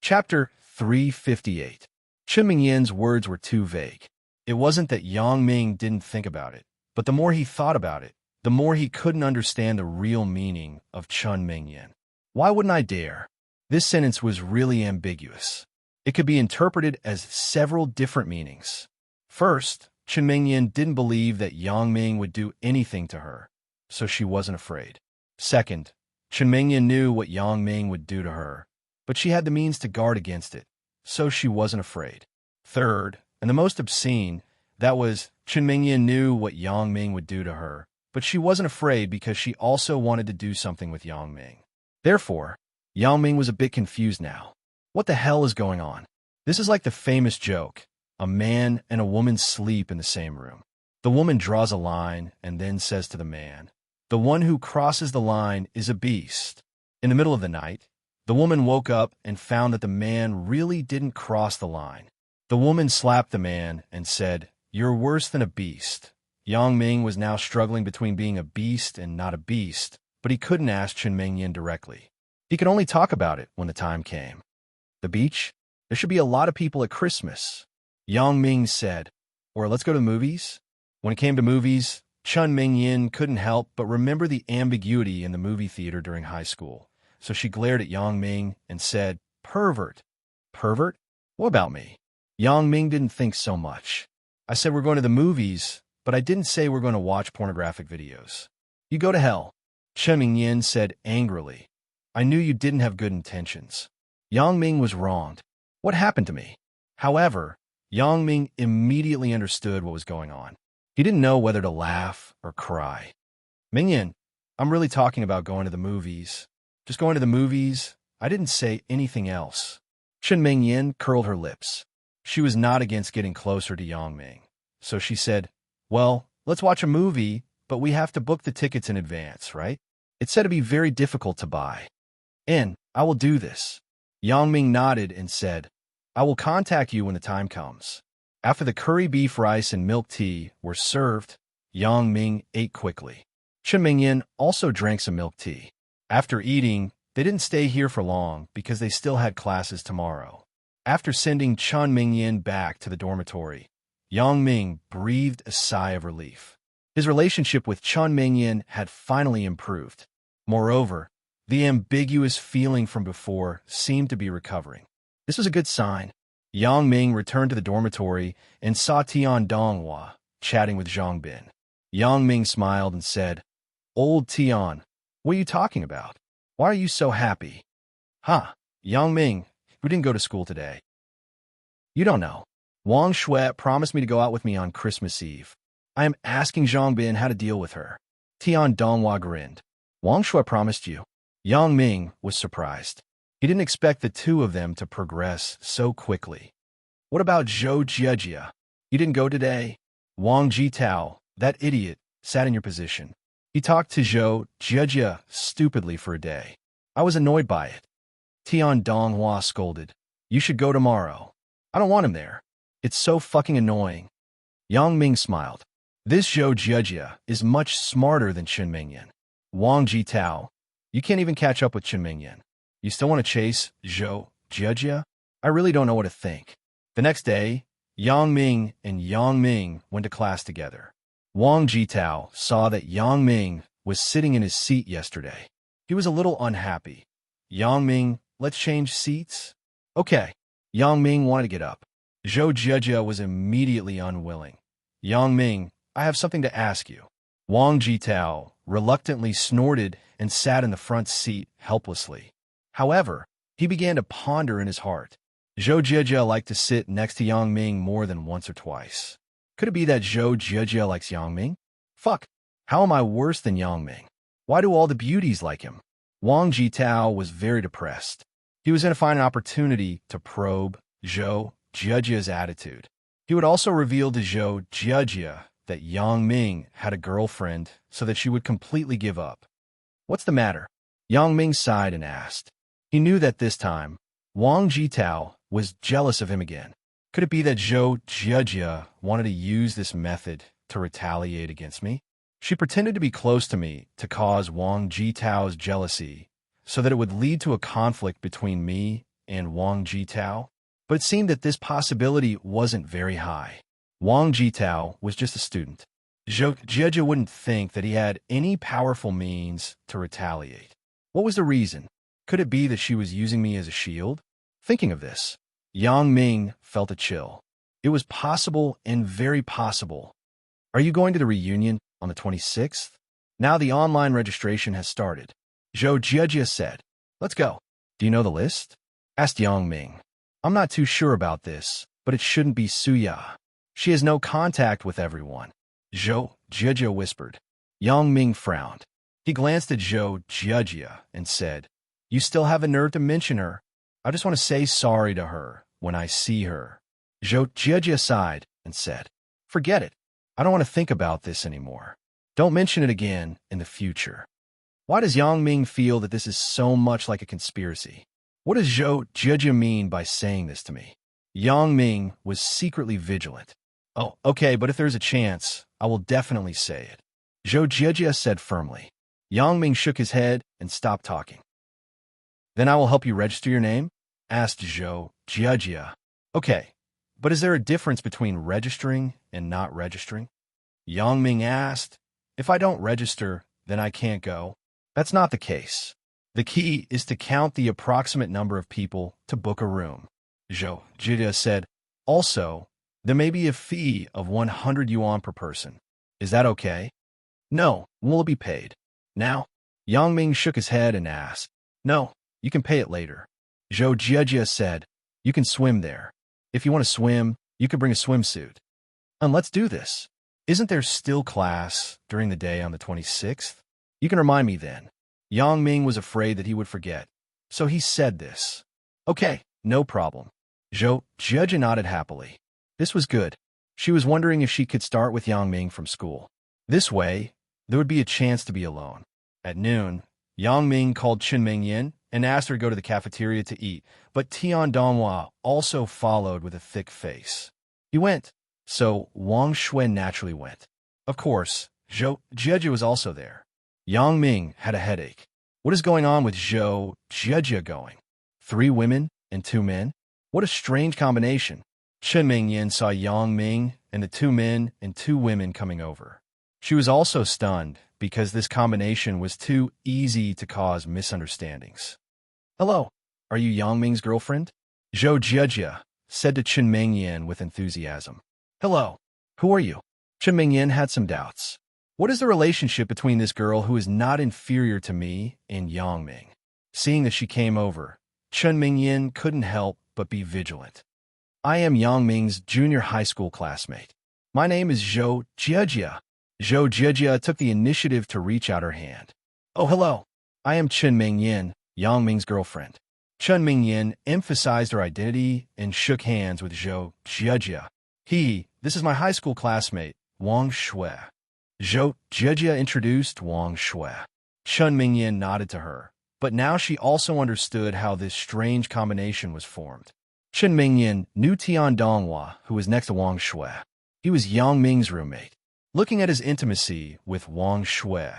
Chapter 358. Chen Mingyin's words were too vague. It wasn't that Yang Ming didn't think about it, but the more he thought about it, the more he couldn't understand the real meaning of Chen Mingyin. Why wouldn't I dare? This sentence was really ambiguous. It could be interpreted as several different meanings. First, Chen Mingyin didn't believe that Yang Ming would do anything to her, so she wasn't afraid. Second, Chen Mingyin knew what Yang Ming would do to her, but she had the means to guard against it, so she wasn't afraid. Third, and the most obscene, that was, Chen Mingyin knew what Yang Ming would do to her, but she wasn't afraid because she also wanted to do something with Yang Ming. Therefore, Yang Ming was a bit confused now. What the hell is going on? This is like the famous joke, a man and a woman sleep in the same room. The woman draws a line and then says to the man, "The one who crosses the line is a beast." In the middle of the night, the woman woke up and found that the man really didn't cross the line. The woman slapped the man and said, "You're worse than a beast." Yang Ming was now struggling between being a beast and not a beast, but he couldn't ask Chen Mingyin directly. He could only talk about it when the time came. The beach? There should be a lot of people at Christmas. Yang Ming said, "Or let's go to the movies?" When it came to movies, Chen Mingyin couldn't help but remember the ambiguity in the movie theater during high school. So she glared at Yang Ming and said, "Pervert." "Pervert? What about me?" Yang Ming didn't think so much. "I said we're going to the movies, but I didn't say we're going to watch pornographic videos." "You go to hell," Chen Mingyin said angrily. "I knew you didn't have good intentions." Yang Ming was wronged. What happened to me? However, Yang Ming immediately understood what was going on. He didn't know whether to laugh or cry. "Mingyin, I'm really talking about going to the movies. Just going to the movies. I didn't say anything else." Chen Mingyin curled her lips. She was not against getting closer to Yang Ming. So she said, "Well, let's watch a movie, but we have to book the tickets in advance, right? It's said to be very difficult to buy." "And I will do this." Yang Ming nodded and said, "I will contact you when the time comes." After the curry beef rice and milk tea were served, Yang Ming ate quickly. Chen Mingyin also drank some milk tea. After eating, they didn't stay here for long because they still had classes tomorrow. After sending Chen Mingyin back to the dormitory, Yang Ming breathed a sigh of relief. His relationship with Chen Mingyin had finally improved. Moreover, the ambiguous feeling from before seemed to be recovering. This was a good sign. Yang Ming returned to the dormitory and saw Tian Donghua chatting with Zhang Bin. Yang Ming smiled and said, "Old Tian, what are you talking about? Why are you so happy?" "Huh, Yang Ming, we didn't go to school today." "You don't know. Wang Shui promised me to go out with me on Christmas Eve. I am asking Zhang Bin how to deal with her." Tian Donghua grinned. "Wang Shui promised you?" Yang Ming was surprised. He didn't expect the two of them to progress so quickly. "What about Zhou Jiejia? You didn't go today?" "Wang Jitao, that idiot, sat in your position. He talked to Zhou Jiejia stupidly for a day. I was annoyed by it." Tian Donghua scolded. "You should go tomorrow." "I don't want him there. It's so fucking annoying." Yang Ming smiled. "This Zhou Jiejia is much smarter than Chen Mingyin." "Wang Jitao, you can't even catch up with Chen Mingyin. You still want to chase Zhou Jiejia? I really don't know what to think." The next day, Yang Ming and Yang Ming went to class together. Wang Jitao saw that Yang Ming was sitting in his seat yesterday. He was a little unhappy. "Yang Ming, let's change seats?" "Okay." Yang Ming wanted to get up. Zhou Jiejia was immediately unwilling. "Yang Ming, I have something to ask you." Wang Jitao reluctantly snorted and sat in the front seat helplessly. However, he began to ponder in his heart. Zhou Jiejia liked to sit next to Yang Ming more than once or twice. Could it be that Zhou Jiejia likes Yang Ming? Fuck, how am I worse than Yang Ming? Why do all the beauties like him? Wang Jitao was very depressed. He was going to find an opportunity to probe Zhou Jiejia's attitude. He would also reveal to Zhou Jiejia that Yang Ming had a girlfriend so that she would completely give up. "What's the matter?" Yang Ming sighed and asked. He knew that this time, Wang Jitao was jealous of him again. Could it be that Zhou Jiejia wanted to use this method to retaliate against me? She pretended to be close to me to cause Wang Jitao's jealousy so that it would lead to a conflict between me and Wang Jitao, but it seemed that this possibility wasn't very high. Wang Jitao was just a student. Zhou Jieji wouldn't think that he had any powerful means to retaliate. What was the reason? Could it be that she was using me as a shield? Thinking of this, Yang Ming felt a chill. It was possible and very possible. Are you going to the reunion on the 26th? Now the online registration has started. Zhou Jieji said, "Let's go." "Do you know the list?" asked Yang Ming. "I'm not too sure about this, but it shouldn't be Suya. She has no contact with everyone." Zhou Jieji whispered. Yang Ming frowned. He glanced at Zhou Jieji and said, "You still have a nerve to mention her. I just want to say sorry to her when I see her." Zhou Jieji sighed and said, "Forget it. I don't want to think about this anymore. Don't mention it again in the future." Why does Yang Ming feel that this is so much like a conspiracy? What does Zhou Jieji mean by saying this to me? Yang Ming was secretly vigilant. "Oh, okay, but if there's a chance, I will definitely say it," Zhou Jieji said firmly. Yang Ming shook his head and stopped talking. "Then I will help you register your name?" asked Zhou Jieji. "Okay, but is there a difference between registering and not registering?" Yang Ming asked. "If I don't register, then I can't go." "That's not the case. The key is to count the approximate number of people to book a room," Zhou Jieji said. "Also, there may be a fee of 100 yuan per person. Is that okay?" "No, will it be paid now?" Yang Ming shook his head and asked. "No, you can pay it later." Zhou Jieji said, "You can swim there. If you want to swim, you can bring a swimsuit. And let's do this. Isn't there still class during the day on the 26th? You can remind me then." Yang Ming was afraid that he would forget, so he said this. "Okay, no problem." Zhou Jieji nodded happily. This was good. She was wondering if she could start with Yang Ming from school. This way, there would be a chance to be alone. At noon, Yang Ming called Chen Mingyan and asked her to go to the cafeteria to eat, but Tian Donghua also followed with a thick face. He went, so Wang Shui naturally went. Of course, Zhou Jieji was also there. Yang Ming had a headache. What is going on with Zhou Jieji going? 3 women and 2 men? What a strange combination. Chen Mingyan saw Yang Ming and the 2 men and 2 women coming over. She was also stunned because this combination was too easy to cause misunderstandings. "Hello, are you Yang Ming's girlfriend?" Zhou Jieji said to Chen Mingyan with enthusiasm. "Hello, who are you?" Chen Mingyan had some doubts. What is the relationship between this girl who is not inferior to me and Yang Ming? Seeing that she came over, Chen Mingyan couldn't help but be vigilant. "I am Yang Ming's junior high school classmate. My name is Zhou Jieji." Zhou Jieji took the initiative to reach out her hand. "Oh, hello. I am Chen Mingyan, Yang Ming's girlfriend." Chen Mingyan emphasized her identity and shook hands with Zhou Jieji. This is my high school classmate, Wang Shui." Zhou Jieji introduced Wang Shui. Chen Mingyan nodded to her, but now she also understood how this strange combination was formed. Chen Mingyan knew Tian Donghua, who was next to Wang Shui. He was Yang Ming's roommate. Looking at his intimacy with Wang Shui,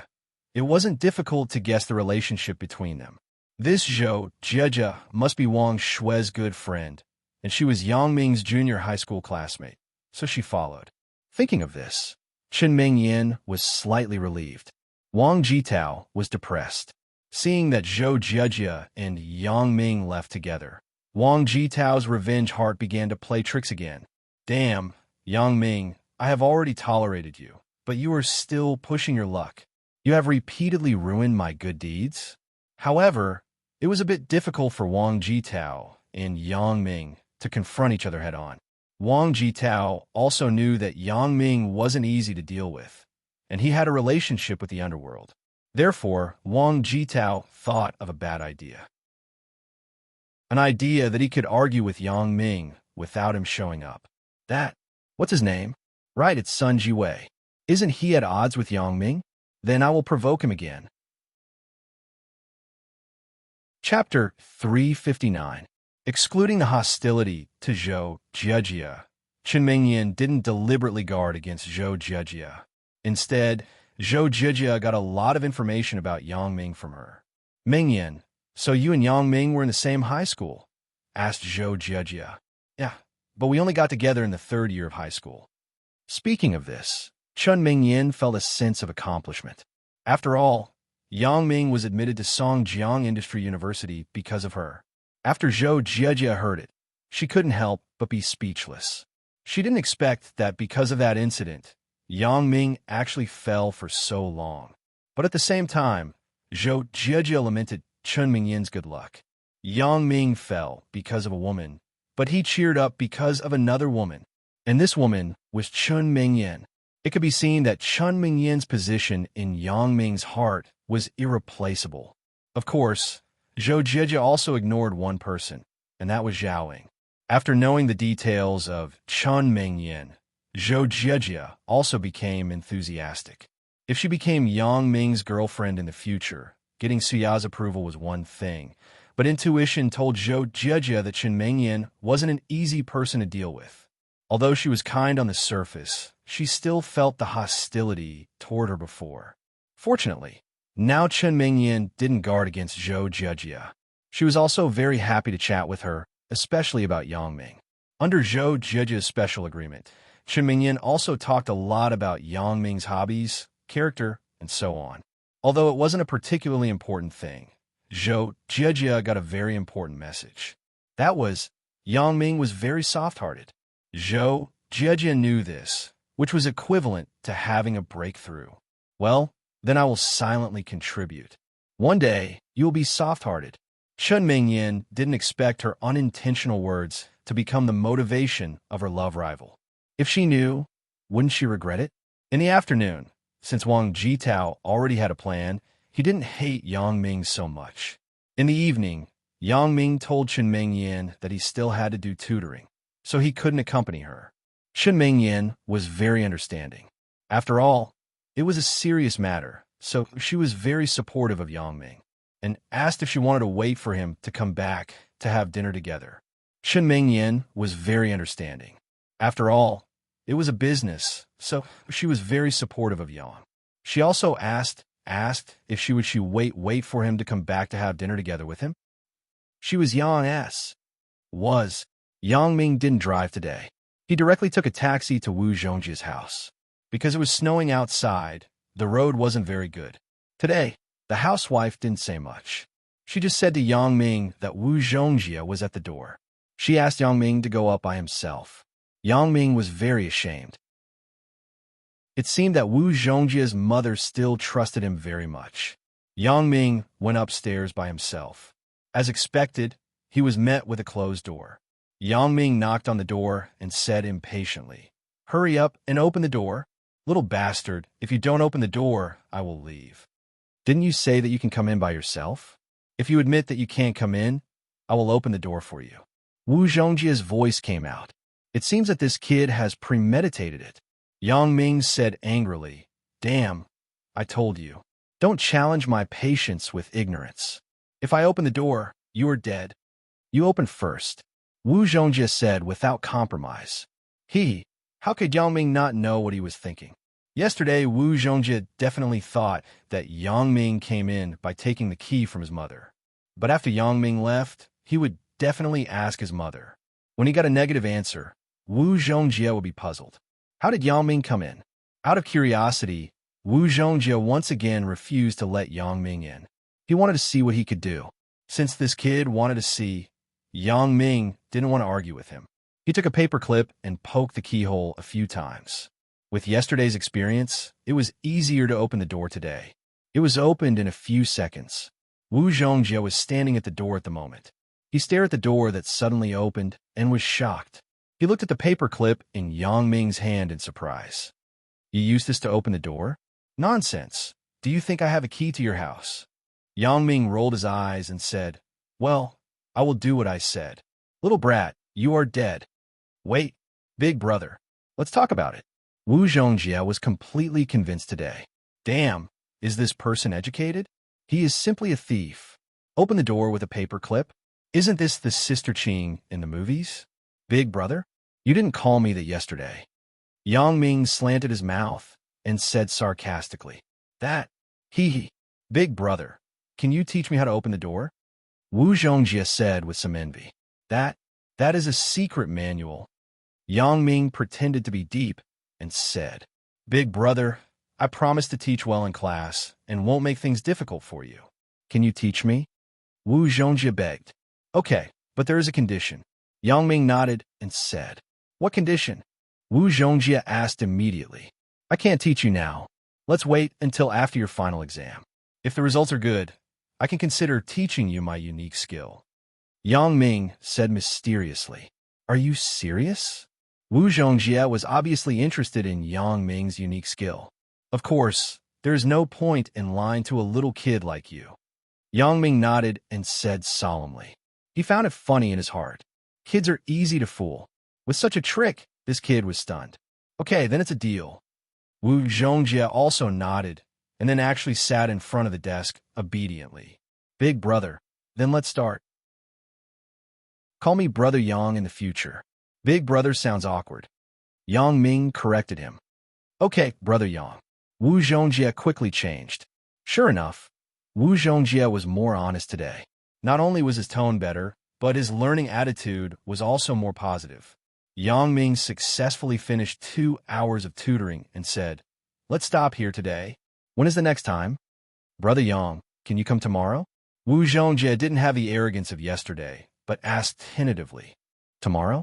it wasn't difficult to guess the relationship between them. This Zhou Jieji must be Wang Shui's good friend, and she was Yang Ming's junior high school classmate, so she followed. Thinking of this, Chen Mingyan was slightly relieved. Wang Jitao was depressed. Seeing that Zhou Jieji and Yang Ming left together, Wang Jitao's revenge heart began to play tricks again. "Damn, Yang Ming, I have already tolerated you, but you are still pushing your luck. You have repeatedly ruined my good deeds." However, it was a bit difficult for Wang Jitao and Yang Ming to confront each other head-on. Wang Jitao also knew that Yang Ming wasn't easy to deal with, and he had a relationship with the underworld. Therefore, Wang Jitao thought of a bad idea. An idea that he could argue with Yang Ming without him showing up. What's his name? Right, it's Sun Jiwei. Isn't he at odds with Yang Ming? Then I will provoke him again. Chapter 359. Excluding the hostility to Zhou Jieji, Chen Mingyan didn't deliberately guard against Zhou Jieji. Instead, Zhou Jieji got a lot of information about Yang Ming from her. "Mingyan, so you and Yang Ming were in the same high school. asked Zhou Jiejie. Yeah, but we only got together in the third year of high school. Speaking of this, Chun Mingyan felt a sense of accomplishment. After all, Yang Ming was admitted to Songjiang Industry University because of her. After Zhou Jiejie heard it, she couldn't help but be speechless. She didn't expect that because of that incident, Yang Ming actually fell for so long. But at the same time, Zhou Jiejie lamented Chun Mingyan's good luck. Yang Ming fell because of a woman, but he cheered up because of another woman. And this woman was Chun Mingyan. It could be seen that Chun Mingyan's position in Yang Ming's heart was irreplaceable. Of course, Zhou Jiejie also ignored one person, and that was Zhao Ying. After knowing the details of Chun Mingyan, Zhou Jiejie also became enthusiastic. If she became Yang Ming's girlfriend in the future, getting Suya's approval was one thing, but intuition told Zhou Jiejie that Chun Mingyan wasn't an easy person to deal with. Although she was kind on the surface, she still felt the hostility toward her before. Fortunately, now Chun Mingyan didn't guard against Zhou Jiejie. She was also very happy to chat with her, especially about Yang Ming. Under Zhou Jiejie's special agreement, Chun Mingyan also talked a lot about Yang Ming's hobbies, character, and so on. Although it wasn't a particularly important thing, Zhou Jiejie got a very important message. That was, Yang Ming was very soft-hearted. Zhou Jiejie knew this, which was equivalent to having a breakthrough. Well, then I will silently contribute. One day, you will be soft-hearted. Chun Mingyan didn't expect her unintentional words to become the motivation of her love rival. If she knew, wouldn't she regret it? In the afternoon, since Wang Jitao already had a plan, he didn't hate Yang Ming so much. In the evening, Yang Ming told Chun Mingyan that he still had to do tutoring, so he couldn't accompany her. Chun Mingyan was very understanding. After all, it was a serious matter, so she was very supportive of Yang Ming, and asked if she wanted to wait for him to come back to have dinner together. Chun Mingyan was very understanding. After all, it was a business, so she was very supportive of Yang. She also asked if she would wait for him to come back to have dinner together with him. She was Yang Ming didn't drive today. He directly took a taxi to Wu Zhongjie's house. Because it was snowing outside, the road wasn't very good. Today, the housewife didn't say much. She just said to Yang Ming that Wu Zhongjie was at the door. She asked Yang Ming to go up by himself. Yang Ming was very ashamed. It seemed that Wu Zhongjie's mother still trusted him very much. Yang Ming went upstairs by himself. As expected, he was met with a closed door. Yang Ming knocked on the door and said impatiently, "Hurry up and open the door. Little bastard, if you don't open the door, I will leave. Didn't you say that you can come in by yourself? If you admit that you can't come in, I will open the door for you." Wu Zhongjie's voice came out. It seems that this kid has premeditated it. Yang Ming said angrily, "Damn, I told you. Don't challenge my patience with ignorance. If I open the door, you are dead. You open first." Wu Zhongjie said without compromise. How could Yang Ming not know what he was thinking? Yesterday, Wu Zhongjie definitely thought that Yang Ming came in by taking the key from his mother. But after Yang Ming left, he would definitely ask his mother. When he got a negative answer, Wu Zhongjie would be puzzled. How did Yang Ming come in? Out of curiosity, Wu Zhongjie once again refused to let Yang Ming in. He wanted to see what he could do. Since this kid wanted to see, Yang Ming didn't want to argue with him. He took a paperclip and poked the keyhole a few times. With yesterday's experience, it was easier to open the door today. It was opened in a few seconds. Wu Zhongjie was standing at the door at the moment. He stared at the door that suddenly opened and was shocked. He looked at the paperclip in Yang Ming's hand in surprise. "You used this to open the door? Nonsense. Do you think I have a key to your house?" Yang Ming rolled his eyes and said, "Well, I will do what I said. Little brat, you are dead. Wait, big brother. Let's talk about it." Wu Zhongjie was completely convinced today. Damn, is this person educated? He is simply a thief. Open the door with a paperclip? Isn't this the Sister Ching in the movies? Big brother? You didn't call me that yesterday. Yang Ming slanted his mouth and said sarcastically, Big brother, can you teach me how to open the door?" Wu Zhongjie said with some envy. That, that is a secret manual. Yang Ming pretended to be deep and said, Big brother, I promise to teach well in class and won't make things difficult for you. Can you teach me? Wu Zhongjie begged. Okay, but there is a condition. Yang Ming nodded and said, What condition? Wu Zhongjie asked immediately. I can't teach you now. Let's wait until after your final exam. If the results are good, I can consider teaching you my unique skill. Yang Ming said mysteriously. Are you serious? Wu Zhongjie was obviously interested in Yang Ming's unique skill. Of course, there is no point in lying to a little kid like you. Yang Ming nodded and said solemnly. He found it funny in his heart. Kids are easy to fool. With such a trick, this kid was stunned. Okay, then it's a deal. Wu Zhongjie also nodded and then actually sat in front of the desk obediently. Big brother, then let's start. Call me Brother Yang in the future. Big brother sounds awkward. Yang Ming corrected him. Okay, Brother Yang. Wu Zhongjie quickly changed. Sure enough, Wu Zhongjie was more honest today. Not only was his tone better, but his learning attitude was also more positive. Yang Ming successfully finished 2 hours of tutoring and said, Let's stop here today. When is the next time? Brother Yang, can you come tomorrow? Wu Zhongjie didn't have the arrogance of yesterday, but asked tentatively. Tomorrow?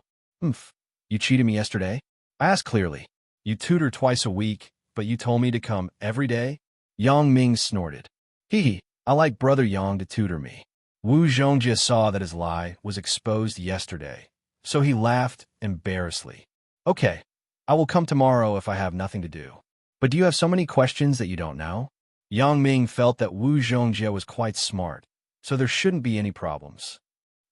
You cheated me yesterday? I asked clearly. You tutor twice a week, but you told me to come every day? Yang Ming snorted. Hee, I like Brother Yang to tutor me. Wu Zhongjie saw that his lie was exposed yesterday, so he laughed embarrassedly. Okay, I will come tomorrow if I have nothing to do. But do you have so many questions that you don't know? Yang Ming felt that Wu Zhongjie was quite smart, so there shouldn't be any problems.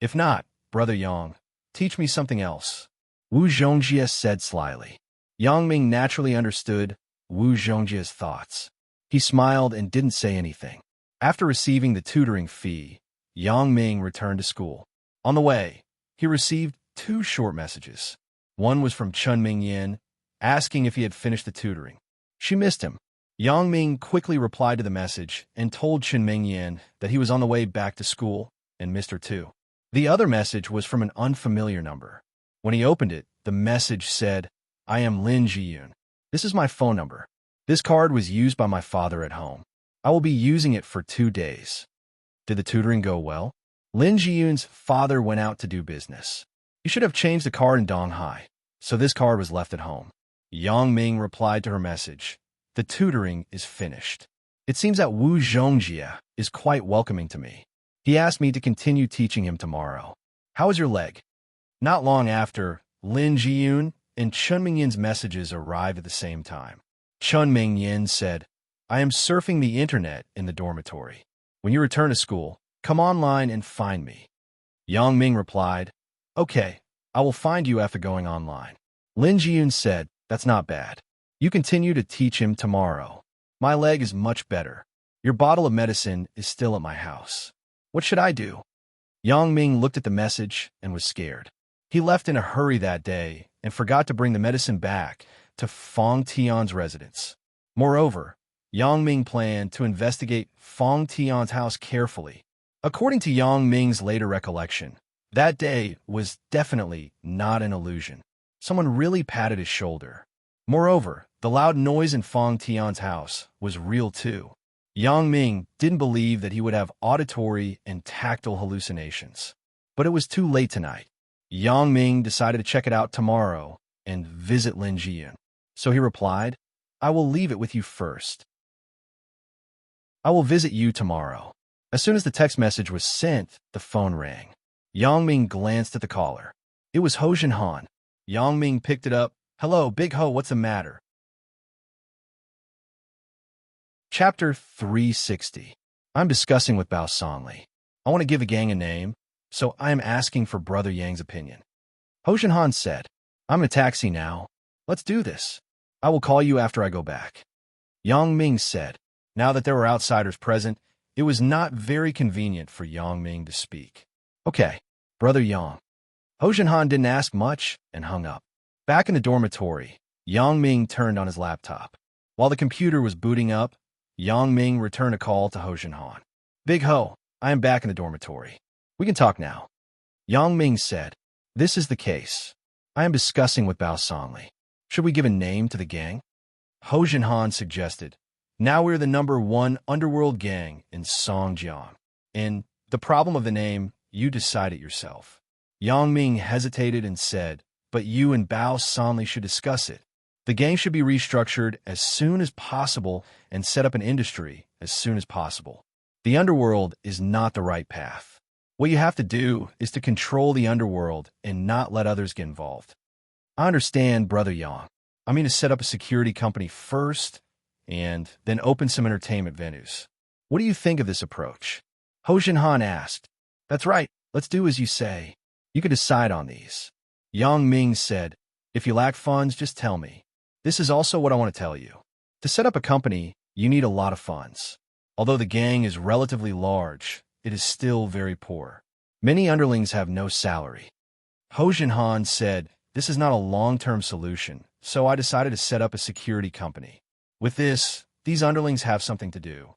If not, Brother Yang, teach me something else. Wu Zhongjie said slyly. Yang Ming naturally understood Wu Zhongjie's thoughts. He smiled and didn't say anything. After receiving the tutoring fee, Yang Ming returned to school. On the way, he received 2 short messages. One was from Chun Mingyan, asking if he had finished the tutoring. She missed him. Yang Ming quickly replied to the message and told Chun Mingyan that he was on the way back to school and missed her too. The other message was from an unfamiliar number. When he opened it, the message said, I am Lin Jiyun. This is my phone number. This card was used by my father at home. I will be using it for 2 days. Did the tutoring go well? Lin Jiyun's father went out to do business. You should have changed the card in Donghai, so this card was left at home. Yang Ming replied to her message. The tutoring is finished. It seems that Wu Zhongjie is quite welcoming to me. He asked me to continue teaching him tomorrow. How is your leg? Not long after, Lin Jiyun and Chun Mingyan's messages arrived at the same time. Chun Mingyan said, I am surfing the internet in the dormitory. When you return to school, come online and find me. Yang Ming replied, Okay, I will find you after going online. Lin Jiyun said, That's not bad. You continue to teach him tomorrow. My leg is much better. Your bottle of medicine is still at my house. What should I do? Yang Ming looked at the message and was scared. He left in a hurry that day and forgot to bring the medicine back to Fong Tian's residence. Moreover, Yang Ming planned to investigate Fong Tian's house carefully. According to Yang Ming's later recollection, that day was definitely not an illusion. Someone really patted his shoulder. Moreover, the loud noise in Fong Tian's house was real too. Yang Ming didn't believe that he would have auditory and tactile hallucinations. But it was too late tonight. Yang Ming decided to check it out tomorrow and visit Lin Jiyun. So he replied, I will leave it with you first. I will visit you tomorrow. As soon as the text message was sent, the phone rang. Yang Ming glanced at the caller. It was Ho Jinhan. Yang Ming picked it up. Hello, Big Ho, what's the matter? Chapter 360. I'm discussing with Bao Songli. I want to give a gang a name, so I am asking for Brother Yang's opinion. Ho Jinhan said, I'm in a taxi now. Let's do this. I will call you after I go back. Yang Ming said, now that there were outsiders present, it was not very convenient for Yang Ming to speak. Okay, Brother Yang. Ho Jinhan didn't ask much and hung up. Back in the dormitory, Yang Ming turned on his laptop. While the computer was booting up, Yang Ming returned a call to Ho Jinhan. Big Ho, I am back in the dormitory. We can talk now. Yang Ming said, "This is the case. I am discussing with Bao Songli. Should we give a name to the gang?" Ho Jinhan suggested, "Now we're the #1 underworld gang in Songjiang. And the problem of the name, you decide it yourself." Yang Ming hesitated and said, "But you and Bao Songli should discuss it. The gang should be restructured as soon as possible and set up an industry as soon as possible. The underworld is not the right path. What you have to do is to control the underworld and not let others get involved." "I understand, Brother Yang. I mean to set up a security company first and then open some entertainment venues. What do you think of this approach?" Ho Jinhan asked. "That's right. Let's do as you say. You can decide on these." Yang Ming said, "If you lack funds, just tell me. This is also what I want to tell you. To set up a company, you need a lot of funds. Although the gang is relatively large, it is still very poor. Many underlings have no salary." Ho Jinhan said, "This is not a long-term solution, so I decided to set up a security company. With this, these underlings have something to do.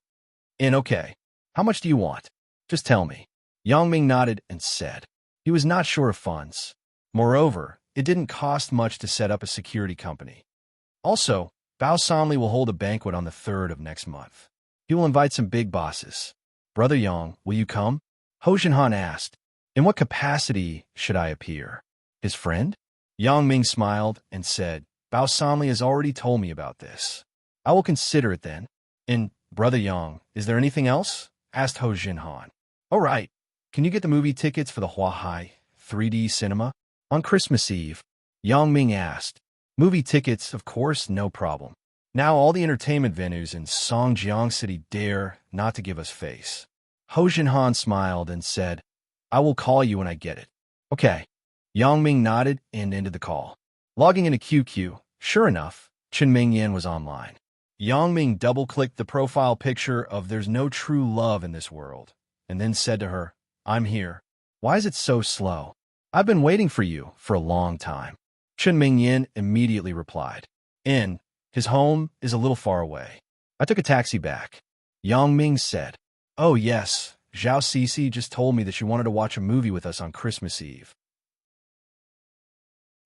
And okay, how much do you want? Just tell me." Yang Ming nodded and said he was not sure of funds. Moreover, it didn't cost much to set up a security company. Also, Bao Songli will hold a banquet on the 3rd of next month. He will invite some big bosses. "Brother Yang, will you come?" Ho Jinhan asked. "In what capacity should I appear? His friend?" Yang Ming smiled and said, "Bao Songli has already told me about this. I will consider it then." "And, Brother Yang, is there anything else?" asked Ho Jinhan. "All right. Can you get the movie tickets for the Huahai 3D cinema on Christmas Eve?" Yang Ming asked. "Movie tickets, of course, no problem. Now all the entertainment venues in Songjiang City dare not to give us face." Ho Jinhan smiled and said, "I will call you when I get it." "Okay." Yang Ming nodded and ended the call. Logging into QQ, sure enough, Chen Mingyan was online. Yang Ming double-clicked the profile picture of "There's no true love in this world," and then said to her, "I'm here. Why is it so slow? I've been waiting for you for a long time." Chen Mingyan immediately replied, "His home is a little far away. I took a taxi back." Yang Ming said, "Oh yes, Zhao Cece just told me that she wanted to watch a movie with us on Christmas Eve.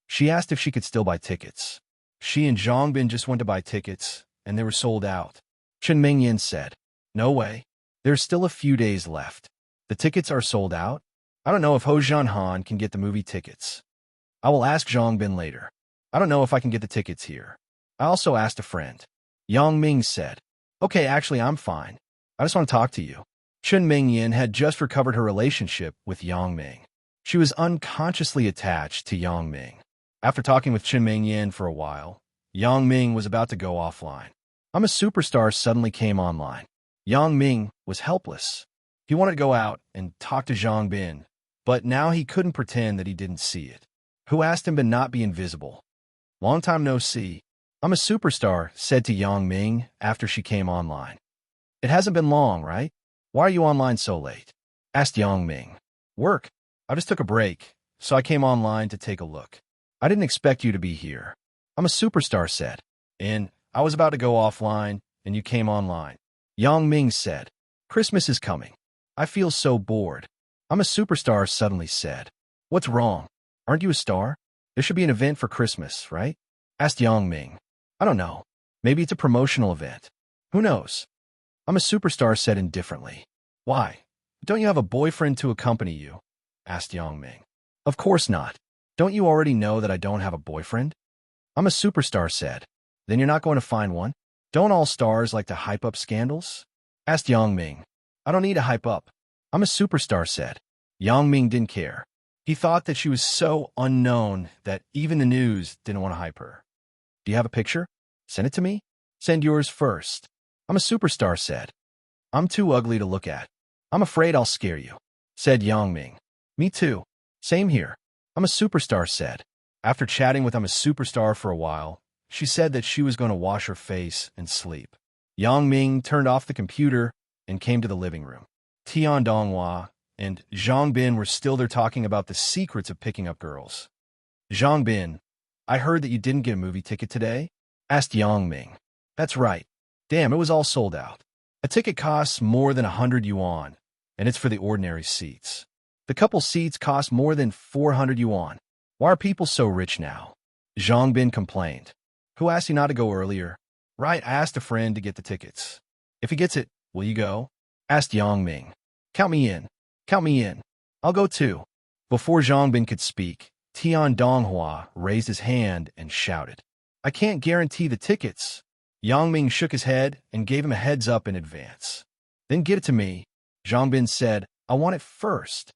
She asked if she could still buy tickets. She and Zhongbin just went to buy tickets, and they were sold out." Chen Mingyan said, "No way. There's still a few days left. The tickets are sold out? I don't know if Ho Jianhan can get the movie tickets. I will ask Zhongbin later. I don't know if I can get the tickets here. I also asked a friend." Yang Ming said, "Okay, actually, I'm fine. I just want to talk to you." Chen Mingyan had just recovered her relationship with Yang Ming. She was unconsciously attached to Yang Ming. After talking with Chen Mingyan for a while, Yang Ming was about to go offline. "I'm a Superstar" suddenly came online. Yang Ming was helpless. He wanted to go out and talk to Zhongbin, but now he couldn't pretend that he didn't see it. Who asked him to not be invisible? "Long time no see. I'm a Superstar," said to Yang Ming after she came online. "It hasn't been long, right? Why are you online so late?" asked Yang Ming. "Work. I just took a break, so I came online to take a look. I didn't expect you to be here." "I'm a Superstar," said. "And I was about to go offline, and you came online." Yang Ming said, "Christmas is coming. I feel so bored." "I'm a Superstar," suddenly said. "What's wrong? Aren't you a star? There should be an event for Christmas, right?" asked Yang Ming. "I don't know. Maybe it's a promotional event. Who knows?" "I'm a Superstar," said indifferently. "Why? Don't you have a boyfriend to accompany you?" asked Yang Ming. "Of course not. Don't you already know that I don't have a boyfriend?" "I'm a Superstar," said. "Then you're not going to find one? Don't all stars like to hype up scandals?" asked Yang Ming. "I don't need to hype up. I'm a Superstar," said. Yang Ming didn't care. He thought that she was so unknown that even the news didn't want to hype her. "Do you have a picture? Send it to me?" "Send yours first." "I'm a Superstar," said. "I'm too ugly to look at. I'm afraid I'll scare you," said Yang Ming. "Me too. Same here." "I'm a Superstar," said. After chatting with "I'm a Superstar" for a while, she said that she was going to wash her face and sleep. Yang Ming turned off the computer and came to the living room. Tian Donghua and Zhang Bin were still there talking about the secrets of picking up girls. "Zhang Bin, I heard that you didn't get a movie ticket today?" asked Yang Ming. "That's right. Damn, it was all sold out. A ticket costs more than 100 yuan, and it's for the ordinary seats. The The couple seats cost more than 400 yuan. Why are people so rich now? Zhang Bin complained. Who asked you not to go earlier? Right, I asked a friend to get the tickets. If he gets it, will you go? Asked Yang Ming. Count me in. Count me in. I'll go too. Before Zhang Bin could speak, Tian Donghua raised his hand and shouted. I can't guarantee the tickets. Yang Ming shook his head and gave him a heads up in advance. Then get it to me. Zhang Bin said, I want it first.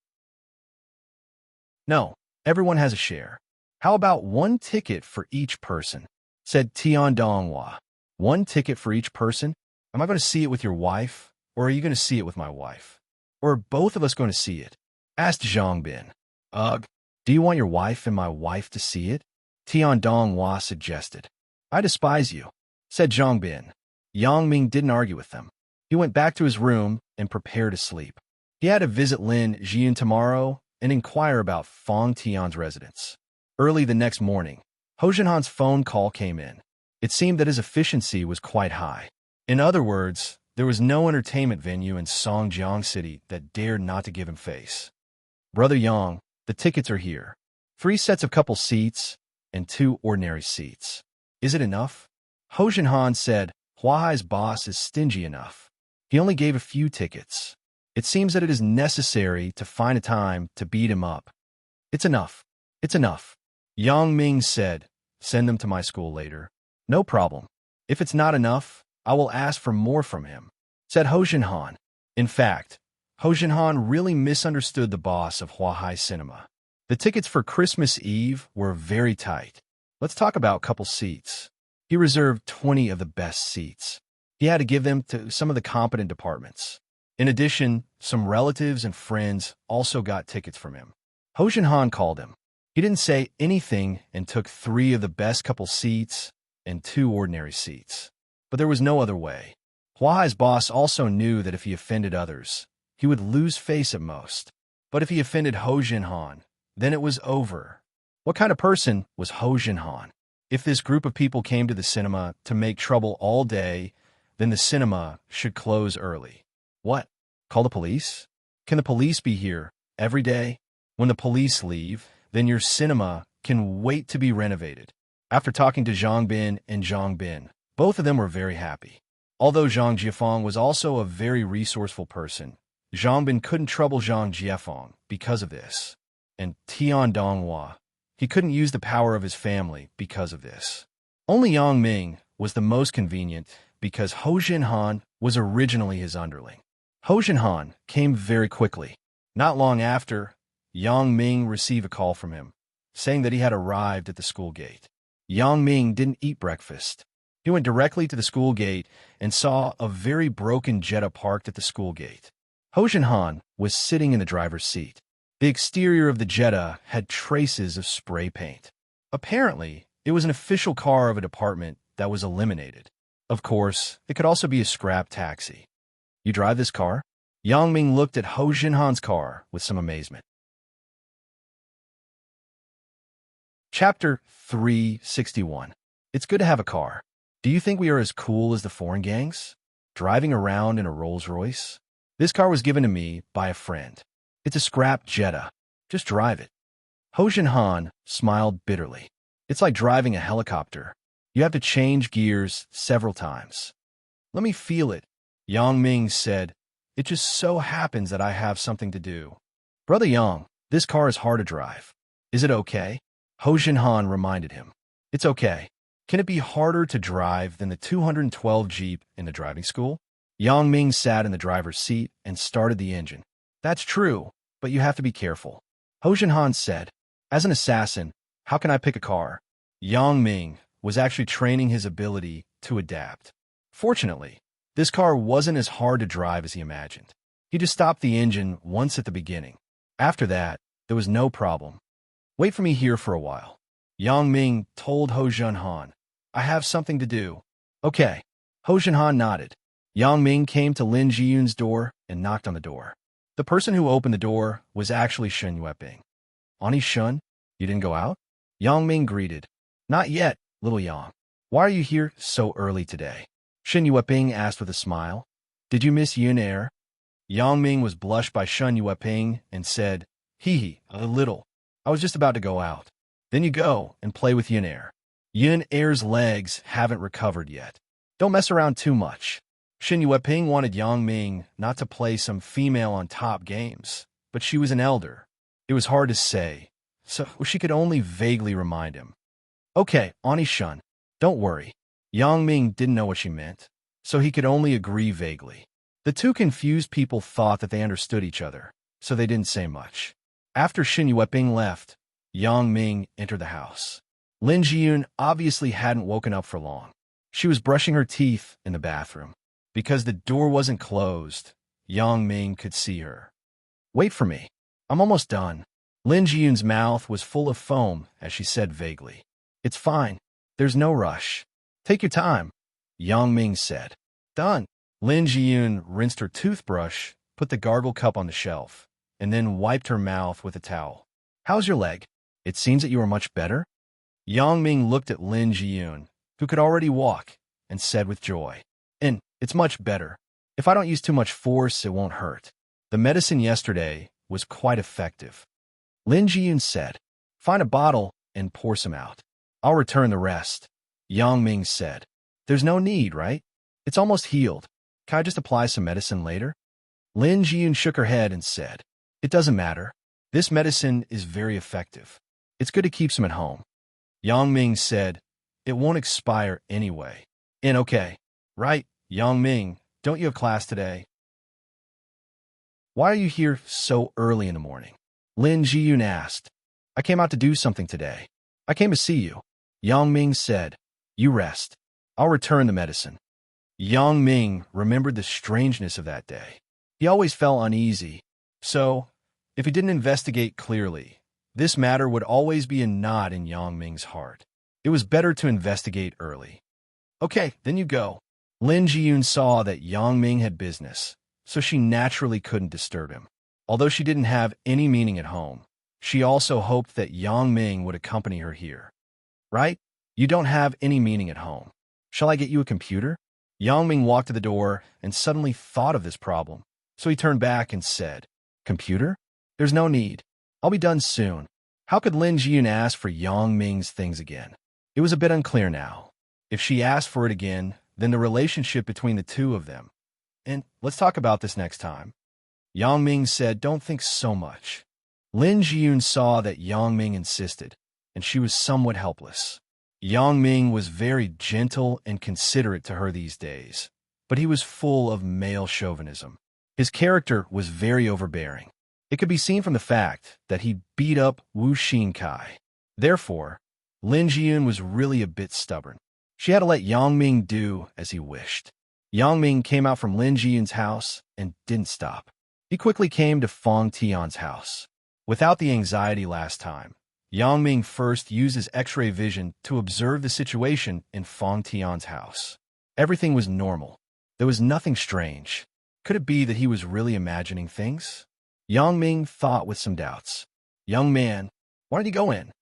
No, everyone has a share. How about one ticket for each person? Said Tian Donghua. One ticket for each person? Am I going to see it with your wife, or are you going to see it with my wife? Or are both of us going to see it? Asked Zhang Bin. Ugh, do you want your wife and my wife to see it? Tian Donghua suggested. I despise you, said Zhang Bin. Yang Ming didn't argue with them. He went back to his room and prepared to sleep. He had to visit Lin Jian tomorrow and inquire about Fong Tian's residence. Early the next morning, Ho Jinhan's phone call came in. It seemed that his efficiency was quite high. In other words, there was no entertainment venue in Songjiang City that dared not to give him face. Brother Yang, the tickets are here. 3 sets of couple seats and 2 ordinary seats. Is it enough? Ho Jinhan said Huahai's boss is stingy enough. He only gave a few tickets. It seems that it is necessary to find a time to beat him up. It's enough. It's enough. Yang Ming said, send them to my school later. No problem. If it's not enough, I will ask for more from him, said Ho Jinhan. In fact, Ho Jinhan really misunderstood the boss of Huahai Cinema. The tickets for Christmas Eve were very tight. Let's talk about couple seats. He reserved 20 of the best seats. He had to give them to some of the competent departments. In addition, some relatives and friends also got tickets from him. Ho Jinhan called him. He didn't say anything and took 3 of the best couple seats and 2 ordinary seats. But there was no other way. Huahai's boss also knew that if he offended others, he would lose face at most. But if he offended Ho Jinhan, then it was over. What kind of person was Ho Jinhan? If this group of people came to the cinema to make trouble all day, then the cinema should close early. What? Call the police? Can the police be here every day? When the police leave, then your cinema can wait to be renovated. After talking to Zhang Bin and Zhang Bin, both of them were very happy. Although Zhang Jiefeng was also a very resourceful person, Zhang Bin couldn't trouble Zhang Jiefeng because of this. And Tian Donghua, he couldn't use the power of his family because of this. Only Yang Ming was the most convenient because Ho Jinhan was originally his underling. Ho Jinhan came very quickly. Not long after, Yang Ming received a call from him, saying that he had arrived at the school gate. Yang Ming didn't eat breakfast. He went directly to the school gate and saw a very broken Jetta parked at the school gate. Ho Jinhan was sitting in the driver's seat. The exterior of the Jetta had traces of spray paint. Apparently, it was an official car of a department that was eliminated. Of course, it could also be a scrap taxi. You drive this car? Yang Ming looked at Ho Jinhan's car with some amazement. Chapter 361. It's good to have a car. Do you think we are as cool as the foreign gangs? Driving around in a Rolls-Royce? This car was given to me by a friend. It's a scrap Jetta. Just drive it. Ho Jinhan smiled bitterly. It's like driving a helicopter. You have to change gears several times. Let me feel it. Yang Ming said, it just so happens that I have something to do. Brother Yang, this car is hard to drive. Is it okay? Ho Jinhan reminded him. It's okay. Can it be harder to drive than the 212 Jeep in the driving school? Yang Ming sat in the driver's seat and started the engine. That's true, but you have to be careful. Ho Jinhan said, as an assassin, how can I pick a car? Yang Ming was actually training his ability to adapt. Fortunately, this car wasn't as hard to drive as he imagined. He just stopped the engine once at the beginning. After that, there was no problem. Wait for me here for a while. Yang Ming told Ho Jinhan, I have something to do. Okay. Ho Jinhan nodded. Yang Ming came to Lin Jiyun's door and knocked on the door. The person who opened the door was actually Shen Yueping. Ani Shun, you didn't go out? Yang Ming greeted. Not yet, little Yang. Why are you here so early today? Shen Yueping asked with a smile. Did you miss Yun Air? Yang Ming was blushed by Shen Yueping and said, Hee hee, a little. I was just about to go out. Then you go and play with Yin Air. Yin Air's legs haven't recovered yet. Don't mess around too much. Xin Yueping wanted Yang Ming not to play some female on top games, but she was an elder. It was hard to say, so she could only vaguely remind him. Okay, Ani Shun, don't worry. Yang Ming didn't know what she meant, so he could only agree vaguely. The two confused people thought that they understood each other, so they didn't say much. After Xin Yueping left, Yang Ming entered the house. Lin Jiyun obviously hadn't woken up for long. She was brushing her teeth in the bathroom. Because the door wasn't closed, Yang Ming could see her. Wait for me. I'm almost done. Lin Jiyun's mouth was full of foam as she said vaguely. It's fine. There's no rush. Take your time, Yang Ming said. Done. Lin Jiyun rinsed her toothbrush, put the gargle cup on the shelf, and then wiped her mouth with a towel. How's your leg? It seems that you are much better. Yang Ming looked at Lin Jiyun, who could already walk, and said with joy. And it's much better. If I don't use too much force, it won't hurt. The medicine yesterday was quite effective. Lin Jiyun said, find a bottle and pour some out. I'll return the rest. Yang Ming said, there's no need, right? It's almost healed. Can I just apply some medicine later? Lin Jiyun shook her head and said, it doesn't matter. This medicine is very effective. It's good to keep some at home. Yang Ming said, it won't expire anyway. And okay, right, Yang Ming, don't you have class today? Why are you here so early in the morning? Lin Jiyun asked. I came out to do something today. I came to see you. Yang Ming said, you rest. I'll return the medicine. Yang Ming remembered the strangeness of that day. He always felt uneasy, so if he didn't investigate clearly, this matter would always be a knot in Yang Ming's heart. It was better to investigate early. Okay, then you go. Lin Jiyun saw that Yang Ming had business, so she naturally couldn't disturb him. Although she didn't have any meeting at home, she also hoped that Yang Ming would accompany her here. Right? You don't have any meeting at home. Shall I get you a computer? Yang Ming walked to the door and suddenly thought of this problem, so he turned back and said, computer? There's no need. I'll be done soon. How could Lin Jiyun ask for Yang Ming's things again? It was a bit unclear now. If she asked for it again, then the relationship between the two of them. And let's talk about this next time. Yang Ming said, don't think so much. Lin Jiyun saw that Yang Ming insisted, and she was somewhat helpless. Yang Ming was very gentle and considerate to her these days, but he was full of male chauvinism. His character was very overbearing. It could be seen from the fact that he beat up Wu Xinkai. Therefore, Lin Jiyun was really a bit stubborn. She had to let Yang Ming do as he wished. Yang Ming came out from Lin Jiyun's house and didn't stop. He quickly came to Fong Tian's house. Without the anxiety last time, Yang Ming first used his X-ray vision to observe the situation in Fong Tian's house. Everything was normal. There was nothing strange. Could it be that he was really imagining things? Yang Ming thought with some doubts. Young man, why don't you go in?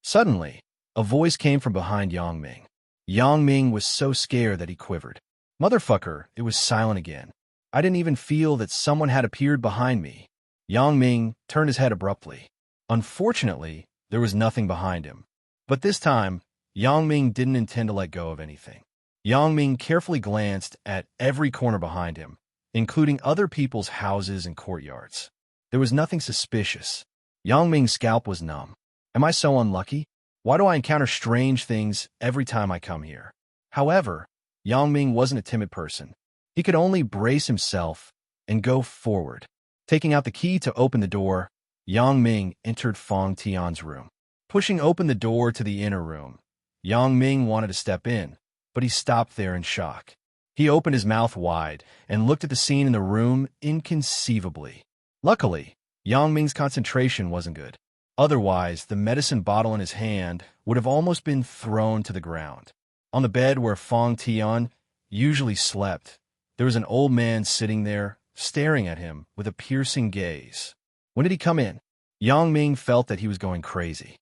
Suddenly, a voice came from behind Yang Ming. Yang Ming was so scared that he quivered. Motherfucker, it was silent again. I didn't even feel that someone had appeared behind me. Yang Ming turned his head abruptly. Unfortunately, there was nothing behind him. But this time, Yang Ming didn't intend to let go of anything. Yang Ming carefully glanced at every corner behind him, including other people's houses and courtyards. There was nothing suspicious. Yang Ming's scalp was numb. Am I so unlucky? Why do I encounter strange things every time I come here? However, Yang Ming wasn't a timid person. He could only brace himself and go forward. Taking out the key to open the door, Yang Ming entered Fong Tian's room. Pushing open the door to the inner room, Yang Ming wanted to step in, but he stopped there in shock. He opened his mouth wide and looked at the scene in the room inconceivably. Luckily, Yang Ming's concentration wasn't good. Otherwise, the medicine bottle in his hand would have almost been thrown to the ground. On the bed where Fong Tian usually slept, there was an old man sitting there, staring at him with a piercing gaze. When did he come in? Yang Ming felt that he was going crazy.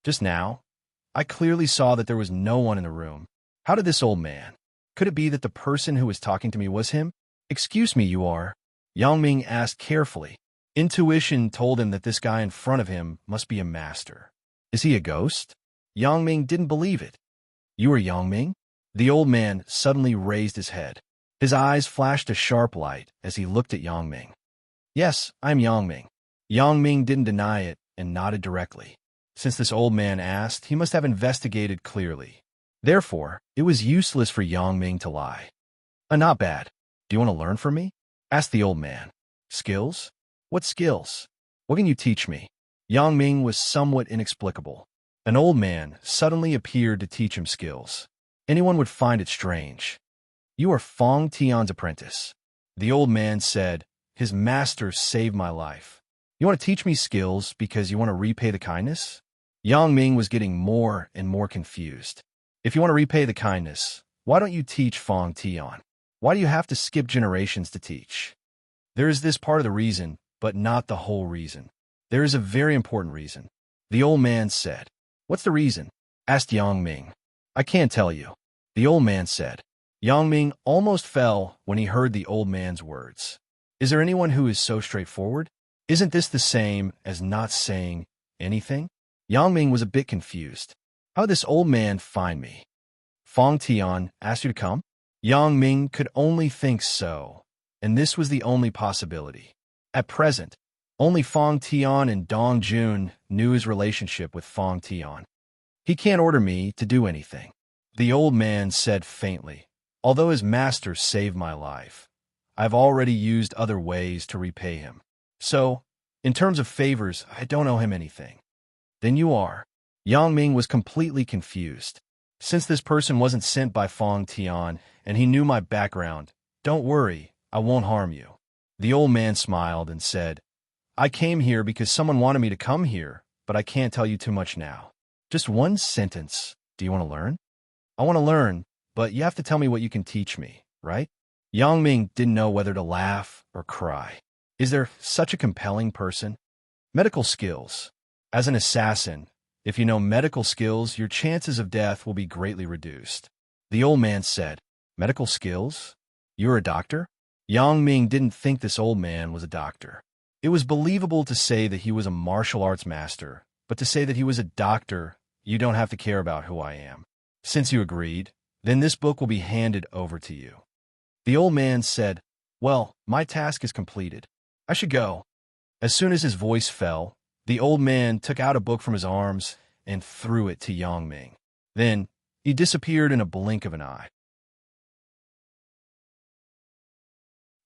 Just now, I clearly saw that there was no one in the room. How did this old man? Could it be that the person who was talking to me was him? Excuse me, you are? Yang Ming asked carefully. Intuition told him that this guy in front of him must be a master. Is he a ghost? Yang Ming didn't believe it. You are Yang Ming? The old man suddenly raised his head. His eyes flashed a sharp light as he looked at Yang Ming. Yes, I'm Yang Ming. Yang Ming didn't deny it and nodded directly. Since this old man asked, he must have investigated clearly. Therefore, it was useless for Yang Ming to lie. Not bad. Do you want to learn from me? Asked the old man. Skills? What skills? What can you teach me? Yang Ming was somewhat inexplicable. An old man suddenly appeared to teach him skills. Anyone would find it strange. You are Fong Tian's apprentice. The old man said, his master saved my life. You want to teach me skills because you want to repay the kindness? Yang Ming was getting more and more confused. If you want to repay the kindness, why don't you teach Fong Tian? Why do you have to skip generations to teach? There is this part of the reason, but not the whole reason. There is a very important reason. The old man said. What's the reason? Asked Yang Ming. I can't tell you. The old man said. Yang Ming almost fell when he heard the old man's words. Is there anyone who is so straightforward? Isn't this the same as not saying anything? Yang Ming was a bit confused. How did this old man find me? Fong Tian asked you to come? Yang Ming could only think so, and this was the only possibility. At present, only Fong Tian and Dong Jun knew his relationship with Fong Tian. He can't order me to do anything. The old man said faintly, although his master saved my life, I've already used other ways to repay him. So, in terms of favors, I don't owe him anything. Then you are. Yang Ming was completely confused. Since this person wasn't sent by Fong Tian and he knew my background, don't worry, I won't harm you. The old man smiled and said, I came here because someone wanted me to come here, but I can't tell you too much now. Just one sentence. Do you want to learn? I want to learn, but you have to tell me what you can teach me, right? Yang Ming didn't know whether to laugh or cry. Is there such a compelling person? Medical skills. As an assassin, if you know medical skills, your chances of death will be greatly reduced. The old man said, Medical skills? You're a doctor? Yang Ming didn't think this old man was a doctor. It was believable to say that he was a martial arts master, but to say that he was a doctor, you don't have to care about who I am. Since you agreed, then this book will be handed over to you. The old man said, Well, my task is completed. I should go. As soon as his voice fell, the old man took out a book from his arms and threw it to Yang Ming. Then, he disappeared in a blink of an eye.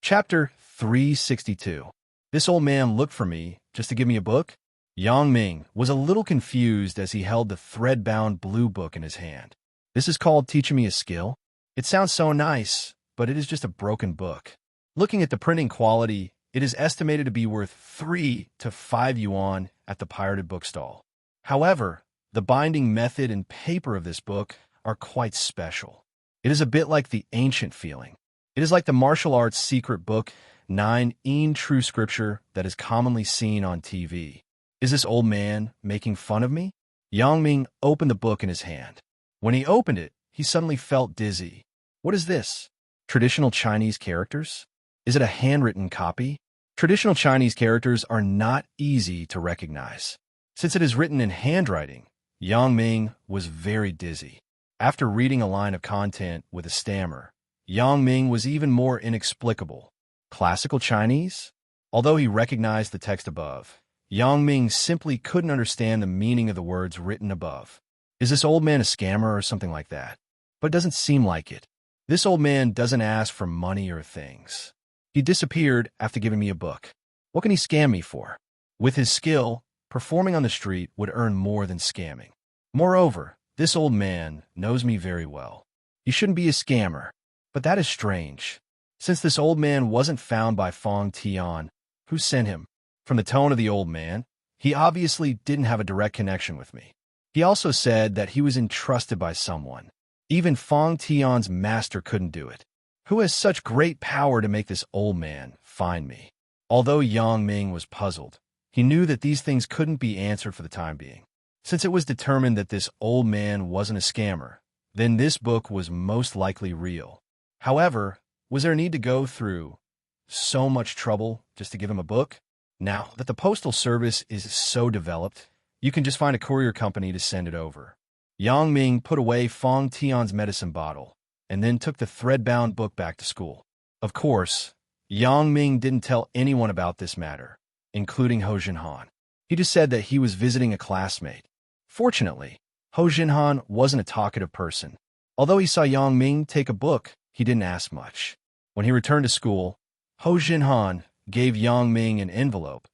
Chapter 362. This old man looked for me just to give me a book? Yang Ming was a little confused as he held the thread-bound blue book in his hand. This is called teaching me a skill? It sounds so nice, but it is just a broken book. Looking at the printing quality, it is estimated to be worth 3 to 5 yuan at the pirated bookstall. However, the binding method and paper of this book are quite special. It is a bit like the ancient feeling. It is like the martial arts secret book 9 in True Scripture that is commonly seen on TV. Is this old man making fun of me? Yang Ming opened the book in his hand. When he opened it, he suddenly felt dizzy. What is this? Traditional Chinese characters? Is it a handwritten copy? Traditional Chinese characters are not easy to recognize. Since it is written in handwriting, Yang Ming was very dizzy. After reading a line of content with a stammer, Yang Ming was even more inexplicable. Classical Chinese? Although he recognized the text above, Yang Ming simply couldn't understand the meaning of the words written above. Is this old man a scammer or something like that? But it doesn't seem like it. This old man doesn't ask for money or things. He disappeared after giving me a book. What can he scam me for? With his skill, performing on the street would earn more than scamming. Moreover, this old man knows me very well. He shouldn't be a scammer, but that is strange. Since this old man wasn't found by Fong Tian, who sent him? From the tone of the old man, he obviously didn't have a direct connection with me. He also said that he was entrusted by someone. Even Fong Tian's master couldn't do it. Who has such great power to make this old man find me? Although Yang Ming was puzzled, he knew that these things couldn't be answered for the time being. Since it was determined that this old man wasn't a scammer, then this book was most likely real. However, was there a need to go through so much trouble just to give him a book? Now that the postal service is so developed, you can just find a courier company to send it over. Yang Ming put away Fong Tian's medicine bottle and then took the thread-bound book back to school. Of course, Yang Ming didn't tell anyone about this matter, including Ho Jinhan. He just said that he was visiting a classmate. Fortunately, Ho Jinhan wasn't a talkative person. Although he saw Yang Ming take a book, he didn't ask much. When he returned to school, Ho Jinhan gave Yang Ming an envelope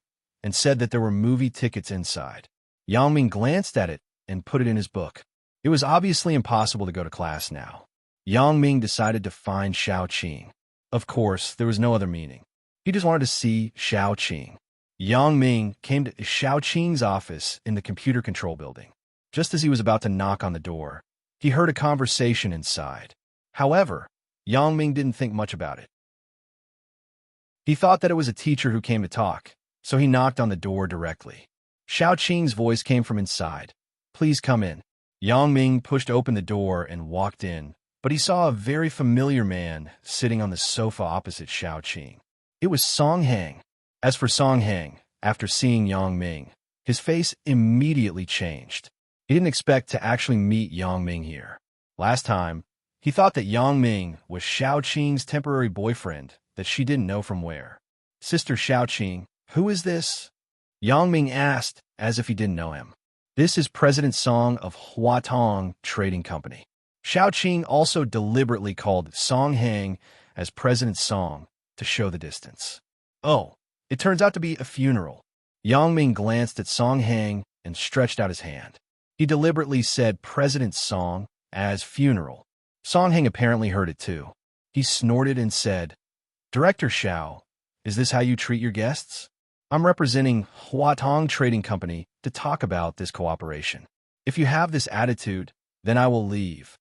and said that there were movie tickets inside. Yang Ming glanced at it and put it in his book. It was obviously impossible to go to class now. Yang Ming decided to find Xiao Qing. Of course, there was no other meaning. He just wanted to see Xiao Qing. Yang Ming came to Xiao Qing's office in the computer control building. Just as he was about to knock on the door, he heard a conversation inside. However, Yang Ming didn't think much about it. He thought that it was a teacher who came to talk, so he knocked on the door directly. Xiao Qing's voice came from inside. "Please come in." Yang Ming pushed open the door and walked in, but he saw a very familiar man sitting on the sofa opposite Xiao Qing. It was Song Hang. As for Song Hang, after seeing Yang Ming, his face immediately changed. He didn't expect to actually meet Yang Ming here. Last time, he thought that Yang Ming was Xiao Qing's temporary boyfriend that she didn't know from where. "Sister Xiao Qing, who is this?" Yang Ming asked, as if he didn't know him. "This is President Song of Huatong Trading Company." Xiao Qing also deliberately called Song Hang as President Song to show the distance. "Oh, it turns out to be a funeral." Yang Ming glanced at Song Hang and stretched out his hand. He deliberately said President Song as funeral. Song Hang apparently heard it too. He snorted and said, "Director Xiao, is this how you treat your guests? I'm representing Huatong Trading Company to talk about this cooperation. If you have this attitude, then I will leave."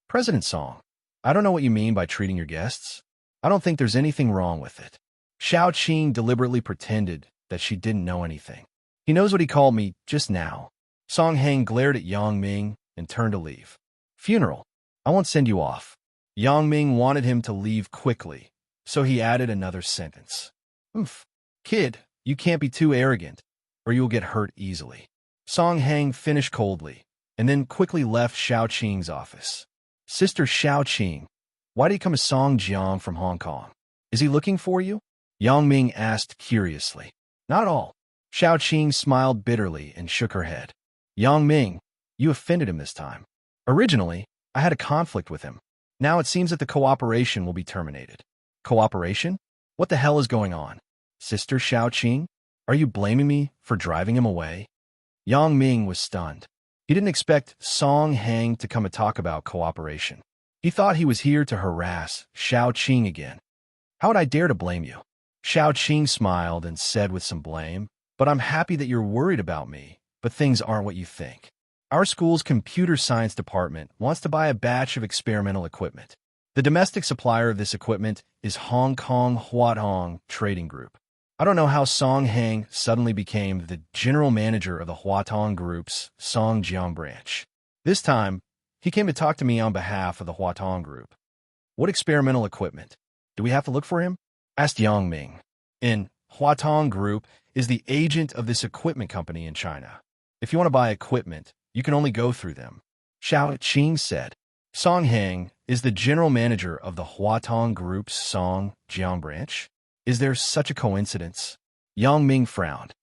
"President Song, I don't know what you mean by treating your guests. I don't think there's anything wrong with it." Xiao Qing deliberately pretended that she didn't know anything. "He knows what he called me just now." Song Hang glared at Yang Ming and turned to leave. "Funeral, I won't send you off." Yang Ming wanted him to leave quickly, so he added another sentence. "Oomph, kid, you can't be too arrogant, or you'll get hurt easily." Song Hang finished coldly, and then quickly left Xiao Qing's office. "Sister Xiao Qing, why did he come to Song Jiang from Hong Kong? Is he looking for you?" Yang Ming asked curiously. "Not at all." Xiao Qing smiled bitterly and shook her head. "Yang Ming, you offended him this time. Originally, I had a conflict with him. Now it seems that the cooperation will be terminated." "Cooperation? What the hell is going on? Sister Xiao Qing, are you blaming me for driving him away?" Yang Ming was stunned. He didn't expect Song Hang to come and talk about cooperation. He thought he was here to harass Xiao Qing again. "How would I dare to blame you?" Xiao Qing smiled and said with some blame, "But I'm happy that you're worried about me, but things aren't what you think. Our school's computer science department wants to buy a batch of experimental equipment. The domestic supplier of this equipment is Hong Kong Huatong Trading Group. I don't know how Song Hang suddenly became the general manager of the Huatong Group's Songjiang branch. This time, he came to talk to me on behalf of the Huatong Group." "What experimental equipment? Do we have to look for him?" asked Yang Ming. "In Huatong Group is the agent of this equipment company in China. If you want to buy equipment, you can only go through them," Xiao Qing said. "Song Hang is the general manager of the Huatong Group's Songjiang branch. Is there such a coincidence?" Yang Ming frowned.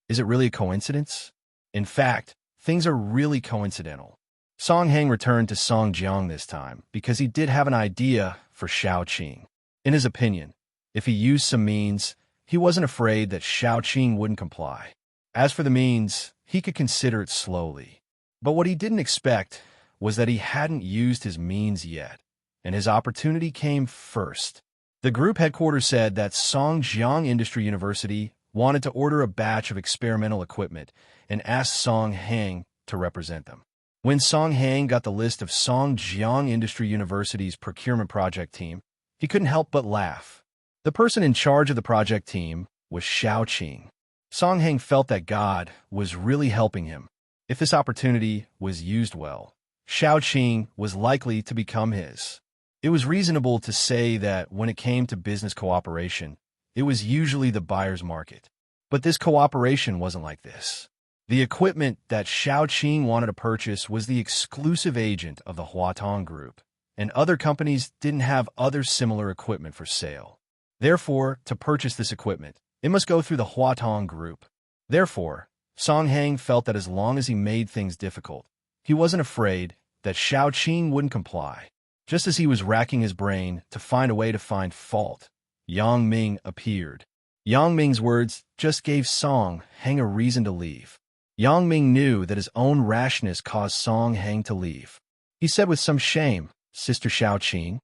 "Is it really a coincidence? In fact, things are really coincidental." Song Hang returned to Songjiang this time because he did have an idea for Xiao Qing. In his opinion, if he used some means, he wasn't afraid that Xiao Qing wouldn't comply. As for the means, he could consider it slowly. But what he didn't expect was that he hadn't used his means yet, and his opportunity came first. The group headquarters said that Songjiang Industry University wanted to order a batch of experimental equipment and asked Song Hang to represent them. When Song Hang got the list of Songjiang Industry University's procurement project team, he couldn't help but laugh. The person in charge of the project team was Xiao Qing. Song Hang felt that God was really helping him. If this opportunity was used well, Xiao Qing was likely to become his. It was reasonable to say that when it came to business cooperation, it was usually the buyer's market. But this cooperation wasn't like this. The equipment that Xiaoqing wanted to purchase was the exclusive agent of the Huatong Group, and other companies didn't have other similar equipment for sale. Therefore, to purchase this equipment, it must go through the Huatong Group. Therefore, Song Heng felt that as long as he made things difficult, he wasn't afraid that Xiaoqing wouldn't comply. Just as he was racking his brain to find a way to find fault, Yang Ming appeared. Yang Ming's words just gave Song Heng a reason to leave. Yang Ming knew that his own rashness caused Song Heng to leave. He said with some shame, "Sister Xiaoqing,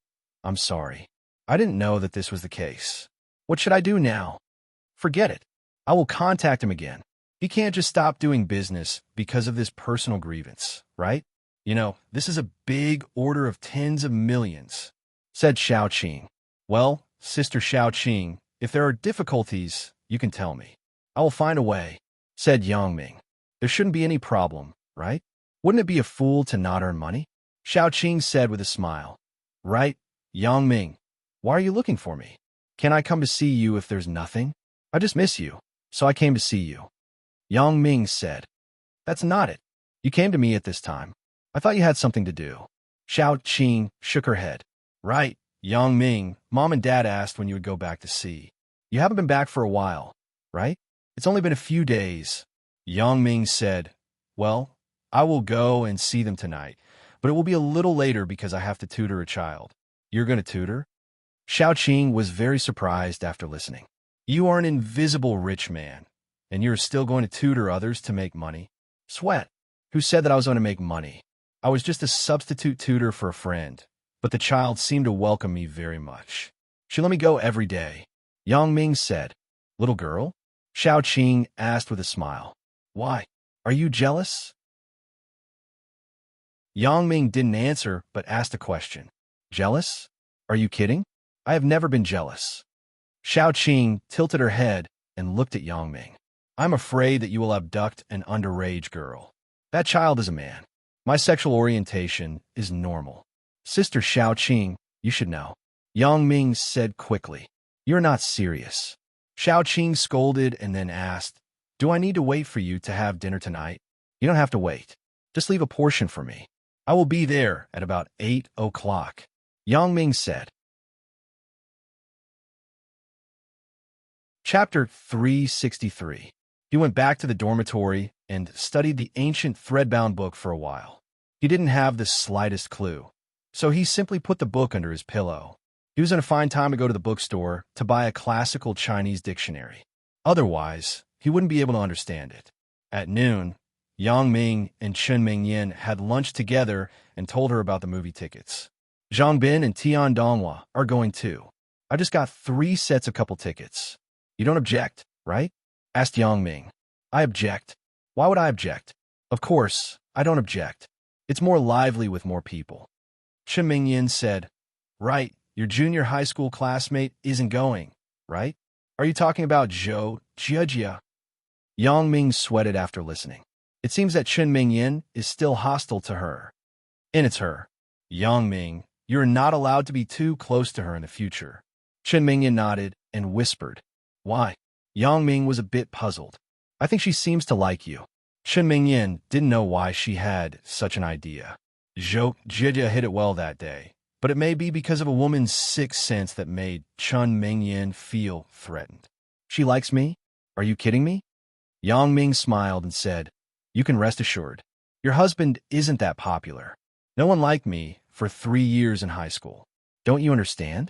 I'm sorry. I didn't know that this was the case. What should I do now?" "Forget it. I will contact him again. He can't just stop doing business because of this personal grievance, right? You know, this is a big order of tens of millions," said Xiaoqing. "Well, Sister Xiaoqing, if there are difficulties, you can tell me. I will find a way," said Yang Ming. "There shouldn't be any problem, right? Wouldn't it be a fool to not earn money?" Xiaoqing said with a smile. "Right, Yang Ming. Why are you looking for me? Can I come to see you if there's nothing? I just miss you, so I came to see you." Yang Ming said. "That's not it. You came to me at this time. I thought you had something to do." Xiaoqing shook her head. "Right, Yang Ming. Mom and Dad asked when you would go back to sea. You haven't been back for a while, right? It's only been a few days." Yang Ming said, "Well, I will go and see them tonight, but it will be a little later because I have to tutor a child." "You're going to tutor?" Xiaoqing was very surprised after listening. "You are an invisible rich man, and you're still going to tutor others to make money?" "Sweat. Who said that I was going to make money? I was just a substitute tutor for a friend, but the child seemed to welcome me very much. She let me go every day." Yang Ming said. "Little girl?" Xiaoqing asked with a smile. "Why? Are you jealous?" Yang Ming didn't answer, but asked a question. "Jealous? Are you kidding? I have never been jealous." Xiaoqing tilted her head and looked at Yang Ming. "I'm afraid that you will abduct an underage girl. That child is a man. My sexual orientation is normal." "Sister Xiaoqing, you should know," Yang Ming said quickly. "You're not serious." Xiaoqing scolded and then asked, "Do I need to wait for you to have dinner tonight?" "You don't have to wait. Just leave a portion for me. I will be there at about 8 o'clock, Yang Ming said. Chapter 363. He went back to the dormitory and studied the ancient thread-bound book for a while. He didn't have the slightest clue, so he simply put the book under his pillow. He was going to find time to go to the bookstore to buy a classical Chinese dictionary. Otherwise, he wouldn't be able to understand it. At noon, Yang Ming and Chen Mingyan had lunch together and told her about the movie tickets. Zhang Bin and Tian Donghua are going too. I just got 3 sets of couple tickets. You don't object, right? Asked Yang Ming. I object. Why would I object? Of course, I don't object. It's more lively with more people. Chen Mingyan said, Right, your junior high school classmate isn't going, right? Are you talking about Zhou Jiejia? Yang Ming sweated after listening. It seems that Chen Mingyan is still hostile to her. And it's her. Yang Ming, you're not allowed to be too close to her in the future. Chen Mingyan nodded and whispered. Why? Yang Ming was a bit puzzled. I think she seems to like you. Chen Mingyan didn't know why she had such an idea. Zhou Jiejia hit it well that day, but it may be because of a woman's sixth sense that made Chen Mingyan feel threatened. She likes me? Are you kidding me? Yang Ming smiled and said, You can rest assured. Your husband isn't that popular. No one liked me for 3 years in high school. Don't you understand?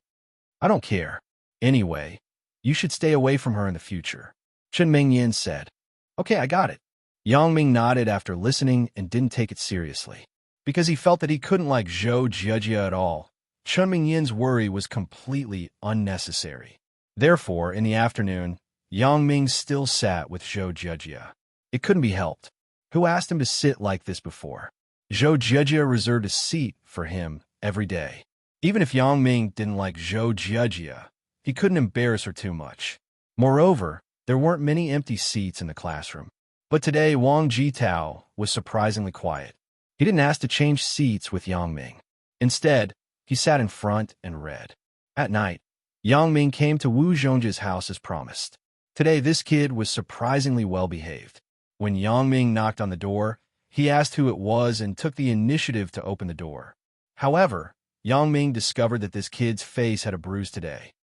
I don't care. Anyway, you should stay away from her in the future. Chen Mingyan said. Okay, I got it. Yang Ming nodded after listening and didn't take it seriously. Because he felt that he couldn't like Zhou Jiejia at all, Chen Mingyan's worry was completely unnecessary. Therefore, in the afternoon, Yang Ming still sat with Zhou Jiejia. It couldn't be helped. Who asked him to sit like this before? Zhou Jiejia reserved a seat for him every day. Even if Yang Ming didn't like Zhou Jiejia, he couldn't embarrass her too much. Moreover, there weren't many empty seats in the classroom. But today, Wang Jitao was surprisingly quiet. He didn't ask to change seats with Yang Ming. Instead, he sat in front and read. At night, Yang Ming came to Wu Zhongjia's house as promised. Today, this kid was surprisingly well-behaved. When Yang Ming knocked on the door, he asked who it was and took the initiative to open the door. However, Yang Ming discovered that this kid's face had a bruise today.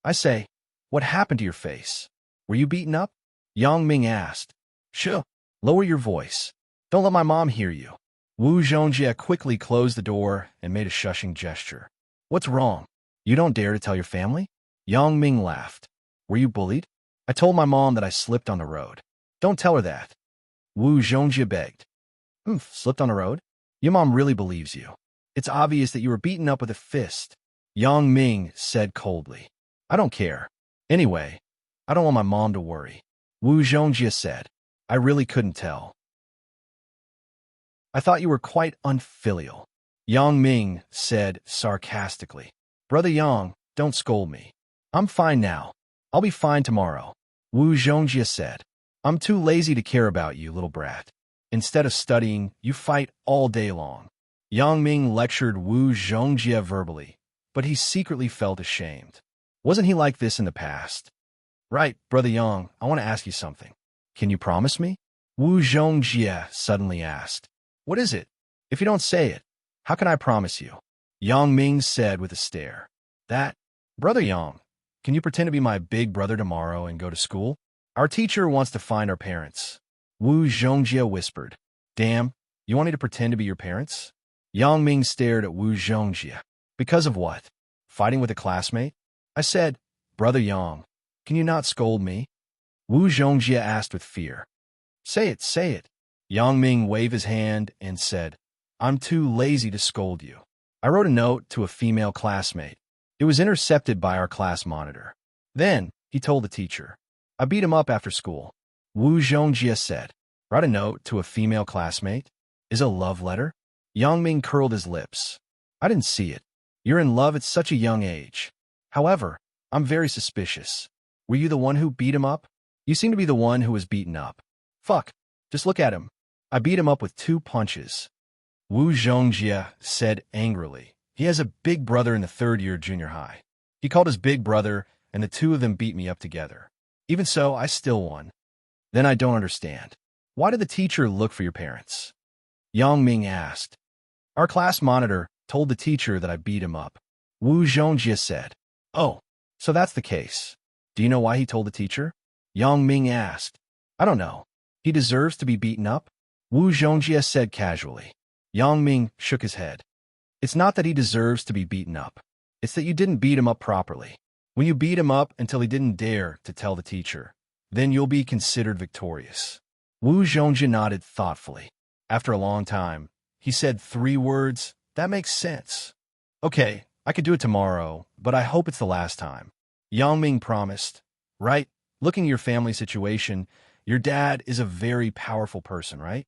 I say, what happened to your face? Were you beaten up? Yang Ming asked. Shh, lower your voice. Don't let my mom hear you. Wu Zhongjie quickly closed the door and made a shushing gesture. What's wrong? You don't dare to tell your family? Yang Ming laughed. Were you bullied? I told my mom that I slipped on the road. Don't tell her that. Wu Zhongjie begged. Slipped on the road? Your mom really believes you. It's obvious that you were beaten up with a fist. Yang Ming said coldly. I don't care. Anyway, I don't want my mom to worry. Wu Zhongjie said. I really couldn't tell. I thought you were quite unfilial. Yang Ming said sarcastically. Brother Yang, don't scold me. I'm fine now. I'll be fine tomorrow. Wu Zhongjie said. I'm too lazy to care about you, little brat. Instead of studying, you fight all day long. Yang Ming lectured Wu Zhongjie verbally, but he secretly felt ashamed. Wasn't he like this in the past? Right, Brother Yang, I want to ask you something. Can you promise me? Wu Zhongjie suddenly asked. What is it? If you don't say it, how can I promise you? Yang Ming said with a stare. That, Brother Yang, can you pretend to be my big brother tomorrow and go to school? Our teacher wants to find our parents. Wu Zhongjie whispered. Damn, you want me to pretend to be your parents? Yang Ming stared at Wu Zhongjie. Because of what? Fighting with a classmate? I said, Brother Yang, can you not scold me? Wu Zhongjie asked with fear. Say it, say it. Yang Ming waved his hand and said, I'm too lazy to scold you. I wrote a note to a female classmate. It was intercepted by our class monitor. Then, he told the teacher. I beat him up after school. Wu Zhongjie said, write a note to a female classmate? Is it a love letter? Yang Ming curled his lips. I didn't see it. You're in love at such a young age. However, I'm very suspicious. Were you the one who beat him up? You seem to be the one who was beaten up. Fuck, just look at him. I beat him up with 2 punches. Wu Zhongjie said angrily. He has a big brother in the 3rd year junior high. He called his big brother, and the 2 of them beat me up together. Even so, I still won. Then I don't understand. Why did the teacher look for your parents? Yang Ming asked. Our class monitor told the teacher that I beat him up. Wu Zhongjie said. Oh, so that's the case. Do you know why he told the teacher? Yang Ming asked. I don't know. He deserves to be beaten up? Wu Zhongjie said casually. Yang Ming shook his head. It's not that he deserves to be beaten up. It's that you didn't beat him up properly. When you beat him up until he didn't dare to tell the teacher, then you'll be considered victorious. Wu Zhongjie nodded thoughtfully. After a long time, he said 3 words. That makes sense. Okay, I could do it tomorrow, but I hope it's the last time. Yang Ming promised. Right? Looking at your family situation, your dad is a very powerful person, right?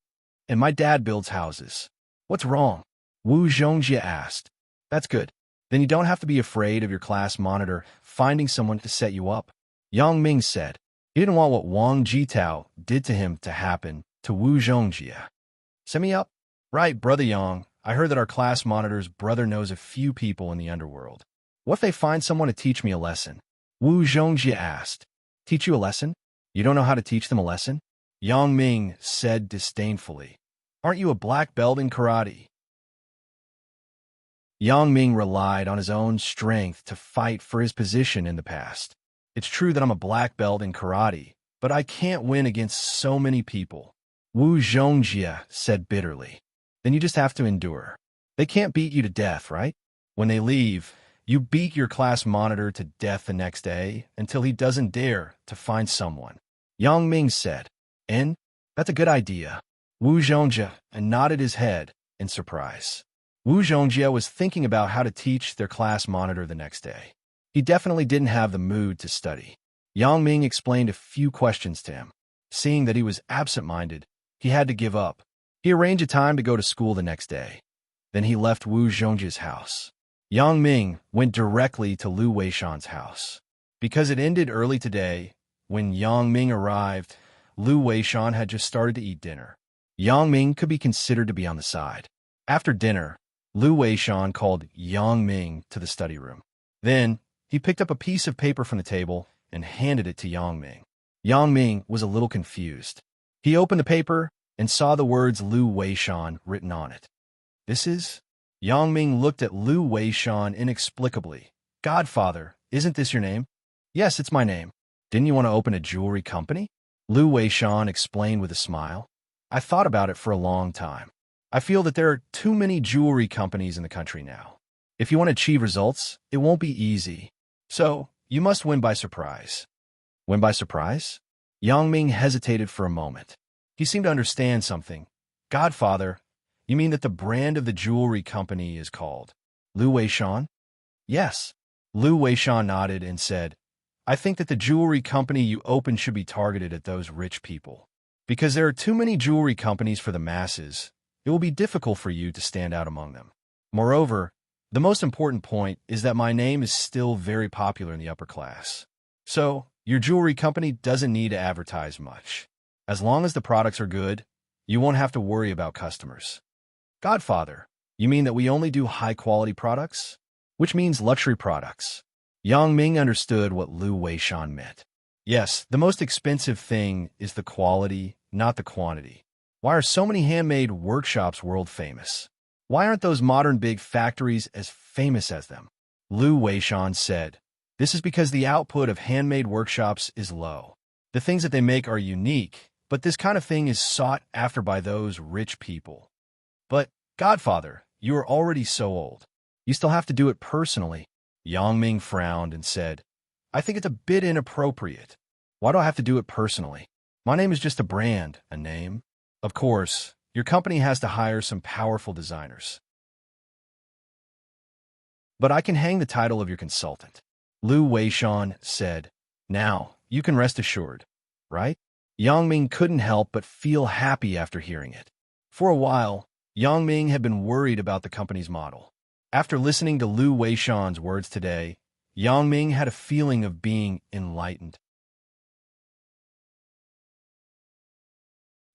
And my dad builds houses. What's wrong? Wu Zhongjie asked. That's good. Then you don't have to be afraid of your class monitor finding someone to set you up. Yang Ming said. He didn't want what Wang Jitao did to him to happen to Wu Zhongjie. Set me up? Right, Brother Yang. I heard that our class monitor's brother knows a few people in the underworld. What if they find someone to teach me a lesson? Wu Zhongjie asked. Teach you a lesson? You don't know how to teach them a lesson? Yang Ming said disdainfully. Aren't you a black belt in karate? Yang Ming relied on his own strength to fight for his position in the past. It's true that I'm a black belt in karate, but I can't win against so many people. Wu Zhongjie said bitterly. Then you just have to endure. They can't beat you to death, right? When they leave, you beat your class monitor to death the next day until he doesn't dare to find someone. Yang Ming said. And? That's a good idea. Wu Zhongjie nodded his head in surprise. Wu Zhongjie was thinking about how to teach their class monitor the next day. He definitely didn't have the mood to study. Yang Ming explained a few questions to him. Seeing that he was absent-minded, he had to give up. He arranged a time to go to school the next day. Then he left Wu Zhongjie's house. Yang Ming went directly to Lu Weishan's house. Because it ended early today, when Yang Ming arrived, Lu Weishan had just started to eat dinner. Yang Ming could be considered to be on the side. After dinner, Lu Weishan called Yang Ming to the study room. Then, He picked up a piece of paper from the table and handed it to Yang Ming. Yang Ming was a little confused. He opened the paper and saw the words Lu Weishan written on it. This is? Yang Ming looked at Lu Weishan inexplicably. Godfather, isn't this your name? Yes, it's my name. Didn't you want to open a jewelry company? Lu Weishan explained with a smile. I thought about it for a long time. I feel that there are too many jewelry companies in the country now. If you want to achieve results, it won't be easy. So, you must win by surprise. Win by surprise? Yang Ming hesitated for a moment. He seemed to understand something. Godfather, you mean that the brand of the jewelry company is called Lu Weishan? Yes. Lu Weishan nodded and said, I think that the jewelry company you open should be targeted at those rich people. Because there are too many jewelry companies for the masses, it will be difficult for you to stand out among them. Moreover, the most important point is that my name is still very popular in the upper class. So, your jewelry company doesn't need to advertise much. As long as the products are good, you won't have to worry about customers. Godfather, you mean that we only do high-quality products? Which means luxury products. Yang Ming understood what Lu Weishan meant. Yes, the most expensive thing is the quality, not the quantity. Why are so many handmade workshops world famous? Why aren't those modern big factories as famous as them? Lu Weishan said, this is because the output of handmade workshops is low. The things that they make are unique, but this kind of thing is sought after by those rich people. But, Godfather, you are already so old. You still have to do it personally. Yang Ming frowned and said, I think it's a bit inappropriate. Why do I have to do it personally? My name is just a brand, a name. Of course, your company has to hire some powerful designers. But I can hang the title of your consultant. Lu Weishan said, now, you can rest assured, right? Yang Ming couldn't help but feel happy after hearing it. For a while, Yang Ming had been worried about the company's model. After listening to Lu Weishan's words today, Yang Ming had a feeling of being enlightened.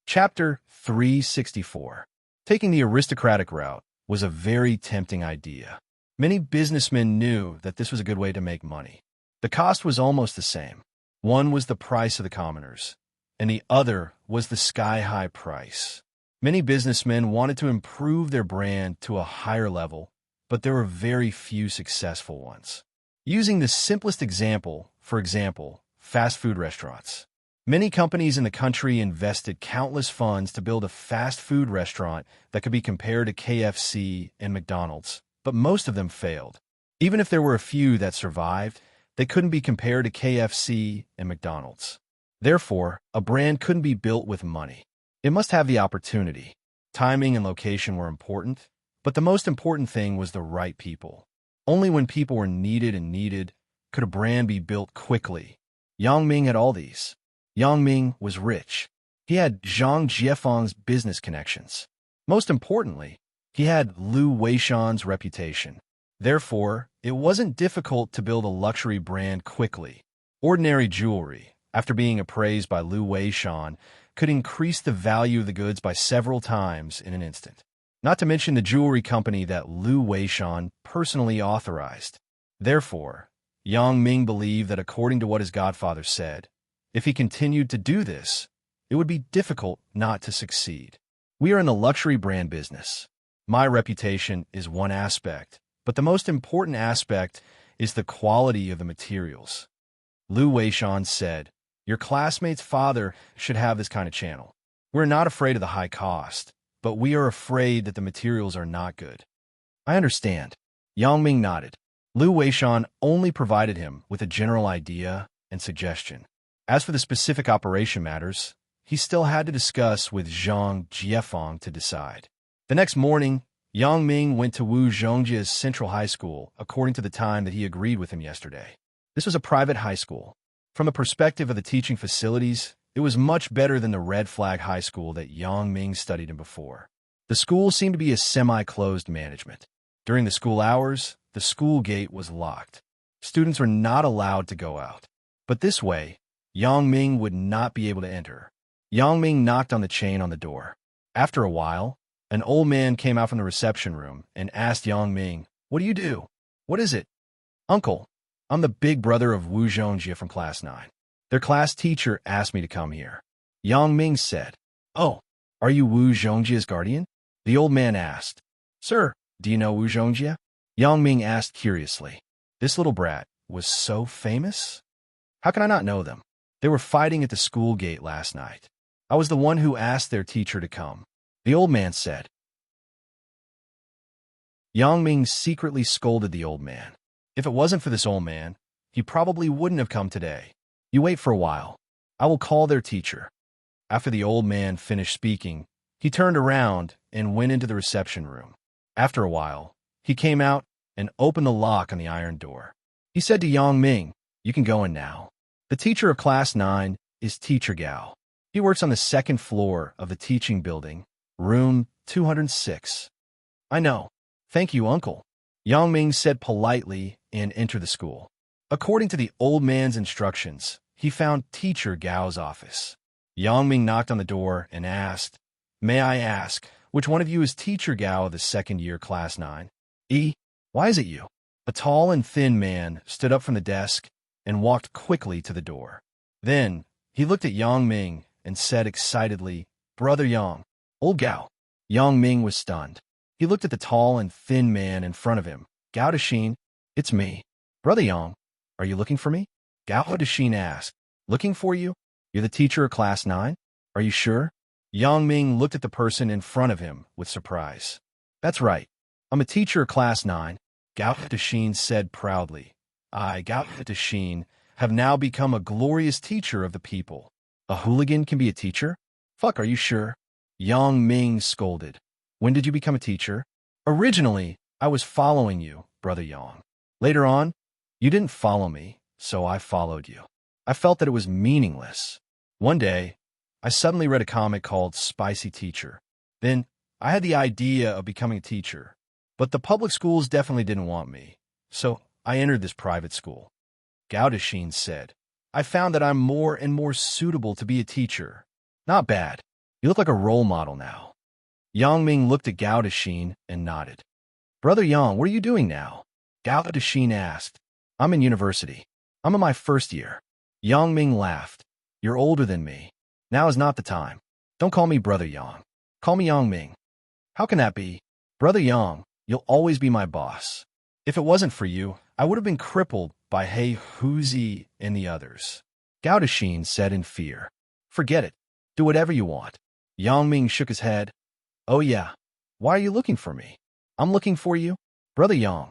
Chapter 364. Taking the aristocratic route was a very tempting idea. Many businessmen knew that this was a good way to make money. The cost was almost the same. One was the price of the commoners, and the other was the sky-high price. Many businessmen wanted to improve their brand to a higher level, but there were very few successful ones. Using the simplest example, for example, fast food restaurants. Many companies in the country invested countless funds to build a fast food restaurant that could be compared to KFC and McDonald's, but most of them failed. Even if there were a few that survived, they couldn't be compared to KFC and McDonald's. Therefore, a brand couldn't be built with money. It must have the opportunity. Timing and location were important, but the most important thing was the right people. Only when people were needed could a brand be built quickly. Yang Ming had all these. Yang Ming was rich. He had Zhang Jiefeng's business connections. Most importantly, he had Lu Weishan's reputation. Therefore, it wasn't difficult to build a luxury brand quickly. Ordinary jewelry, after being appraised by Lu Weishan, could increase the value of the goods by several times in an instant. Not to mention the jewelry company that Lu Weishan personally authorized. Therefore, Yang Ming believed that according to what his godfather said, if he continued to do this, it would be difficult not to succeed. We are in the luxury brand business. My reputation is one aspect, but the most important aspect is the quality of the materials. Lu Weishan said, your classmate's father should have this kind of channel. We're not afraid of the high cost, but we are afraid that the materials are not good. I understand. Yang Ming nodded. Lu Weishan only provided him with a general idea and suggestion. As for the specific operation matters, he still had to discuss with Zhang Jiefeng to decide. The next morning, Yang Ming went to Wu Zhongjia's Central High School according to the time that he agreed with him yesterday. This was a private high school. From the perspective of the teaching facilities, it was much better than the Red Flag High School that Yang Ming studied in before. The school seemed to be a semi-closed management. During the school hours, the school gate was locked. Students were not allowed to go out. But this way, Yang Ming would not be able to enter. Yang Ming knocked on the chain on the door. After a while, an old man came out from the reception room and asked Yang Ming, what do you do? What is it? Uncle, I'm the big brother of Wu Zhongjie from Class 9. Their class teacher asked me to come here. Yang Ming said. Oh, are you Wu Zhongjie's guardian? The old man asked. Sir, do you know Wu Zhongjie? Yang Ming asked curiously. This little brat was so famous? How can I not know them? They were fighting at the school gate last night. I was the one who asked their teacher to come. The old man said. Yang Ming secretly scolded the old man. If it wasn't for this old man, he probably wouldn't have come today. You wait for a while. I will call their teacher. After the old man finished speaking, he turned around and went into the reception room. After a while, he came out and opened the lock on the iron door. He said to Yang Ming, you can go in now. The teacher of Class 9 is Teacher Gao. He works on the second floor of the teaching building, room 206. I know. Thank you, uncle. Yang Ming said politely and entered the school. According to the old man's instructions, he found Teacher Gao's office. Yang Ming knocked on the door and asked, May I ask, which one of you is Teacher Gao of the second year Class 9? Why is it you? A tall and thin man stood up from the desk and walked quickly to the door. Then, he looked at Yang Ming and said excitedly, Brother Yang, old Gao. Yang Ming was stunned. He looked at the tall and thin man in front of him. Gao Dashing, it's me. Brother Yang, are you looking for me? Gao Dashing asked. Looking for you? You're the teacher of Class 9? Are you sure? Yang Ming looked at the person in front of him with surprise. That's right. I'm a teacher of Class 9, Gao Dashing said proudly. I, Gao Dashing, have now become a glorious teacher of the people. A hooligan can be a teacher? Fuck, are you sure? Yang Ming scolded. When did you become a teacher? Originally, I was following you, Brother Yang. Later on, you didn't follow me, so I followed you. I felt that it was meaningless. One day, I suddenly read a comic called Spicy Teacher. Then, I had the idea of becoming a teacher. But the public schools definitely didn't want me, so I entered this private school. Gao Dashing said, I found that I'm more and more suitable to be a teacher. Not bad. You look like a role model now. Yang Ming looked at Gao Dashing and nodded. Brother Yang, what are you doing now? Gao Dashing asked. I'm in university. I'm in my first year. Yang Ming laughed. You're older than me. Now is not the time. Don't call me Brother Yang. Call me Yang Ming. How can that be? Brother Yang, you'll always be my boss. If it wasn't for you, I would have been crippled by He Huzi and the others. Gao Dashing said in fear. Forget it. Do whatever you want. Yang Ming shook his head. Oh yeah. Why are you looking for me? I'm looking for you? Brother Yang,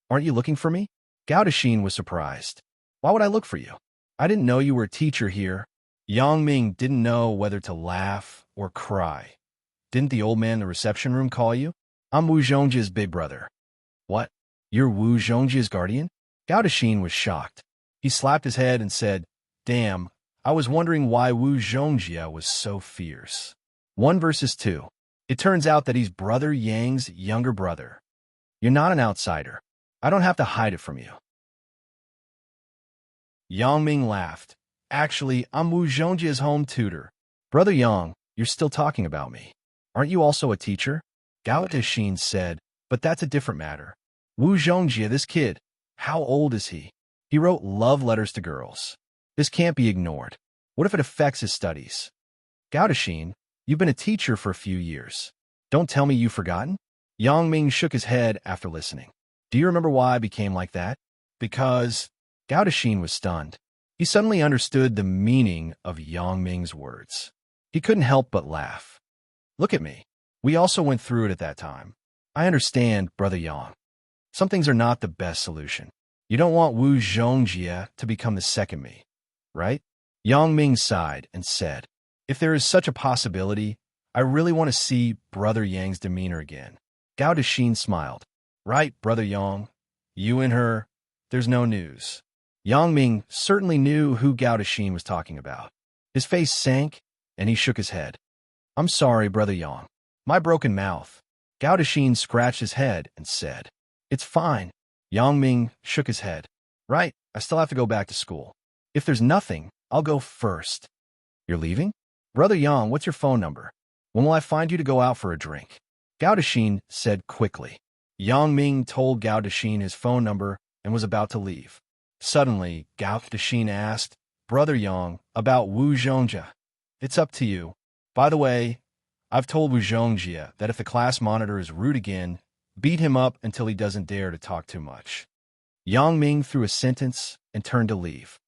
aren't you looking for me? Gao Dashing was surprised. Why would I look for you? I didn't know you were a teacher here. Yang Ming didn't know whether to laugh or cry. Didn't the old man in the reception room call you? I'm Wu Zhongjie's big brother. What? You're Wu Zhongjie's guardian? Gao Dashing was shocked. He slapped his head and said, Damn, I was wondering why Wu Zhongjie was so fierce. 1 verses 2. It turns out that he's Brother Yang's younger brother. You're not an outsider. I don't have to hide it from you. Yang Ming laughed. Actually, I'm Wu Zhongjie's home tutor. Brother Yang, you're still talking about me. Aren't you also a teacher? Gao Dashing said, but that's a different matter. Wu Zhongjie, this kid, how old is he? He wrote love letters to girls. This can't be ignored. What if it affects his studies? Gao Dashing, you've been a teacher for a few years. Don't tell me you've forgotten? Yang Ming shook his head after listening. Do you remember why I became like that? Because... Gao Dashing was stunned. He suddenly understood the meaning of Yang Ming's words. He couldn't help but laugh. Look at me. We also went through it at that time. I understand, Brother Yang. Some things are not the best solution. You don't want Wu Zhongjie to become the second me, right? Yang Ming sighed and said, If there is such a possibility, I really want to see Brother Yang's demeanor again. Gao Dashing smiled. Right, Brother Yang. You and her, there's no news. Yang Ming certainly knew who Gao Dashing was talking about. His face sank, and he shook his head. I'm sorry, Brother Yang. My broken mouth. Gao Dashing scratched his head and said, It's fine. Yang Ming shook his head. Right, I still have to go back to school. If there's nothing, I'll go first. You're leaving? Brother Yang, what's your phone number? When will I find you to go out for a drink? Gao Dashing said quickly. Yang Ming told Gao Dashing his phone number and was about to leave. Suddenly, Gao Dexin asked, "Brother Yang, about Wu Zhongjia. It's up to you. By the way, I've told Wu Zhongjia that if the class monitor is rude again, beat him up until he doesn't dare to talk too much." Yang Ming threw a sentence and turned to leave.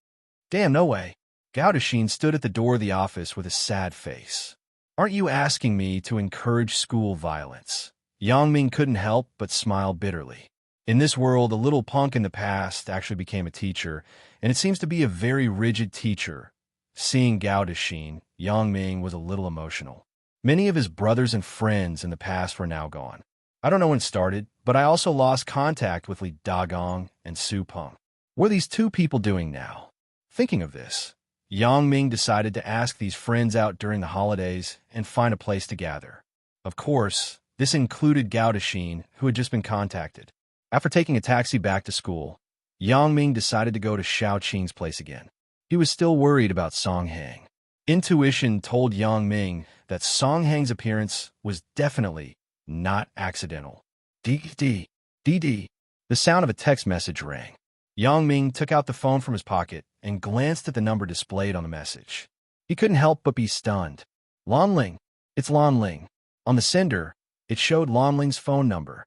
"Damn, no way." Gao Dexin stood at the door of the office with a sad face. "Aren't you asking me to encourage school violence?" Yang Ming couldn't help but smile bitterly. In this world, a little punk in the past actually became a teacher, and it seems to be a very rigid teacher. Seeing Gao Dexin, Yang Ming was a little emotional. Many of his brothers and friends in the past were now gone. I don't know when it started, but I also lost contact with Li Dagong and Su Peng. What are these two people doing now? Thinking of this, Yang Ming decided to ask these friends out during the holidays and find a place to gather. Of course, this included Gao Dexin, who had just been contacted. After taking a taxi back to school, Yang Ming decided to go to Xiao Qing's place again. He was still worried about Song Hang. Intuition told Yang Ming that Song Hang's appearance was definitely not accidental. D. The sound of a text message rang. Yang Ming took out the phone from his pocket and glanced at the number displayed on the message. He couldn't help but be stunned. Lan Ling. It's Lan Ling. On the sender, it showed Lan Ling's phone number.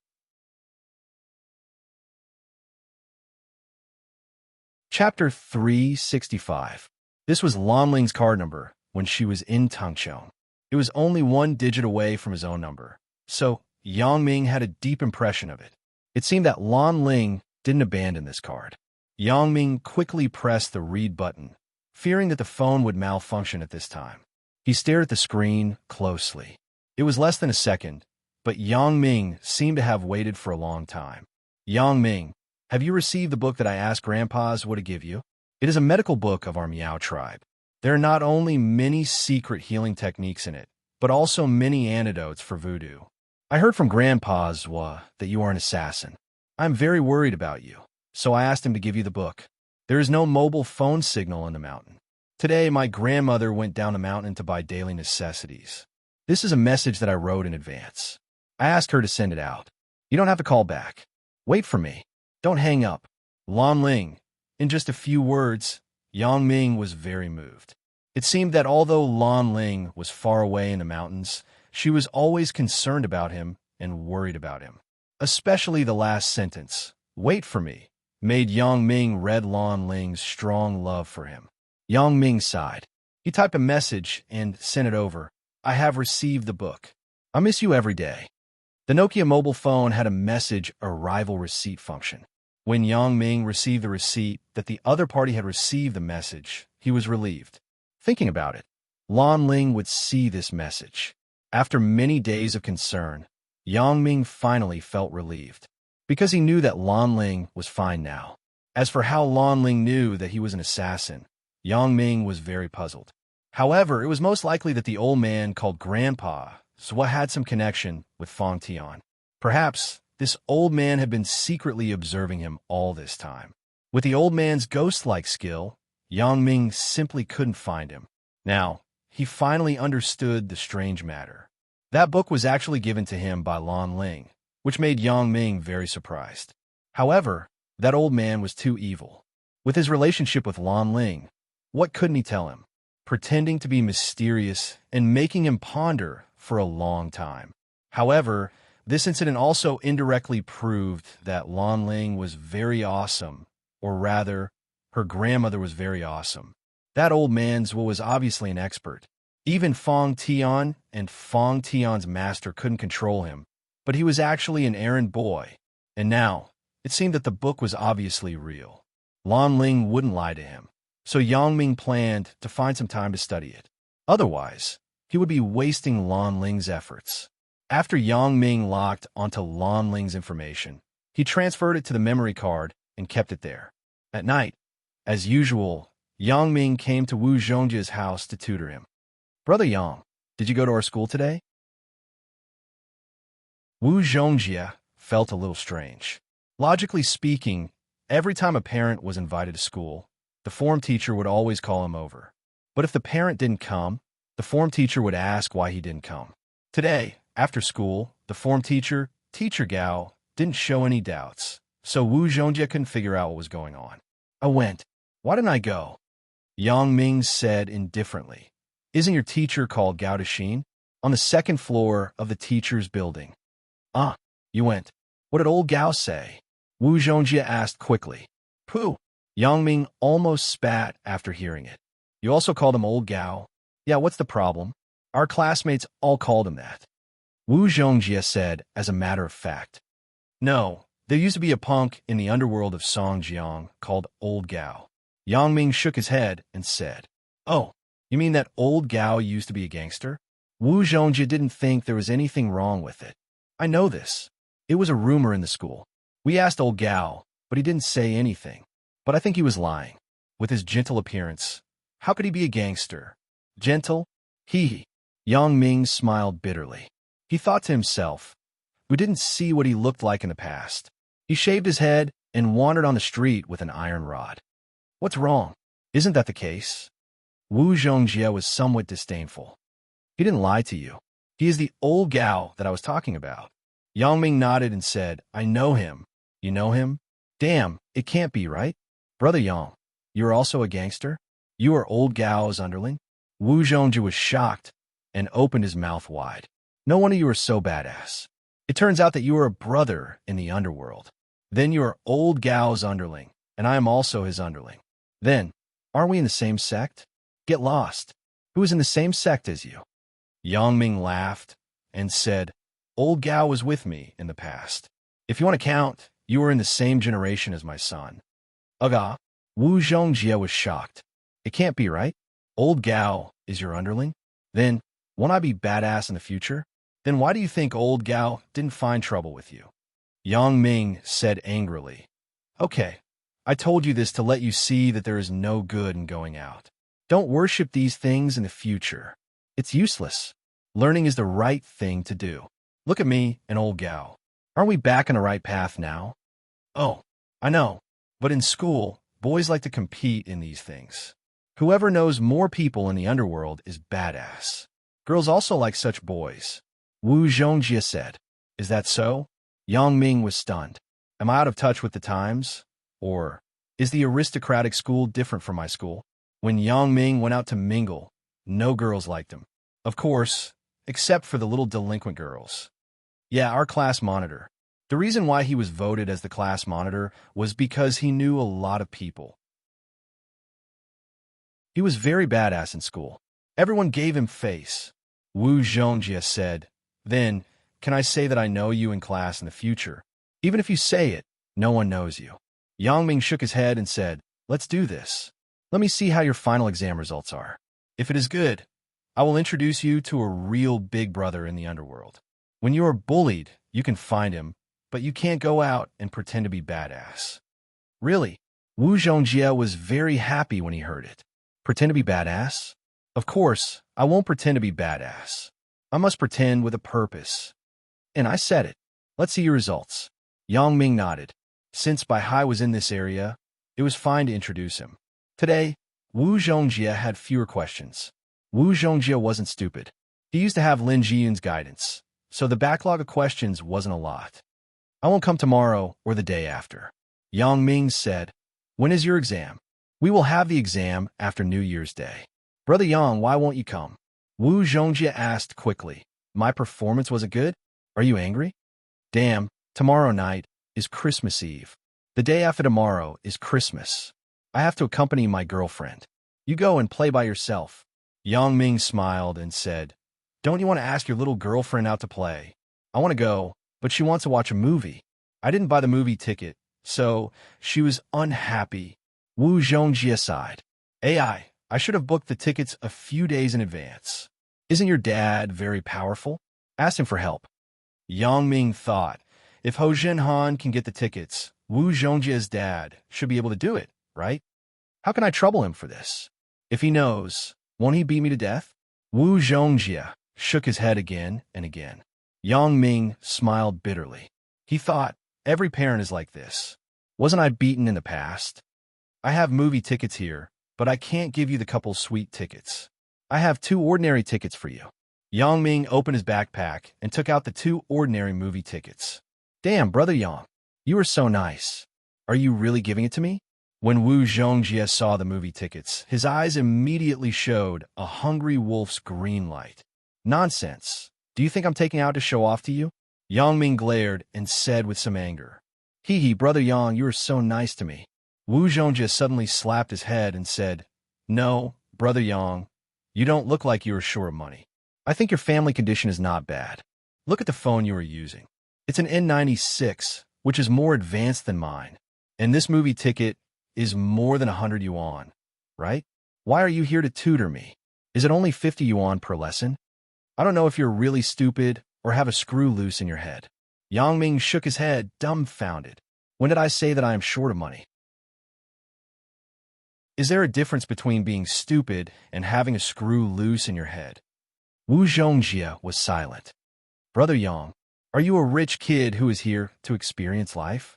Chapter 365. This was Lan Ling's card number when she was in Tangchong. It was only one digit away from his own number, so Yang Ming had a deep impression of it. It seemed that Lan Ling didn't abandon this card. Yang Ming quickly pressed the read button, fearing that the phone would malfunction at this time. He stared at the screen closely. It was less than a second, but Yang Ming seemed to have waited for a long time. "Yang Ming, have you received the book that I asked Grandpa's what to give you? It is a medical book of our Miao tribe. There are not only many secret healing techniques in it, but also many antidotes for voodoo. I heard from Grandpa's that you are an assassin. I'm very worried about you, so I asked him to give you the book. There is no mobile phone signal in the mountain. Today, my grandmother went down the mountain to buy daily necessities. This is a message that I wrote in advance. I asked her to send it out. You don't have to call back. Wait for me. Don't hang up. Lan Ling." In just a few words, Yang Ming was very moved. It seemed that although Lan Ling was far away in the mountains, she was always concerned about him and worried about him. Especially the last sentence, "Wait for me," made Yang Ming read Lan Ling's strong love for him. Yang Ming sighed. He typed a message and sent it over. "I have received the book. I miss you every day." The Nokia mobile phone had a message arrival receipt function. When Yang Ming received the receipt that the other party had received the message, he was relieved. Thinking about it, Lan Ling would see this message. After many days of concern, Yang Ming finally felt relieved, because he knew that Lan Ling was fine now. As for how Lan Ling knew that he was an assassin, Yang Ming was very puzzled. However, it was most likely that the old man called Grandpa had some connection with Fong Tian. Perhaps this old man had been secretly observing him all this time. With the old man's ghost-like skill, Yang Ming simply couldn't find him. Now, he finally understood the strange matter. That book was actually given to him by Lan Ling, which made Yang Ming very surprised. However, that old man was too evil. With his relationship with Lan Ling, what couldn't he tell him? Pretending to be mysterious and making him ponder for a long time. However, this incident also indirectly proved that Lan Ling was very awesome, or rather, her grandmother was very awesome. That old man's was obviously an expert. Even Fong Tian and Fong Tian's master couldn't control him, but he was actually an errand boy. And now, it seemed that the book was obviously real. Lan Ling wouldn't lie to him, so Yang Ming planned to find some time to study it. Otherwise, he would be wasting Lan Ling's efforts. After Yang Ming locked onto Lan Ling's information, he transferred it to the memory card and kept it there. At night, as usual, Yang Ming came to Wu Zhongjia's house to tutor him. "Brother Yang, did you go to our school today?" Wu Zhongjia felt a little strange. Logically speaking, every time a parent was invited to school, the form teacher would always call him over. But if the parent didn't come, the form teacher would ask why he didn't come. Today, after school, the form teacher, Teacher Gao, didn't show any doubts, so Wu Zhongjia couldn't figure out what was going on. I went. Why didn't I go? Yang Ming said indifferently. Isn't your teacher called Gao Dexin? On the second floor of the teacher's building. Ah, you went. What did old Gao say? Wu Zhongjie asked quickly. Pooh. Yang Ming almost spat after hearing it. You also called him old Gao? Yeah, what's the problem? Our classmates all called him that. Wu Zhongjie said as a matter of fact. No, there used to be a punk in the underworld of Songjiang called Old Gao. Yang Ming shook his head and said, Oh, you mean that Old Gao used to be a gangster? Wu Zhongjie didn't think there was anything wrong with it. I know this. It was a rumor in the school. We asked Old Gao, but he didn't say anything. But I think he was lying. With his gentle appearance, how could he be a gangster? Gentle? Hee. Yang Ming smiled bitterly. He thought to himself, we didn't see what he looked like in the past. He shaved his head and wandered on the street with an iron rod. What's wrong? Isn't that the case? Wu Zhongjie was somewhat disdainful. He didn't lie to you. He is the old Gao that I was talking about. Yang Ming nodded and said, I know him. You know him? Damn, it can't be, right? Brother Yang, you are also a gangster? You are old Gao's underling? Wu Zhongjie was shocked and opened his mouth wide. No wonder you are so badass. It turns out that you are a brother in the underworld. Then you are old Gao's underling, and I am also his underling. Then, aren't we in the same sect? Get lost. Who is in the same sect as you? Yang Ming laughed and said, Old Gao was with me in the past. If you want to count, you are in the same generation as my son. Aga, Wu Zhongjie was shocked. It can't be, right? Old Gao is your underling? Then, won't I be badass in the future? Then why do you think old Gao didn't find trouble with you? Yang Ming said angrily. Okay, I told you this to let you see that there is no good in going out. Don't worship these things in the future. It's useless. Learning is the right thing to do. Look at me and old Gao. Aren't we back on the right path now? Oh, I know. But in school, boys like to compete in these things. Whoever knows more people in the underworld is badass. Girls also like such boys. Wu Zhongjie said. Is that so? Yang Ming was stunned. Am I out of touch with the times? Or is the aristocratic school different from my school? When Yang Ming went out to mingle, no girls liked him. Of course, except for the little delinquent girls. Yeah, our class monitor. The reason why he was voted as the class monitor was because he knew a lot of people. He was very badass in school. Everyone gave him face. Wu Zhongjie said, Then, can I say that I know you in class in the future? Even if you say it, no one knows you. Yang Ming shook his head and said, Let's do this. Let me see how your final exam results are. If it is good, I will introduce you to a real big brother in the underworld. When you are bullied, you can find him, but you can't go out and pretend to be badass. Really? Wu Zhongjie was very happy when he heard it. Pretend to be badass? Of course, I won't pretend to be badass. I must pretend with a purpose. And I said it. Let's see your results. Yang Ming nodded. Since Bai Hai was in this area, it was fine to introduce him. Today, Wu Zhongjie had fewer questions. Wu Zhongjie wasn't stupid. He used to have Lin Jiyun's guidance, so the backlog of questions wasn't a lot. I won't come tomorrow or the day after. Yang Ming said, When is your exam? We will have the exam after New Year's Day. Brother Yang, why won't you come? Wu Zhongjie asked quickly. My performance wasn't good? Are you angry? Damn, tomorrow night is Christmas Eve. The day after tomorrow is Christmas. I have to accompany my girlfriend. You go and play by yourself. Yang Ming smiled and said, Don't you want to ask your little girlfriend out to play? I want to go, but she wants to watch a movie. I didn't buy the movie ticket, so she was unhappy. Wu Zhongjie sighed. I should have booked the tickets a few days in advance. Isn't your dad very powerful? Ask him for help. Yang Ming thought, if Ho Zhenhan can get the tickets, Wu Zhongjie's dad should be able to do it, right? How can I trouble him for this? If he knows, won't he beat me to death? Wu Zhongjie shook his head again and again. Yang Ming smiled bitterly. He thought, every parent is like this. Wasn't I beaten in the past? I have movie tickets here, but I can't give you the couple sweet tickets. I have 2 ordinary tickets for you. Yang Ming opened his backpack and took out the 2 ordinary movie tickets. Damn, Brother Yang, you are so nice. Are you really giving it to me? When Wu Zhongjie saw the movie tickets, his eyes immediately showed a hungry wolf's green light. Nonsense. Do you think I'm taking out to show off to you? Yang Ming glared and said with some anger. Hee hee, Brother Yang, you are so nice to me. Wu Zhongjie suddenly slapped his head and said, No, Brother Yang, you don't look like you are short of money. I think your family condition is not bad. Look at the phone you are using. It's an N96, which is more advanced than mine. And this movie ticket is more than 100 yuan, right? Why are you here to tutor me? Is it only 50 yuan per lesson? I don't know if you're really stupid or have a screw loose in your head. Yang Ming shook his head, dumbfounded. When did I say that I am short of money? Is there a difference between being stupid and having a screw loose in your head? Wu Zhongjie was silent. Brother Yang, are you a rich kid who is here to experience life?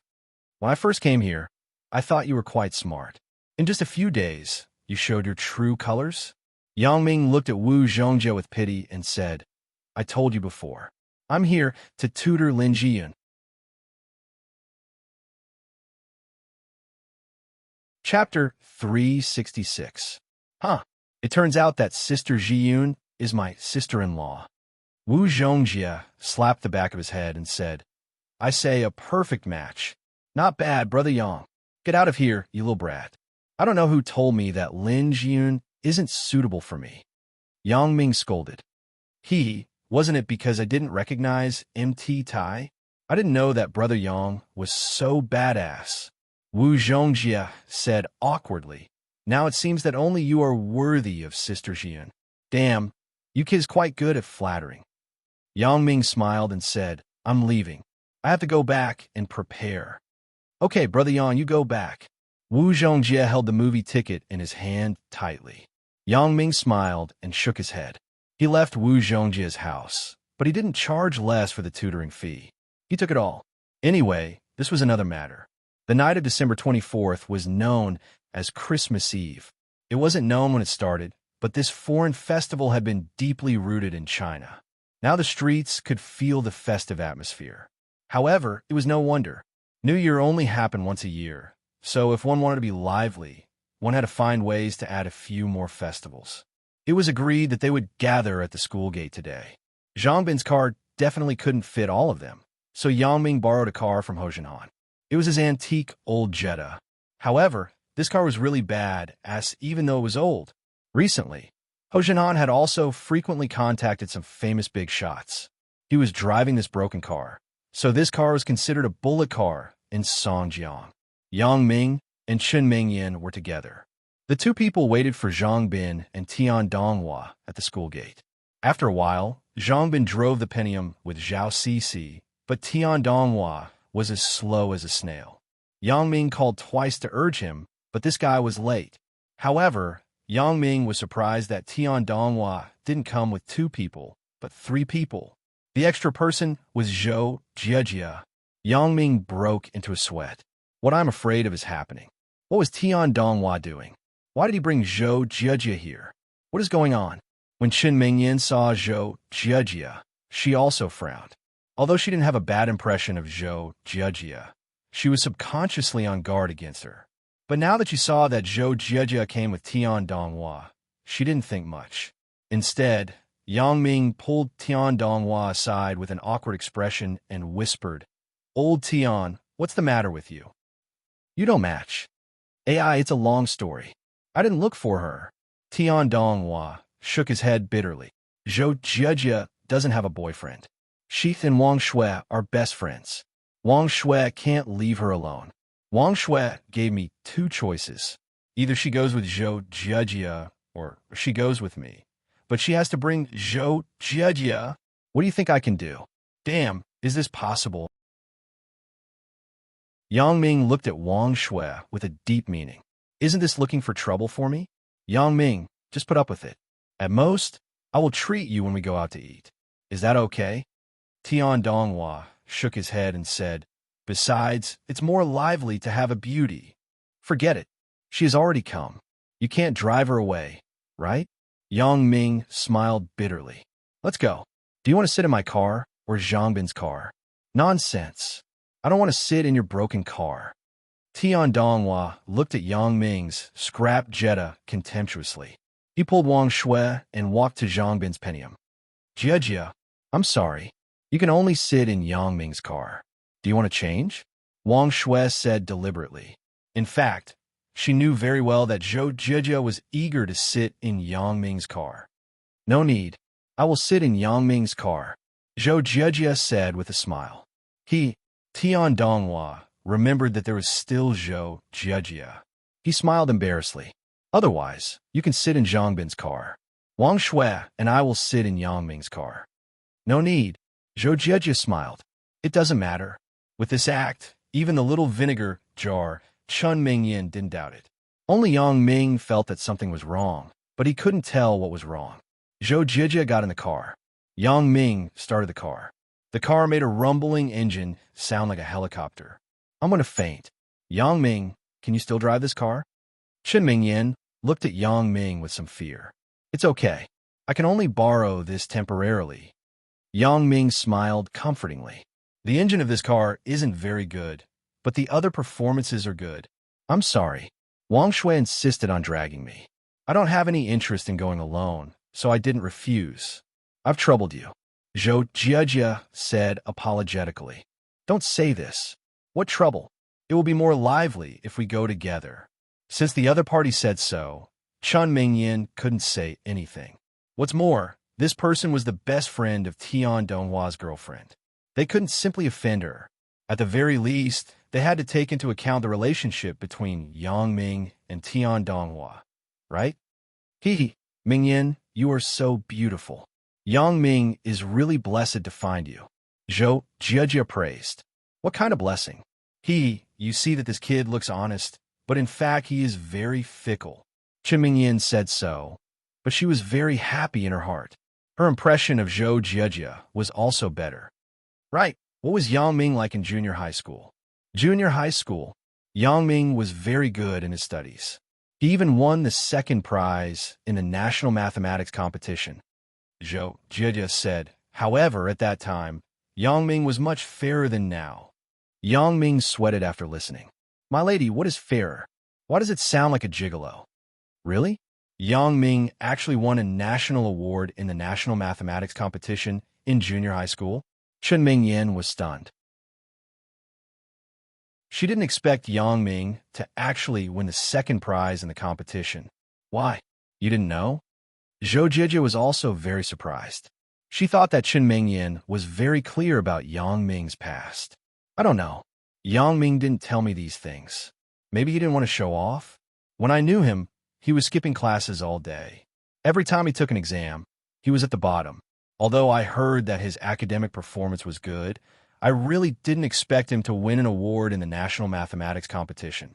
When I first came here, I thought you were quite smart. In just a few days, you showed your true colors? Yang Ming looked at Wu Zhongjie with pity and said, I told you before. I'm here to tutor Lin Jiyun. Chapter 366. It turns out that Sister Jiyun is my sister-in-law. Wu Zhongjie slapped the back of his head and said, I say a perfect match. Not bad, Brother Yang. Get out of here, you little brat. I don't know who told me that Lin Jiyun isn't suitable for me. Yang Ming scolded. Wasn't it because I didn't recognize MT Tai? I didn't know that Brother Yang was so badass. Wu Zhongjie said awkwardly. Now it seems that only you are worthy of Sister Jiyun. Damn, you kid's quite good at flattering. Yang Ming smiled and said, I'm leaving. I have to go back and prepare. Okay, Brother Yang, you go back. Wu Zhongjie held the movie ticket in his hand tightly. Yang Ming smiled and shook his head. He left Wu Zhongjie's house, but he didn't charge less for the tutoring fee. He took it all. Anyway, this was another matter. The night of December 24th was known as Christmas Eve. It wasn't known when it started, but this foreign festival had been deeply rooted in China. Now the streets could feel the festive atmosphere. However, it was no wonder. New Year only happened once a year, so if one wanted to be lively, one had to find ways to add a few more festivals. It was agreed that they would gather at the school gate today. Zhang Bin's car definitely couldn't fit all of them, so Yang Ming borrowed a car from Ho Jinan. It was his antique old Jetta. However, this car was really bad, as even though it was old. Recently, Ho Jinan had also frequently contacted some famous big shots. He was driving this broken car, so this car was considered a bullet car in Songjiang. Yang Ming and Chen Mingyan were together. The two people waited for Zhang Bin and Tian Donghua at the school gate. After a while, Zhang Bin drove the Pentium with Zhao Cixi, but Tian Donghua was as slow as a snail. Yang Ming called twice to urge him, but this guy was late. However, Yang Ming was surprised that Tian Donghua didn't come with 2 people, but 3 people. The extra person was Zhou Jiejia. Yang Ming broke into a sweat. What I'm afraid of is happening. What was Tian Donghua doing? Why did he bring Zhou Jiejia here? What is going on? When Chen Mingyan saw Zhou Jiejia, she also frowned. Although she didn't have a bad impression of Zhou Jiejia, she was subconsciously on guard against her. But now that she saw that Zhou Jiejia came with Tian Donghua, she didn't think much. Instead, Yang Ming pulled Tian Donghua aside with an awkward expression and whispered, Old Tian, what's the matter with you? You don't match. AI, it's a long story. I didn't look for her. Tian Donghua shook his head bitterly. Zhou Jiejia doesn't have a boyfriend. She and Wang Shui are best friends. Wang Shui can't leave her alone. Wang Shui gave me 2 choices. Either she goes with Zhou Jiejia or she goes with me. But she has to bring Zhou Jiejia. What do you think I can do? Damn, is this possible? Yang Ming looked at Wang Shui with a deep meaning. Isn't this looking for trouble for me? Yang Ming, just put up with it. At most, I will treat you when we go out to eat. Is that okay? Tian Donghua shook his head and said, Besides, it's more lively to have a beauty. Forget it. She has already come. You can't drive her away, right? Yang Ming smiled bitterly. Let's go. Do you want to sit in my car or Zhang Bin's car? Nonsense. I don't want to sit in your broken car. Tian Donghua looked at Yang Ming's scrap Jetta contemptuously. He pulled Wang Shui and walked to Zhang Bin's Pentium. Jia, I'm sorry. You can only sit in Yang Ming's car. Do you want to change? Wang Shui said deliberately. In fact, she knew very well that Zhou Jia was eager to sit in Yang Ming's car. No need. I will sit in Yang Ming's car, Zhou Jia said with a smile. Tian Donghua, remembered that there was still Zhou Jia. He smiled embarrassedly. Otherwise, you can sit in Zhang Bin's car. Wang Shui and I will sit in Yang Ming's car. No need. Zhou Jia smiled. It doesn't matter. With this act, even the little vinegar jar, Chun Mingyan didn't doubt it. Only Yang Ming felt that something was wrong, but he couldn't tell what was wrong. Zhou Jia got in the car. Yang Ming started the car. The car made a rumbling engine sound like a helicopter. I'm going to faint. Yang Ming, can you still drive this car? Chen Mingyan looked at Yang Ming with some fear. It's okay. I can only borrow this temporarily. Yang Ming smiled comfortingly. The engine of this car isn't very good, but the other performances are good. I'm sorry. Wang Shui insisted on dragging me. I don't have any interest in going alone, so I didn't refuse. I've troubled you, Zhou Jia said apologetically. Don't say this. What trouble? It will be more lively if we go together. Since the other party said so, Chun Mingyan couldn't say anything. What's more, this person was the best friend of Tian Donghua's girlfriend. They couldn't simply offend her. At the very least, they had to take into account the relationship between Yang Ming and Tian Donghua, right? Mingyan, you are so beautiful. Yang Ming is really blessed to find you. Zhou Jia praised. What kind of blessing? You see that this kid looks honest, but in fact he is very fickle. Chen Mingyan said so, but she was very happy in her heart. Her impression of Zhou Jia was also better. Right, what was Yang Ming like in junior high school? Junior high school, Yang Ming was very good in his studies. He even won the second prize in the national mathematics competition. Zhou Jia said, however, at that time, Yang Ming was much fairer than now. Yang Ming sweated after listening. My lady, what is fairer? Why does it sound like a gigolo? Really? Yang Ming actually won a national award in the national mathematics competition in junior high school? Chen Mingyan was stunned. She didn't expect Yang Ming to actually win the second prize in the competition. Why? You didn't know? Zhou Jia was also very surprised. She thought that Chen Mingyan was very clear about Yang Ming's past. I don't know. Yang Ming didn't tell me these things. Maybe he didn't want to show off? When I knew him, he was skipping classes all day. Every time he took an exam, he was at the bottom. Although I heard that his academic performance was good, I really didn't expect him to win an award in the national mathematics competition.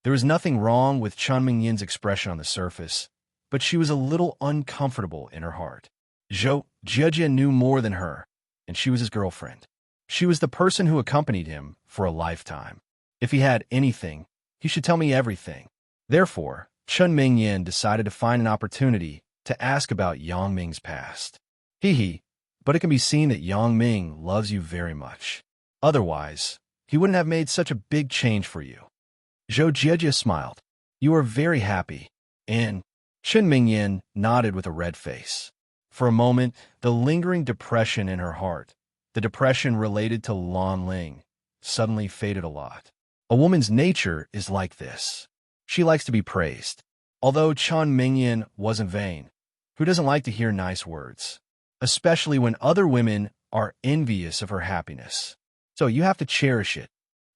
There was nothing wrong with Chun Mingyan's expression on the surface, but she was a little uncomfortable in her heart. Zhou Jia knew more than her, and she was his girlfriend. She was the person who accompanied him for a lifetime. If he had anything, he should tell me everything. Therefore, Chun Mingyan decided to find an opportunity to ask about Yang Ming's past. But it can be seen that Yang Ming loves you very much. Otherwise, he wouldn't have made such a big change for you. Zhou Jia smiled. You are very happy. And Chen Mingyan nodded with a red face. For a moment, the lingering depression in her heart, the depression related to Lan Ling, suddenly faded a lot. A woman's nature is like this. She likes to be praised. Although Chun Mingyan wasn't vain, who doesn't like to hear nice words? Especially when other women are envious of her happiness. So you have to cherish it.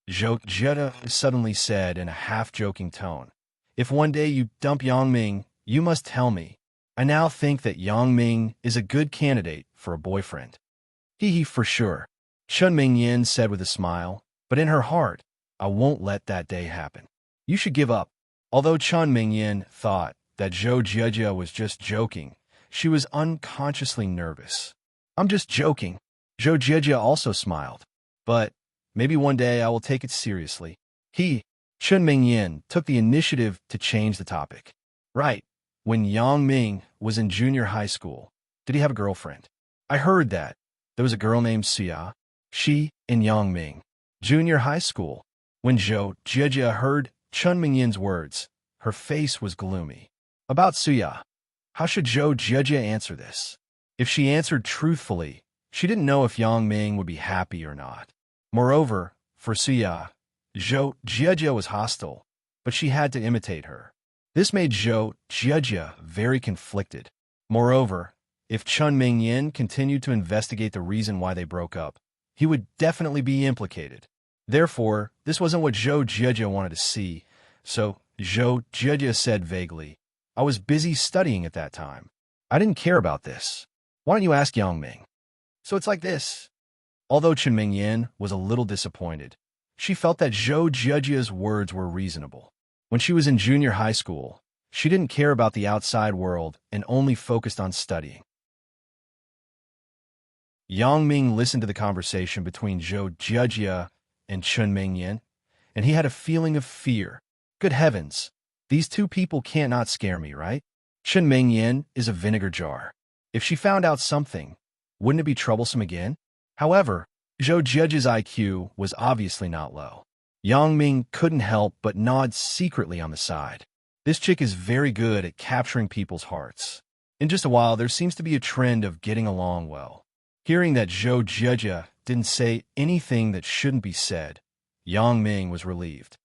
Zhou Jia suddenly said in a half-joking tone. If one day you dump Yang Ming, you must tell me. I now think that Yang Ming is a good candidate for a boyfriend. For sure, Chun Mingyan said with a smile, but in her heart, I won't let that day happen. You should give up. Although Chun Mingyan thought that Zhou Jia was just joking, she was unconsciously nervous. I'm just joking. Zhou Jia also smiled. But maybe one day I will take it seriously. Chun Mingyan, took the initiative to change the topic. Right. When Yang Ming was in junior high school, did he have a girlfriend? I heard that. There was a girl named Xia. She and Yang Ming. Junior high school. When Zhou Jie heard Chun Mingyin's words, her face was gloomy. About Suya, how should Zhou Jie answer this? If she answered truthfully, she didn't know if Yang Ming would be happy or not. Moreover, for Suya, Zhou Jie was hostile, but she had to imitate her. This made Zhou Jie very conflicted. Moreover, if Chun Mingyin continued to investigate the reason why they broke up, he would definitely be implicated. Therefore, this wasn't what Zhou Jie wanted to see, so Zhou Jie said vaguely, I was busy studying at that time. I didn't care about this. Why don't you ask Yang Ming? So it's like this. Although Chun Mingyin was a little disappointed, she felt that Zhou Jie's words were reasonable. When she was in junior high school, she didn't care about the outside world and only focused on studying. Yang Ming listened to the conversation between Zhou Jie and Chun Mingyin, and he had a feeling of fear. Good heavens, these two people can't not scare me, right? Chun Mingyin is a vinegar jar. If she found out something, wouldn't it be troublesome again? However, Zhou Jie's IQ was obviously not low. Yang Ming couldn't help but nod secretly on the side. This chick is very good at capturing people's hearts. In just a while, there seems to be a trend of getting along well. Hearing that Zhou Jie didn't say anything that shouldn't be said, Yang Ming was relieved.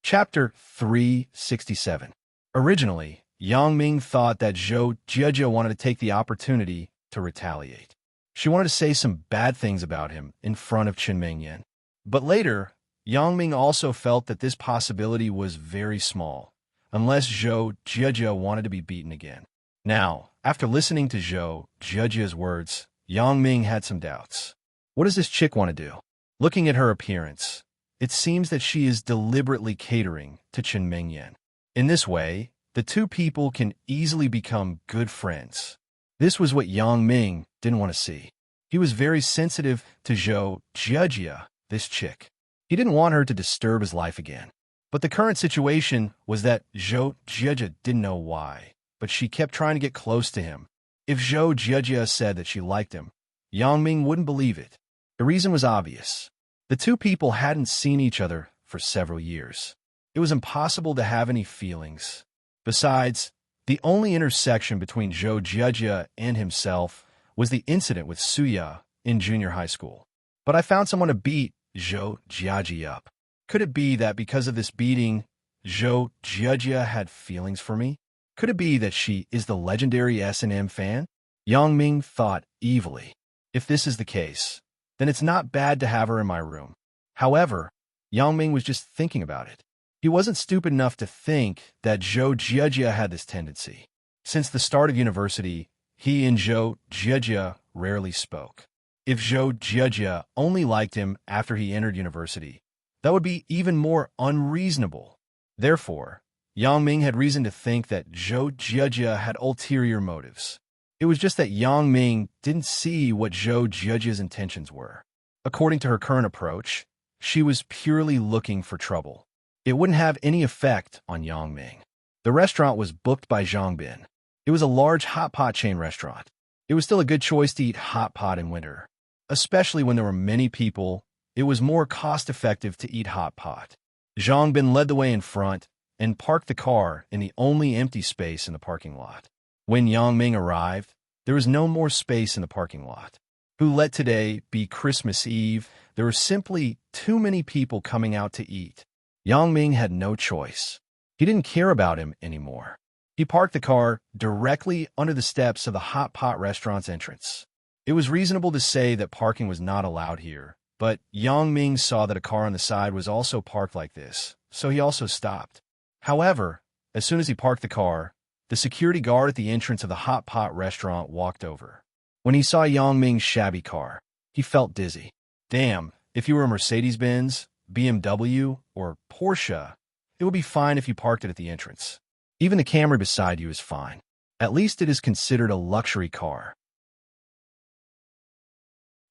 Chapter 367. Originally, Yang Ming thought that Zhou Jie wanted to take the opportunity to retaliate. She wanted to say some bad things about him in front of Chun Mingyin. But later, Yang Ming also felt that this possibility was very small, unless Zhou Jie wanted to be beaten again. Now, after listening to Zhou Jie's words, Yang Ming had some doubts. What does this chick want to do? Looking at her appearance, it seems that she is deliberately catering to Chun Mingyin. In this way, the two people can easily become good friends. This was what Yang Ming didn't want to see. He was very sensitive to Zhou Jie, this chick. He didn't want her to disturb his life again. But the current situation was that Zhou Jie didn't know why, but she kept trying to get close to him. If Zhou Jie said that she liked him, Yang Ming wouldn't believe it. The reason was obvious. The two people hadn't seen each other for several years. It was impossible to have any feelings. Besides, the only intersection between Zhou Jie and himself was the incident with Suya in junior high school. But I found someone to beat Zhou Jie up. Could it be that because of this beating, Zhou Jie had feelings for me? Could it be that she is the legendary S&M fan? Yang Ming thought evilly. If this is the case, then it's not bad to have her in my room. However, Yang Ming was just thinking about it. He wasn't stupid enough to think that Zhou Jie had this tendency. Since the start of university, he and Zhou Jie rarely spoke. If Zhou Jie only liked him after he entered university, that would be even more unreasonable. Therefore, Yang Ming had reason to think that Zhou Jie had ulterior motives. It was just that Yang Ming didn't see what Zhou Jie's intentions were. According to her current approach, she was purely looking for trouble. It wouldn't have any effect on Yang Ming. The restaurant was booked by Zhang Bin. It was a large hot pot chain restaurant. It was still a good choice to eat hot pot in winter. Especially when there were many people, it was more cost-effective to eat hot pot. Zhang Bin led the way in front and parked the car in the only empty space in the parking lot. When Yang Ming arrived, there was no more space in the parking lot. Who let today be Christmas Eve, there were simply too many people coming out to eat. Yang Ming had no choice. He didn't care about him anymore. He parked the car directly under the steps of the hot pot restaurant's entrance. It was reasonable to say that parking was not allowed here, but Yang Ming saw that a car on the side was also parked like this, so he also stopped. However, as soon as he parked the car, the security guard at the entrance of the hot pot restaurant walked over. When he saw Yang Ming's shabby car, he felt dizzy. Damn, if you were a Mercedes-Benz, BMW, or Porsche, it would be fine if you parked it at the entrance. Even the Camry beside you is fine. At least it is considered a luxury car.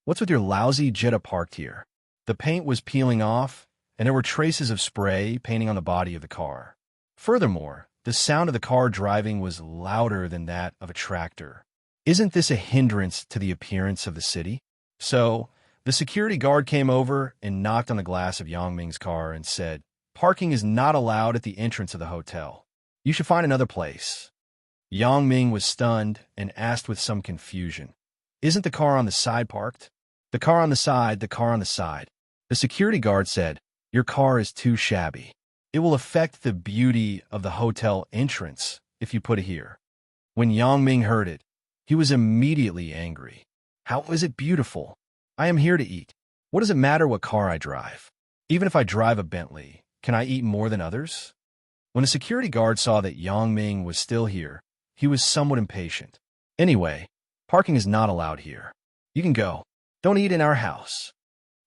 What's with your lousy Jetta parked here? The paint was peeling off, and there were traces of spray painting on the body of the car. Furthermore, the sound of the car driving was louder than that of a tractor. Isn't this a hindrance to the appearance of the city? So, the security guard came over and knocked on the glass of Yang Ming's car and said, "Parking is not allowed at the entrance of the hotel. You should find another place." Yang Ming was stunned and asked with some confusion, "Isn't the car on the side parked?" "The car on the side, the car on the side." The security guard said, "Your car is too shabby. It will affect the beauty of the hotel entrance if you put it here." When Yang Ming heard it, he was immediately angry. "How is it beautiful? I am here to eat. What does it matter what car I drive? Even if I drive a Bentley, can I eat more than others?" When the security guard saw that Yang Ming was still here, he was somewhat impatient. "Anyway, parking is not allowed here. You can go. Don't eat in our house."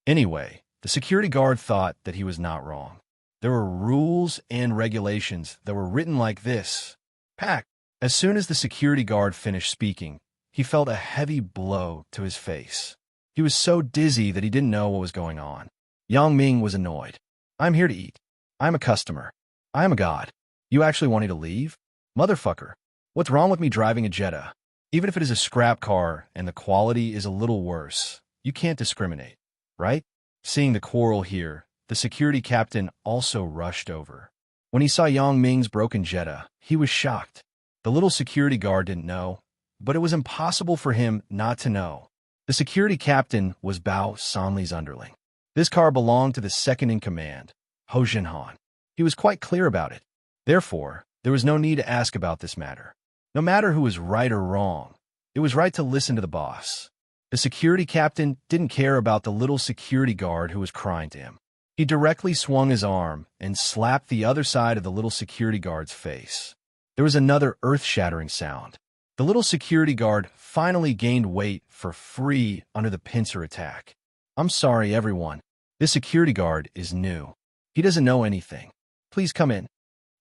Anyway, the security guard thought that he was not wrong. There were rules and regulations that were written like this. Pack. As soon as the security guard finished speaking, he felt a heavy blow to his face. He was so dizzy that he didn't know what was going on. Yang Ming was annoyed. "I'm here to eat. I'm a customer. I am a god. You actually want me to leave? Motherfucker. What's wrong with me driving a Jetta? Even if it is a scrap car and the quality is a little worse, you can't discriminate, right?" Seeing the quarrel here, the security captain also rushed over. When he saw Yang Ming's broken Jetta, he was shocked. The little security guard didn't know, but it was impossible for him not to know. The security captain was Bao Sanli's underling. This car belonged to the second-in-command, Ho Jinhan. He was quite clear about it. Therefore, there was no need to ask about this matter. No matter who was right or wrong, it was right to listen to the boss. The security captain didn't care about the little security guard who was crying to him. He directly swung his arm and slapped the other side of the little security guard's face. There was another earth-shattering sound. The little security guard finally gained weight for free under the pincer attack. "I'm sorry, everyone. This security guard is new. He doesn't know anything. Please come in."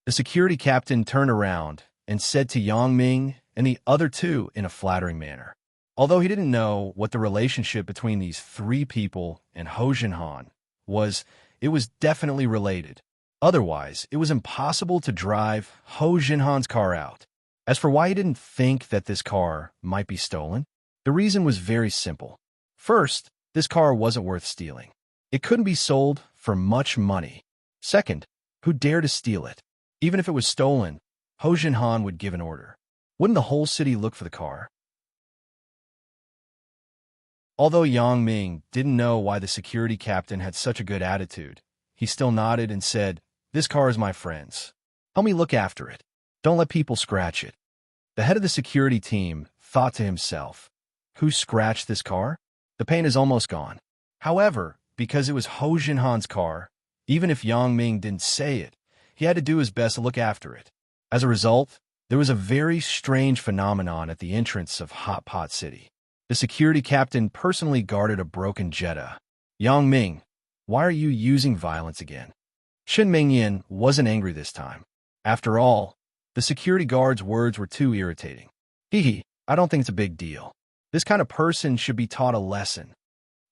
The security captain turned around and said to Yang Ming and the other two in a flattering manner. Although he didn't know what the relationship between these three people and Ho Jinhan was, it was definitely related. Otherwise, it was impossible to drive Ho Jinhan's car out. As for why he didn't think that this car might be stolen, the reason was very simple. First, this car wasn't worth stealing. It couldn't be sold for much money. Second, who dared to steal it? Even if it was stolen, Ho Jinhan would give an order. Wouldn't the whole city look for the car? Although Yang Ming didn't know why the security captain had such a good attitude, he still nodded and said, "This car is my friend's. Help me look after it. Don't let people scratch it." The head of the security team thought to himself, "Who scratched this car? The paint is almost gone." However, because it was Ho Jinhan's car, even if Yang Ming didn't say it, he had to do his best to look after it. As a result, there was a very strange phenomenon at the entrance of Hot Pot City. The security captain personally guarded a broken Jetta. "Yang Ming, why are you using violence again?" Shin Mingyan wasn't angry this time. After all, the security guard's words were too irritating. "Hee, I don't think it's a big deal. This kind of person should be taught a lesson."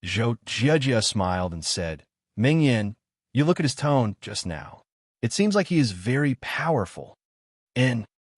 Zhou Jiejia smiled and said, "Mingyan, you look at his tone just now. It seems like he is very powerful."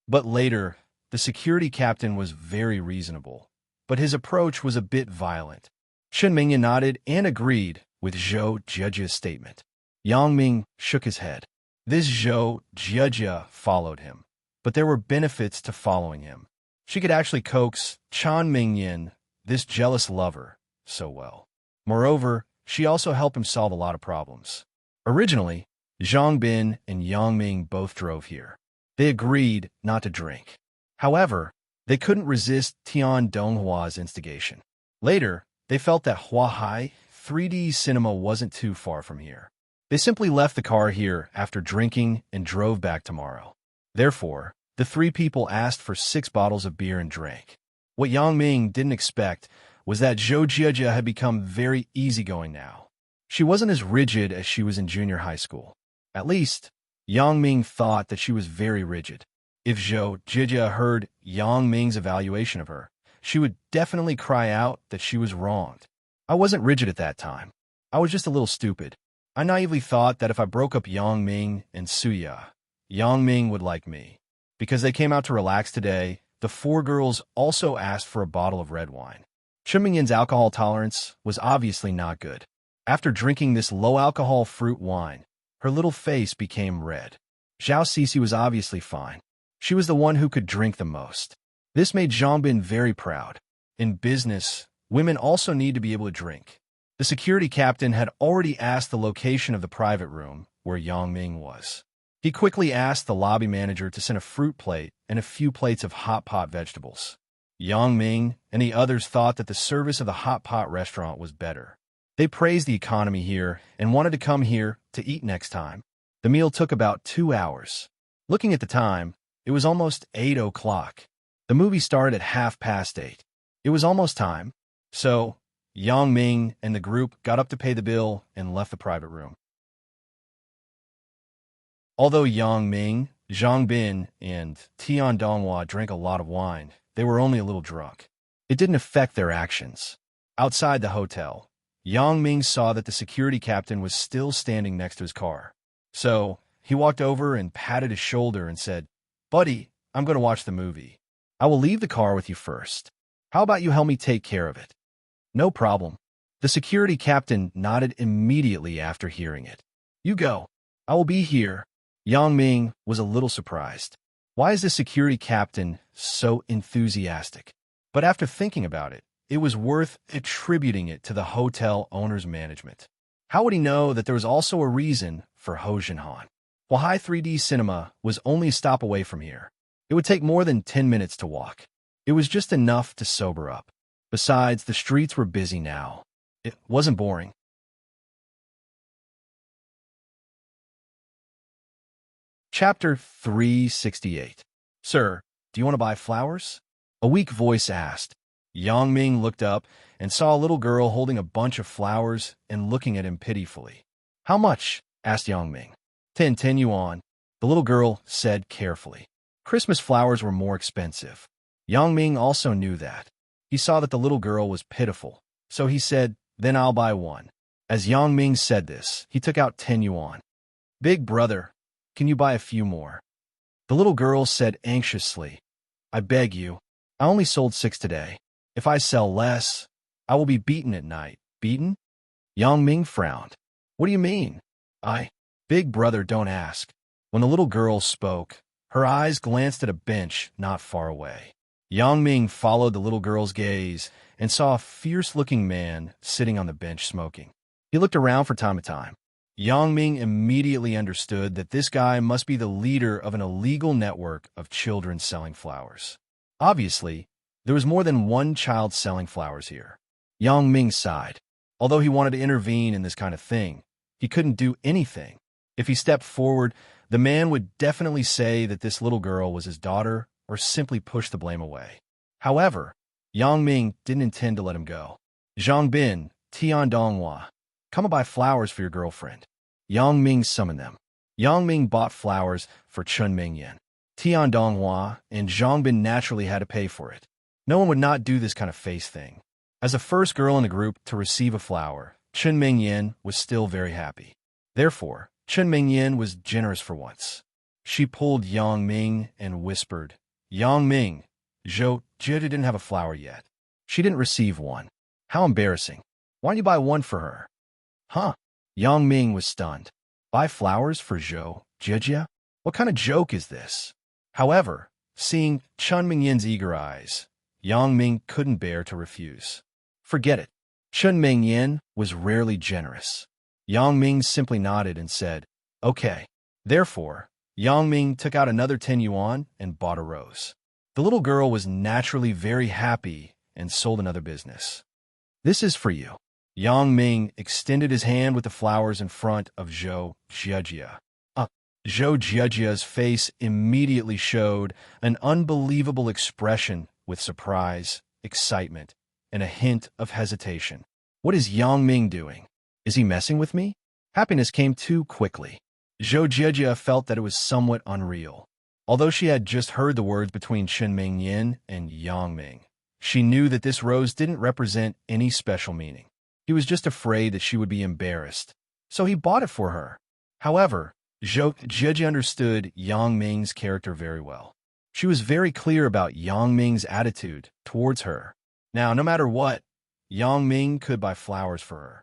But later, the security captain was very reasonable, but his approach was a bit violent. Shin Mingyan nodded and agreed with Zhou Jiejia's statement. Yang Ming shook his head. This Zhou Jiejia followed him, but there were benefits to following him. She could actually coax Chan Mingyan, this jealous lover, so well. Moreover, she also helped him solve a lot of problems. Originally, Zhang Bin and Yang Ming both drove here. They agreed not to drink. However, they couldn't resist Tian Donghua's instigation. Later, they felt that Huahai 3D cinema wasn't too far from here. They simply left the car here after drinking and drove back tomorrow. Therefore, the three people asked for 6 bottles of beer and drank. What Yang Ming didn't expect was that Zhou Jiejia had become very easygoing now. She wasn't as rigid as she was in junior high school. At least, Yang Ming thought that she was very rigid. If Zhou Jiejia heard Yang Ming's evaluation of her, she would definitely cry out that she was wronged. I wasn't rigid at that time. I was just a little stupid. I naively thought that if I broke up Yang Ming and Suya, Yang Ming would like me. Because they came out to relax today, the 4 girls also asked for a bottle of red wine. Chen Mingyin's alcohol tolerance was obviously not good. After drinking this low-alcohol fruit wine, her little face became red. Zhao Cixi was obviously fine. She was the one who could drink the most. This made Zhang Bin very proud. In business, women also need to be able to drink. The security captain had already asked the location of the private room where Yang Ming was. He quickly asked the lobby manager to send a fruit plate and a few plates of hot pot vegetables. Yang Ming and the others thought that the service of the hot pot restaurant was better. They praised the economy here and wanted to come here to eat next time. The meal took about 2 hours. Looking at the time, it was almost 8 o'clock. The movie started at 8:30. It was almost time, so Yang Ming and the group got up to pay the bill and left the private room. Although Yang Ming, Zhang Bin, and Tian Donghua drank a lot of wine, they were only a little drunk. It didn't affect their actions. Outside the hotel, Yang Ming saw that the security captain was still standing next to his car. So he walked over and patted his shoulder and said, "Buddy, I'm going to watch the movie. I will leave the car with you first. How about you help me take care of it?" "No problem." The security captain nodded immediately after hearing it. "You go. I will be here." Yang Ming was a little surprised. Why is the security captain so enthusiastic? But after thinking about it, it was worth attributing it to the hotel owner's management. How would he know that there was also a reason for Ho Jinhan? Well, High 3D Cinema was only a stop away from here. It would take more than 10 minutes to walk. It was just enough to sober up. Besides, the streets were busy now. It wasn't boring. Chapter 368. "Sir, do you want to buy flowers?" A weak voice asked. Yang Ming looked up and saw a little girl holding a bunch of flowers and looking at him pitifully. "How much?" asked Yang Ming. 10 yuan, the little girl said carefully. Christmas flowers were more expensive. Yang Ming also knew that. He saw that the little girl was pitiful, so he said, "Then I'll buy one." As Yang Ming said this, he took out 10 yuan. "Big brother, can you buy a few more?" The little girl said anxiously, "I beg you. I only sold 6 today. If I sell less, I will be beaten at night." "Beaten?" Yang Ming frowned. "What do you mean?" Big brother, don't ask." When the little girl spoke, her eyes glanced at a bench not far away. Yang Ming followed the little girl's gaze and saw a fierce-looking man sitting on the bench smoking. He looked around from time to time. Yang Ming immediately understood that this guy must be the leader of an illegal network of children selling flowers. Obviously, there was more than one child selling flowers here. Yang Ming sighed. Although he wanted to intervene in this kind of thing, he couldn't do anything. If he stepped forward, the man would definitely say that this little girl was his daughter or simply push the blame away. However, Yang Ming didn't intend to let him go. "Zhang Bin, Tian Donghua, come and buy flowers for your girlfriend." Yang Ming summoned them. Yang Ming bought flowers for Chen Mingyan. Tian Donghua and Zhang Bin naturally had to pay for it. No one would not do this kind of face thing. As the first girl in the group to receive a flower, Chen Mingyan was still very happy. Therefore, Chen Mingyan was generous for once. She pulled Yang Ming and whispered, "Yang Ming, Zhou Jie didn't have a flower yet. She didn't receive one. How embarrassing. Why don't you buy one for her?" "Huh?" Yang Ming was stunned. "Buy flowers for Zhou Jie? What kind of joke is this?" However, seeing Chen Mingyan's eager eyes, Yang Ming couldn't bear to refuse. Forget it. Chen Mingyan was rarely generous. Yang Ming simply nodded and said, "Okay." Therefore, Yang Ming took out another 10 yuan and bought a rose. The little girl was naturally very happy and sold another business. "This is for you." Yang Ming extended his hand with the flowers in front of Zhou Jiejie. Zhou Jiejie's face immediately showed an unbelievable expression with surprise, excitement, and a hint of hesitation. What is Yang Ming doing? Is he messing with me? Happiness came too quickly. Zhou Jiejie felt that it was somewhat unreal. Although she had just heard the words between Chen Mingyan and Yang Ming, she knew that this rose didn't represent any special meaning. He was just afraid that she would be embarrassed, so he bought it for her. However, Zhou Jiejie understood Yang Ming's character very well. She was very clear about Yang Ming's attitude towards her. Now, no matter what, Yang Ming could buy flowers for her.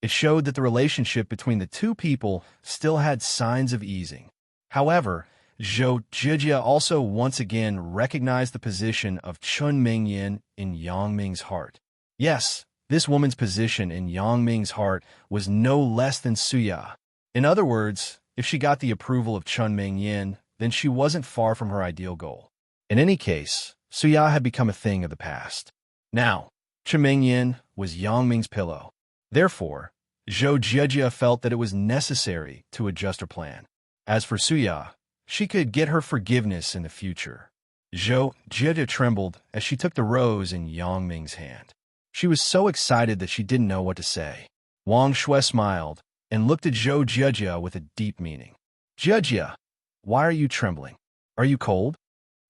It showed that the relationship between the two people still had signs of easing. However, Zhou Zhijia also once again recognized the position of Chun Mingyan in Yang Ming's heart. Yes, this woman's position in Yang Ming's heart was no less than Suya. In other words, if she got the approval of Chun Mingyan, then she wasn't far from her ideal goal. In any case, Suya had become a thing of the past. Now, Chun Mingyan was Yang Ming's pillow. Therefore, Zhou Zhijia felt that it was necessary to adjust her plan. As for Suya, she could get her forgiveness in the future. Zhou Zhijia trembled as she took the rose in Yang Ming's hand. She was so excited that she didn't know what to say. Wang Shui smiled and looked at Zhou Zhijia with a deep meaning. Zhijia, why are you trembling? Are you cold?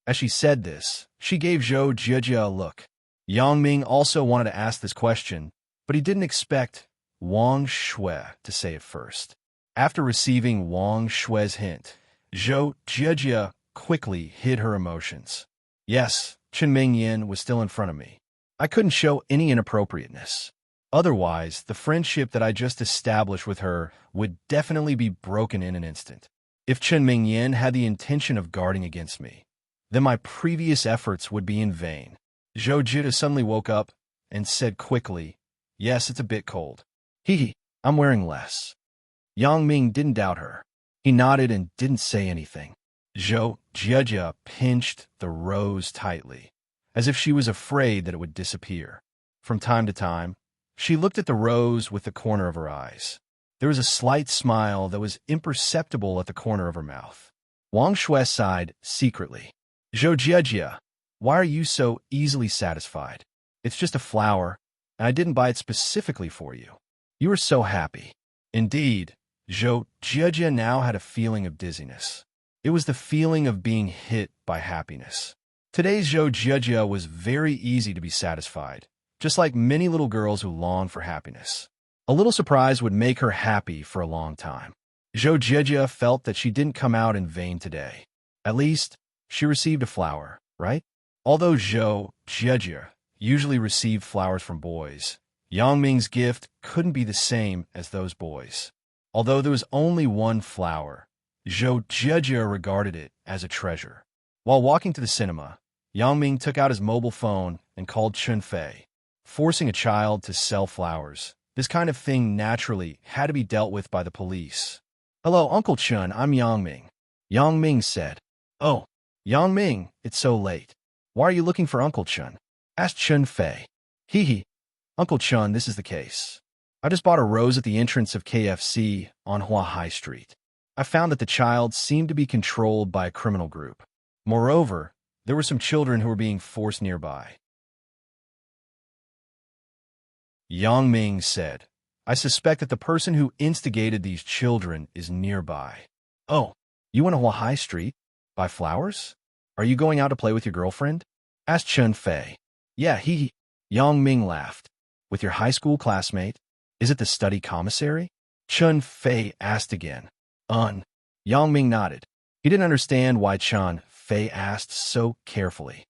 As she said this, she gave Zhou Zhijia a look. Yang Ming also wanted to ask this question, but he didn't expect Wang Shui to say it first. After receiving Wang Shui's hint, Zhou Zhijia quickly hid her emotions. Yes, Chen Mingyan was still in front of me. I couldn't show any inappropriateness. Otherwise, the friendship that I just established with her would definitely be broken in an instant. If Chen Mingyan had the intention of guarding against me, then my previous efforts would be in vain. Zhou Zhijia suddenly woke up and said quickly, "Yes, it's a bit cold. I'm wearing less." Yang Ming didn't doubt her. He nodded and didn't say anything. Zhou Zhijia pinched the rose tightly, as if she was afraid that it would disappear. From time to time, she looked at the rose with the corner of her eyes. There was a slight smile that was imperceptible at the corner of her mouth. Wang Shui sighed secretly. "Zhou Zhijia, why are you so easily satisfied? It's just a flower, and I didn't buy it specifically for you. You were so happy." Indeed, Zhou Zhijia now had a feeling of dizziness. It was the feeling of being hit by happiness. Today's Zhou Zhijia was very easy to be satisfied, just like many little girls who long for happiness. A little surprise would make her happy for a long time. Zhou Zhijia felt that she didn't come out in vain today. At least, she received a flower, right? Although Zhou Zhijia usually received flowers from boys, Yang Ming's gift couldn't be the same as those boys. Although there was only one flower, Zhou Zhijia regarded it as a treasure. While walking to the cinema, Yang Ming took out his mobile phone and called Chun Fei. Forcing a child to sell flowers, this kind of thing naturally had to be dealt with by the police. "Hello, Uncle Chun, I'm Yang Ming," Yang Ming said. "Oh, Yang Ming, it's so late. Why are you looking for Uncle Chun?" asked Chun Fei. Uncle Chun, this is the case. I just bought a rose at the entrance of KFC on Hua High Street. I found that the child seemed to be controlled by a criminal group. Moreover, there were some children who were being forced nearby. Yang Ming said, "I suspect that the person who instigated these children is nearby." "Oh, you went to Hua High Street? Buy flowers? Are you going out to play with your girlfriend?" asked Chun Fei. "Yeah, Yang Ming laughed. "With your high school classmate? Is it the study commissary?" Chun Fei asked again. Yang Ming nodded. He didn't understand why Chun Fei asked so carefully.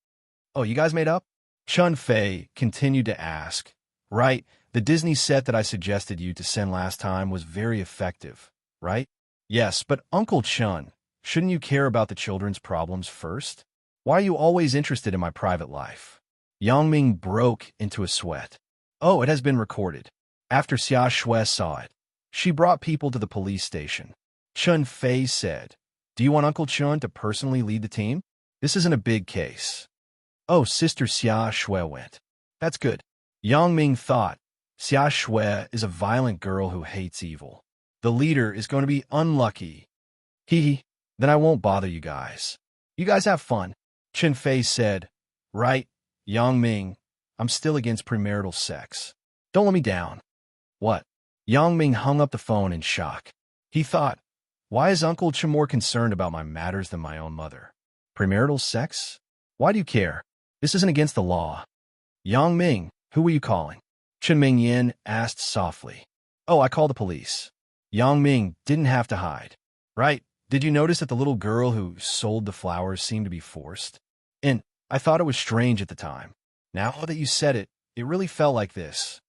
"Oh, you guys made up?" Chun Fei continued to ask. "Right, the Disney set that I suggested you to send last time was very effective, right?" "Yes, but Uncle Chun, shouldn't you care about the children's problems first? Why are you always interested in my private life?" Yang Ming broke into a sweat. "Oh, it has been recorded. After Xia Shui saw it, she brought people to the police station." Chun Fei said, "Do you want Uncle Chun to personally lead the team? This isn't a big case." "Oh, Sister Xia Shui went. That's good." Yang Ming thought, Xia Shui is a violent girl who hates evil. The leader is going to be unlucky. Then I won't bother you guys. You guys have fun." Chun Fei said, "Right, Yang Ming, I'm still against premarital sex. Don't let me down." "What?" Yang Ming hung up the phone in shock. He thought, why is Uncle Chun more concerned about my matters than my own mother? Premarital sex? Why do you care? This isn't against the law. "Yang Ming, who were you calling?" Chen Mingyan asked softly. "Oh, I called the police." Yang Ming didn't have to hide. "Right, did you notice that the little girl who sold the flowers seemed to be forced?" I thought it was strange at the time. Now that you said it, it really felt like this.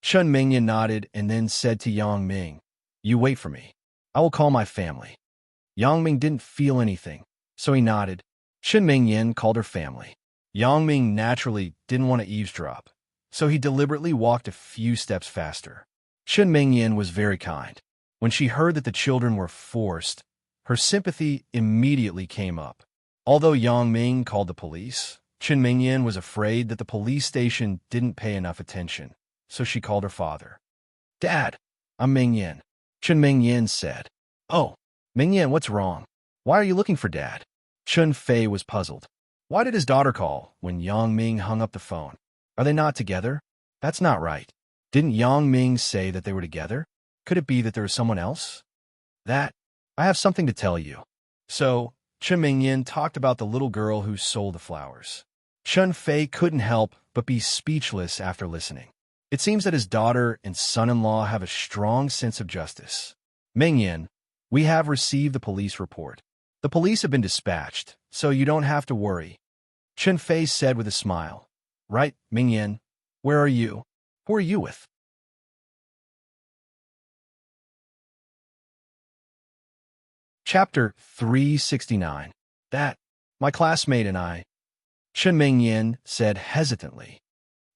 Chen Mingyan nodded and then said to Yang Ming, "You wait for me. I will call my family." Yang Ming didn't feel anything, so he nodded. Chen Mingyan called her family. Yang Ming naturally didn't want to eavesdrop, so he deliberately walked a few steps faster. Chen Mingyan was very kind. When she heard that the children were forced, her sympathy immediately came up. Although Yang Ming called the police, Chen Mingyan was afraid that the police station didn't pay enough attention, so she called her father. "Dad, I'm Mingyan," Chen Mingyan said. "Oh, Mingyan, what's wrong? Why are you looking for Dad?" Chun Fei was puzzled. Why did his daughter call when Yang Ming hung up the phone? Are they not together? That's not right. Didn't Yang Ming say that they were together? Could it be that there is someone else? I have something to tell you. So, Chen Mingyan talked about the little girl who sold the flowers. Chun Fei couldn't help but be speechless after listening. It seems that his daughter and son-in-law have a strong sense of justice. "Mingyan, we have received the police report. The police have been dispatched, so you don't have to worry," Chen Fei said with a smile. "Right, Mingyan, where are you? Who are you with?" Chapter 369. My classmate and I, Chen Mingyan said hesitantly.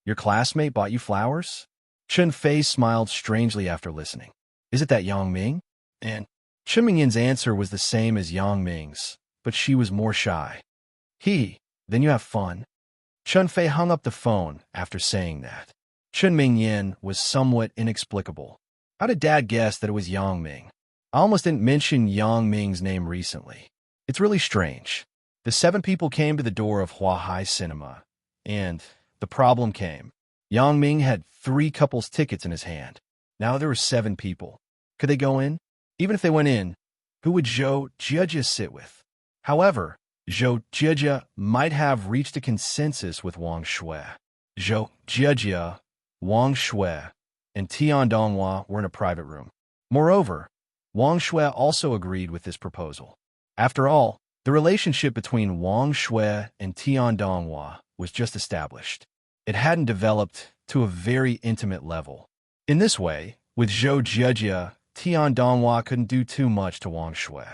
"Your classmate bought you flowers?" Chen Fei smiled strangely after listening. "Is it that Yang Ming?" And Chen Mingyan's answer was the same as Yang Ming's, but she was more shy. Then you have fun." Chen Fei hung up the phone after saying that. Chen Mingyan was somewhat inexplicable. How did Dad guess that it was Yang Ming? I almost didn't mention Yang Ming's name recently. It's really strange. The 7 people came to the door of Huahai Cinema, and the problem came. Yang Ming had 3 couples tickets in his hand. Now there were 7 people. Could they go in? Even if they went in, who would Zhou Jieji sit with? However, Zhou Jieji might have reached a consensus with Wang Shui. Zhou Jieji, Wang Shui, and Tian Donghua were in a private room. Moreover, Wang Shui also agreed with this proposal. After all, the relationship between Wang Shui and Tian Donghua was just established. It hadn't developed to a very intimate level. In this way, with Zhou Jieji, Tian Donghua couldn't do too much to Wang Shui.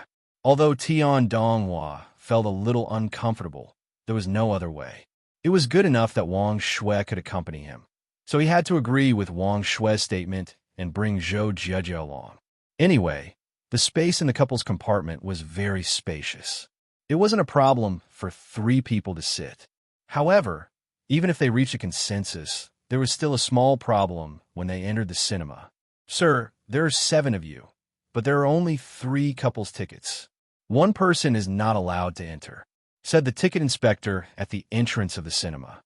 Although Tian Donghua felt a little uncomfortable, there was no other way. It was good enough that Wang Shui could accompany him. So he had to agree with Wang Shui's statement and bring Zhou Jieji along. Anyway, the space in the couple's compartment was very spacious. It wasn't a problem for 3 people to sit. However, even if they reached a consensus, there was still a small problem when they entered the cinema. "Sir, there are 7 of you, but there are only 3 couples tickets. One person is not allowed to enter," said the ticket inspector at the entrance of the cinema.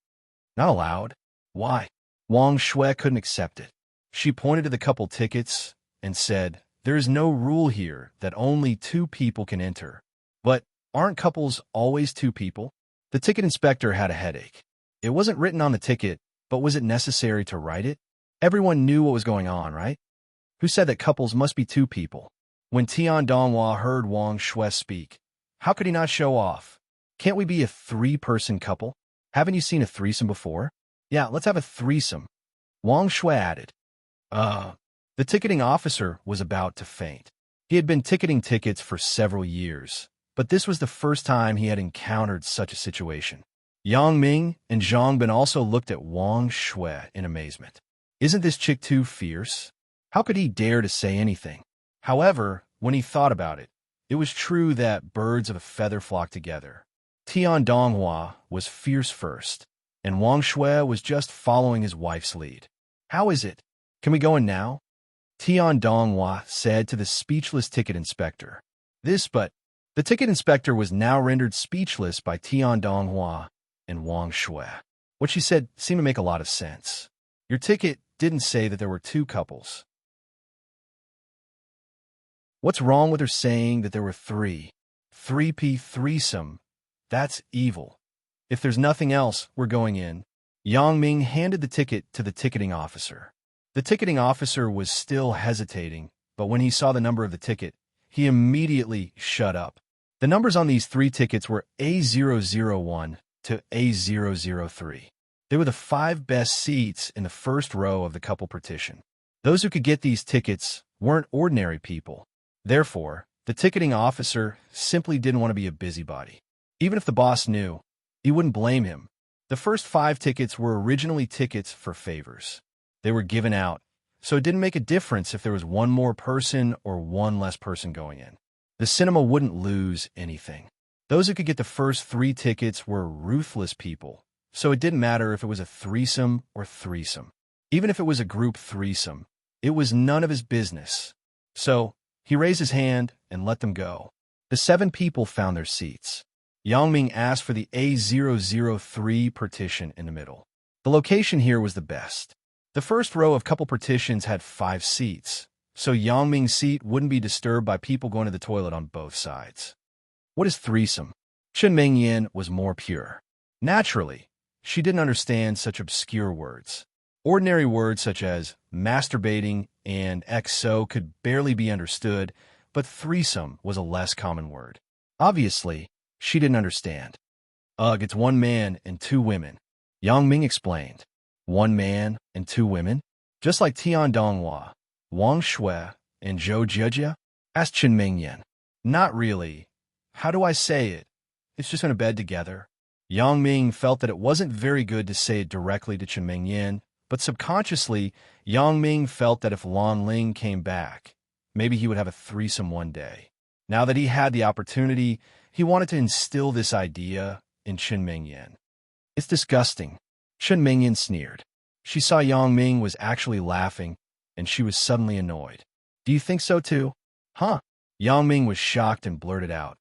"Not allowed? Why?" Wang Shui couldn't accept it. She pointed to the couple tickets and said, "There is no rule here that only 2 people can enter. But aren't couples always 2 people?" The ticket inspector had a headache. It wasn't written on the ticket, but was it necessary to write it? Everyone knew what was going on, right? Who said that couples must be 2 people? When Tian Donghua heard Wang Shui speak, how could he not show off? "Can't we be a 3-person couple? Haven't you seen a threesome before?" "Yeah, let's have a threesome," Wang Shui added. The ticketing officer was about to faint. He had been ticketing tickets for several years, but this was the first time he had encountered such a situation. Yang Ming and Zhang Bin also looked at Wang Shui in amazement. Isn't this chick too fierce? How could he dare to say anything? However, when he thought about it, it was true that birds of a feather flock together. Tian Donghua was fierce first, and Wang Shui was just following his wife's lead. "How is it? Can we go in now?" Tian Donghua said to the speechless ticket inspector. But the ticket inspector was now rendered speechless by Tian Donghua and Wang Shui. What she said seemed to make a lot of sense. Your ticket didn't say that there were 2 couples. What's wrong with her saying that there were 3? 3P threesome. That's evil. If there's nothing else, we're going in. Yang Ming handed the ticket to the ticketing officer. The ticketing officer was still hesitating, but when he saw the number of the ticket, he immediately shut up. The numbers on these 3 tickets were A001, to A003. They were the 5 best seats in the first row of the couple partition. Those who could get these tickets weren't ordinary people. Therefore, the ticketing officer simply didn't want to be a busybody. Even if the boss knew, he wouldn't blame him. The first 5 tickets were originally tickets for favors. They were given out, so it didn't make a difference if there was one more person or one less person going in. The cinema wouldn't lose anything. Those who could get the first 3 tickets were ruthless people, so it didn't matter if it was a threesome or threesome. Even if it was a group threesome, it was none of his business. So, he raised his hand and let them go. The 7 people found their seats. Yangming asked for the A003 partition in the middle. The location here was the best. The first row of couple partitions had 5 seats, so Yangming's seat wouldn't be disturbed by people going to the toilet on both sides. What is threesome? Chen Mingyan was more pure. Naturally, she didn't understand such obscure words. Ordinary words such as masturbating and XO could barely be understood, but threesome was a less common word. Obviously, she didn't understand. Ugh, it's 1 man and 2 women. Yangming explained. 1 man and 2 women? Just like Tian Donghua, Wang Shui, and Zhou Jieji? Asked Chen Mingyan. Not really. How do I say it? It's just in a bed together. Yangming felt that it wasn't very good to say it directly to Chen Mingyan, but subconsciously, Yangming felt that if Lan Ling came back, maybe he would have a threesome one day. Now that he had the opportunity, he wanted to instill this idea in Chen Mingyan. It's disgusting. Chen Mingyan sneered. She saw Yangming was actually laughing, and she was suddenly annoyed. Do you think so too? Huh? Yangming was shocked and blurted out.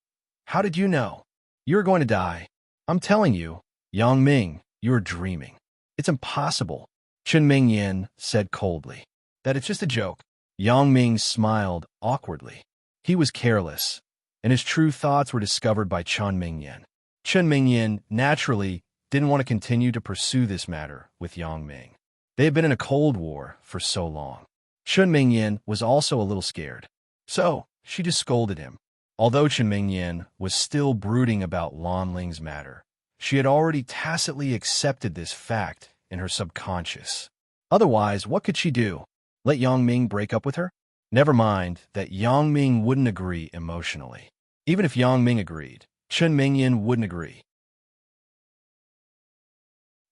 How did you know? You're going to die. I'm telling you, Yangming, you're dreaming. It's impossible. Chen Mingyan said coldly. That it's just a joke. Yangming smiled awkwardly. He was careless, and his true thoughts were discovered by Chen Mingyan. Chen Mingyan, naturally, didn't want to continue to pursue this matter with Yangming. They had been in a Cold War for so long. Chen Mingyan was also a little scared. So, she just scolded him. Although Chen Mingyan was still brooding about Lan Ling's matter, she had already tacitly accepted this fact in her subconscious. Otherwise, what could she do? Let Yangming break up with her? Never mind that Yangming wouldn't agree emotionally. Even if Yangming agreed, Chen Mingyan wouldn't agree.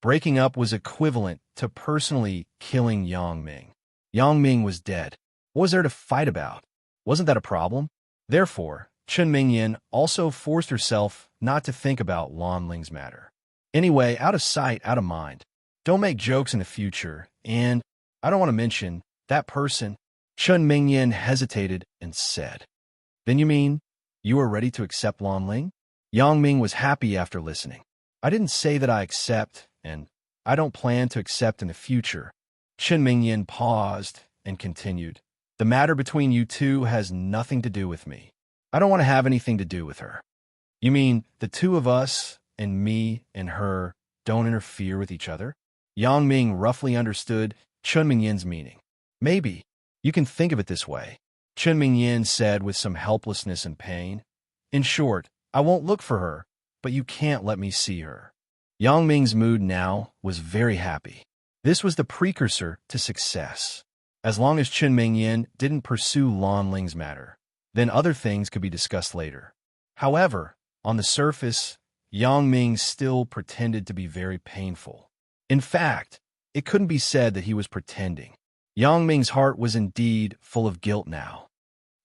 Breaking up was equivalent to personally killing Yangming. Yangming was dead. What was there to fight about? Wasn't that a problem? Therefore, Chen Mingyan also forced herself not to think about Lan Ling's matter. Anyway, out of sight, out of mind. Don't make jokes in the future, and I don't want to mention that person. Chen Mingyan hesitated and said, Then you mean you are ready to accept Lan Ling? Yangming was happy after listening. I didn't say that I accept, and I don't plan to accept in the future. Chen Mingyan paused and continued. The matter between you two has nothing to do with me. I don't want to have anything to do with her. You mean the 2 of us, and me and her, don't interfere with each other? Yangming roughly understood Chen Mingyan's meaning. Maybe. You can think of it this way. Chen Mingyan said with some helplessness and pain. In short, I won't look for her, but you can't let me see her. Yangming's mood now was very happy. This was the precursor to success. As long as Chen Mingyan didn't pursue Lan Ling's matter, then other things could be discussed later. However, on the surface, Yangming still pretended to be very painful. In fact, it couldn't be said that he was pretending. Yangming's heart was indeed full of guilt now.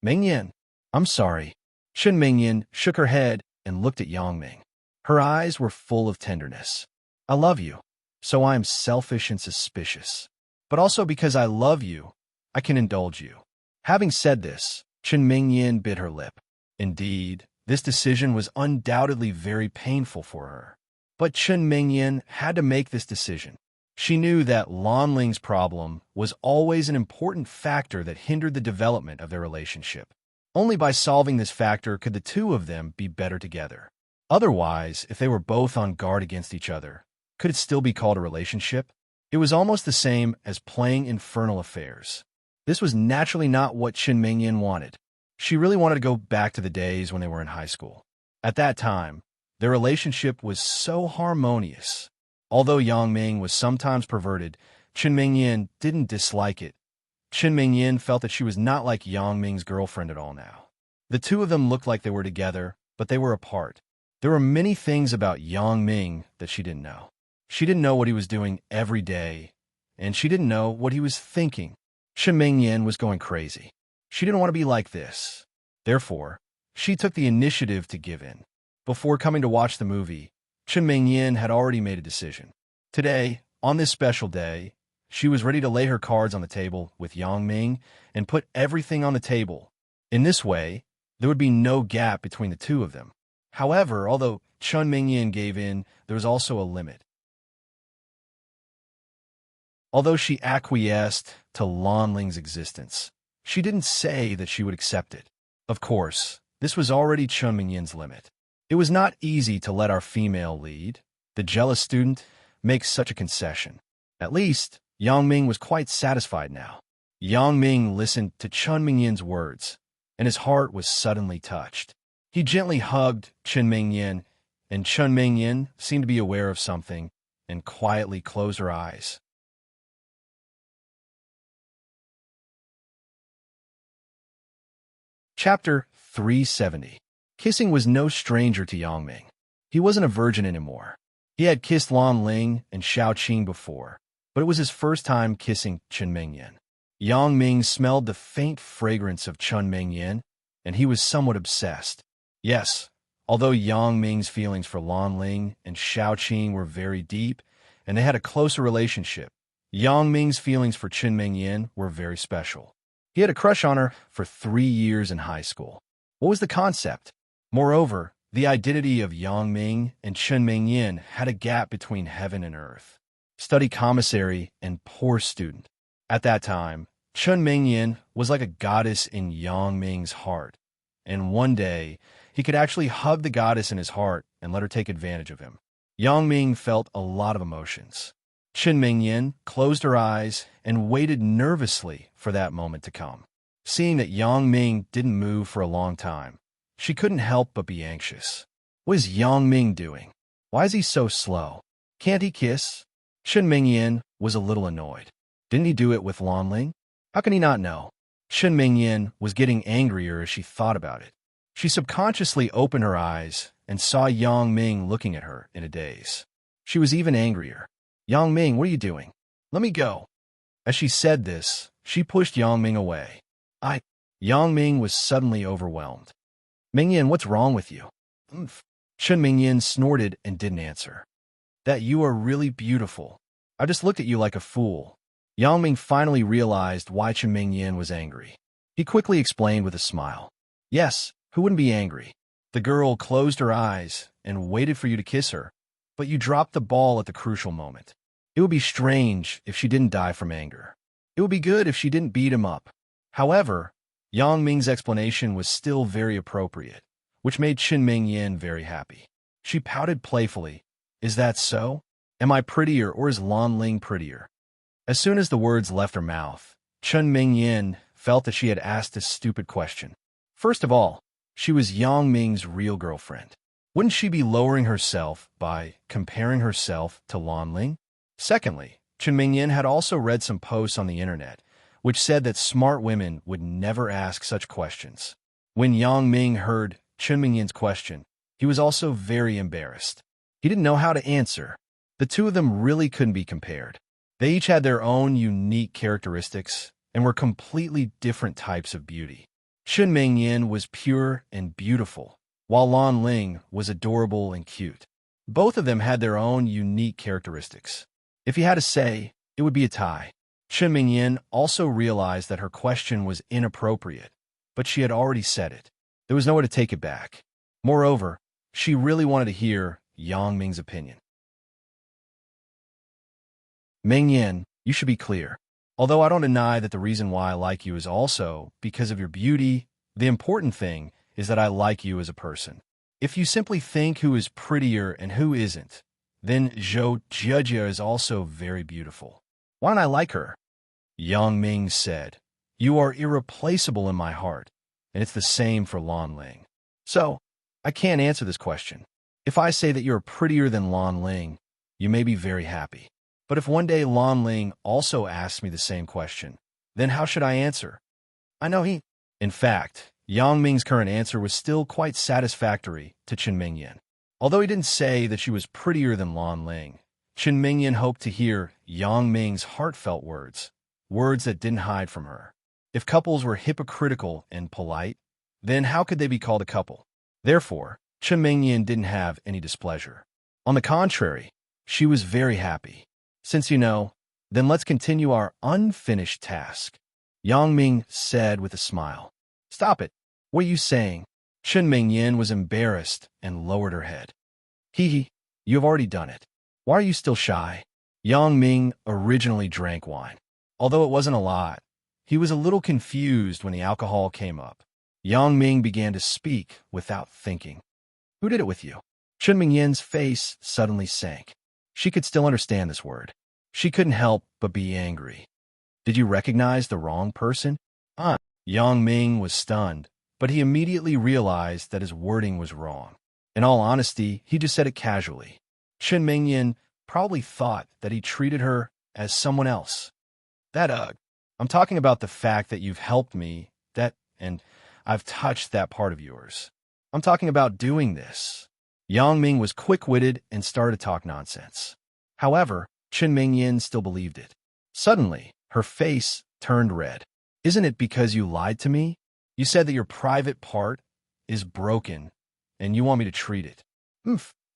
Mingyan, I'm sorry. Chen Mingyan shook her head and looked at Yangming. Her eyes were full of tenderness. I love you, so I am selfish and suspicious. But also because I love you, I can indulge you. Having said this, Chen Mingyan bit her lip. Indeed, this decision was undoubtedly very painful for her. But Chen Mingyan had to make this decision. She knew that Lan Ling's problem was always an important factor that hindered the development of their relationship. Only by solving this factor could the 2 of them be better together. Otherwise, if they were both on guard against each other, could it still be called a relationship? It was almost the same as playing infernal affairs. This was naturally not what Chen Mingyan wanted. She really wanted to go back to the days when they were in high school. At that time, Their relationship was so harmonious. Although Yang Ming was sometimes perverted, Chen Mingyan didn't dislike it. Chen Mingyan felt that she was not like Yang Ming's girlfriend at all now. The two of them looked like they were together, but they were apart. There were many things about Yang Ming that she didn't know. She didn't know what he was doing every day, and she didn't know what he was thinking. Chen Mingyan was going crazy. She didn't want to be like this. Therefore, she took the initiative to give in. Before coming to watch the movie, Chen Mingyan had already made a decision. Today, on this special day, she was ready to lay her cards on the table with Yang Ming and put everything on the table. In this way, there would be no gap between the two of them. However, although Chen Mingyan gave in, there was also a limit. Although she acquiesced to Lan Ling's existence, she didn't say that she would accept it. Of course, this was already Chen Mingyan's limit. It was not easy to let our female lead, the jealous student, make such a concession. At least, Yang Ming was quite satisfied now. Yang Ming listened to Chen Mingyan's words, and his heart was suddenly touched. He gently hugged Chen Mingyan, and Chen Mingyan seemed to be aware of something and quietly closed her eyes. Chapter 370. Kissing was no stranger to Yang Ming. He wasn't a virgin anymore. He had kissed Lan Ling and Xiao Qing before, but it was his first time kissing Chen Mingyan. Yang Ming smelled the faint fragrance of Chen Mingyan, and he was somewhat obsessed. Yes, although Yang Ming's feelings for Lan Ling and Xiao Qing were very deep, and they had a closer relationship, Yang Ming's feelings for Chen Mingyan were very special. He had a crush on her for 3 years in high school. What was the concept? Moreover, the identity of Yang Ming and Chen Mingyan had a gap between heaven and earth. Study commissary and poor student. At that time, Chen Mingyan was like a goddess in Yang Ming's heart, and one day, he could actually hug the goddess in his heart and let her take advantage of him. Yang Ming felt a lot of emotions. Chen Mingyan closed her eyes and waited nervously for that moment to come. Seeing that Yang Ming didn't move for a long time, she couldn't help but be anxious. What is Yang Ming doing? Why is he so slow? Can't he kiss? Chen Mingyan was a little annoyed. Didn't he do it with Lan Ling? How can he not know? Chen Mingyan was getting angrier as she thought about it. She subconsciously opened her eyes and saw Yang Ming looking at her in a daze. She was even angrier. Yang Ming, what are you doing? Let me go. As she said this, she pushed Yang Ming away. Yang Ming was suddenly overwhelmed. Mingyan, what's wrong with you? Chen Mingyan snorted and didn't answer. That you are really beautiful. I just looked at you like a fool. Yang Ming finally realized why Chen Mingyan was angry. He quickly explained with a smile. Yes, who wouldn't be angry? The girl closed her eyes and waited for you to kiss her, but you dropped the ball at the crucial moment. It would be strange if she didn't die from anger. It would be good if she didn't beat him up. However, Yang Ming's explanation was still very appropriate, which made Chen Mingyan very happy. She pouted playfully. Is that so? Am I prettier or is Lan Ling prettier? As soon as the words left her mouth, Chen Mingyan felt that she had asked a stupid question. First of all, she was Yang Ming's real girlfriend. Wouldn't she be lowering herself by comparing herself to Lan Ling? Secondly, Chen Mingyan had also read some posts on the internet which said that smart women would never ask such questions. When Yang Ming heard Chen Mingyan's question, he was also very embarrassed. He didn't know how to answer. The two of them really couldn't be compared. They each had their own unique characteristics and were completely different types of beauty. Chen Mingyan was pure and beautiful, while Lan Ling was adorable and cute. Both of them had their own unique characteristics. If he had to say, it would be a tie. Chen Mingyan also realized that her question was inappropriate, but she had already said it. There was no way to take it back. Moreover, she really wanted to hear Yang Ming's opinion. Mingyan, you should be clear. Although I don't deny that the reason why I like you is also because of your beauty, the important thing is that I like you as a person. If you simply think who is prettier and who isn't, then Zhou Jia is also very beautiful. Why don't I like her? Yang Ming said, you are irreplaceable in my heart, and it's the same for Lan Ling. So, I can't answer this question. If I say that you're prettier than Lan Ling, you may be very happy. But if one day Lan Ling also asks me the same question, then how should I answer? I know he... In fact, Yang Ming's current answer was still quite satisfactory to Chen Mingyan. Although he didn't say that she was prettier than Lan Ling, Chen Mingyan hoped to hear Yang Ming's heartfelt words, words that didn't hide from her. If couples were hypocritical and polite, then how could they be called a couple? Therefore, Chen Mingyan didn't have any displeasure. On the contrary, she was very happy. Since you know, then let's continue our unfinished task, Yang Ming said with a smile. Stop it. What are you saying? Chen Mingyan was embarrassed and lowered her head. Hee, you have already done it. Why are you still shy? Yang Ming originally drank wine. Although it wasn't a lot, he was a little confused when the alcohol came up. Yang Ming began to speak without thinking. Who did it with you? Chen Mingyan's face suddenly sank. She could still understand this word. She couldn't help but be angry. Did you recognize the wrong person? Yang Ming was stunned, but he immediately realized that his wording was wrong. In all honesty, he just said it casually. Chen Mingyan probably thought that he treated her as someone else. I'm talking about the fact that you've helped me, and I've touched that part of yours. I'm talking about doing this. Yang Ming was quick-witted and started to talk nonsense. However, Chen Mingyan still believed it. Suddenly, her face turned red. Isn't it because you lied to me? You said that your private part is broken, and you want me to treat it.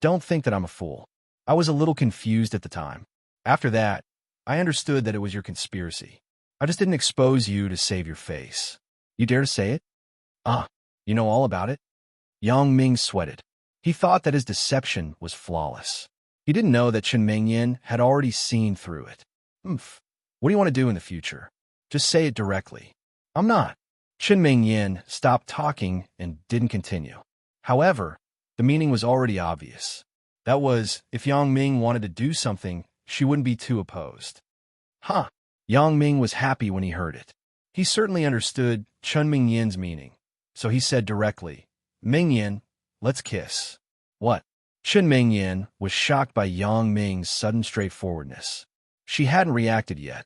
Don't think that I'm a fool. I was a little confused at the time. After that, I understood that it was your conspiracy. I just didn't expose you to save your face. You dare to say it? You know all about it? Yang Ming sweated. He thought that his deception was flawless. He didn't know that Chen Mingyan had already seen through it. What do you want to do in the future? Just say it directly. I'm not. Chen Mingyan stopped talking and didn't continue. However, the meaning was already obvious. That was, if Yang Ming wanted to do something, she wouldn't be too opposed. Yang Ming was happy when he heard it. He certainly understood Chen Mingyan's meaning, so he said directly, Mingyan, let's kiss. What? Chen Mingyan was shocked by Yang Ming's sudden straightforwardness. She hadn't reacted yet.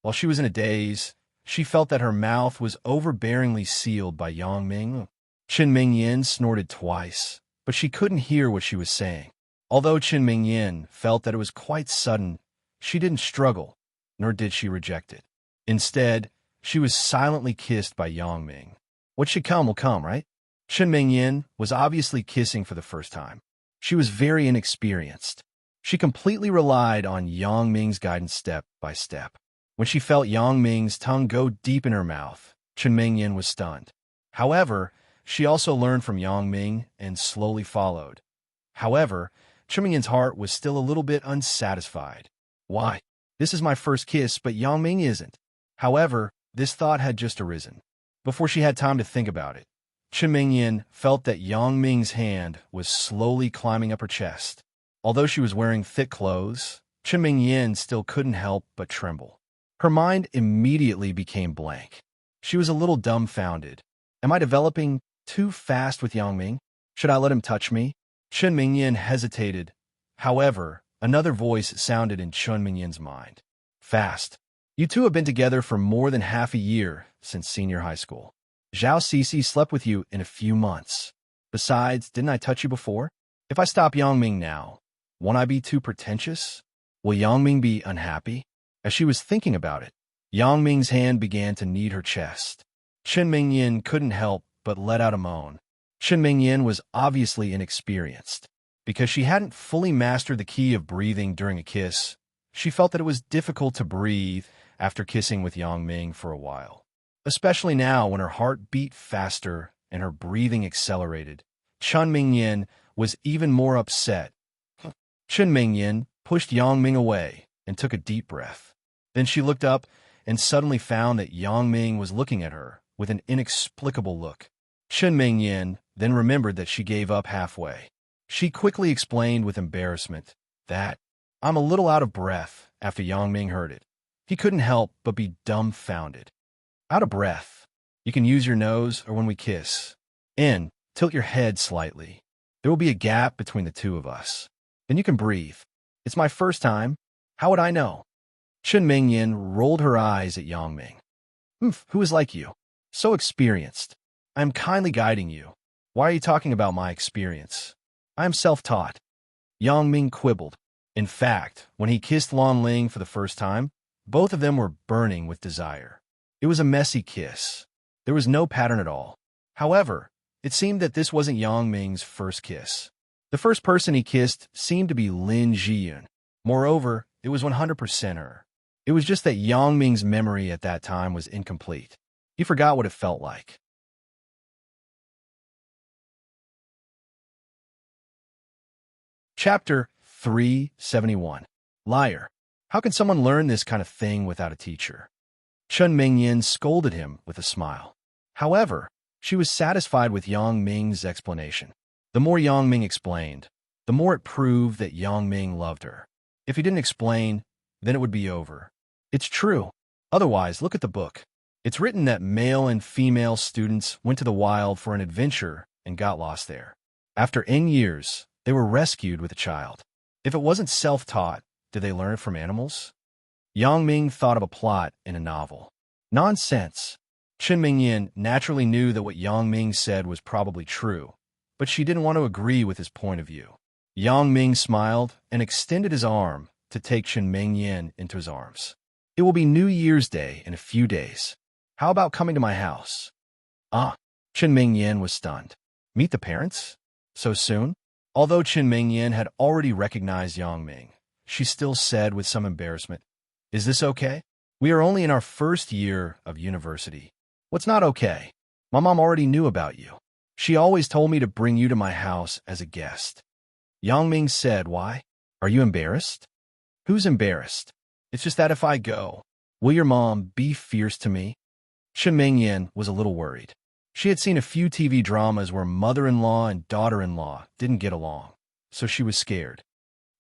While she was in a daze, she felt that her mouth was overbearingly sealed by Yang Ming. Chen Mingyan snorted twice, but she couldn't hear what she was saying. Although Chen Mingyan felt that it was quite sudden, she didn't struggle, nor did she reject it. Instead, she was silently kissed by Yang Ming. What should come will come, right? Chen Mingyan was obviously kissing for the first time. She was very inexperienced. She completely relied on Yang Ming's guidance step by step. When she felt Yang Ming's tongue go deep in her mouth, Chen Mingyan was stunned. However, she also learned from Yang Ming and slowly followed. However, Chen Mingyan's heart was still a little bit unsatisfied. Why? This is my first kiss, but Yang Ming isn't. However, this thought had just arisen. Before she had time to think about it, Chen Mingyan felt that Yang Ming's hand was slowly climbing up her chest. Although she was wearing thick clothes, Chen Mingyan still couldn't help but tremble. Her mind immediately became blank. She was a little dumbfounded. Am I developing too fast with Yang Ming? Should I let him touch me? Chen Mingyan hesitated. However, another voice sounded in Chen Mingyan's mind. Fast. You two have been together for more than half a year since senior high school. Zhao Cixi slept with you in a few months. Besides, didn't I touch you before? If I stop Yang Ming now, won't I be too pretentious? Will Yang Ming be unhappy? As she was thinking about it, Yang Ming's hand began to knead her chest. Chen Mingyan couldn't help but let out a moan. Chen Mingyan was obviously inexperienced. Because she hadn't fully mastered the key of breathing during a kiss, she felt that it was difficult to breathe after kissing with Yang Ming for a while. Especially now when her heart beat faster and her breathing accelerated. Chen Mingyan was even more upset. Chen Mingyan pushed Yang Ming away and took a deep breath. Then she looked up and suddenly found that Yang Ming was looking at her with an inexplicable look. Chen Mingyan then remembered that she gave up halfway. She quickly explained with embarrassment that, I'm a little out of breath after Yang Ming heard it. He couldn't help but be dumbfounded. Out of breath. You can use your nose or when we kiss. Tilt your head slightly. There will be a gap between the two of us. Then you can breathe. It's my first time. How would I know? Chen Mingyan rolled her eyes at Yang Ming. Who is like you? So experienced. I am kindly guiding you. Why are you talking about my experience? I am self-taught. Yang Ming quibbled. In fact, when he kissed Lan Ling for the first time, both of them were burning with desire. It was a messy kiss. There was no pattern at all. However, it seemed that this wasn't Yang Ming's first kiss. The first person he kissed seemed to be Lin Jiyun. Moreover, it was 100% her. It was just that Yang Ming's memory at that time was incomplete. He forgot what it felt like. Chapter 371. Liar. How can someone learn this kind of thing without a teacher? Chen Mingyan scolded him with a smile. However, she was satisfied with Yang Ming's explanation. The more Yang Ming explained, the more it proved that Yang Ming loved her. If he didn't explain, then it would be over. It's true. Otherwise, look at the book. It's written that male and female students went to the wild for an adventure and got lost there. After N years, they were rescued with a child. If it wasn't self-taught, did they learn it from animals? Yang Ming thought of a plot in a novel. Nonsense. Chen Mingyan naturally knew that what Yang Ming said was probably true, but she didn't want to agree with his point of view. Yang Ming smiled and extended his arm to take Chen Mingyan into his arms. It will be New Year's Day in a few days. How about coming to my house? Chen Mingyan was stunned. Meet the parents? So soon? Although Chen Mingyan had already recognized Yang Ming, she still said with some embarrassment, "Is this okay? We are only in our first year of university." "What's not okay? My mom already knew about you. She always told me to bring you to my house as a guest." Yang Ming said, "Why? Are you embarrassed?" "Who's embarrassed? It's just that if I go, will your mom be fierce to me?" Chen Mingyan was a little worried. She had seen a few TV dramas where mother-in-law and daughter-in-law didn't get along, so she was scared.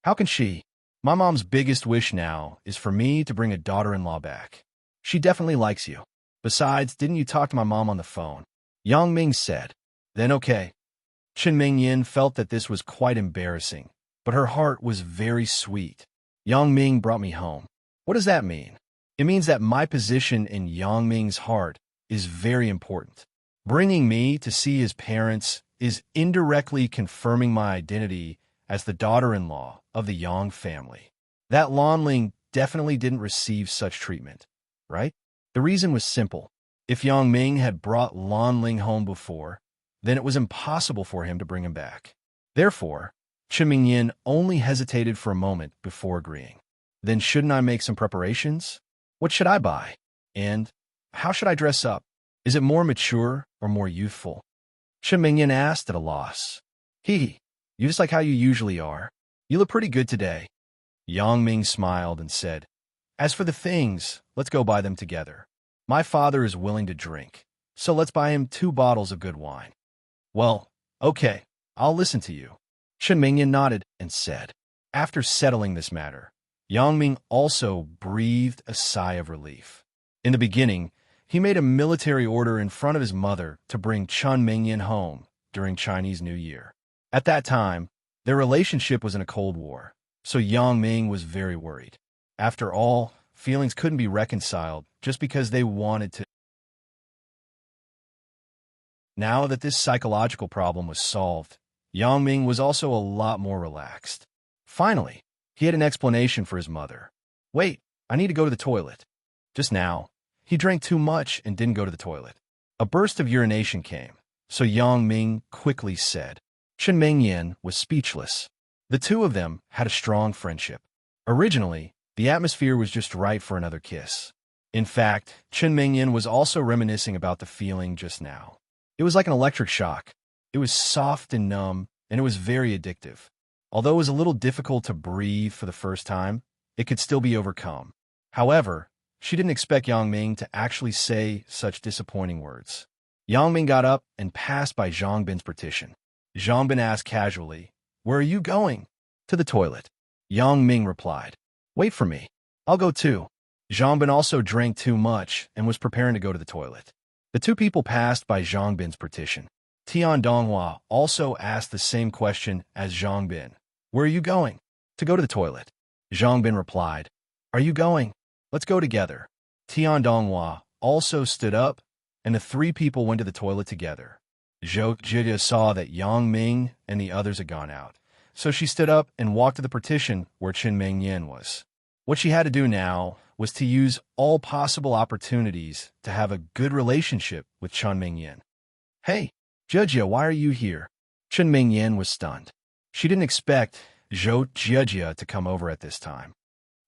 "How can she? My mom's biggest wish now is for me to bring a daughter-in-law back. She definitely likes you. Besides, didn't you talk to my mom on the phone?" Yang Ming said. "Then okay." Chen Mingyan felt that this was quite embarrassing, but her heart was very sweet. "Yang Ming brought me home." What does that mean? It means that my position in Yang Ming's heart is very important. Bringing me to see his parents is indirectly confirming my identity as the daughter-in-law of the Yang family. That Lan Ling definitely didn't receive such treatment, right? The reason was simple. If Yang Ming had brought Lan Ling home before, then it was impossible for him to bring him back. Therefore, Chen Mingyan only hesitated for a moment before agreeing. Then shouldn't I make some preparations? What should I buy? And how should I dress up? Is it more mature or more youthful? Chen Mingyan asked at a loss. You just like how you usually are. You look pretty good today." Yang Ming smiled and said, "As for the things, let's go buy them together. My father is willing to drink, so let's buy him 2 bottles of good wine." "Well, okay, I'll listen to you." Chen Mingyan nodded and said. After settling this matter, Yang Ming also breathed a sigh of relief. In the beginning, he made a military order in front of his mother to bring Chen Mingyan home during Chinese New Year. At that time, their relationship was in a Cold War, so Yang Ming was very worried. After all, feelings couldn't be reconciled just because they wanted to. Now that this psychological problem was solved, Yang Ming was also a lot more relaxed. Finally, he had an explanation for his mother. "Wait, I need to go to the toilet." Just now, he drank too much and didn't go to the toilet. A burst of urination came, so Yang Ming quickly said. Chen Mingyan was speechless. The two of them had a strong friendship. Originally, the atmosphere was just right for another kiss. In fact, Chen Mingyan was also reminiscing about the feeling just now. It was like an electric shock. It was soft and numb, and it was very addictive. Although it was a little difficult to breathe for the first time, it could still be overcome. However, she didn't expect Yang Ming to actually say such disappointing words. Yang Ming got up and passed by Zhang Bin's partition. Zhang Bin asked casually, "Where are you going?" "To the toilet." Yang Ming replied, "Wait for me. I'll go too." Zhang Bin also drank too much and was preparing to go to the toilet. The two people passed by Zhang Bin's partition. Tian Donghua also asked the same question as Zhang Bin. Where are you going? To go to the toilet. Zhang Bin replied. Are you going? Let's go together. Tian Donghua also stood up, and the three people went to the toilet together. Zhou Jia saw that Yang Ming and the others had gone out, so she stood up and walked to the partition where Chen Mingyan was. What she had to do now was to use all possible opportunities to have a good relationship with Chen Mingyan. Hey, Jia, why are you here? Chen Mingyan was stunned. She didn't expect Zhou Jia to come over at this time.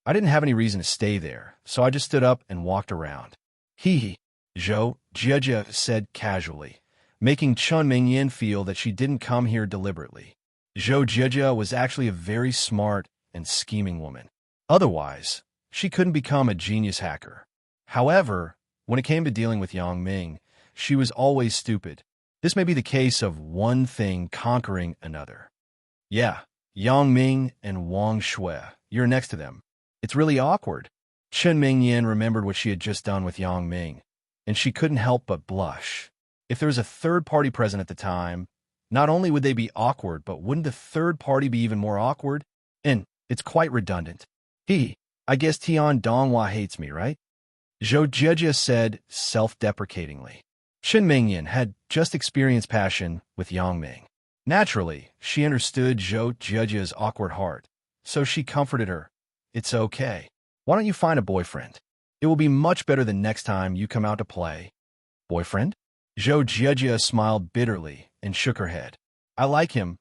I didn't have any reason to stay there, so I just stood up and walked around. Hee, Zhou Jia said casually, making Chen Mingyan feel that she didn't come here deliberately. Zhou Jia was actually a very smart and scheming woman. Otherwise, she couldn't become a genius hacker. However, when it came to dealing with Yang Ming, she was always stupid. This may be the case of one thing conquering another. Yeah, Yang Ming and Wang Shui, you're next to them. It's really awkward. Chen Mingyan remembered what she had just done with Yang Ming, and she couldn't help but blush. If there was a third party present at the time, not only would they be awkward, but wouldn't the third party be even more awkward? And it's quite redundant. I guess Tian Donghua hates me, right? Zhou Jia said self-deprecatingly. Chen Mingyan had just experienced passion with Yang Ming. Naturally, she understood Zhou Jia's awkward heart, so she comforted her. It's okay. Why don't you find a boyfriend? It will be much better the next time you come out to play. Boyfriend? Zhou Jia smiled bitterly and shook her head. I like him,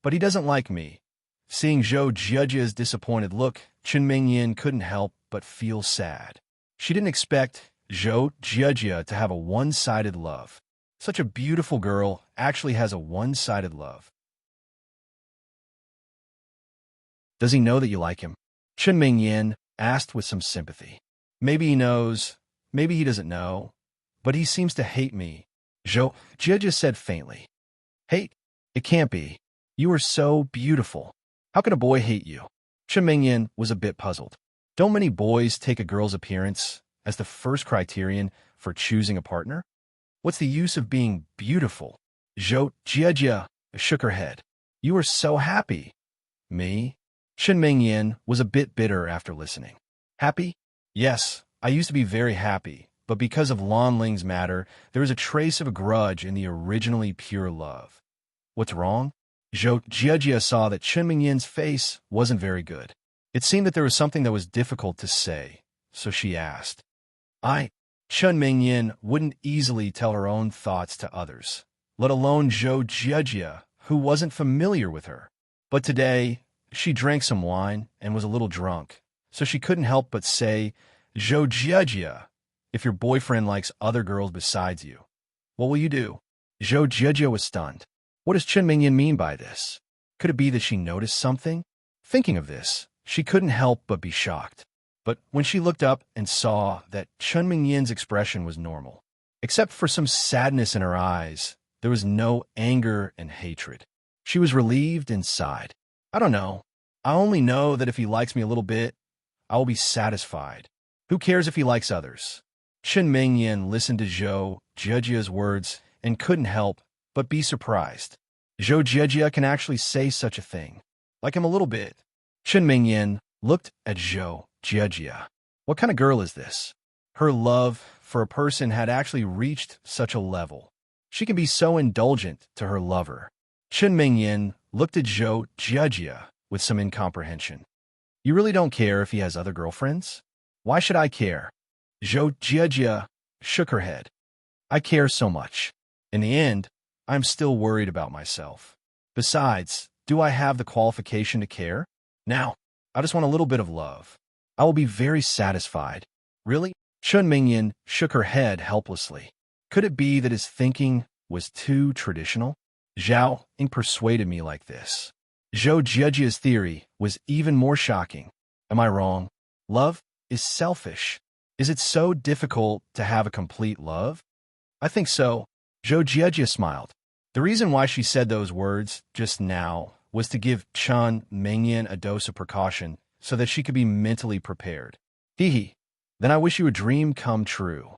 but he doesn't like me. Seeing Zhou Jia's disappointed look, Chen Mingyan couldn't help but feel sad. She didn't expect Zhou Jia to have a one-sided love. Such a beautiful girl actually has a one-sided love. Does he know that you like him? Chen Mingyan asked with some sympathy. Maybe he knows, maybe he doesn't know, but he seems to hate me, Zhou Jia said faintly. Hate? It can't be. You are so beautiful. How can a boy hate you? Chen Mingyan was a bit puzzled. Don't many boys take a girl's appearance as the first criterion for choosing a partner? What's the use of being beautiful? Zhou Jia shook her head. You are so happy. Me? Chen Mingyan was a bit bitter after listening. Happy? Yes, I used to be very happy, but because of Lan Ling's matter, there is a trace of a grudge in the originally pure love. What's wrong? Zhou Jia saw that Chen Mingyan's face wasn't very good. It seemed that there was something that was difficult to say, so she asked. Chen Mingyan wouldn't easily tell her own thoughts to others, let alone Zhou Jia, who wasn't familiar with her. But today, she drank some wine and was a little drunk, so she couldn't help but say, Zhou Jia, if your boyfriend likes other girls besides you, what will you do? Zhou Jia was stunned. What does Chen Mingyan mean by this? Could it be that she noticed something? Thinking of this, she couldn't help but be shocked. But when she looked up and saw that Chen Mingyan's expression was normal, except for some sadness in her eyes, there was no anger and hatred. She was relieved and sighed. I don't know. I only know that if he likes me a little bit, I will be satisfied. Who cares if he likes others? Chen Mingyan listened to Zhou Jia's words and couldn't help but be surprised. Zhou Jia can actually say such a thing. Like him a little bit. Chen Mingyan looked at Zhou Jia. What kind of girl is this? Her love for a person had actually reached such a level. She can be so indulgent to her lover. Chen Mingyan looked at Zhou Jia with some incomprehension. You really don't care if he has other girlfriends? Why should I care? Zhou Jia shook her head. I care so much. In the end, I'm still worried about myself. Besides, do I have the qualification to care? Now, I just want a little bit of love. I will be very satisfied. Really? Chen Mingyan shook her head helplessly. Could it be that his thinking was too traditional? Zhao Ying persuaded me like this. Zhou Jia's theory was even more shocking. Am I wrong? Love is selfish. Is it so difficult to have a complete love? I think so. Zhou Jia smiled. The reason why she said those words just now was to give Chen Mingyan a dose of precaution so that she could be mentally prepared. Then I wish you a dream come true.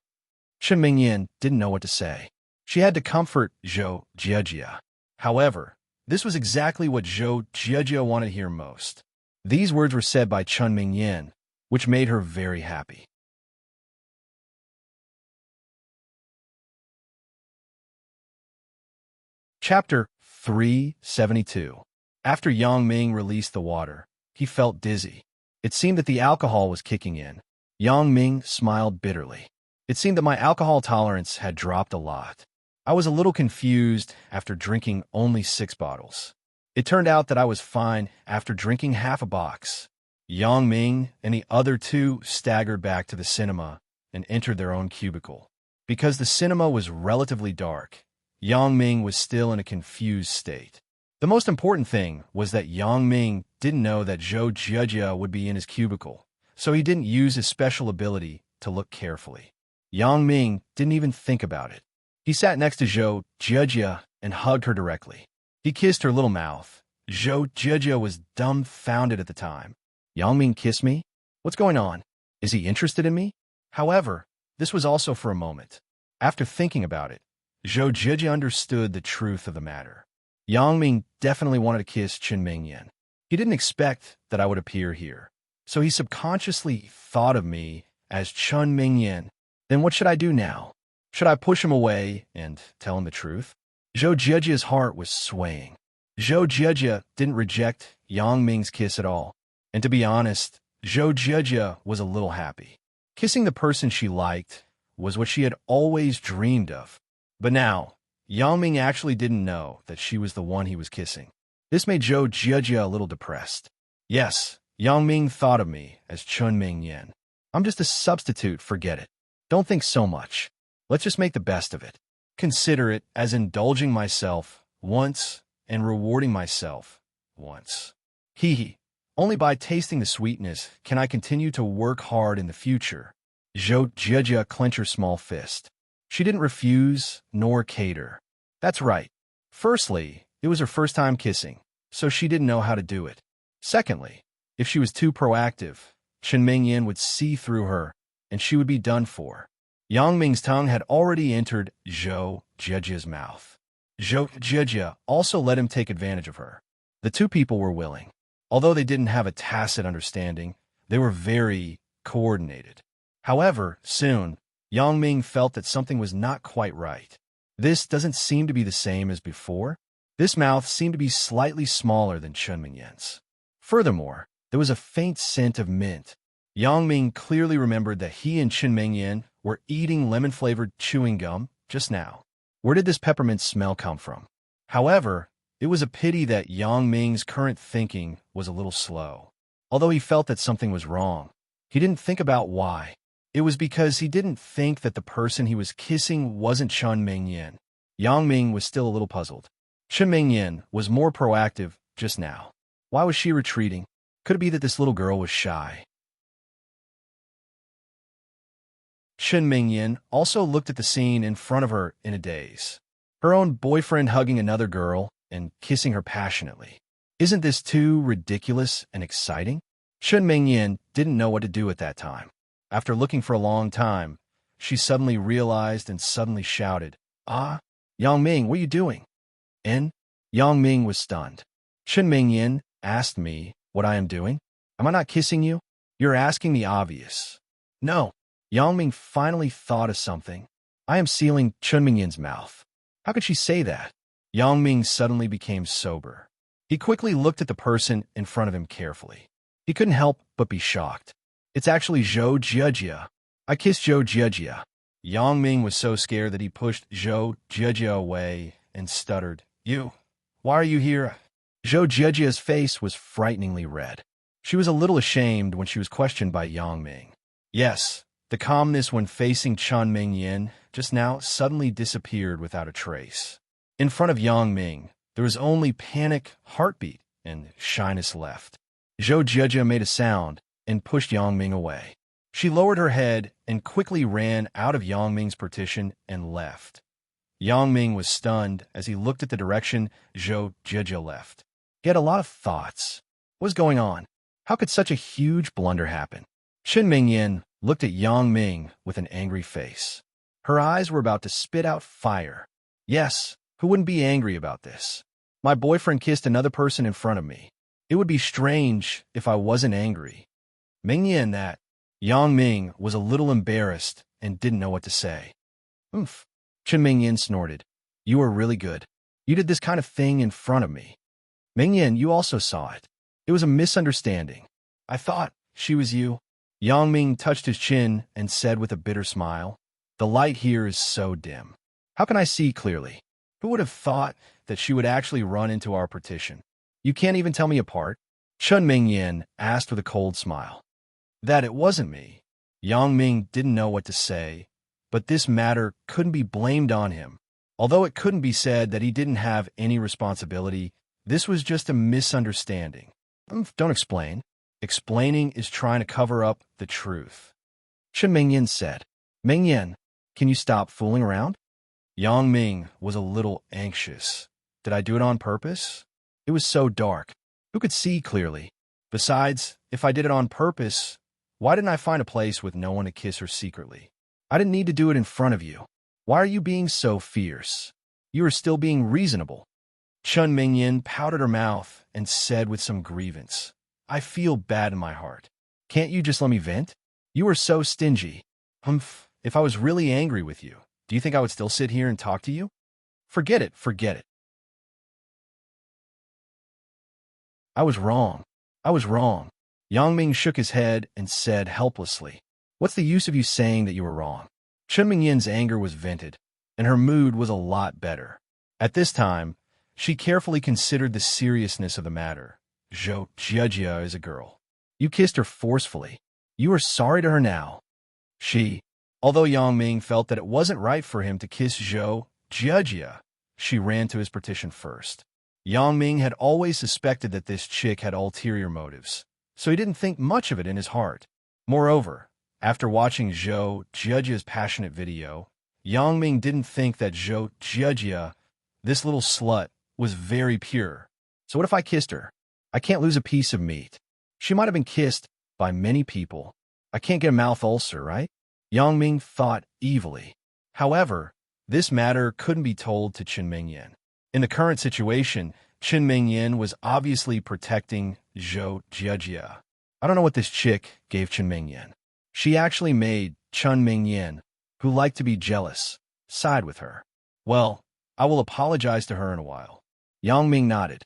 Chen Mingyan didn't know what to say. She had to comfort Zhou Jiejia. However, this was exactly what Zhou Jiejia wanted to hear most. These words were said by Chun Mingyan, which made her very happy. Chapter 372. After Yang Ming released the water, he felt dizzy. It seemed that the alcohol was kicking in. Yang Ming smiled bitterly. It seemed that my alcohol tolerance had dropped a lot. I was a little confused after drinking only 6 bottles. It turned out that I was fine after drinking half a box. Yang Ming and the other 2 staggered back to the cinema and entered their own cubicle. Because the cinema was relatively dark, Yang Ming was still in a confused state. The most important thing was that Yang Ming didn't know that Zhou Jiejia would be in his cubicle, so he didn't use his special ability to look carefully. Yang Ming didn't even think about it. He sat next to Zhou Jiejia and hugged her directly. He kissed her little mouth. Zhou Jiejia was dumbfounded at the time. Yang Ming kissed me? What's going on? Is he interested in me? However, this was also for a moment. After thinking about it, Zhou Jiejia understood the truth of the matter. Yang Ming definitely wanted to kiss Chun Mingyan. He didn't expect that I would appear here, so he subconsciously thought of me as Chun Mingyan. Then what should I do now? Should I push him away and tell him the truth? Zhou Jiejia's heart was swaying. Zhou Jiejia didn't reject Yang Ming's kiss at all, and to be honest, Zhou Jiejia was a little happy. Kissing the person she liked was what she had always dreamed of. But now, Yang Ming actually didn't know that she was the one he was kissing. This made Zhou Jiejia a little depressed. Yes, Yang Ming thought of me as Chun Mingyan. I'm just a substitute, forget it. Don't think so much. Let's just make the best of it. Consider it as indulging myself once and rewarding myself once. Hee hee. Only by tasting the sweetness can I continue to work hard in the future. Zhou Jiejia clenched her small fist. She didn't refuse nor cater. That's right. Firstly, it was her first time kissing, so she didn't know how to do it. Secondly, if she was too proactive, Chun Mingyan would see through her, and she would be done for. Yang Ming's tongue had already entered Zhou Jiejia's mouth. Zhou Jiejia also let him take advantage of her. The 2 people were willing. Although they didn't have a tacit understanding, they were very coordinated. However, soon, Yang Ming felt that something was not quite right. This doesn't seem to be the same as before. This mouth seemed to be slightly smaller than Chun Mingyan's. Furthermore, there was a faint scent of mint. Yang Ming clearly remembered that he and Chun Mingyan were eating lemon-flavored chewing gum just now. Where did this peppermint smell come from? However, it was a pity that Yang Ming's current thinking was a little slow. Although he felt that something was wrong, he didn't think about why. It was because he didn't think that the person he was kissing wasn't Chun Mingyan. Yang Ming was still a little puzzled. Chun Mingyan was more proactive just now. Why was she retreating? Could it be that this little girl was shy? Chun Mingyan also looked at the scene in front of her in a daze. Her own boyfriend hugging another girl and kissing her passionately. Isn't this too ridiculous and exciting? Chun Mingyan didn't know what to do at that time. After looking for a long time, she suddenly realized and suddenly shouted, "Ah, Yang Ming, what are you doing?" Yang Ming was stunned. Chun Mingyan asked me what I am doing. Am I not kissing you? You're asking the obvious. No. Yang Ming finally thought of something. I am sealing Chun Mingyan's mouth. How could she say that? Yang Ming suddenly became sober. He quickly looked at the person in front of him carefully. He couldn't help but be shocked. It's actually Zhou Jiejia. I kissed Zhou Jiejia. Yang Ming was so scared that he pushed Zhou Jiejia away and stuttered, why are you here? Zhou Jiejia's face was frighteningly red. She was a little ashamed when she was questioned by Yang Ming. Yes, the calmness when facing Chun Mingyan just now suddenly disappeared without a trace. In front of Yang Ming, there was only panic, heartbeat, and shyness left. Zhou Jiejia made a sound and pushed Yang Ming away. She lowered her head and quickly ran out of Yang Ming's partition and left. Yang Ming was stunned as he looked at the direction Zhou Jiejia left. He had a lot of thoughts. What was going on? How could such a huge blunder happen? Chun Mingyan looked at Yang Ming with an angry face. Her eyes were about to spit out fire. Yes, who wouldn't be angry about this? My boyfriend kissed another person in front of me. It would be strange if I wasn't angry. Mingyan that. Yang Ming was a little embarrassed and didn't know what to say. Oomph. Chen Mingyan snorted. You are really good. You did this kind of thing in front of me. Mingyan, you also saw it. It was a misunderstanding. I thought she was you. Yang Ming touched his chin and said with a bitter smile, the light here is so dim. How can I see clearly? Who would have thought that she would actually run into our partition? You can't even tell me apart? Chun Mingyan asked with a cold smile. That it wasn't me. Yang Ming didn't know what to say, but this matter couldn't be blamed on him. Although it couldn't be said that he didn't have any responsibility, this was just a misunderstanding. Don't explain. Explaining is trying to cover up the truth. Chen Mingyan said, Mingyan, can you stop fooling around? Yang Ming was a little anxious. Did I do it on purpose? It was so dark. Who could see clearly? Besides, if I did it on purpose, why didn't I find a place with no one to kiss her secretly? I didn't need to do it in front of you. Why are you being so fierce? You are still being reasonable. Chun Mingyan pouted her mouth and said with some grievance, I feel bad in my heart. Can't you just let me vent? You are so stingy. Humph, if I was really angry with you, do you think I would still sit here and talk to you? Forget it, forget it. I was wrong. I was wrong. Yang Ming shook his head and said helplessly, What's the use of you saying that you were wrong? Chen Mingyan's anger was vented, and her mood was a lot better. At this time, she carefully considered the seriousness of the matter. Zhou Jiejia is a girl. You kissed her forcefully. You are sorry to her now. Although Yang Ming felt that it wasn't right for him to kiss Zhou Jiejia, she ran to his partition first. Yang Ming had always suspected that this chick had ulterior motives, so he didn't think much of it in his heart. Moreover, after watching Zhou Jiejia's passionate video, Yang Ming didn't think that Zhou Jiejia, this little slut, was very pure. So what if I kissed her? I can't lose a piece of meat. She might have been kissed by many people. I can't get a mouth ulcer, right? Yang Ming thought evilly. However, this matter couldn't be told to Chen Mingyan. In the current situation, Chen Mingyan was obviously protecting Zhou Jiejia. I don't know what this chick gave Chen Mingyan. She actually made Chen Mingyan, who liked to be jealous, side with her. Well, I will apologize to her in a while. Yang Ming nodded.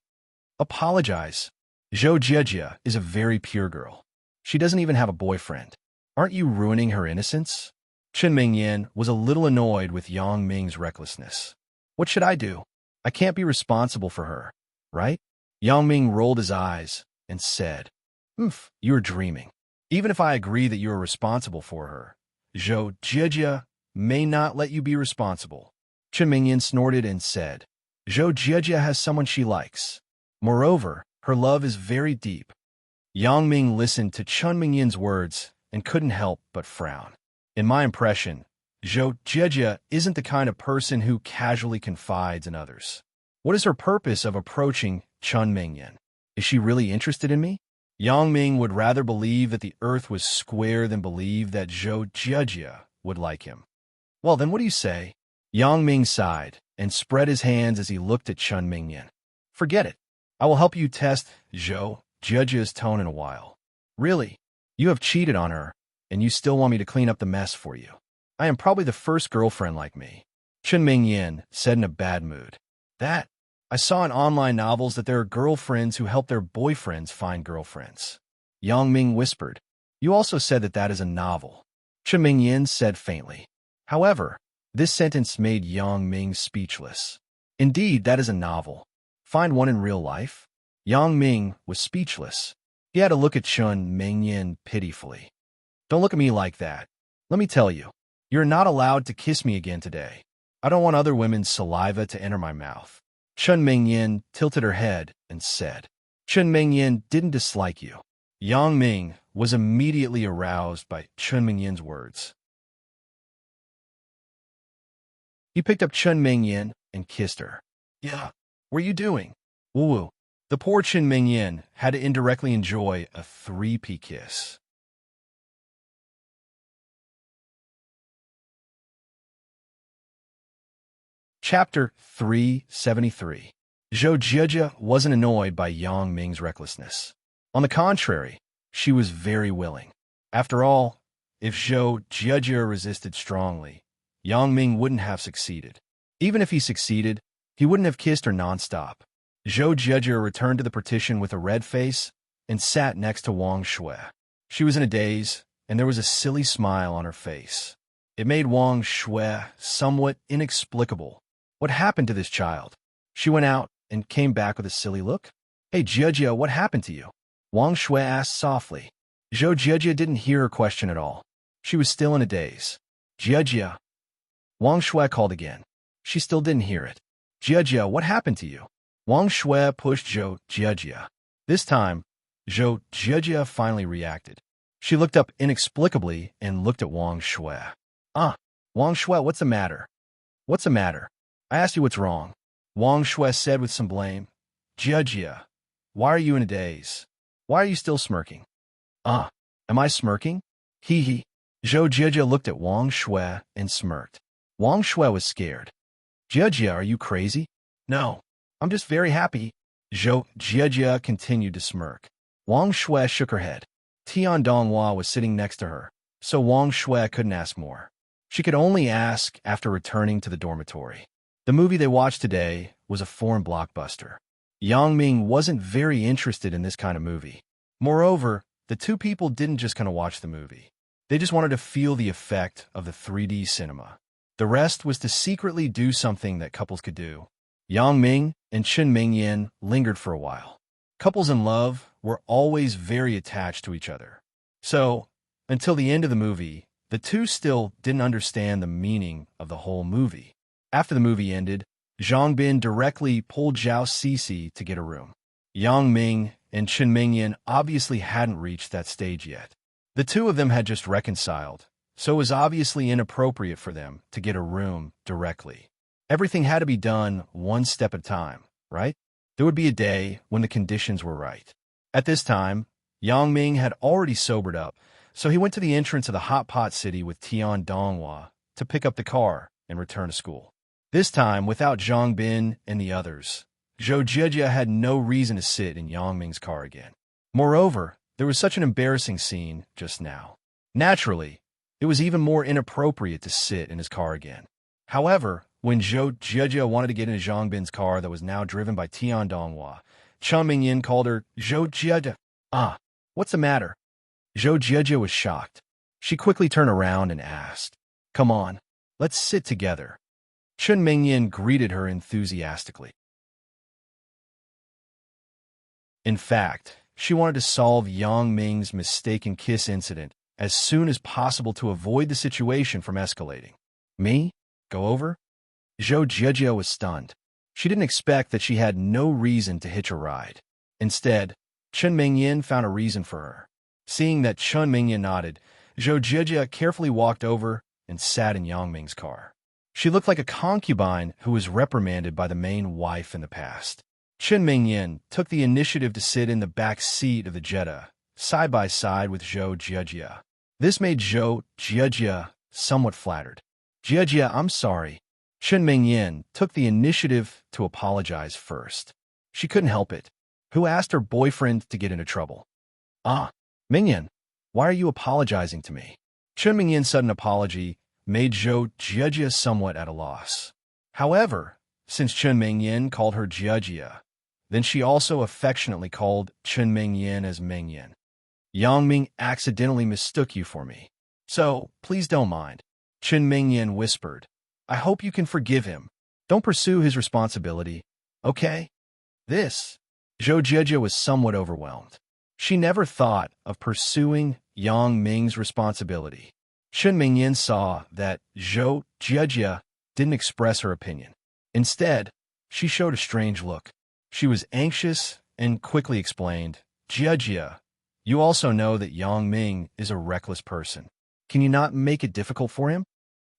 Apologize. Zhou Jiejia is a very pure girl. She doesn't even have a boyfriend. Aren't you ruining her innocence? Chen Mingyan was a little annoyed with Yang Ming's recklessness. What should I do? I can't be responsible for her, right? Yang Ming rolled his eyes and said, you're dreaming. Even if I agree that you are responsible for her, Zhou Jiejia may not let you be responsible. Chen Mingyan snorted and said, Zhou Jiejia has someone she likes. Moreover, her love is very deep. Yang Ming listened to Chen Mingyan's words and couldn't help but frown. In my impression, Zhou Jiejia isn't the kind of person who casually confides in others. What is her purpose of approaching Chen Mingyan? Is she really interested in me? Yang Ming would rather believe that the earth was square than believe that Zhou Jiejia would like him. Well, then what do you say? Yang Ming sighed and spread his hands as he looked at Chen Mingyan. Forget it. I will help you test Zhou Jiejia's tone in a while. Really? You have cheated on her, and you still want me to clean up the mess for you. I am probably the first girlfriend like me. Chen Mingyan said in a bad mood. That, I saw in online novels that there are girlfriends who help their boyfriends find girlfriends. Yang Ming whispered. You also said that that is a novel. Chen Mingyan said faintly. However, this sentence made Yang Ming speechless. Indeed, that is a novel. Find one in real life? Yang Ming was speechless. He had to look at Chen Mingyan pitifully. Don't look at me like that. Let me tell you, you're not allowed to kiss me again today. I don't want other women's saliva to enter my mouth. Chen Mingyan tilted her head and said, Chen Mingyan didn't dislike you. Yang Ming was immediately aroused by Chen Mingyan's words. He picked up Chen Mingyan and kissed her. Yeah, what are you doing? Woo-woo. The poor Chen Mingyan had to indirectly enjoy a 3P kiss. Chapter 373. Zhou Jieji wasn't annoyed by Yang Ming's recklessness. On the contrary, she was very willing. After all, if Zhou Jieji resisted strongly, Yang Ming wouldn't have succeeded. Even if he succeeded, he wouldn't have kissed her nonstop. Zhou Jieji returned to the partition with a red face and sat next to Wang Shui. She was in a daze, and there was a silly smile on her face. It made Wang Shui somewhat inexplicable. What happened to this child? She went out and came back with a silly look. Hey, Jieji, what happened to you? Wang Shui asked softly. Zhou Jieji didn't hear her question at all. She was still in a daze. Jieji. Wang Shui called again. She still didn't hear it. Jieji, what happened to you? Wang Shui pushed Zhou Jieji. This time, Zhou Jieji finally reacted. She looked up inexplicably and looked at Wang Shui. Wang Shui, what's the matter? What's the matter? I asked you what's wrong. Wang Shui said with some blame. Jieji, why are you in a daze? Why are you still smirking? Am I smirking? Hee hee. Zhou Jieji looked at Wang Shui and smirked. Wang Shui was scared. Jieji, are you crazy? No, I'm just very happy. Zhou Jieji continued to smirk. Wang Shui shook her head. Tian Donghua was sitting next to her, so Wang Shui couldn't ask more. She could only ask after returning to the dormitory. The movie they watched today was a foreign blockbuster. Yang Ming wasn't very interested in this kind of movie. Moreover, the two people didn't just kind of watch the movie. They just wanted to feel the effect of the 3D cinema. The rest was to secretly do something that couples could do. Yang Ming and Chen Mingyan lingered for a while. Couples in love were always very attached to each other. So, until the end of the movie, the two still didn't understand the meaning of the whole movie. After the movie ended, Zhang Bin directly pulled Zhao Sisi to get a room. Yang Ming and Chen Mingyan obviously hadn't reached that stage yet. The two of them had just reconciled, so it was obviously inappropriate for them to get a room directly. Everything had to be done one step at a time, right? There would be a day when the conditions were right. At this time, Yang Ming had already sobered up, so he went to the entrance of the hot pot city with Tian Donghua to pick up the car and return to school. This time, without Zhang Bin and the others, Zhou Jieji had no reason to sit in Yang Ming's car again. Moreover, there was such an embarrassing scene just now. Naturally, it was even more inappropriate to sit in his car again. However, when Zhou Jieji wanted to get into Zhang Bin's car that was now driven by Tian Donghua, Chen Mingyan called her, Zhou Jieji. What's the matter? Zhou Jieji was shocked. She quickly turned around and asked, Come on, let's sit together. Chen Mingyan greeted her enthusiastically. In fact, she wanted to solve Yang Ming's mistaken kiss incident as soon as possible to avoid the situation from escalating. Me? Go over? Zhou Jieji was stunned. She didn't expect that she had no reason to hitch a ride. Instead, Chen Mingyan found a reason for her. Seeing that Chen Mingyan nodded, Zhou Jieji carefully walked over and sat in Yang Ming's car. She looked like a concubine who was reprimanded by the main wife in the past. Chen Mingyan took the initiative to sit in the back seat of the Jetta, side by side with Zhou Jieji. This made Zhou Jieji somewhat flattered. Jieji, I'm sorry. Chen Mingyan took the initiative to apologize first. She couldn't help it. Who asked her boyfriend to get into trouble? Mingyan, why are you apologizing to me? Chen Mingyan's sudden apology made Zhou Jieji somewhat at a loss. However, since Chen Mingyan called her Jieji, then she also affectionately called Chen Mingyan as Mingyan. Yang Ming accidentally mistook you for me. So, please don't mind. Chen Mingyan whispered. I hope you can forgive him. Don't pursue his responsibility, okay? Zhou Jieji was somewhat overwhelmed. She never thought of pursuing Yang Ming's responsibility. Chen Mingyan saw that Zhou Jieji didn't express her opinion. Instead, she showed a strange look. She was anxious and quickly explained, Jieji, you also know that Yang Ming is a reckless person. Can you not make it difficult for him?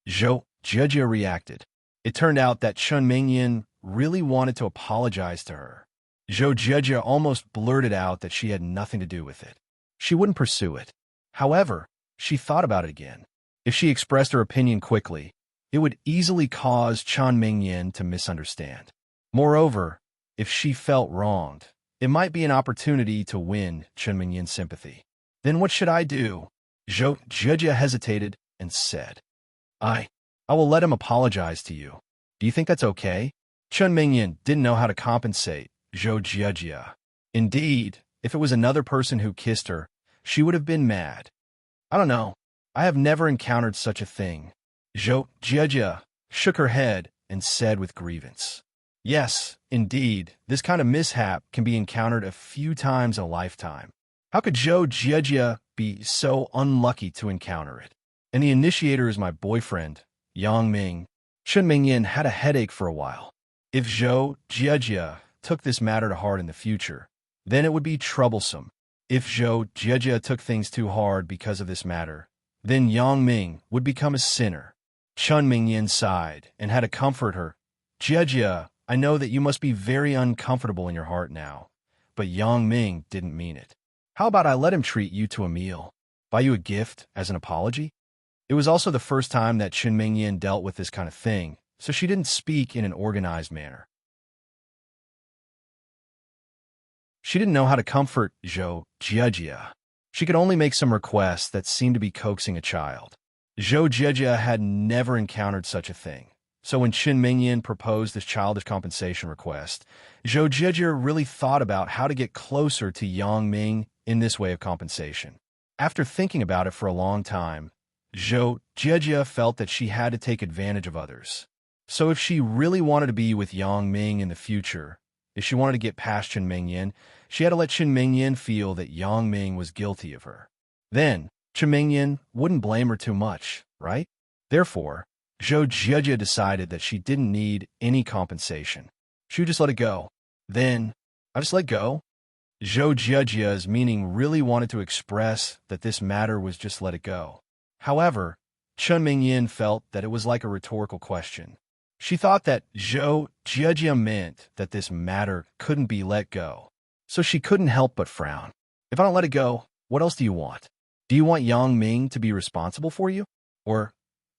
Zhou Jieji reacted. It turned out that Chen Mingyan really wanted to apologize to her. Zhou Jieji almost blurted out that she had nothing to do with it. She wouldn't pursue it. However, she thought about it again. If she expressed her opinion quickly, it would easily cause Chen Mingyan to misunderstand. Moreover, if she felt wronged, it might be an opportunity to win Chen Mingyan's sympathy. Then what should I do? Zhou Jia hesitated and said, I will let him apologize to you. Do you think that's okay? Chen Mingyan didn't know how to compensate Zhou Jia. Indeed, if it was another person who kissed her, she would have been mad. I don't know. I have never encountered such a thing. Zhou Jia shook her head and said with grievance, Yes, indeed, this kind of mishap can be encountered a few times in a lifetime. How could Zhou Jia be so unlucky to encounter it? And the initiator is my boyfriend, Yang Ming. Chen Mingyan had a headache for a while. If Zhou Jia took this matter to heart in the future, then it would be troublesome. If Zhou Jia took things too hard because of this matter, then Yang Ming would become a sinner. Chen Mingyan sighed and had to comfort her. Jia, I know that you must be very uncomfortable in your heart now, but Yang Ming didn't mean it. How about I let him treat you to a meal, buy you a gift as an apology? It was also the first time that Chen Mingyan dealt with this kind of thing, so she didn't speak in an organized manner. She didn't know how to comfort Zhou Jia. She could only make some requests that seemed to be coaxing a child. Zhou Jia had never encountered such a thing, so when Chen Mingyan proposed this childish compensation request, Zhou Jia really thought about how to get closer to Yang Ming in this way of compensation. After thinking about it for a long time, Zhou Jia felt that she had to take advantage of others. So if she really wanted to be with Yang Ming in the future, if she wanted to get past Chen Mingyan, she had to let Chen Mingyan feel that Yang Ming was guilty of her. Then, Chen Mingyan wouldn't blame her too much, right? Therefore, Zhou Jia decided that she didn't need any compensation. She would just let it go. Then, I just let go. Zhou Jia's meaning really wanted to express that this matter was just let it go. However, Chen Mingyan felt that it was like a rhetorical question. She thought that Zhou Jia meant that this matter couldn't be let go, so she couldn't help but frown. If I don't let it go, what else do you want? Do you want Yang Ming to be responsible for you? Or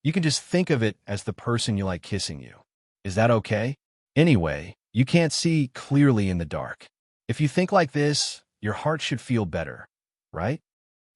you can just think of it as the person you like kissing you. Is that okay? Anyway, you can't see clearly in the dark. If you think like this, your heart should feel better, right?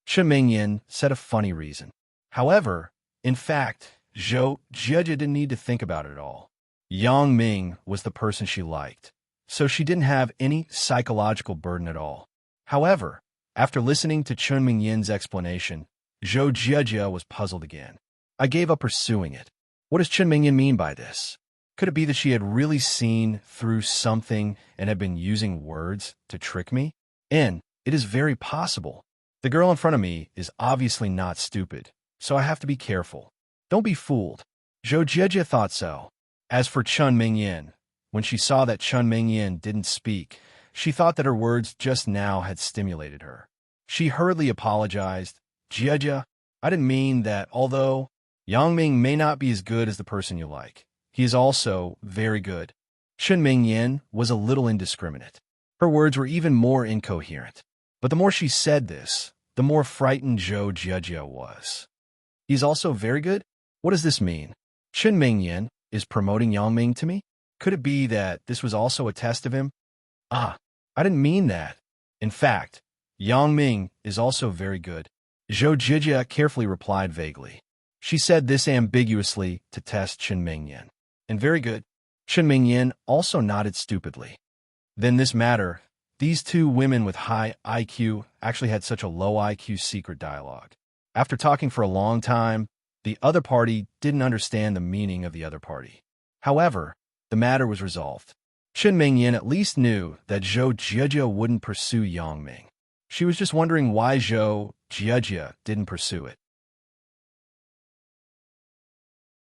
Chen Mingyan said a funny reason. However, in fact, Zhou Jia didn't need to think about it at all. Yang Ming was the person she liked, so she didn't have any psychological burden at all. However, after listening to Chen Mingyan's explanation, Zhou Jia was puzzled again. I gave up pursuing it. What does Chen Mingyan mean by this? Could it be that she had really seen through something and had been using words to trick me? And it is very possible. The girl in front of me is obviously not stupid, so I have to be careful. Don't be fooled. Zhou Jia thought so. As for Chen Mingyan, when she saw that Chen Mingyan didn't speak, she thought that her words just now had stimulated her. She hurriedly apologized. Jia, I didn't mean that although Yang Ming may not be as good as the person you like, he is also very good. Chen Mingyan was a little indiscriminate. Her words were even more incoherent. But the more she said this, the more frightened Zhou Jia was. He's also very good? What does this mean? Chen Mingyan is promoting Yang Ming to me? Could it be that this was also a test of him? I didn't mean that. In fact, Yang Ming is also very good. Zhou Jia carefully replied vaguely. She said this ambiguously to test Chen Mingyan. And very good. Chen Mingyan also nodded stupidly. Then this matter, these two women with high IQ actually had such a low IQ secret dialogue. After talking for a long time, the other party didn't understand the meaning of the other party. However, the matter was resolved. Chen Mingyan at least knew that Zhou Jia wouldn't pursue Yang Ming. She was just wondering why Zhou Jia didn't pursue it.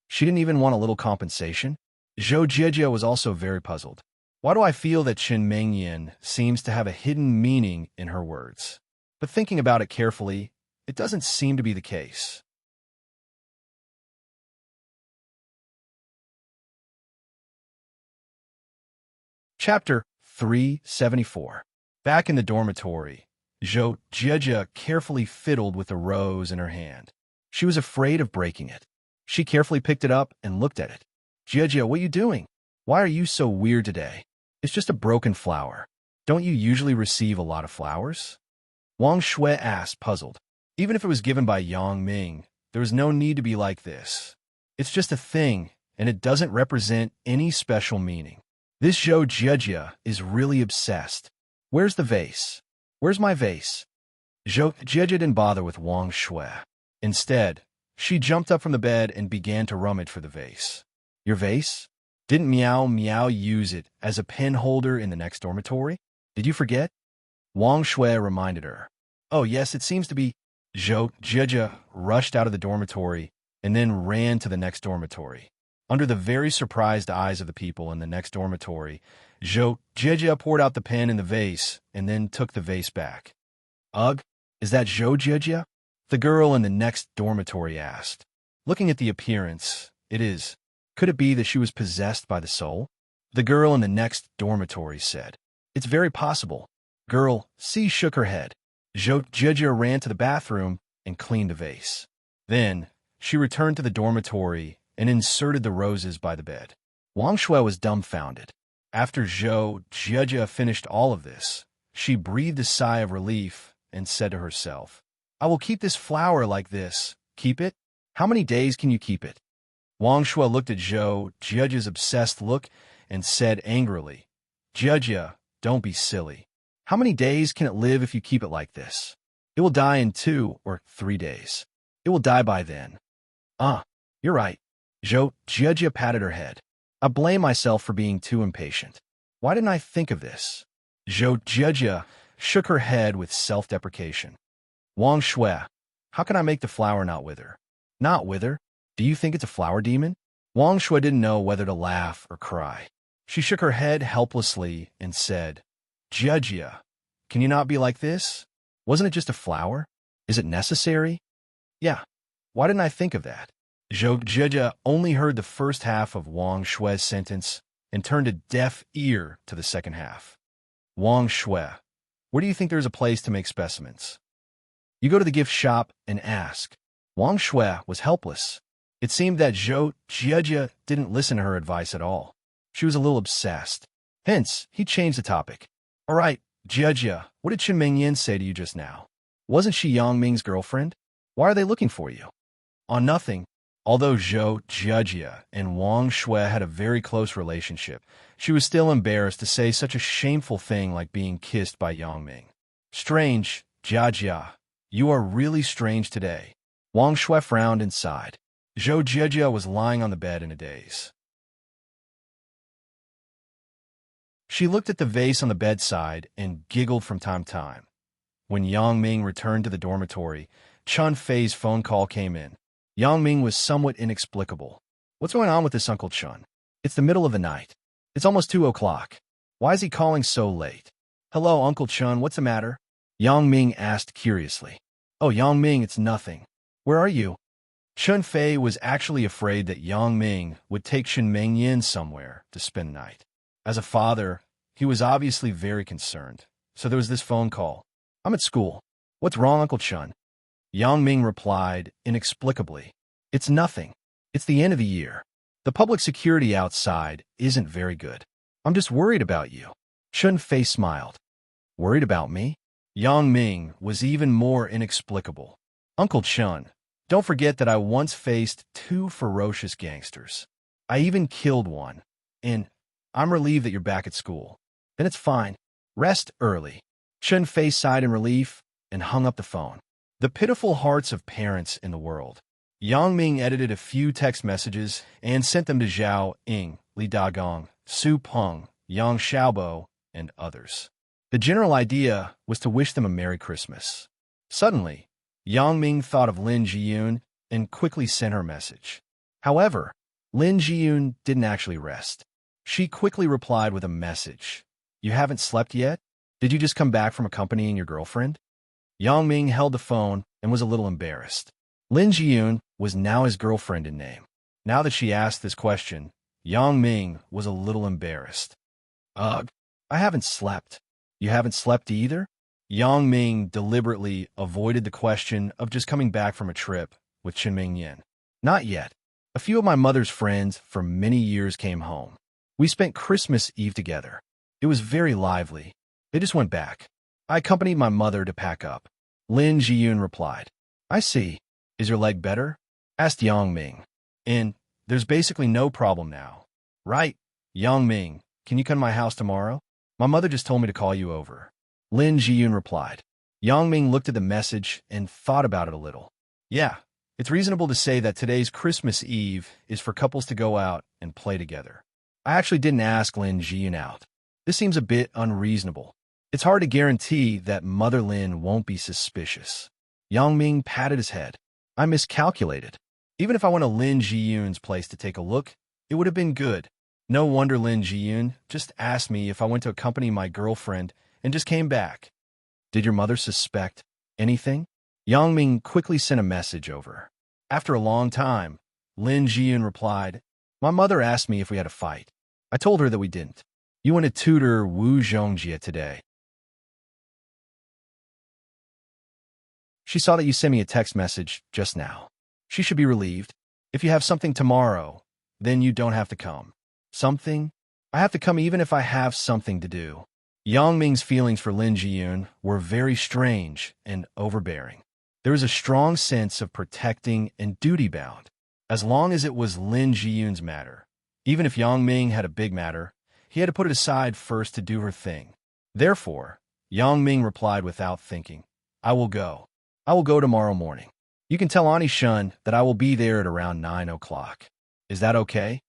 She didn't even want a little compensation. Zhou Jia was also very puzzled. Why do I feel that Chen Mingyan seems to have a hidden meaning in her words? But thinking about it carefully, it doesn't seem to be the case. Chapter 374. Back in the dormitory, Zhou Jia carefully fiddled with the rose in her hand. She was afraid of breaking it. She carefully picked it up and looked at it. Jia, what are you doing? Why are you so weird today? It's just a broken flower. Don't you usually receive a lot of flowers? Wang Shui asked, puzzled. Even if it was given by Yang Ming, there was no need to be like this. It's just a thing, and it doesn't represent any special meaning. This Zhou Jia is really obsessed. Where's the vase? Where's my vase? Zhou Jia didn't bother with Wang Shui. Instead, she jumped up from the bed and began to rummage for the vase. Your vase? Didn't Miao Miao use it as a pen holder in the next dormitory? Did you forget? Wang Shui reminded her. Oh yes, it seems to be. Zhou Jia rushed out of the dormitory and then ran to the next dormitory. Under the very surprised eyes of the people in the next dormitory, Zhou Jia poured out the pen in the vase and then took the vase back. Ugh, is that Zhou Jia? The girl in the next dormitory asked. Looking at the appearance, it is. Could it be that she was possessed by the soul? The girl in the next dormitory said. It's very possible. Girl C shook her head. Zhou Jia ran to the bathroom and cleaned the vase. Then, she returned to the dormitory and inserted the roses by the bed. Wang Shui was dumbfounded. After Zhou Jia finished all of this, she breathed a sigh of relief and said to herself, I will keep this flower like this. Keep it? How many days can you keep it? Wang Shui looked at Zhou Jia's obsessed look and said angrily, Jia, don't be silly. How many days can it live if you keep it like this? It will die in 2 or 3 days. It will die by then. You're right. Zhou Jia patted her head. I blame myself for being too impatient. Why didn't I think of this? Zhou Jia shook her head with self-deprecation. Wang Shui, how can I make the flower not wither? Not wither? Do you think it's a flower demon? Wang Shui didn't know whether to laugh or cry. She shook her head helplessly and said, Jia, can you not be like this? Wasn't it just a flower? Is it necessary? Yeah. Why didn't I think of that? Zhou Jia only heard the first half of Wang Shui's sentence and turned a deaf ear to the second half. Wang Shui, where do you think there's a place to make specimens? You go to the gift shop and ask. Wang Shui was helpless. It seemed that Zhou Jia didn't listen to her advice at all. She was a little obsessed. Hence, he changed the topic. All right, Jia, what did Qin Mingyan say to you just now? Wasn't she Yang Ming's girlfriend? Why are they looking for you? On nothing. Although Zhou Jia and Wang Shui had a very close relationship, she was still embarrassed to say such a shameful thing like being kissed by Yang Ming. Strange, Jia. You are really strange today. Wang Shui frowned and sighed. Zhou Jia was lying on the bed in a daze. She looked at the vase on the bedside and giggled from time to time. When Yang Ming returned to the dormitory, Chun Fei's phone call came in. Yang Ming was somewhat inexplicable. What's going on with this Uncle Chun? It's the middle of the night. It's almost 2 o'clock. Why is he calling so late? Hello, Uncle Chun, what's the matter? Yang Ming asked curiously. Oh, Yang Ming, it's nothing. Where are you? Chun Fei was actually afraid that Yang Ming would take Qin Mingyan somewhere to spend the night. As a father, he was obviously very concerned, so there was this phone call. I'm at school. What's wrong, Uncle Chun? Yang Ming replied inexplicably. It's nothing. It's the end of the year. The public security outside isn't very good. I'm just worried about you. Chun Fei smiled. Worried about me? Yang Ming was even more inexplicable. Uncle Chun, don't forget that I once faced 2 ferocious gangsters. I even killed one. And I'm relieved that you're back at school. Then it's fine. Rest early. Chun Fei sighed in relief and hung up the phone. The pitiful hearts of parents in the world. Yang Ming edited a few text messages and sent them to Zhao Ying, Li Dagong, Su Peng, Yang Xiaobo, and others. The general idea was to wish them a Merry Christmas. Suddenly, Yang Ming thought of Lin Jiyun and quickly sent her message. However, Lin Jiyun didn't actually rest. She quickly replied with a message. You haven't slept yet? Did you just come back from accompanying your girlfriend? Yang Ming held the phone and was a little embarrassed. Lin Jiyun was now his girlfriend in name. Now that she asked this question, Yang Ming was a little embarrassed. Ugh, I haven't slept. You haven't slept either? Yang Ming deliberately avoided the question of just coming back from a trip with Qin Mingyan. Not yet. A few of my mother's friends for many years came home. We spent Christmas Eve together. It was very lively. They just went back. I accompanied my mother to pack up. Lin Jiyun replied. I see. Is your leg better? Asked Yang Ming. And there's basically no problem now. Right? Yang Ming, can you come to my house tomorrow? My mother just told me to call you over. Lin Jiyun replied. Yang Ming looked at the message and thought about it a little. Yeah, it's reasonable to say that today's Christmas Eve is for couples to go out and play together. I actually didn't ask Lin Jiyun out. This seems a bit unreasonable. It's hard to guarantee that Mother Lin won't be suspicious. Yang Ming patted his head. I miscalculated. Even if I went to Lin Jiyun's place to take a look, it would have been good. No wonder Lin Jiyun just asked me if I went to accompany my girlfriend and just came back. Did your mother suspect anything? Yang Ming quickly sent a message over. After a long time, Lin Jiyun replied, My mother asked me if we had a fight. I told her that we didn't. You went to tutor Wu Zhongjie today. She saw that you sent me a text message just now. She should be relieved. If you have something tomorrow, then you don't have to come. Something? I have to come even if I have something to do. Yang Ming's feelings for Lin Jiyun were very strange and overbearing. There was a strong sense of protecting and duty-bound, as long as it was Lin Jiyun's matter. Even if Yang Ming had a big matter, he had to put it aside first to do her thing. Therefore, Yang Ming replied without thinking, I will go. I will go tomorrow morning. You can tell Auntie Shun that I will be there at around 9 o'clock. Is that okay?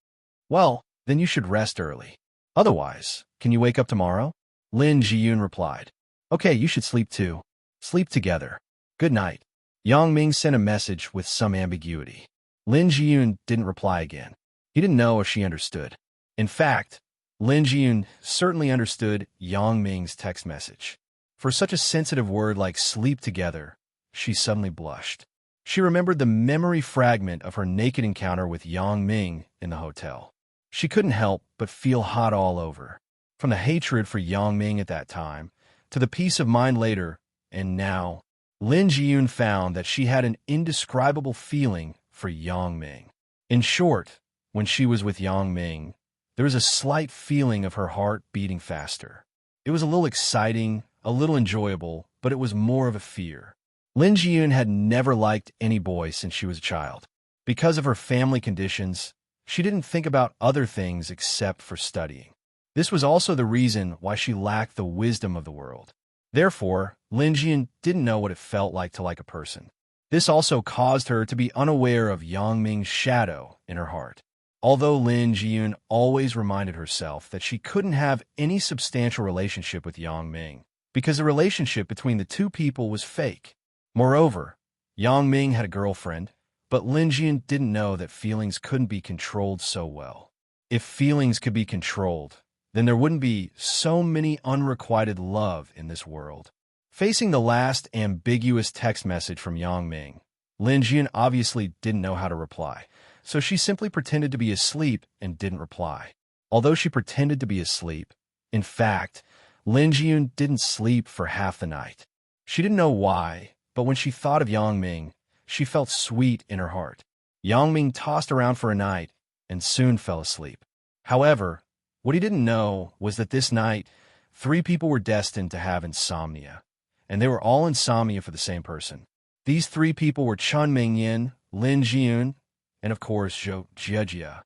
Well, then you should rest early. Otherwise, can you wake up tomorrow? Lin Jiyun replied. Okay, you should sleep too. Sleep together. Good night. Yang Ming sent a message with some ambiguity. Lin Jiyun didn't reply again. He didn't know if she understood. In fact, Lin Jiyun certainly understood Yang Ming's text message. For such a sensitive word like sleep together, she suddenly blushed. She remembered the memory fragment of her naked encounter with Yang Ming in the hotel. She couldn't help but feel hot all over. From the hatred for Yang Ming at that time, to the peace of mind later, and now, Lin Jiyun found that she had an indescribable feeling for Yang Ming. In short, when she was with Yang Ming, there was a slight feeling of her heart beating faster. It was a little exciting, a little enjoyable, but it was more of a fear. Lin Jiyun had never liked any boy since she was a child. Because of her family conditions, she didn't think about other things except for studying. This was also the reason why she lacked the wisdom of the world. Therefore, Lin Jiyun didn't know what it felt like to like a person. This also caused her to be unaware of Yang Ming's shadow in her heart. Although Lin Jiyun always reminded herself that she couldn't have any substantial relationship with Yang Ming, because the relationship between the two people was fake. Moreover, Yang Ming had a girlfriend, but Lin Jiyun didn't know that feelings couldn't be controlled so well. If feelings could be controlled, then there wouldn't be so many unrequited love in this world. Facing the last ambiguous text message from Yang Ming, Lin Jiyun obviously didn't know how to reply, so she simply pretended to be asleep and didn't reply. Although she pretended to be asleep, in fact, Lin Jiyun didn't sleep for half the night. She didn't know why, but when she thought of Yang Ming, she felt sweet in her heart. Yang Ming tossed around for a night and soon fell asleep. However, what he didn't know was that this night, 3 people were destined to have insomnia, and they were all insomnia for the same person. These 3 people were Chun Mingyin, Lin Jiyun, and of course Zhou Jiejia.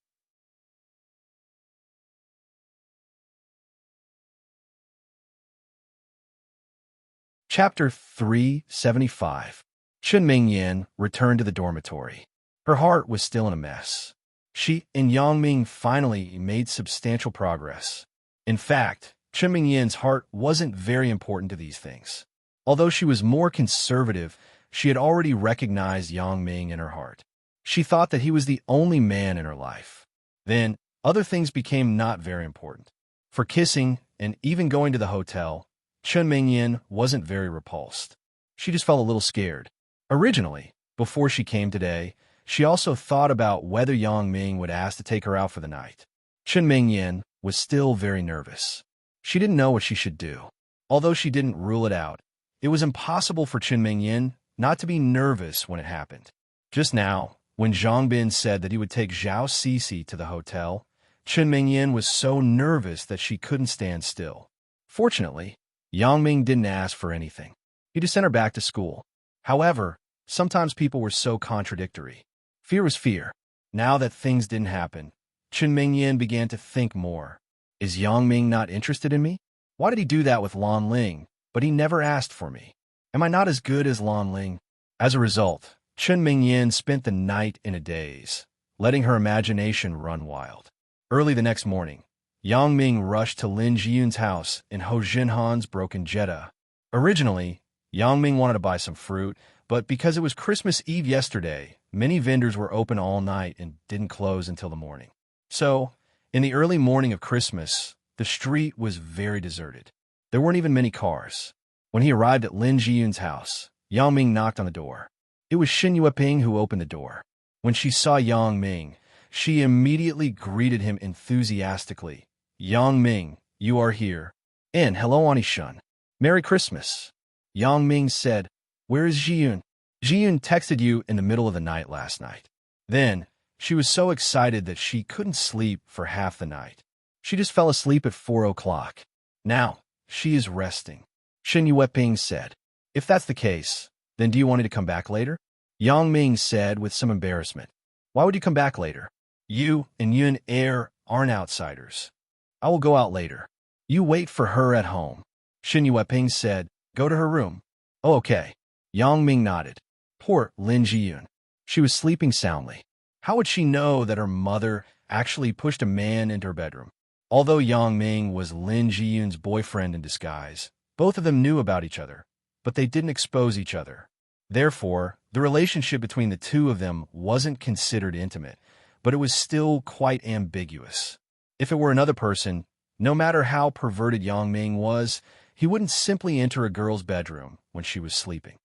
Chapter 375. Chun Mingyin returned to the dormitory. Her heart was still in a mess. She and Yang Ming finally made substantial progress. In fact, Chun Mingyin's heart wasn't very important to these things. Although she was more conservative, she had already recognized Yang Ming in her heart. She thought that he was the only man in her life. Then, other things became not very important. For kissing and even going to the hotel, Chun Mingyin wasn't very repulsed. She just felt a little scared. Originally, before she came today, she also thought about whether Yang Ming would ask to take her out for the night. Chun Mingyin was still very nervous. She didn't know what she should do. Although she didn't rule it out, it was impossible for Chun Mingyin not to be nervous when it happened. Just now, When Zhang Bin said that he would take Zhao Sisi to the hotel, Chen Mingyan was so nervous that she couldn't stand still. Fortunately, Yang Ming didn't ask for anything. He just sent her back to school. However, sometimes people were so contradictory. Fear was fear. Now that things didn't happen, Chen Mingyan began to think more. Is Yang Ming not interested in me? Why did he do that with Lan Ling, but he never asked for me? Am I not as good as Lan Ling? As a result, Chen Mingyan spent the night in a daze, letting her imagination run wild. Early the next morning, Yang Ming rushed to Lin Jiyun's house in Ho Jinhan's broken Jeddah. Originally, Yang Ming wanted to buy some fruit, but because it was Christmas Eve yesterday, many vendors were open all night and didn't close until the morning. So, in the early morning of Christmas, the street was very deserted. There weren't even many cars. When he arrived at Lin Jiyun's house, Yang Ming knocked on the door. It was Xin Yueping who opened the door. When she saw Yang Ming, she immediately greeted him enthusiastically. Yang Ming, you are here. And hello, Auntie Shun. Merry Christmas. Yang Ming said, where is Jiyun? Jiyun texted you in the middle of the night last night. Then, she was so excited that she couldn't sleep for half the night. She just fell asleep at 4 o'clock. Now, she is resting. Xin Yueping said, if that's the case, then do you want me to come back later? Yang Ming said with some embarrassment. Why would you come back later? You and Yun Er aren't outsiders. I will go out later. You wait for her at home. Xin Yueping said, go to her room. Oh, okay. Yang Ming nodded. Poor Lin Jiyun. She was sleeping soundly. How would she know that her mother actually pushed a man into her bedroom? Although Yang Ming was Lin Jiyun's boyfriend in disguise, both of them knew about each other, but they didn't expose each other. Therefore, the relationship between the two of them wasn't considered intimate, but it was still quite ambiguous. If it were another person, no matter how perverted Yang Ming was, he wouldn't simply enter a girl's bedroom when she was sleeping.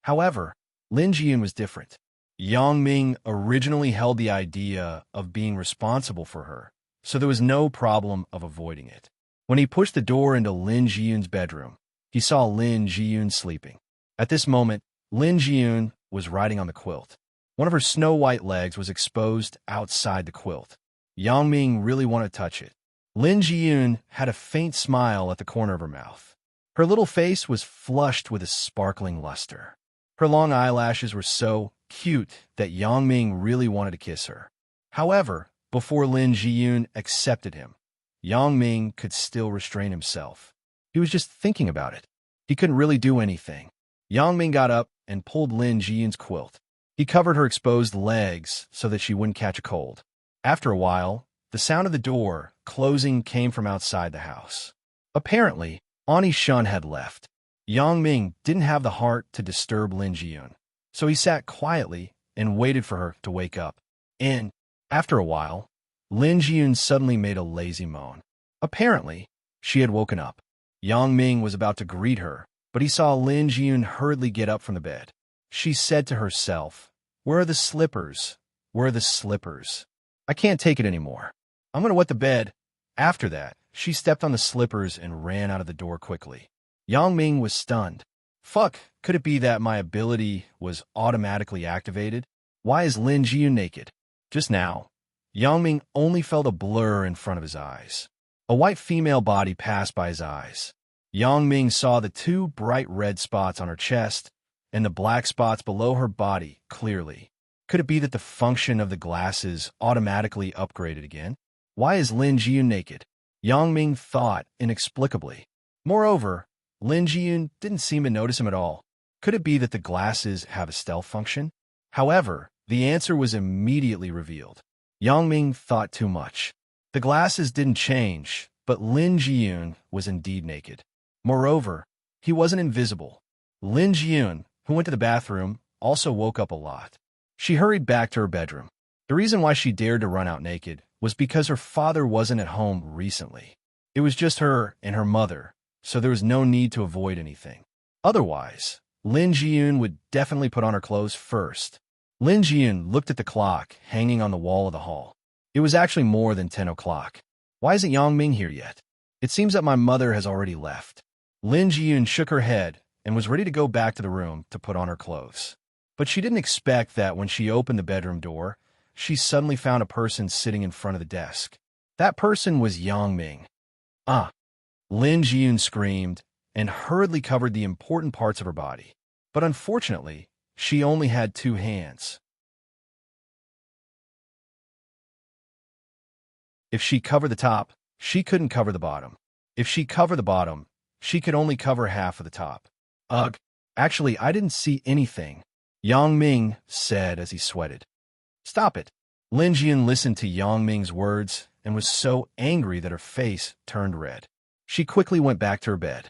However, Lin Jiyun was different. Yang Ming originally held the idea of being responsible for her, so there was no problem of avoiding it. When he pushed the door into Lin Jiyun's bedroom, he saw Lin Jiyun sleeping. At this moment, Lin Jiyun was riding on the quilt. One of her snow-white legs was exposed outside the quilt. Yang Ming really wanted to touch it. Lin Jiyun had a faint smile at the corner of her mouth. Her little face was flushed with a sparkling luster. Her long eyelashes were so cute that Yang Ming really wanted to kiss her. However, before Lin Jiyun accepted him, Yang Ming could still restrain himself. He was just thinking about it. He couldn't really do anything. Yang Ming got up and pulled Lin Jiyun's quilt. He covered her exposed legs so that she wouldn't catch a cold. After a while, the sound of the door closing came from outside the house. Apparently, Auntie Shun had left. Yang Ming didn't have the heart to disturb Lin Jiyun, so he sat quietly and waited for her to wake up. And, after a while, Lin Jiyun suddenly made a lazy moan. Apparently, she had woken up. Yang Ming was about to greet her, but he saw Lin Jiyun hurriedly get up from the bed. She said to herself, where are the slippers? Where are the slippers? I can't take it anymore. I'm going to wet the bed. After that, she stepped on the slippers and ran out of the door quickly. Yang Ming was stunned. Fuck, could it be that my ability was automatically activated? Why is Lin Jiyun naked? Just now, Yang Ming only felt a blur in front of his eyes. A white female body passed by his eyes. Yang Ming saw the two bright red spots on her chest and the black spots below her body clearly. Could it be that the function of the glasses automatically upgraded again? Why is Lin Jiyun naked? Yang Ming thought inexplicably. Moreover, Lin Jiyun didn't seem to notice him at all. Could it be that the glasses have a stealth function? However, the answer was immediately revealed. Yang Ming thought too much. The glasses didn't change, but Lin Jiyun was indeed naked. Moreover, he wasn't invisible. Lin Jiyun, who went to the bathroom, also woke up a lot. She hurried back to her bedroom. The reason why she dared to run out naked was because her father wasn't at home recently. It was just her and her mother, so there was no need to avoid anything. Otherwise, Lin Jiyun would definitely put on her clothes first. Lin Jiyun looked at the clock hanging on the wall of the hall. It was actually more than 10 o'clock. Why isn't Yang Ming here yet? It seems that my mother has already left. Lin Jiyun shook her head and was ready to go back to the room to put on her clothes. But she didn't expect that when she opened the bedroom door, she suddenly found a person sitting in front of the desk. That person was Yang Ming. Ah! Lin Jiyun screamed and hurriedly covered the important parts of her body. But unfortunately, she only had 2 hands. If she covered the top, she couldn't cover the bottom. If she covered the bottom, she could only cover half of the top. Ugh! Actually, I didn't see anything, Yang Ming said as he sweated. Stop it! Lin Jiyun listened to Yang Ming's words and was so angry that her face turned red. She quickly went back to her bed.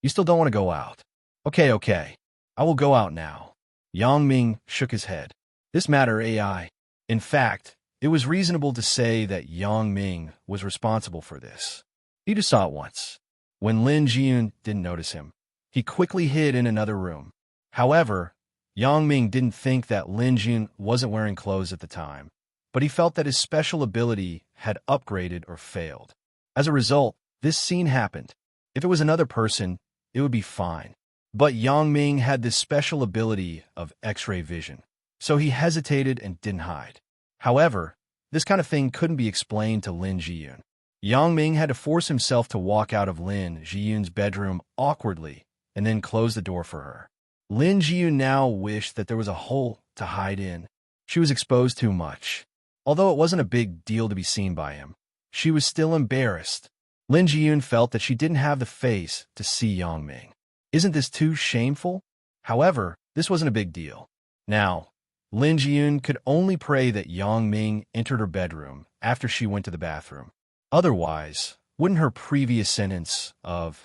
You still don't want to go out? Okay. I will go out now. Yang Ming shook his head. This matter AI. In fact, it was reasonable to say that Yang Ming was responsible for this. He just saw it once. When Lin Jiyun didn't notice him, he quickly hid in another room. However, Yang Ming didn't think that Lin Jiyun wasn't wearing clothes at the time, but he felt that his special ability had upgraded or failed. As a result, this scene happened. If it was another person, it would be fine. But Yang Ming had this special ability of X-ray vision, so he hesitated and didn't hide. However, this kind of thing couldn't be explained to Lin Jiyun. Yang Ming had to force himself to walk out of Lin Jiyun's bedroom awkwardly and then close the door for her. Lin Jiyun now wished that there was a hole to hide in. She was exposed too much. Although it wasn't a big deal to be seen by him, she was still embarrassed. Lin Jiyun felt that she didn't have the face to see Yang Ming. Isn't this too shameful? However, this wasn't a big deal. Now, Lin Jiyun could only pray that Yang Ming entered her bedroom after she went to the bathroom. Otherwise, wouldn't her previous sentence of,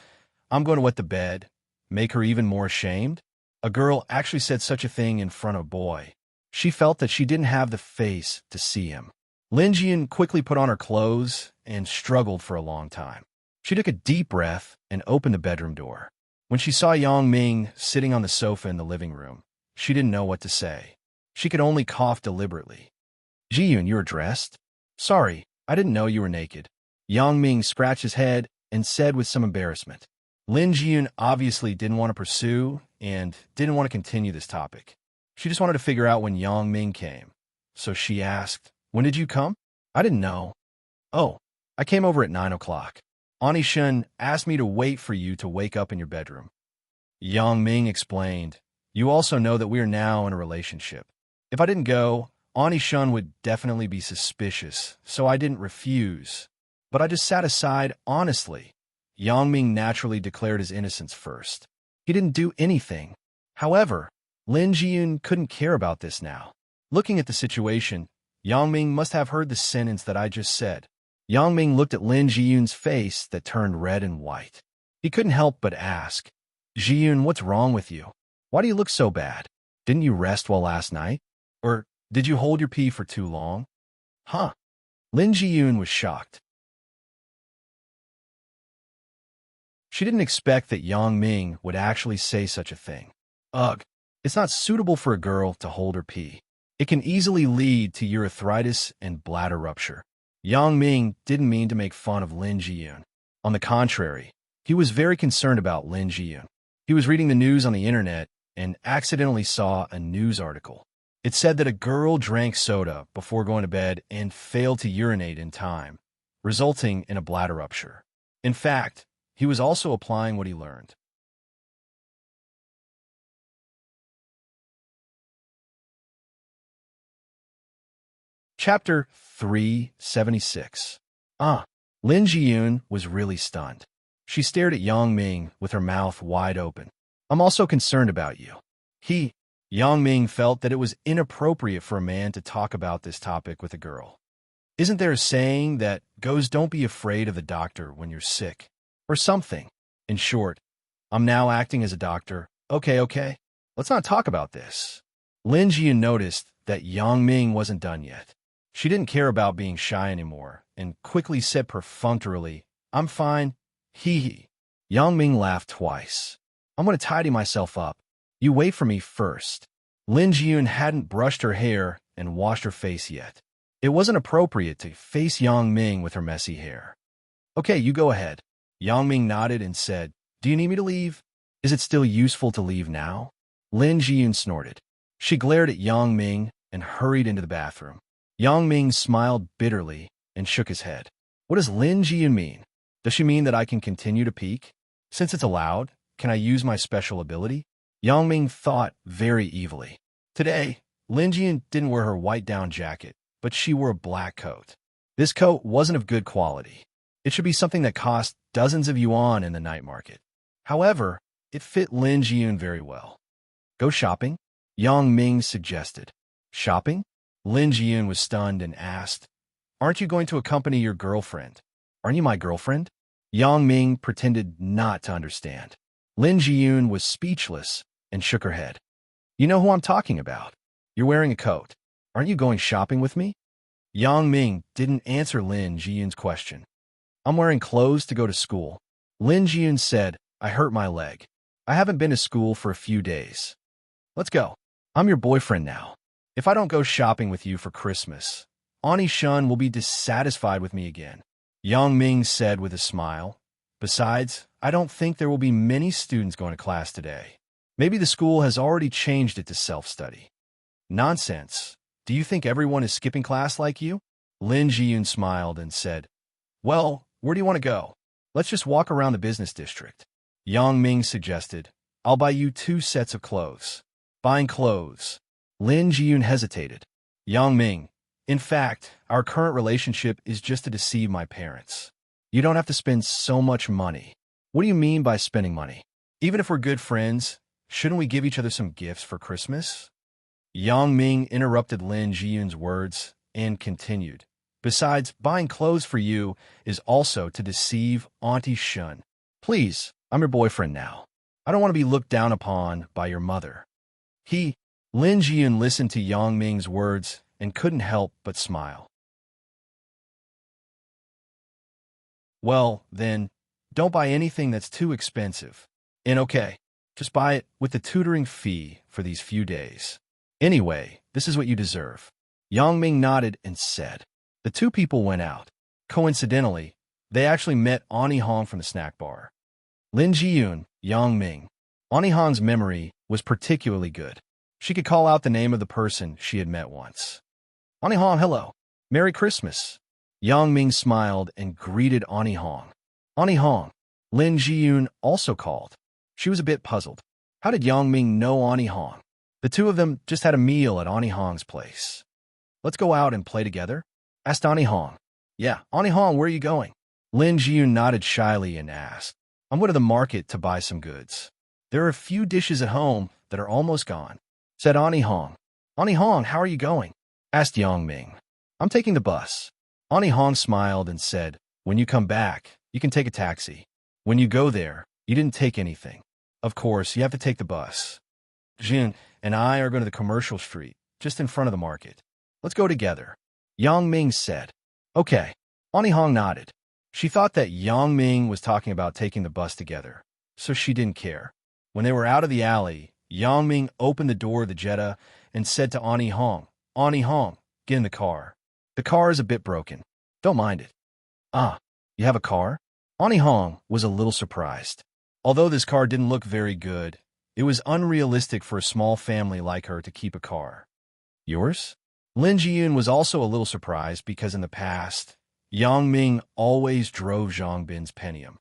"I'm going to wet the bed," make her even more ashamed? A girl actually said such a thing in front of a boy. She felt that she didn't have the face to see him. Lin Jiyun quickly put on her clothes and struggled for a long time. She took a deep breath and opened the bedroom door. When she saw Yang Ming sitting on the sofa in the living room, she didn't know what to say. She could only cough deliberately. Jiyun, you were dressed? Sorry, I didn't know you were naked. Yang Ming scratched his head and said with some embarrassment. Lin Jiyun obviously didn't want to pursue and didn't want to continue this topic. She just wanted to figure out when Yang Ming came. So she asked, "When did you come?" I didn't know. Oh, I came over at 9 o'clock. Ani Shun asked me to wait for you to wake up in your bedroom. Yang Ming explained, "You also know that we are now in a relationship. If I didn't go, Ani Shun would definitely be suspicious, so I didn't refuse. But I just sat aside honestly." Yang Ming naturally declared his innocence first. He didn't do anything. However, Lin Jiyun couldn't care about this now. Looking at the situation, Yang Ming must have heard the sentence that I just said. Yang Ming looked at Lin Jiyun's face that turned red and white. He couldn't help but ask, "Jiyun, what's wrong with you? Why do you look so bad? Didn't you rest well last night? Or did you hold your pee for too long?" Huh? Lin Jiyun was shocked. She didn't expect that Yang Ming would actually say such a thing. Ugh, it's not suitable for a girl to hold her pee. It can easily lead to urethritis and bladder rupture. Yang Ming didn't mean to make fun of Lin Jiyun. On the contrary, he was very concerned about Lin Jiyun. He was reading the news on the internet and accidentally saw a news article. It said that a girl drank soda before going to bed and failed to urinate in time, resulting in a bladder rupture. In fact, he was also applying what he learned. Chapter 376. Lin Jiyun was really stunned. She stared at Yang Ming with her mouth wide open. "I'm also concerned about you." Yang Ming felt that it was inappropriate for a man to talk about this topic with a girl. Isn't there a saying that goes, "Don't be afraid of the doctor when you're sick," or something? In short, I'm now acting as a doctor. Okay. Let's not talk about this. Lin Jiyun noticed that Yang Ming wasn't done yet. She didn't care about being shy anymore and quickly said perfunctorily, "I'm fine." Yang Ming laughed twice. "I'm going to tidy myself up. You wait for me first." Lin Jiyun hadn't brushed her hair and washed her face yet. It wasn't appropriate to face Yang Ming with her messy hair. "Okay, you go ahead." Yang Ming nodded and said, "Do you need me to leave?" Is it still useful to leave now? Lin Jiyun snorted. She glared at Yang Ming and hurried into the bathroom. Yang Ming smiled bitterly and shook his head. What does Lin Jiyun mean? Does she mean that I can continue to peek? Since it's allowed, can I use my special ability? Yang Ming thought very evilly. Today, Lin Jiyun didn't wear her white down jacket, but she wore a black coat. This coat wasn't of good quality. It should be something that cost dozens of yuan in the night market. However, it fit Lin Jiyun very well. Go shopping? Yang Ming suggested. Shopping? Lin Jiyun was stunned and asked, Aren't you going to accompany your girlfriend? Aren't you my girlfriend? Yang Ming pretended not to understand. Lin Jiyun was speechless and shook her head. You know who I'm talking about. You're wearing a coat. Aren't you going shopping with me? Yang Ming didn't answer Lin Jiyun's question. I'm wearing clothes to go to school. Lin Jiyun said, I hurt my leg. I haven't been to school for a few days. Let's go. I'm your boyfriend now. If I don't go shopping with you for Christmas, Auntie Shun will be dissatisfied with me again. Yang Ming said with a smile. Besides, I don't think there will be many students going to class today. Maybe the school has already changed it to self-study. Nonsense. Do you think everyone is skipping class like you? Lin Jiyun smiled and said, Well, where do you want to go? Let's just walk around the business district. Yang Ming suggested, I'll buy you 2 sets of clothes. Buying clothes. Lin Jiyun hesitated. Yang Ming, in fact, our current relationship is just to deceive my parents. You don't have to spend so much money. What do you mean by spending money? Even if we're good friends, shouldn't we give each other some gifts for Christmas? Yang Ming interrupted Lin Jiyun's words and continued. Besides, buying clothes for you is also to deceive Auntie Shun. Please, I'm your boyfriend now. I don't want to be looked down upon by your mother. Lin Jiyun listened to Yang Ming's words and couldn't help but smile. Well, then, don't buy anything that's too expensive. And okay, just buy it with the tutoring fee for these few days. Anyway, this is what you deserve. Yang Ming nodded and said. The 2 people went out. Coincidentally, they actually met Auntie Hong from the snack bar. Lin Jiyun, Yang Ming. Auntie Hong's memory was particularly good. She could call out the name of the person she had met once. Auntie Hong, hello. Merry Christmas. Yang Ming smiled and greeted Auntie Hong. Auntie Hong. Lin Jiyun also called. She was a bit puzzled. How did Yang Ming know Auntie Hong? The 2 of them just had a meal at Auntie Hong's place. Let's go out and play together? Asked Auntie Hong. Yeah, Auntie Hong, where are you going? Lin Jiyun nodded shyly and asked. I'm going to the market to buy some goods. There are a few dishes at home that are almost gone, said Auntie Hong. Auntie Hong, how are you going? Asked Yang Ming. I'm taking the bus. Auntie Hong smiled and said, When you come back, you can take a taxi. When you go there, you didn't take anything. Of course, you have to take the bus. Jin and I are going to the commercial street, just in front of the market. Let's go together. Yang Ming said. Okay. Auntie Hong nodded. She thought that Yang Ming was talking about taking the bus together, so she didn't care. When they were out of the alley, Yang Ming opened the door of the Jetta and said to Auntie Hong, Auntie Hong, get in the car. The car is a bit broken. Don't mind it. Ah, you have a car? Auntie Hong was a little surprised. Although this car didn't look very good, it was unrealistic for a small family like her to keep a car. Yours? Lin Jiyun was also a little surprised because in the past, Yang Ming always drove Zhang Bin's Pentium.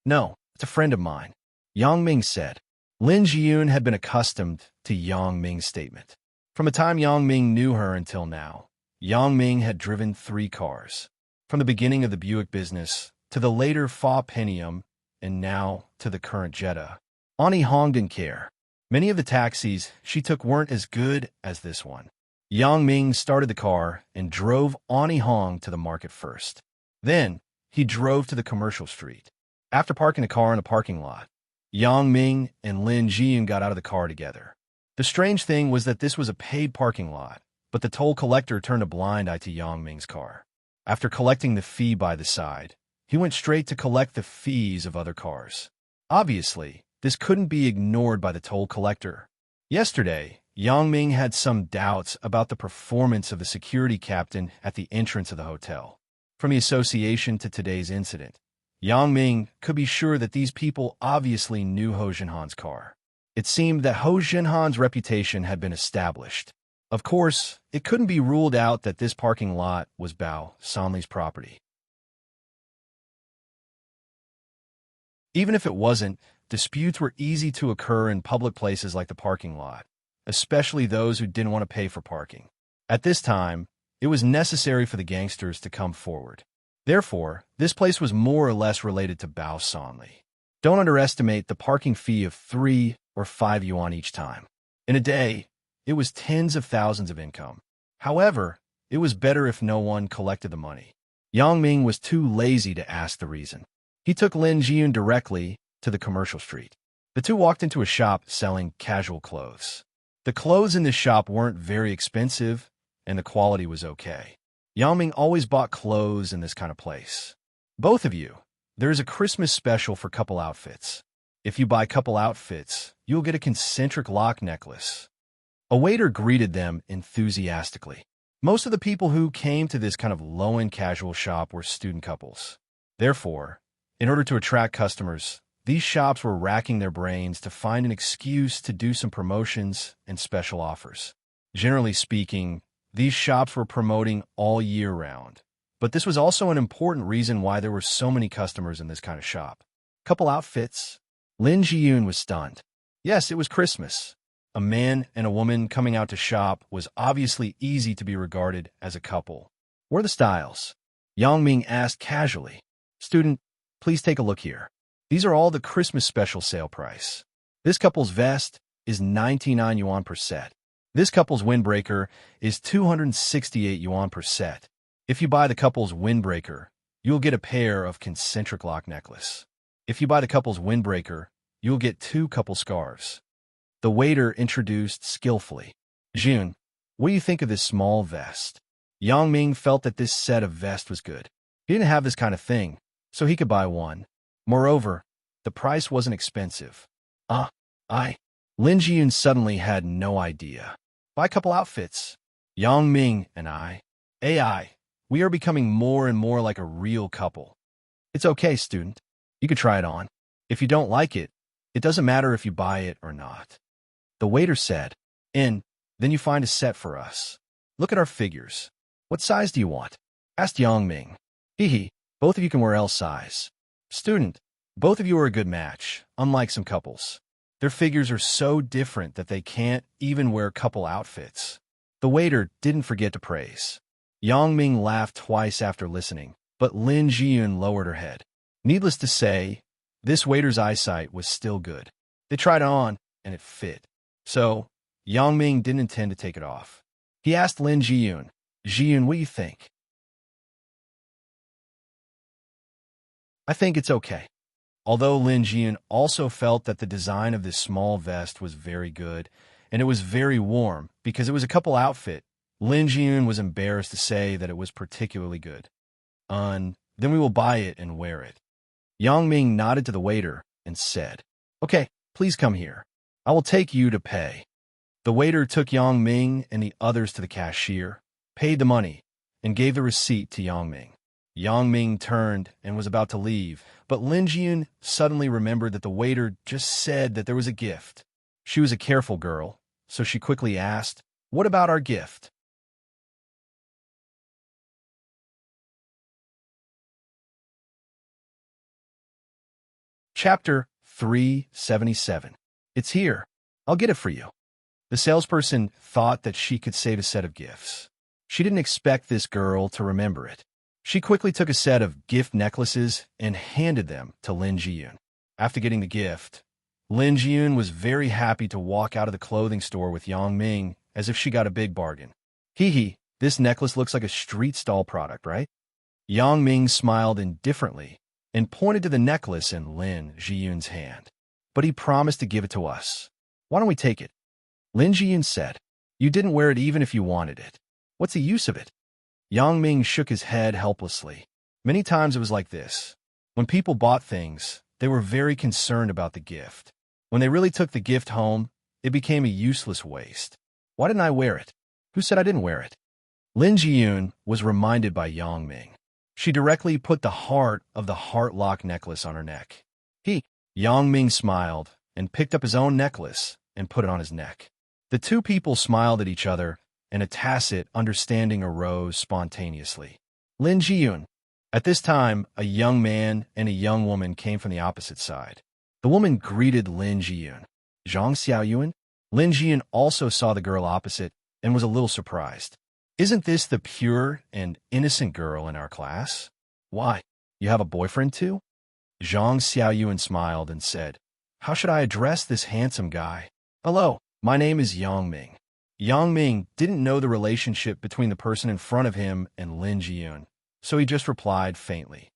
No, it's a friend of mine, Yang Ming said. Lin Jiyun had been accustomed to Yang Ming's statement. From the time Yang Ming knew her until now, Yang Ming had driven 3 cars. From the beginning of the Buick business, to the later Fa Pentium, and now to the current Jetta. Auntie Hong didn't care. Many of the taxis she took weren't as good as this one. Yang Ming started the car and drove Auntie Hong to the market first. Then, he drove to the commercial street. After parking the car in a parking lot, Yang Ming and Lin Jiyun got out of the car together. The strange thing was that this was a paid parking lot, but the toll collector turned a blind eye to Yang Ming's car. After collecting the fee by the side, he went straight to collect the fees of other cars. Obviously, this couldn't be ignored by the toll collector. Yesterday, Yang Ming had some doubts about the performance of the security captain at the entrance of the hotel. From the association to today's incident, Yang Ming could be sure that these people obviously knew Ho Jinhan's car. It seemed that Ho Jinhan's reputation had been established. Of course, it couldn't be ruled out that this parking lot was Bao Sanli's property. Even if it wasn't, disputes were easy to occur in public places like the parking lot, especially those who didn't want to pay for parking. At this time, it was necessary for the gangsters to come forward. Therefore, this place was more or less related to Bao Sanli. Don't underestimate the parking fee of 3 or 5 yuan each time. In a day, it was tens of thousands of income. However, it was better if no one collected the money. Yang Ming was too lazy to ask the reason. He took Lin Jiyun directly to the commercial street. The two walked into a shop selling casual clothes. The clothes in this shop weren't very expensive, and the quality was okay. Yang Ming always bought clothes in this kind of place. Both of you, there is a Christmas special for couple outfits. If you buy couple outfits, you'll get a concentric lock necklace. A waiter greeted them enthusiastically. Most of the people who came to this kind of low-end casual shop were student couples. Therefore, in order to attract customers, these shops were racking their brains to find an excuse to do some promotions and special offers. Generally speaking, these shops were promoting all year round. But this was also an important reason why there were so many customers in this kind of shop. Couple outfits? Lin Jiyun was stunned. Yes, it was Christmas. A man and a woman coming out to shop was obviously easy to be regarded as a couple. What are the styles? Yang Ming asked casually. Student, please take a look here. These are all the Christmas special sale price. This couple's vest is 99 yuan per set. This couple's windbreaker is 268 yuan per set. If you buy the couple's windbreaker, you'll get a pair of concentric lock necklace. If you buy the couple's windbreaker, you'll get 2 couple scarves. The waiter introduced skillfully. Jun, what do you think of this small vest? Yang Ming felt that this set of vest was good. He didn't have this kind of thing, so he could buy one. Moreover, the price wasn't expensive. Lin Jiyun suddenly had no idea. Buy couple outfits. Yang Ming and AI, we are becoming more and more like a real couple. It's okay, student. You could try it on. If you don't like it, it doesn't matter if you buy it or not. The waiter said, then you find a set for us. Look at our figures. What size do you want? Asked Yang Ming. Both of you can wear L size. Student, both of you are a good match, unlike some couples. Their figures are so different that they can't even wear couple outfits. The waiter didn't forget to praise. Yang Ming laughed twice after listening, but Lin Jiyun lowered her head. Needless to say, this waiter's eyesight was still good. They tried it on, and it fit. So, Yang Ming didn't intend to take it off. He asked Lin Jiyun, what do you think? I think it's okay. Although Lin Jiyun also felt that the design of this small vest was very good, and it was very warm because it was a couple outfit, Lin Jiyun was embarrassed to say that it was particularly good. Then we will buy it and wear it. Yang Ming nodded to the waiter and said, Okay, please come here. I will take you to pay. The waiter took Yang Ming and the others to the cashier, paid the money, and gave the receipt to Yang Ming. Yang Ming turned and was about to leave, but Lin Jiyun suddenly remembered that the waiter just said that there was a gift. She was a careful girl, so she quickly asked, What about our gift? Chapter 377. It's here. I'll get it for you. The salesperson thought that she could save a set of gifts. She didn't expect this girl to remember it. She quickly took a set of gift necklaces and handed them to Lin Jiyun. After getting the gift, Lin Jiyun was very happy to walk out of the clothing store with Yang Ming as if she got a big bargain. This necklace looks like a street stall product, right? Yang Ming smiled indifferently and pointed to the necklace in Lin Jiyun's hand. But he promised to give it to us. Why don't we take it? Lin Jiyun said, You didn't wear it even if you wanted it. What's the use of it? Yang Ming shook his head helplessly. Many times it was like this. When people bought things, they were very concerned about the gift. When they really took the gift home, it became a useless waste. Why didn't I wear it? Who said I didn't wear it? Lin Jiyun was reminded by Yang Ming. She directly put the heart of the heart lock necklace on her neck. Yang Ming smiled and picked up his own necklace and put it on his neck. The two people smiled at each other, and a tacit understanding arose spontaneously. Lin Jiyun. At this time, a young man and a young woman came from the opposite side. The woman greeted Lin Jiyun. Zhang Xiaoyuan? Lin Jiyun also saw the girl opposite and was a little surprised. Isn't this the pure and innocent girl in our class? Why, you have a boyfriend too? Zhang Xiaoyuan smiled and said, how should I address this handsome guy? Hello, my name is Yang Ming. Yang Ming didn't know the relationship between the person in front of him and Lin Jiyun, so he just replied faintly.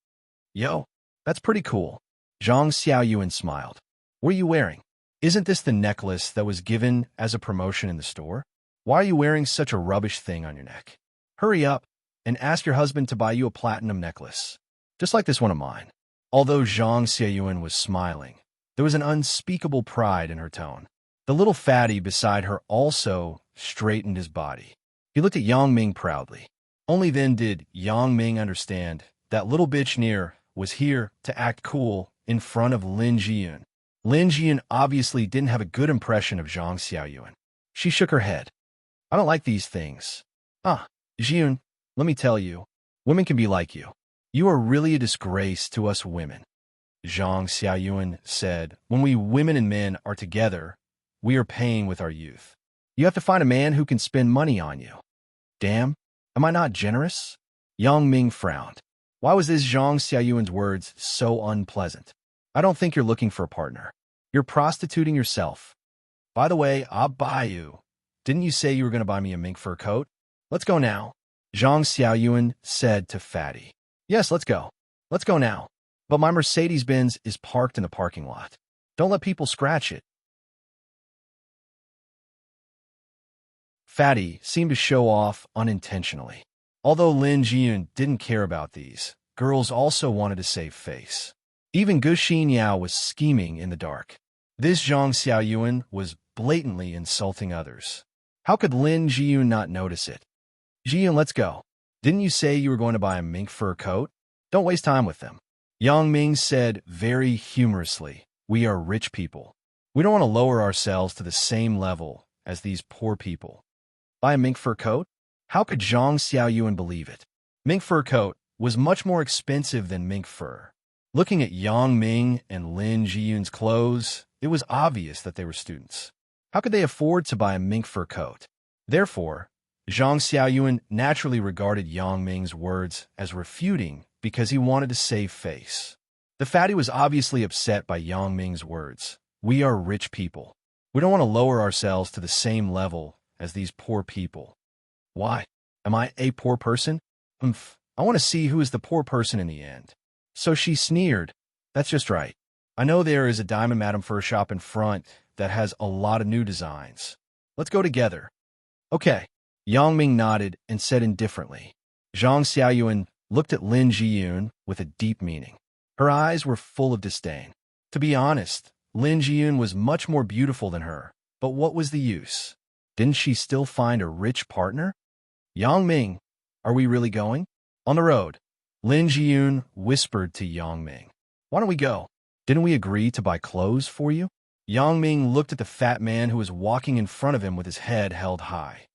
Yo, that's pretty cool. Zhang Xiaoyuan smiled. What are you wearing? Isn't this the necklace that was given as a promotion in the store? Why are you wearing such a rubbish thing on your neck? Hurry up and ask your husband to buy you a platinum necklace, just like this one of mine. Although Zhang Xiaoyuan was smiling, there was an unspeakable pride in her tone. The little fatty beside her also straightened his body. He looked at Yang Ming proudly. Only then did Yang Ming understand that little bitch near was here to act cool in front of Lin Jiyun. Lin Jiyun obviously didn't have a good impression of Zhang Xiaoyuan. She shook her head. I don't like these things. Jiyun, let me tell you, women can be like you. You are really a disgrace to us women. Zhang Xiaoyuan said, when we women and men are together, we are paying with our youth. You have to find a man who can spend money on you. Damn, am I not generous? Yang Ming frowned. Why was this Zhang Xiaoyuan's words so unpleasant? I don't think you're looking for a partner. You're prostituting yourself. By the way, I'll buy you. Didn't you say you were going to buy me a mink fur coat? Let's go now. Zhang Xiaoyuan said to Fatty. Yes, let's go. Let's go now. But my Mercedes-Benz is parked in the parking lot. Don't let people scratch it. Fatty seemed to show off unintentionally. Although Lin Jiyun didn't care about these, girls also wanted to save face. Even Gu Xinyao was scheming in the dark. This Zhang Xiaoyuan was blatantly insulting others. How could Lin Jiyun not notice it? Jiyun, let's go. Didn't you say you were going to buy a mink fur coat? Don't waste time with them. Yang Ming said very humorously, we are rich people. We don't want to lower ourselves to the same level as these poor people. Buy a mink fur coat? How could Zhang Xiaoyuan believe it? Mink fur coat was much more expensive than mink fur. Looking at Yang Ming and Lin Jiyun's clothes, it was obvious that they were students. How could they afford to buy a mink fur coat? Therefore, Zhang Xiaoyuan naturally regarded Yang Ming's words as refuting because he wanted to save face. The fatty was obviously upset by Yang Ming's words. We are rich people. We don't want to lower ourselves to the same level as these poor people. Why? Am I a poor person? I want to see who is the poor person in the end. So she sneered. That's just right. I know there is a Diamond Madame fur shop in front that has a lot of new designs. Let's go together. Okay. Yang Ming nodded and said indifferently. Zhang Xiaoyuan looked at Lin Jiyun with a deep meaning. Her eyes were full of disdain. To be honest, Lin Jiyun was much more beautiful than her, but what was the use? Didn't she still find a rich partner? Yang Ming, are we really going? On the road. Lin Jiyun whispered to Yang Ming. Why don't we go? Didn't we agree to buy clothes for you? Yang Ming looked at the fat man who was walking in front of him with his head held high.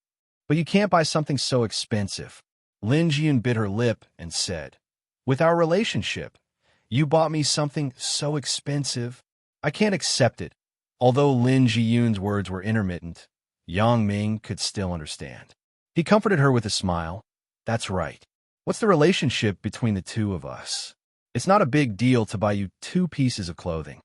But you can't buy something so expensive. Lin Jiyun bit her lip and said, with our relationship, you bought me something so expensive. I can't accept it. Although Lin Jiyun's words were intermittent, Yang Ming could still understand. He comforted her with a smile. That's right. What's the relationship between the two of us? It's not a big deal to buy you 2 pieces of clothing.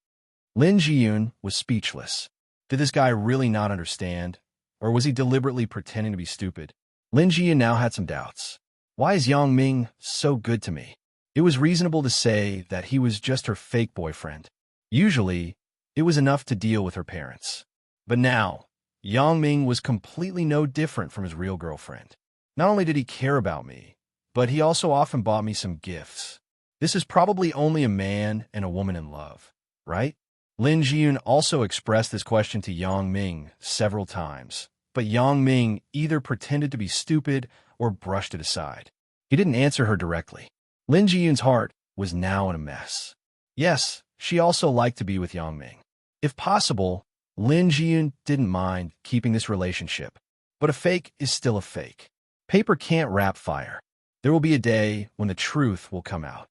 Lin Jiyun was speechless. Did this guy really not understand? Or was he deliberately pretending to be stupid? Lin Jiyun now had some doubts. Why is Yang Ming so good to me? It was reasonable to say that he was just her fake boyfriend. Usually, it was enough to deal with her parents. But now, Yang Ming was completely no different from his real girlfriend. Not only did he care about me, but he also often bought me some gifts. This is probably only a man and a woman in love, right? Lin Jiyun also expressed this question to Yang Ming several times, but Yang Ming either pretended to be stupid or brushed it aside. He didn't answer her directly. Lin Jiyun's heart was now in a mess. Yes, she also liked to be with Yang Ming. If possible, Lin Jiyun didn't mind keeping this relationship. But a fake is still a fake. Paper can't wrap fire. There will be a day when the truth will come out.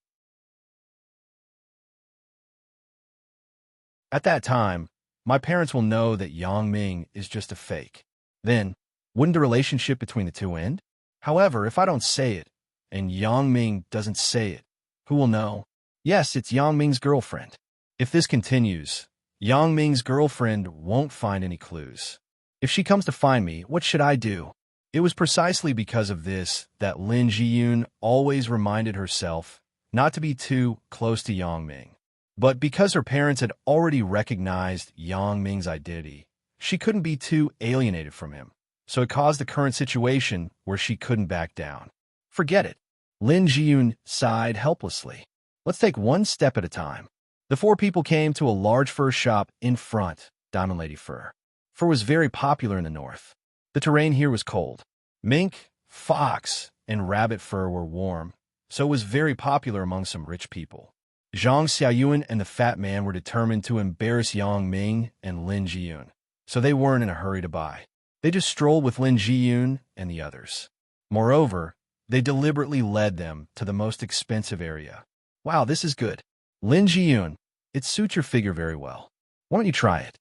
At that time, my parents will know that Yang Ming is just a fake. Then, wouldn't the relationship between the two end? However, if I don't say it, and Yang Ming doesn't say it, who will know? Yes, it's Yang Ming's girlfriend. If this continues, Yang Ming's girlfriend won't find any clues. If she comes to find me, what should I do? It was precisely because of this that Lin Jiyun always reminded herself not to be too close to Yang Ming. But because her parents had already recognized Yang Ming's identity, she couldn't be too alienated from him. So it caused the current situation where she couldn't back down. Forget it. Lin Jiyun sighed helplessly. Let's take one step at a time. The four people came to a large fur shop in front, Diamond Lady Fur. Fur was very popular in the north. The terrain here was cold. Mink, fox, and rabbit fur were warm, so it was very popular among some rich people. Zhang Xiaoyuan and the fat man were determined to embarrass Yang Ming and Lin Jiyun, so they weren't in a hurry to buy. They just strolled with Lin Jiyun and the others. Moreover, they deliberately led them to the most expensive area. Wow, this is good. Lin Jiyun, it suits your figure very well. Why don't you try it?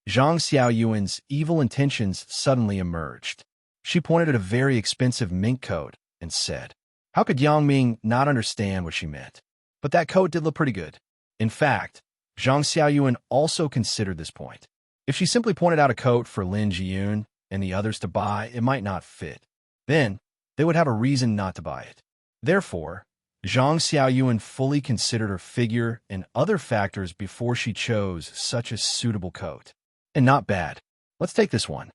Zhang Xiaoyuan's evil intentions suddenly emerged. She pointed at a very expensive mink coat and said, how could Yang Ming not understand what she meant? But that coat did look pretty good. In fact, Zhang Xiaoyuan also considered this point. If she simply pointed out a coat for Lin Jiyun and the others to buy, it might not fit. Then, they would have a reason not to buy it. Therefore, Zhang Xiaoyuan fully considered her figure and other factors before she chose such a suitable coat. And not bad. Let's take this one.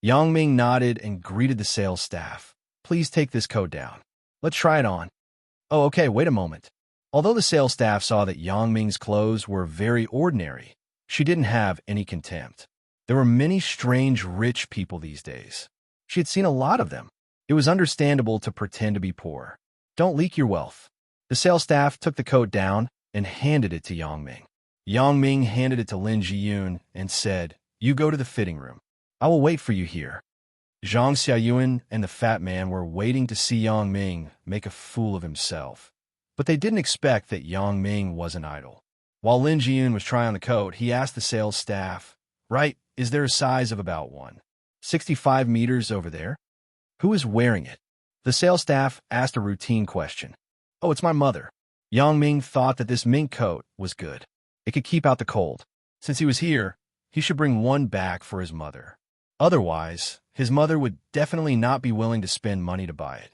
Yang Ming nodded and greeted the sales staff. Please take this coat down. Let's try it on. Oh, okay, wait a moment. Although the sales staff saw that Yang Ming's clothes were very ordinary, she didn't have any contempt. There were many strange rich people these days. She had seen a lot of them. It was understandable to pretend to be poor. Don't leak your wealth. The sales staff took the coat down and handed it to Yang Ming. Yang Ming handed it to Lin Jiyun and said, you go to the fitting room. I will wait for you here. Zhang Xiaoyuan and the fat man were waiting to see Yang Ming make a fool of himself. But they didn't expect that Yang Ming wasn't idle. While Lin Jiyun was trying on the coat, he asked the sales staff, right, is there a size of about 165 meters over there? Who is wearing it? The sales staff asked a routine question. Oh, it's my mother. Yang Ming thought that this mink coat was good. It could keep out the cold. Since he was here, he should bring one back for his mother. Otherwise, his mother would definitely not be willing to spend money to buy it.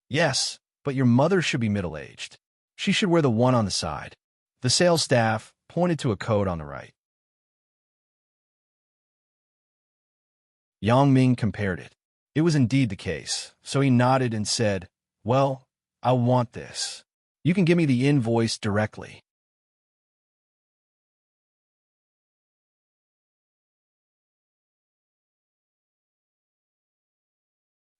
Yes, but your mother should be middle-aged. She should wear the one on the side. The sales staff pointed to a coat on the right. Yang Ming compared it. It was indeed the case, so he nodded and said, well, I want this. You can give me the invoice directly.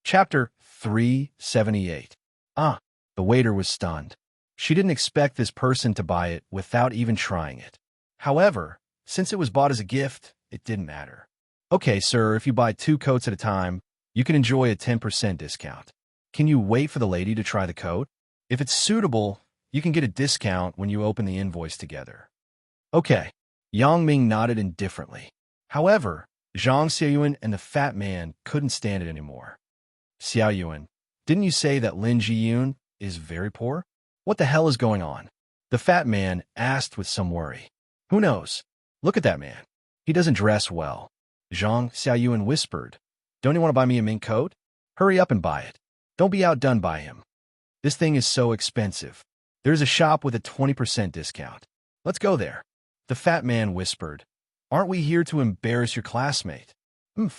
Chapter 378. The waiter was stunned. She didn't expect this person to buy it without even trying it. However, since it was bought as a gift, it didn't matter. Okay, sir, if you buy 2 coats at a time, you can enjoy a 10% discount. Can you wait for the lady to try the coat? If it's suitable, you can get a discount when you open the invoice together. Okay. Yang Ming nodded indifferently. However, Zhang Xiaoyuan and the fat man couldn't stand it anymore. Xiaoyuan, didn't you say that Lin Jiyun is very poor? What the hell is going on? The fat man asked with some worry. Who knows? Look at that man. He doesn't dress well. Zhang Xiaoyuan whispered. Don't you want to buy me a mink coat? Hurry up and buy it. Don't be outdone by him. This thing is so expensive. There's a shop with a 20% discount. Let's go there. The fat man whispered. Aren't we here to embarrass your classmate? Do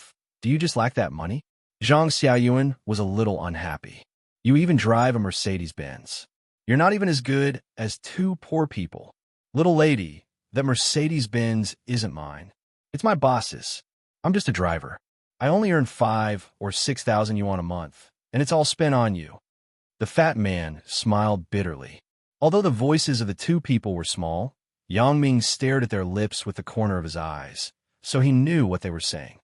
you just lack that money? Zhang Xiaoyuan was a little unhappy. You even drive a Mercedes-Benz. You're not even as good as 2 poor people. Little lady, that Mercedes-Benz isn't mine. It's my boss's. I'm just a driver. I only earn 5 or 6,000 yuan a month, and it's all spent on you. The fat man smiled bitterly. Although the voices of the two people were small, Yang Ming stared at their lips with the corner of his eyes, so he knew what they were saying.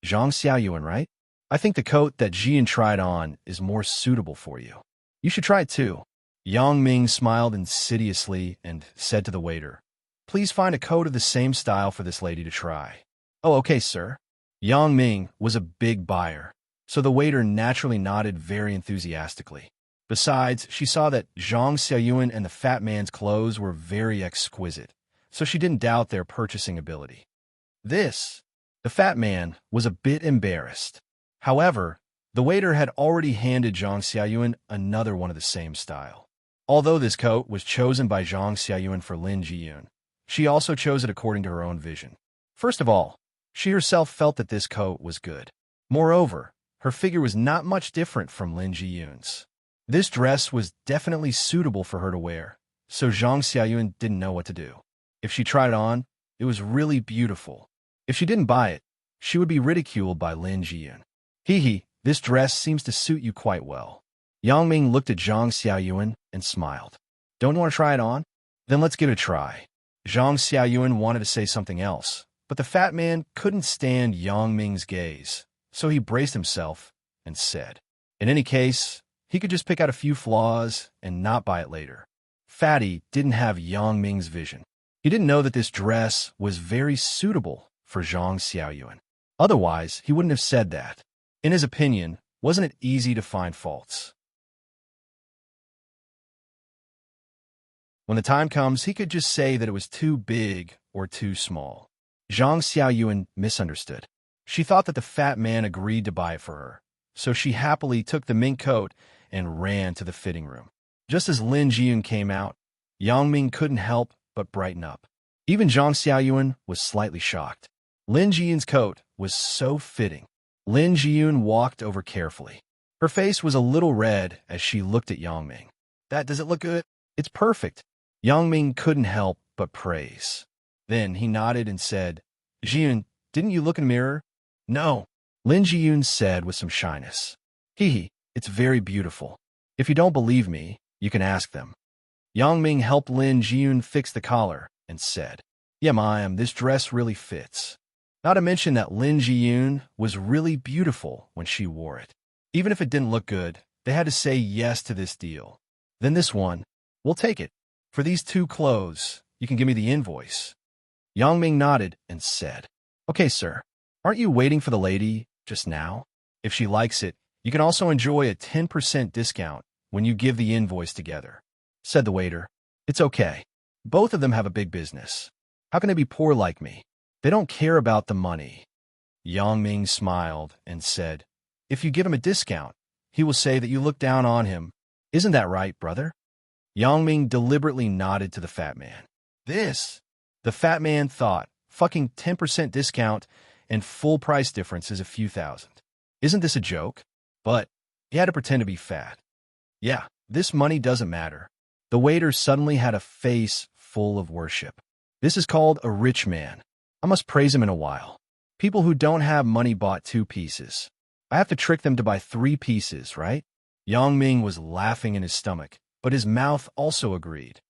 Zhang Xiaoyuan, right? I think the coat that Jian tried on is more suitable for you. You should try it too. Yang Ming smiled insidiously and said to the waiter, "Please find a coat of the same style for this lady to try." "Oh, okay, sir." Yang Ming was a big buyer, so the waiter naturally nodded very enthusiastically. Besides, she saw that Zhang Xiaoyuan and the fat man's clothes were very exquisite, so she didn't doubt their purchasing ability. The fat man was a bit embarrassed. However, the waiter had already handed Zhang Xiaoyuan another one of the same style. Although this coat was chosen by Zhang Xiaoyuan for Lin Jiyun, she also chose it according to her own vision. First of all, she herself felt that this coat was good. Moreover, her figure was not much different from Lin Jiyun's. This dress was definitely suitable for her to wear, so Zhang Xiaoyuan didn't know what to do. If she tried it on, it was really beautiful. If she didn't buy it, she would be ridiculed by Lin Jiyun. Hee, this dress seems to suit you quite well. Yang Ming looked at Zhang Xiaoyuan and smiled. Don't you want to try it on? Then let's give it a try. Zhang Xiaoyuan wanted to say something else, but the fat man couldn't stand Yang Ming's gaze, so he braced himself and said, in any case, he could just pick out a few flaws and not buy it later. Fatty didn't have Yang Ming's vision. He didn't know that this dress was very suitable for Zhang Xiaoyuan. Otherwise, he wouldn't have said that. In his opinion, wasn't it easy to find faults? When the time comes, he could just say that it was too big or too small. Zhang Xiaoyuan misunderstood. She thought that the fat man agreed to buy it for her, so she happily took the mink coat and ran to the fitting room. Just as Lin Jiyun came out, Yang Ming couldn't help but brighten up. Even Zhang Xiaoyuan was slightly shocked. Lin Jiyun's coat was so fitting. Lin Jiyun walked over carefully. Her face was a little red as she looked at Yang Ming. Does it look good? It's perfect. Yang Ming couldn't help but praise. Then he nodded and said, Jiyun, didn't you look in the mirror? No, Lin Jiyun said with some shyness. It's very beautiful. If you don't believe me, you can ask them. Yang Ming helped Lin Jiyun fix the collar and said, Yeah, ma'am, this dress really fits. Not to mention that Lin Jiyun was really beautiful when she wore it. Even if it didn't look good, they had to say yes to this deal. Then this one, we'll take it. For these two clothes, you can give me the invoice. Yang Ming nodded and said, Okay, sir. Aren't you waiting for the lady just now? If she likes it, you can also enjoy a 10% discount when you give the invoice together, said the waiter. It's okay. Both of them have a big business. How can they be poor like me? They don't care about the money. Yang Ming smiled and said, If you give him a discount, he will say that you look down on him. Isn't that right, brother? Yang Ming deliberately nodded to the fat man. The fat man thought, fucking 10% discount and full price difference is a few thousand. Isn't this a joke? But he had to pretend to be fat. Yeah, this money doesn't matter. The waiter suddenly had a face full of worship. This is called a rich man. I must praise him in a while. People who don't have money bought 2 pieces. I have to trick them to buy 3 pieces, right? Yang Ming was laughing in his stomach, but his mouth also agreed.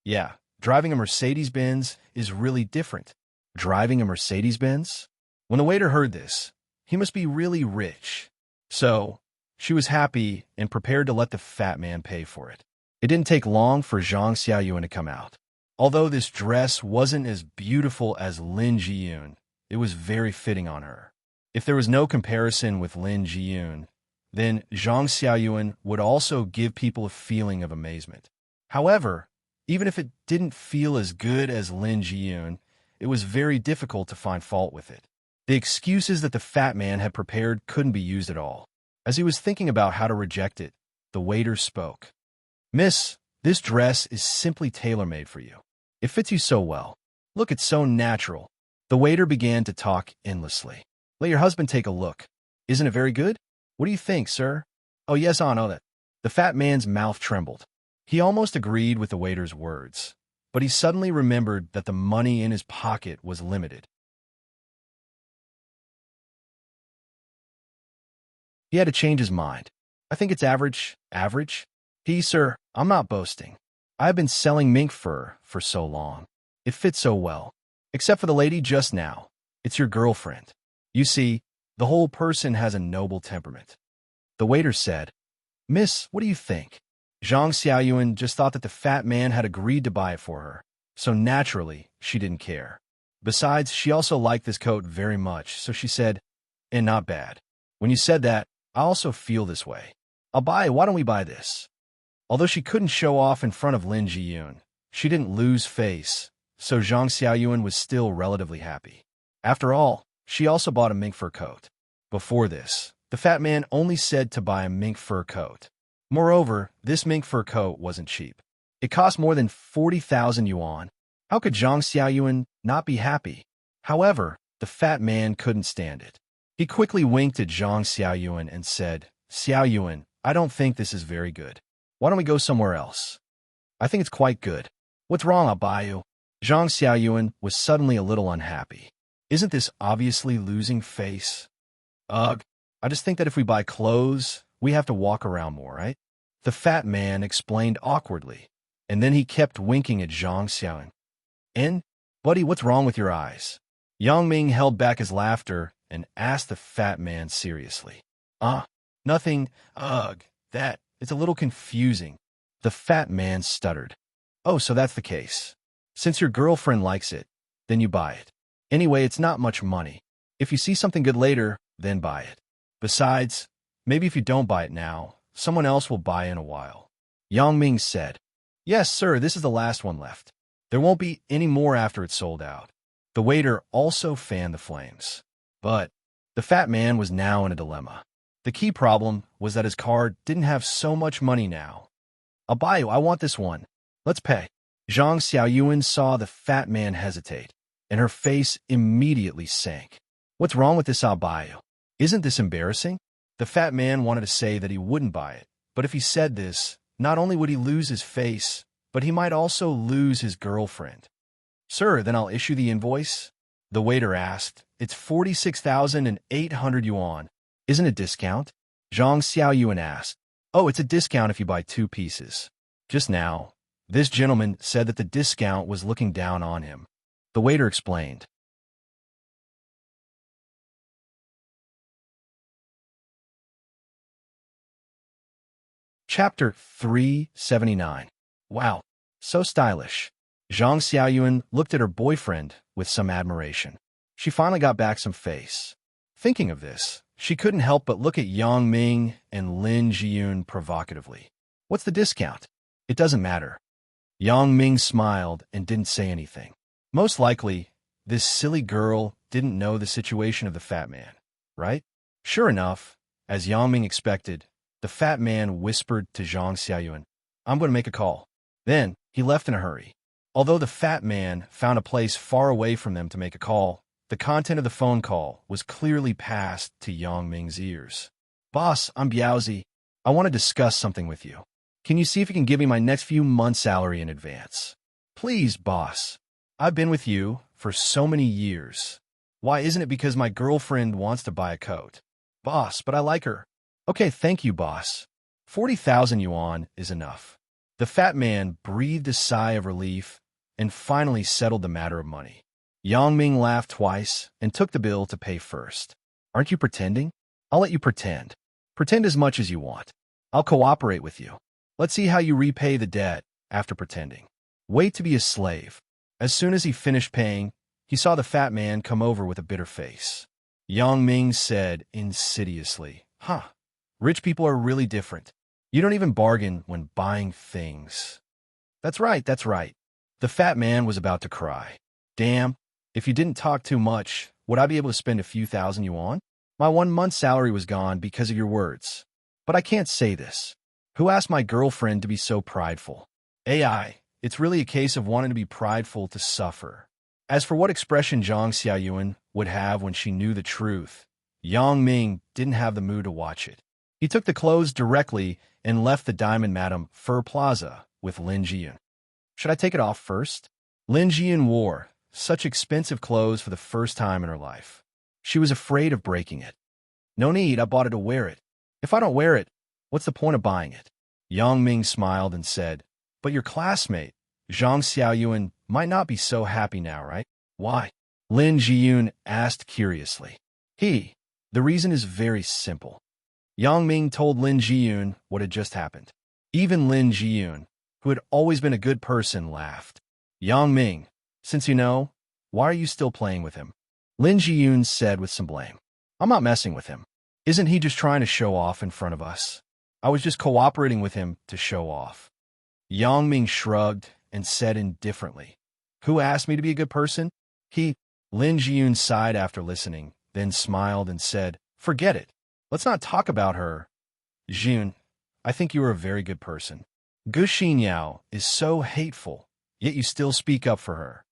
Yeah, driving a Mercedes-Benz is really different. Driving a Mercedes-Benz? When the waiter heard this, he must be really rich. So, she was happy and prepared to let the fat man pay for it. It didn't take long for Zhang Xiaoyuan to come out. Although this dress wasn't as beautiful as Lin Jiyun, it was very fitting on her. If there was no comparison with Lin Jiyun, then Zhang Xiaoyuan would also give people a feeling of amazement. However, even if it didn't feel as good as Lin Jiyun, it was very difficult to find fault with it. The excuses that the fat man had prepared couldn't be used at all. As he was thinking about how to reject it, the waiter spoke. Miss, this dress is simply tailor-made for you. It fits you so well. Look, it's so natural. The waiter began to talk endlessly. Let your husband take a look. Isn't it very good? What do you think, sir? Oh, yes, I know that. The fat man's mouth trembled. He almost agreed with the waiter's words, but he suddenly remembered that the money in his pocket was limited. He had to change his mind. I think it's average. Average? Sir, I'm not boasting. I've been selling mink fur for so long. It fits so well. Except for the lady just now. It's your girlfriend. You see, the whole person has a noble temperament. The waiter said, Miss, what do you think? Zhang Xiaoyuan just thought that the fat man had agreed to buy it for her, so naturally, she didn't care. Besides, she also liked this coat very much, so she said, and not bad. When you said that, I also feel this way. Why don't we buy this? Although she couldn't show off in front of Lin Jiyun, she didn't lose face, so Zhang Xiaoyuan was still relatively happy. After all, she also bought a mink fur coat. Before this, the fat man only said to buy a mink fur coat. Moreover, this mink fur coat wasn't cheap. It cost more than 40,000 yuan. How could Zhang Xiaoyuan not be happy? However, the fat man couldn't stand it. He quickly winked at Zhang Xiaoyuan and said, Xiaoyuan, I don't think this is very good. Why don't we go somewhere else? I think it's quite good. What's wrong, I'll buy you. Zhang Xiaoyuan was suddenly a little unhappy. Isn't this obviously losing face? Ugh, I just think that if we buy clothes, we have to walk around more, right? The fat man explained awkwardly, and then he kept winking at Zhang Xiaoyuan. And, buddy, what's wrong with your eyes? Yang Ming held back his laughter and asked the fat man seriously. Nothing. Ugh, it's a little confusing. The fat man stuttered. Oh, so that's the case. Since your girlfriend likes it, then you buy it. Anyway, it's not much money. If you see something good later, then buy it. Besides, maybe if you don't buy it now, someone else will buy in a while. Yang Ming said, Yes, sir, this is the last one left. There won't be any more after it's sold out. The waiter also fanned the flames. But the fat man was now in a dilemma. The key problem was that his card didn't have so much money now. I'll buy you, I want this one. Let's pay. Zhang Xiaoyuan saw the fat man hesitate, and her face immediately sank. What's wrong with this I'll buy you? Isn't this embarrassing? The fat man wanted to say that he wouldn't buy it, but if he said this, not only would he lose his face, but he might also lose his girlfriend. Sir, then I'll issue the invoice? The waiter asked. It's 46,800 yuan. Isn't it discount? Zhang Xiaoyuan asked. Oh, it's a discount if you buy 2 pieces. Just now, this gentleman said that the discount was looking down on him. The waiter explained. Chapter 379. Wow, so stylish. Zhang Xiaoyuan looked at her boyfriend with some admiration. She finally got back some face. Thinking of this, she couldn't help but look at Yang Ming and Lin Jiyun provocatively. What's the discount? It doesn't matter. Yang Ming smiled and didn't say anything. Most likely, this silly girl didn't know the situation of the fat man, right? Sure enough, as Yang Ming expected, the fat man whispered to Zhang Xiaoyuan, I'm going to make a call. Then, he left in a hurry. Although the fat man found a place far away from them to make a call, the content of the phone call was clearly passed to Yang Ming's ears. Boss, I'm Biaozi. I want to discuss something with you. Can you see if you can give me my next few months' salary in advance? Please, boss. I've been with you for so many years. Why isn't it because my girlfriend wants to buy a coat? Boss, but I like her. Okay, thank you, boss. 40,000 yuan is enough. The fat man breathed a sigh of relief and finally settled the matter of money. Yang Ming laughed twice and took the bill to pay first. Aren't you pretending? I'll let you pretend. Pretend as much as you want. I'll cooperate with you. Let's see how you repay the debt after pretending. Wait to be a slave. As soon as he finished paying, he saw the fat man come over with a bitter face. Yang Ming said insidiously, Rich people are really different. You don't even bargain when buying things. That's right. The fat man was about to cry. Damn, if you didn't talk too much, would I be able to spend a few thousand yuan? My 1 month's salary was gone because of your words. But I can't say this. Who asked my girlfriend to be so prideful? AI, it's really a case of wanting to be prideful to suffer. As for what expression Zhang Xiaoyuan would have when she knew the truth, Yang Ming didn't have the mood to watch it. He took the clothes directly and left the Diamond Madam Fur Plaza with Lin Jiyun. Should I take it off first? Lin Jiyun wore such expensive clothes for the first time in her life. She was afraid of breaking it. No need, I bought it to wear it. If I don't wear it, what's the point of buying it? Yang Ming smiled and said, "But your classmate, Zhang Xiaoyuan, might not be so happy now, right?" "Why?" Lin Jiyun asked curiously. The reason is very simple." Yang Ming told Lin Jiyun what had just happened. Even Lin Jiyun, who had always been a good person, laughed. "Yang Ming, since you know, why are you still playing with him?" Lin Jiyun said with some blame. "I'm not messing with him. Isn't he just trying to show off in front of us? I was just cooperating with him to show off." Yang Ming shrugged and said indifferently, "Who asked me to be a good person?" Lin Jiyun sighed after listening, then smiled and said, "Forget it. Let's not talk about her. Jun, I think you are a very good person. Gu Xinyao is so hateful, yet you still speak up for her."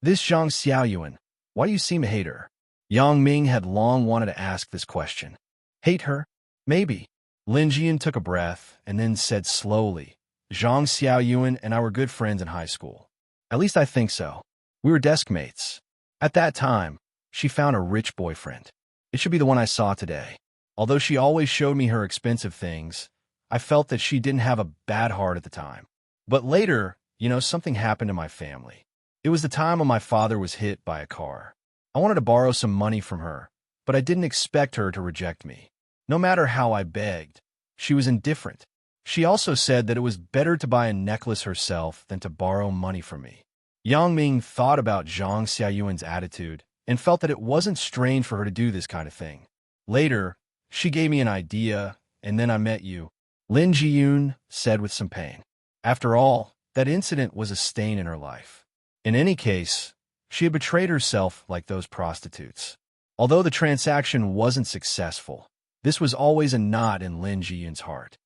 "This Zhang Xiaoyuan, why do you seem to hate her?" Yang Ming had long wanted to ask this question. "Hate her? Maybe." Lin Jiyun took a breath and then said slowly, "Zhang Xiaoyuan and I were good friends in high school. At least I think so. We were desk mates. At that time, she found a rich boyfriend. It should be the one I saw today. Although she always showed me her expensive things, I felt that she didn't have a bad heart at the time. But later, something happened to my family. It was the time when my father was hit by a car. I wanted to borrow some money from her, but I didn't expect her to reject me. No matter how I begged, she was indifferent. She also said that it was better to buy a necklace herself than to borrow money from me." Yang Ming thought about Zhang Xiaoyuan's attitude and felt that it wasn't strange for her to do this kind of thing. "Later, she gave me an idea, and then I met you," Lin Jiyun said with some pain. After all, that incident was a stain in her life. In any case, she had betrayed herself like those prostitutes. Although the transaction wasn't successful, this was always a knot in Lin Jiyun's heart.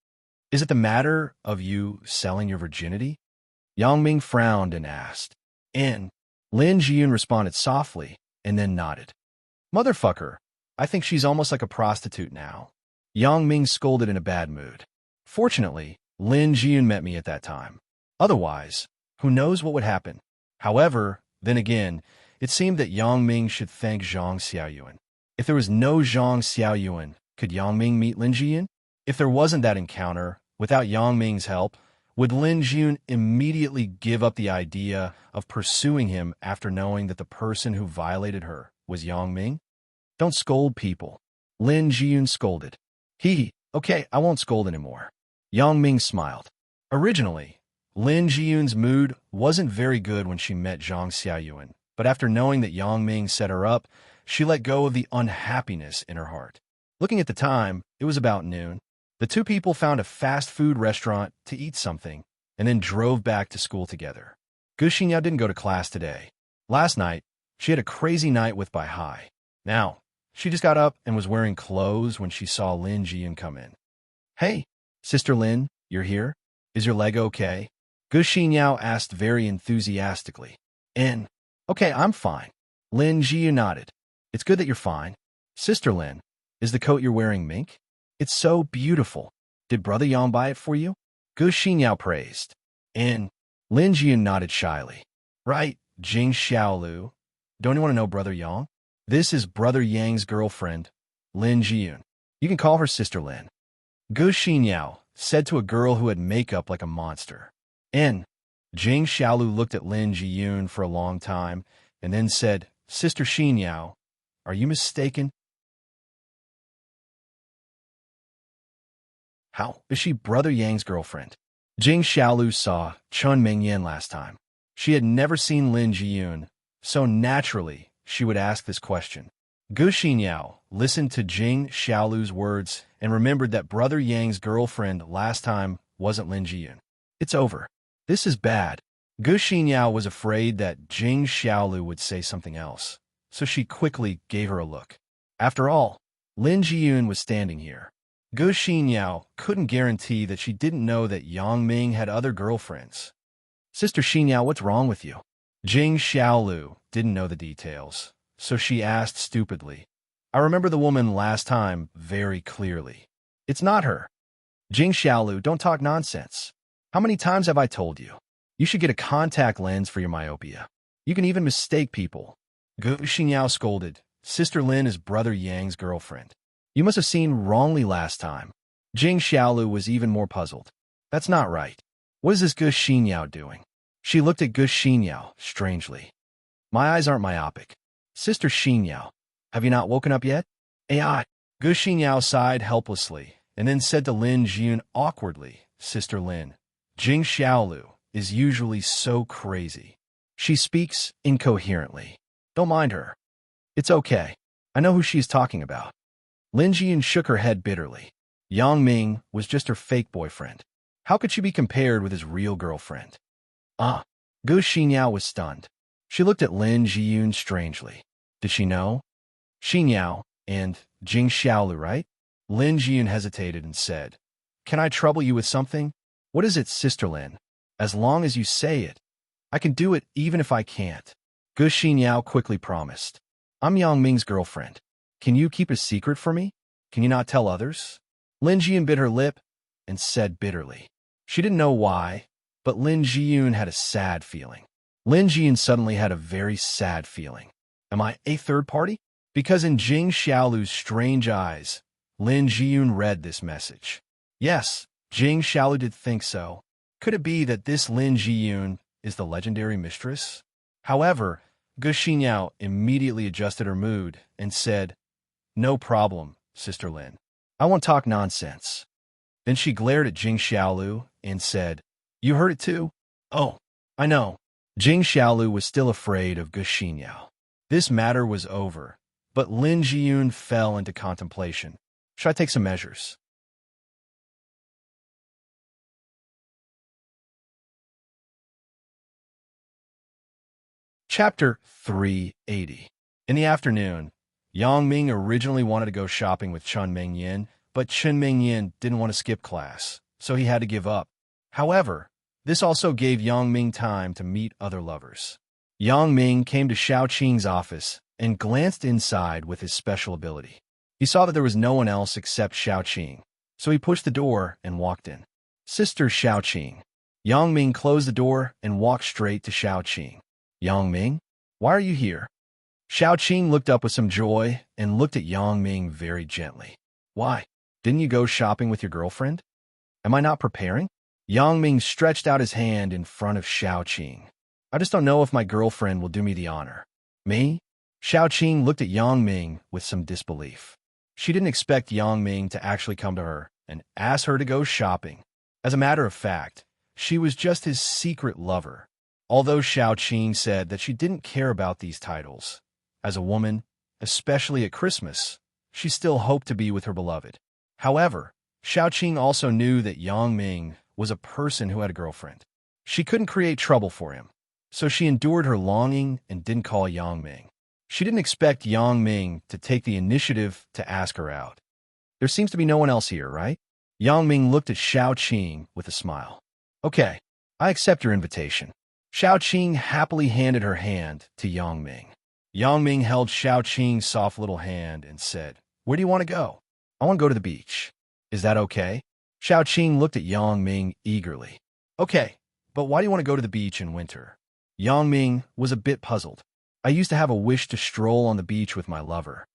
"Is it the matter of you selling your virginity?" Yang Ming frowned and asked. "In." Lin Jiyun responded softly and then nodded. "Motherfucker, I think she's almost like a prostitute now." Yang Ming scolded in a bad mood. Fortunately, Lin Jiyun met me at that time. Otherwise, who knows what would happen. However, then again, it seemed that Yang Ming should thank Zhang Xiaoyuan. If there was no Zhang Xiaoyuan, could Yang Ming meet Lin Jiyun? If there wasn't that encounter, without Yang Ming's help, would Lin Jiyun immediately give up the idea of pursuing him after knowing that the person who violated her was Yang Ming? "Don't scold people," Lin Jiyun scolded. Okay, I won't scold anymore." Yang Ming smiled. Originally, Lin Jiyun's mood wasn't very good when she met Zhang Xiaoyuan, but after knowing that Yang Ming set her up, she let go of the unhappiness in her heart. Looking at the time, it was about noon. The two people found a fast food restaurant to eat something, and then drove back to school together. Gu Xinyao didn't go to class today. Last night, she had a crazy night with Bai Hai. Now, she just got up and was wearing clothes when she saw Lin Jiyun come in. "Hey, Sister Lin, you're here? Is your leg okay?" Gu Xinyao asked very enthusiastically. Okay, I'm fine." Lin Jiyun nodded. "It's good that you're fine. Sister Lin, is the coat you're wearing mink? It's so beautiful. Did Brother Yang buy it for you?" Gu Xinyao praised. Lin Jiyun nodded shyly. "Right, Jing Xiaolu. Don't you want to know Brother Yang? This is Brother Yang's girlfriend, Lin Jiyun. You can call her Sister Lin." Gu Xinyao said to a girl who had makeup like a monster. Jing Xiaolu looked at Lin Jiyun for a long time and then said, "Sister Xinyao, are you mistaken? How is she Brother Yang's girlfriend?" Jing Xiaolu saw Chun Mingyan last time. She had never seen Lin Jiyun, so naturally she would ask this question. Gu Xinyao listened to Jing Xiaolu's words and remembered that Brother Yang's girlfriend last time wasn't Lin Jiyun. It's over. This is bad. Gu Xinyao was afraid that Jing Xiaolu would say something else, so she quickly gave her a look. After all, Lin Jiyun was standing here. Gu Xinyao couldn't guarantee that she didn't know that Yang Ming had other girlfriends. "Sister Xinyao, what's wrong with you?" Jing Xiaolu didn't know the details, so she asked stupidly. "I remember the woman last time very clearly. It's not her." "Jing Xiaolu, don't talk nonsense. How many times have I told you? You should get a contact lens for your myopia. You can even mistake people." Gu Xinyao scolded. "Sister Lin is Brother Yang's girlfriend. You must have seen wrongly last time. Jing Xiaolu was even more puzzled. That's not right. What is this Gu Xinyao doing? She looked at Gu Xinyao strangely. My eyes aren't myopic. Sister Xinyao, have you not woken up yet? AI. Gu Xinyao sighed helplessly and then said to Lin Jiyun awkwardly, Sister Lin, Jing Xiaolu is usually so crazy. She speaks incoherently. Don't mind her. It's okay. I know who she's talking about. Lin Jiyun shook her head bitterly. Yang Ming was just her fake boyfriend. How could she be compared with his real girlfriend? Gu Xinyao was stunned. She looked at Lin Jiyun strangely. Did she know? Xinyao and Jing Xiaolu, right? Lin Jiyun hesitated and said, Can I trouble you with something? What is it, Sister Lin? As long as you say it. I can do it even if I can't. Gu Xinyao quickly promised. I'm Yang Ming's girlfriend. Can you keep a secret for me? Can you not tell others? Lin Jiyun bit her lip and said bitterly. She didn't know why, but Lin Jiyun had a sad feeling. Lin Jiyun suddenly had a very sad feeling. Am I a third party? Because in Jing Xiaolu's strange eyes, Lin Jiyun read this message. Yes, Jing Xiaolu did think so. Could it be that this Lin Jiyun is the legendary mistress? However, Gu Xinyao immediately adjusted her mood and said, No problem, Sister Lin. I won't talk nonsense. Then she glared at Jing Xiaolu and said, You heard it too? Oh, I know. Jing Xiaolu was still afraid of Gu Xinyao. This matter was over, but Lin Jiyun fell into contemplation. Should I take some measures? Chapter 380. In the afternoon, Yang Ming originally wanted to go shopping with Chen Mingyin, but Chen Mingyin didn't want to skip class, so he had to give up. However, this also gave Yang Ming time to meet other lovers. Yang Ming came to Xiao Qing's office and glanced inside with his special ability. He saw that there was no one else except Xiao Qing, so he pushed the door and walked in. Sister Xiao Qing. Yang Ming closed the door and walked straight to Xiao Qing. Yang Ming, why are you here? Xiao Qing looked up with some joy and looked at Yang Ming very gently. Why? Didn't you go shopping with your girlfriend? Am I not preparing? Yang Ming stretched out his hand in front of Xiao Qing. I just don't know if my girlfriend will do me the honor. Me? Xiao Qing looked at Yang Ming with some disbelief. She didn't expect Yang Ming to actually come to her and ask her to go shopping. As a matter of fact, she was just his secret lover. Although Xiao Qing said that she didn't care about these titles, as a woman, especially at Christmas, she still hoped to be with her beloved. However, Xiao Qing also knew that Yang Ming was a person who had a girlfriend. She couldn't create trouble for him, so she endured her longing and didn't call Yang Ming. She didn't expect Yang Ming to take the initiative to ask her out. There seems to be no one else here, right? Yang Ming looked at Xiao Qing with a smile. Okay, I accept your invitation. Xiao Qing happily handed her hand to Yang Ming. Yang Ming held Xiao Qing's soft little hand and said, Where do you want to go? I want to go to the beach. Is that okay? Xiao Qing looked at Yang Ming eagerly. Okay, but why do you want to go to the beach in winter? Yang Ming was a bit puzzled. I used to have a wish to stroll on the beach with my lover.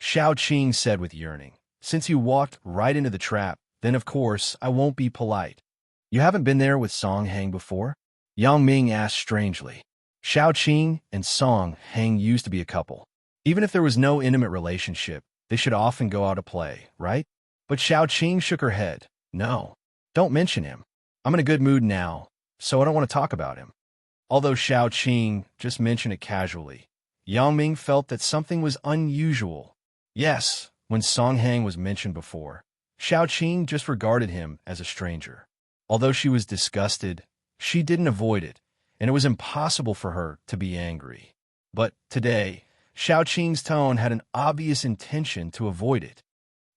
Xiao Qing said with yearning. Since you walked right into the trap, then of course I won't be polite. You haven't been there with Song Hang before? Yang Ming asked strangely. Xiao Qing and Song Hang used to be a couple. Even if there was no intimate relationship, they should often go out to play, right? But Xiao Qing shook her head. No, don't mention him. I'm in a good mood now, so I don't want to talk about him. Although Xiao Qing just mentioned it casually, Yang Ming felt that something was unusual. Yes, when Song Hang was mentioned before, Xiao Qing just regarded him as a stranger. Although she was disgusted, she didn't avoid it, and it was impossible for her to be angry. But today, Xiao Qing's tone had an obvious intention to avoid it.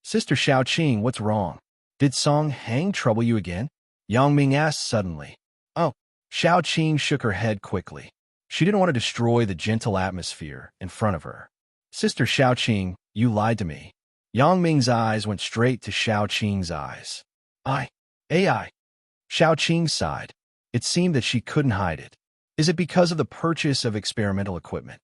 Sister Xiao Qing, what's wrong? Did Song Hang trouble you again? Yang Ming asked suddenly. Oh, Xiao Qing shook her head quickly. She didn't want to destroy the gentle atmosphere in front of her. Sister Xiao Qing, you lied to me. Yang Ming's eyes went straight to Xiao Qing's eyes. AI. Xiao Qing sighed. It seemed that she couldn't hide it. Is it because of the purchase of experimental equipment?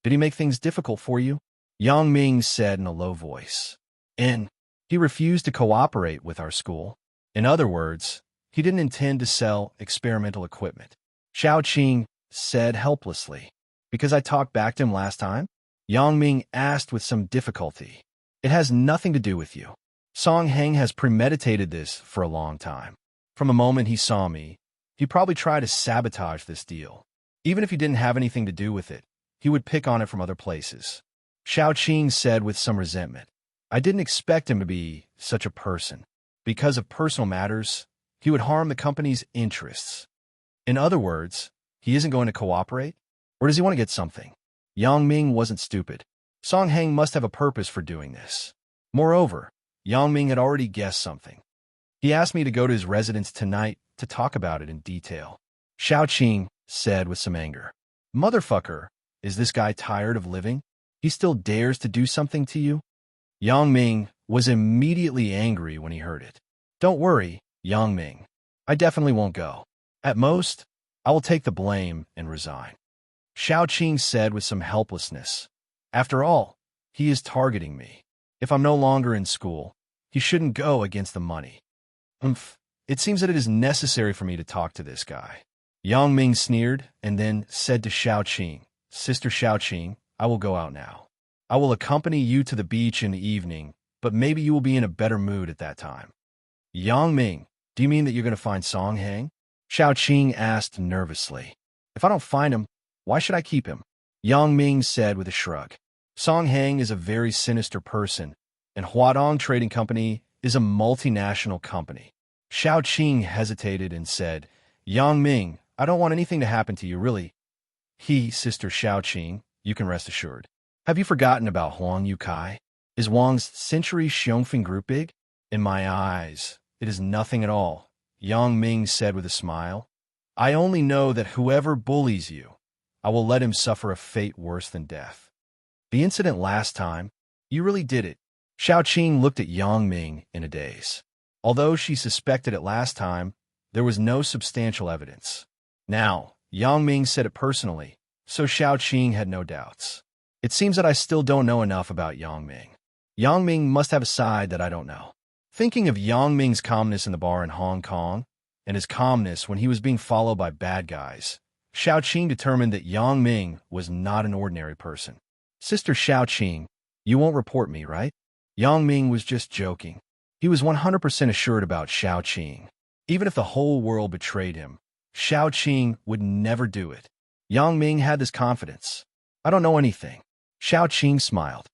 Did he make things difficult for you? Yang Ming said in a low voice. He refused to cooperate with our school. In other words, he didn't intend to sell experimental equipment. Xiao Qing said helplessly. Because I talked back to him last time? Yang Ming asked with some difficulty. It has nothing to do with you. Song Heng has premeditated this for a long time. From the moment he saw me, he probably tried to sabotage this deal. Even if he didn't have anything to do with it, he would pick on it from other places. Xiao Qing said with some resentment. I didn't expect him to be such a person. Because of personal matters, he would harm the company's interests. In other words, he isn't going to cooperate? Or does he want to get something? Yang Ming wasn't stupid. Song Heng must have a purpose for doing this. Moreover, Yang Ming had already guessed something. He asked me to go to his residence tonight to talk about it in detail. Xiao Qing said with some anger. Motherfucker, is this guy tired of living? He still dares to do something to you? Yang Ming was immediately angry when he heard it. Don't worry, Yang Ming. I definitely won't go. At most, I will take the blame and resign. Xiao Qing said with some helplessness. After all, he is targeting me. If I'm no longer in school, he shouldn't go against the money. It seems that it is necessary for me to talk to this guy. Yang Ming sneered and then said to Xiao Qing, Sister Xiao Qing, I will go out now. I will accompany you to the beach in the evening, but maybe you will be in a better mood at that time. Yang Ming, do you mean that you're going to find Song Heng? Xiao Qing asked nervously. If I don't find him, why should I keep him? Yang Ming said with a shrug. Song Heng is a very sinister person, and Huadong Trading Company is a multinational company. Xiao Qing hesitated and said, Yang Ming, I don't want anything to happen to you, really. Sister Xiao Qing, you can rest assured. Have you forgotten about Huang Yukai? Is Wang's Century Xiongfeng Group big? In my eyes, it is nothing at all, Yang Ming said with a smile. I only know that whoever bullies you, I will let him suffer a fate worse than death. The incident last time, you really did it. Xiao Qing looked at Yang Ming in a daze. Although she suspected it last time, there was no substantial evidence. Now, Yang Ming said it personally, so Xiao Qing had no doubts. It seems that I still don't know enough about Yang Ming. Yang Ming must have a side that I don't know. Thinking of Yang Ming's calmness in the bar in Hong Kong, and his calmness when he was being followed by bad guys, Xiao Qing determined that Yang Ming was not an ordinary person. Sister Xiao Qing, you won't report me, right? Yang Ming was just joking. He was 100% assured about Xiao Qing. Even if the whole world betrayed him, Xiao Qing would never do it. Yang Ming had this confidence. I don't know anything. Xiao Qing smiled.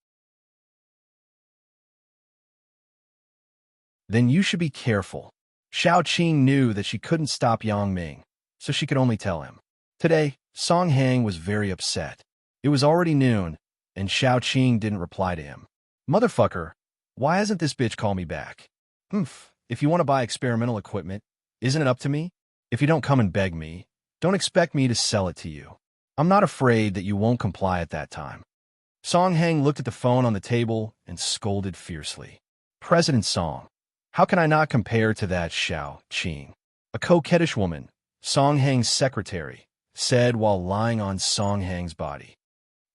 Then you should be careful. Xiao Qing knew that she couldn't stop Yang Ming, so she could only tell him. Today, Song Heng was very upset. It was already noon, and Xiao Qing didn't reply to him. Motherfucker, why hasn't this bitch called me back? If you want to buy experimental equipment, isn't it up to me? If you don't come and beg me, don't expect me to sell it to you. I'm not afraid that you won't comply at that time. Song Heng looked at the phone on the table and scolded fiercely. President Song, how can I not compare to that Xiao Qing? A coquettish woman, Song Heng's secretary, said while lying on Song Heng's body.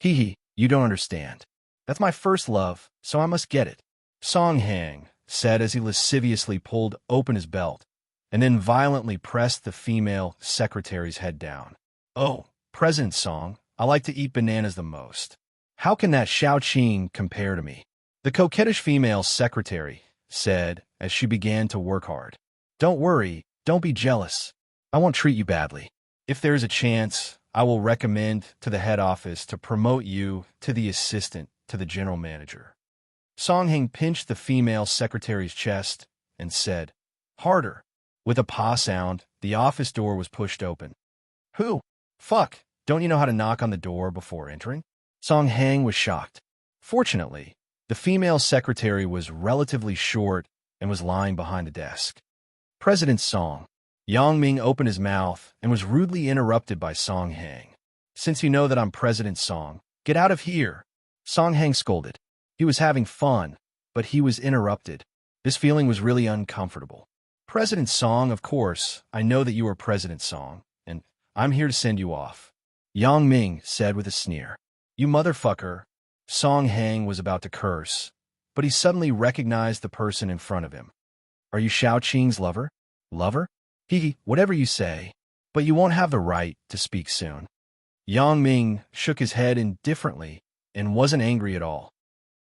You don't understand. That's my first love, so I must get it. Song Heng said as he lasciviously pulled open his belt, and then violently pressed the female secretary's head down. Oh, President Song, I like to eat bananas the most. How can that Xiao Qing compare to me? The coquettish female secretary said as she began to work hard. Don't worry, don't be jealous. I won't treat you badly. If there is a chance, I will recommend to the head office to promote you to the assistant to the general manager. Song Heng pinched the female secretary's chest and said, harder. With a pa sound, the office door was pushed open. Who? Fuck, don't you know how to knock on the door before entering? Song Heng was shocked. Fortunately, the female secretary was relatively short and was lying behind the desk. President Song. Yang Ming opened his mouth and was rudely interrupted by Song Heng. Since you know that I'm President Song, get out of here. Song Heng scolded. He was having fun, but he was interrupted. This feeling was really uncomfortable. President Song, of course, I know that you are President Song, and I'm here to send you off. Yang Ming said with a sneer. You motherfucker. Song Hang was about to curse, but he suddenly recognized the person in front of him. Are you Xiaoqing's lover? Lover? Whatever you say, but you won't have the right to speak soon. Yang Ming shook his head indifferently and wasn't angry at all.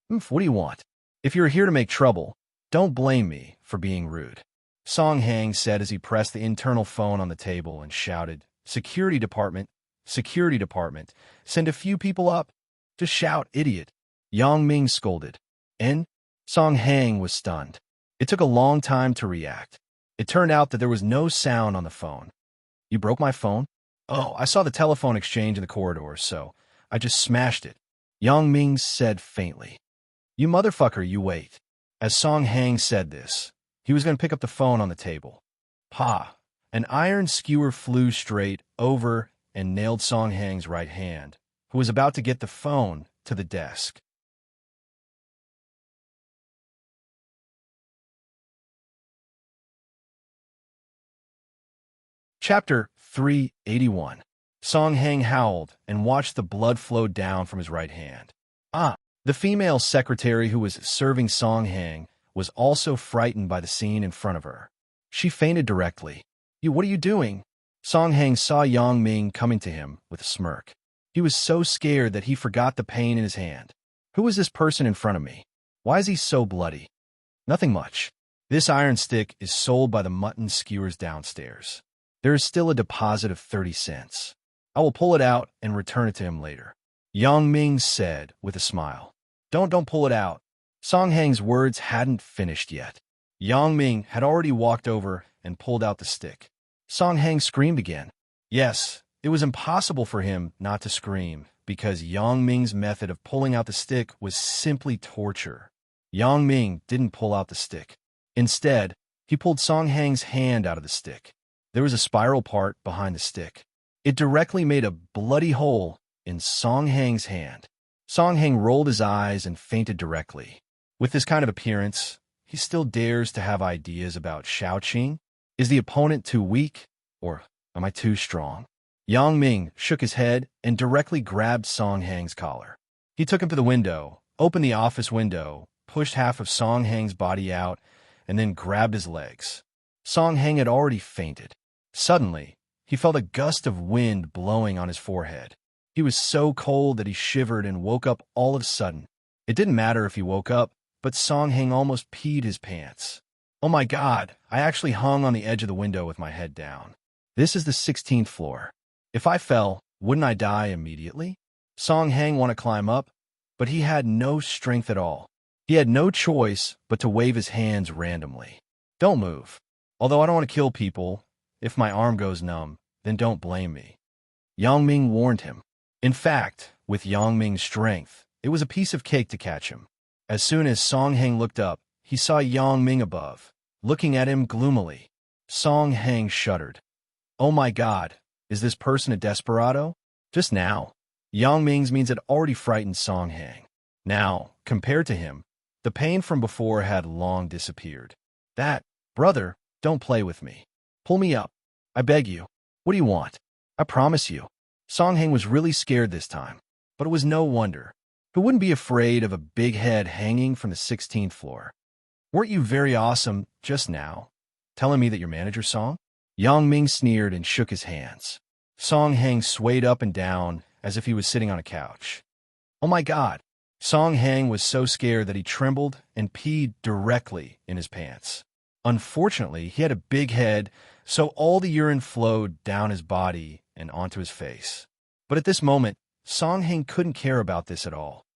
What do you want? If you're here to make trouble, don't blame me for being rude. Song Hang said as he pressed the internal phone on the table and shouted, Security Department, Security Department, send a few people up. Just shout, idiot. Yang Ming scolded. And Song Hang was stunned. It took a long time to react. It turned out that there was no sound on the phone. You broke my phone? Oh, I saw the telephone exchange in the corridor, so I just smashed it. Yang Ming said faintly. You motherfucker, you wait. As Song Hang said this, he was going to pick up the phone on the table. Pa! An iron skewer flew straight over and nailed Song Hang's right hand, who was about to get the phone to the desk. Chapter 381. Song Hang howled and watched the blood flow down from his right hand. The female secretary who was serving Song Hang was also frightened by the scene in front of her. She fainted directly. What are you doing? Song Hang saw Yang Ming coming to him with a smirk. He was so scared that he forgot the pain in his hand. Who is this person in front of me? Why is he so bloody? Nothing much. This iron stick is sold by the mutton skewers downstairs. There is still a deposit of 30 cents. I will pull it out and return it to him later. Yang Ming said with a smile. Don't pull it out. Song Hang's words hadn't finished yet. Yang Ming had already walked over and pulled out the stick. Song Hang screamed again. Yes, it was impossible for him not to scream because Yang Ming's method of pulling out the stick was simply torture. Yang Ming didn't pull out the stick. Instead, he pulled Song Hang's hand out of the stick. There was a spiral part behind the stick. It directly made a bloody hole in Song Hang's hand. Song Hang rolled his eyes and fainted directly. With this kind of appearance, he still dares to have ideas about Xiaoqing? Is the opponent too weak, or am I too strong? Yang Ming shook his head and directly grabbed Song Hang's collar. He took him to the window, opened the office window, pushed half of Song Hang's body out, and then grabbed his legs. Song Hang had already fainted. Suddenly, he felt a gust of wind blowing on his forehead. He was so cold that he shivered and woke up all of a sudden. It didn't matter if he woke up, but Song Hang almost peed his pants. Oh my God, I actually hung on the edge of the window with my head down. This is the 16th floor. If I fell, wouldn't I die immediately? Song Hang wanted to climb up, but he had no strength at all. He had no choice but to wave his hands randomly. Don't move. Although I don't want to kill people, if my arm goes numb, then don't blame me. Yang Ming warned him. In fact, with Yang Ming's strength, it was a piece of cake to catch him. As soon as Song Hang looked up, he saw Yang Ming above, looking at him gloomily. Song Hang shuddered. Oh my God, is this person a desperado? Just now. Yang Ming's means had already frightened Song Hang. Now, compared to him, the pain from before had long disappeared. Brother, don't play with me. Pull me up. I beg you. What do you want? I promise you. Song Hang was really scared this time, but it was no wonder. Who wouldn't be afraid of a big head hanging from the 16th floor? Weren't you very awesome just now, telling me that your manager Song? Yang Ming sneered and shook his hands. Song Hang swayed up and down as if he was sitting on a couch. Oh my God. Song Hang was so scared that he trembled and peed directly in his pants. Unfortunately, he had a big head, so all the urine flowed down his body and onto his face. But at this moment, Song Hang couldn't care about this at all.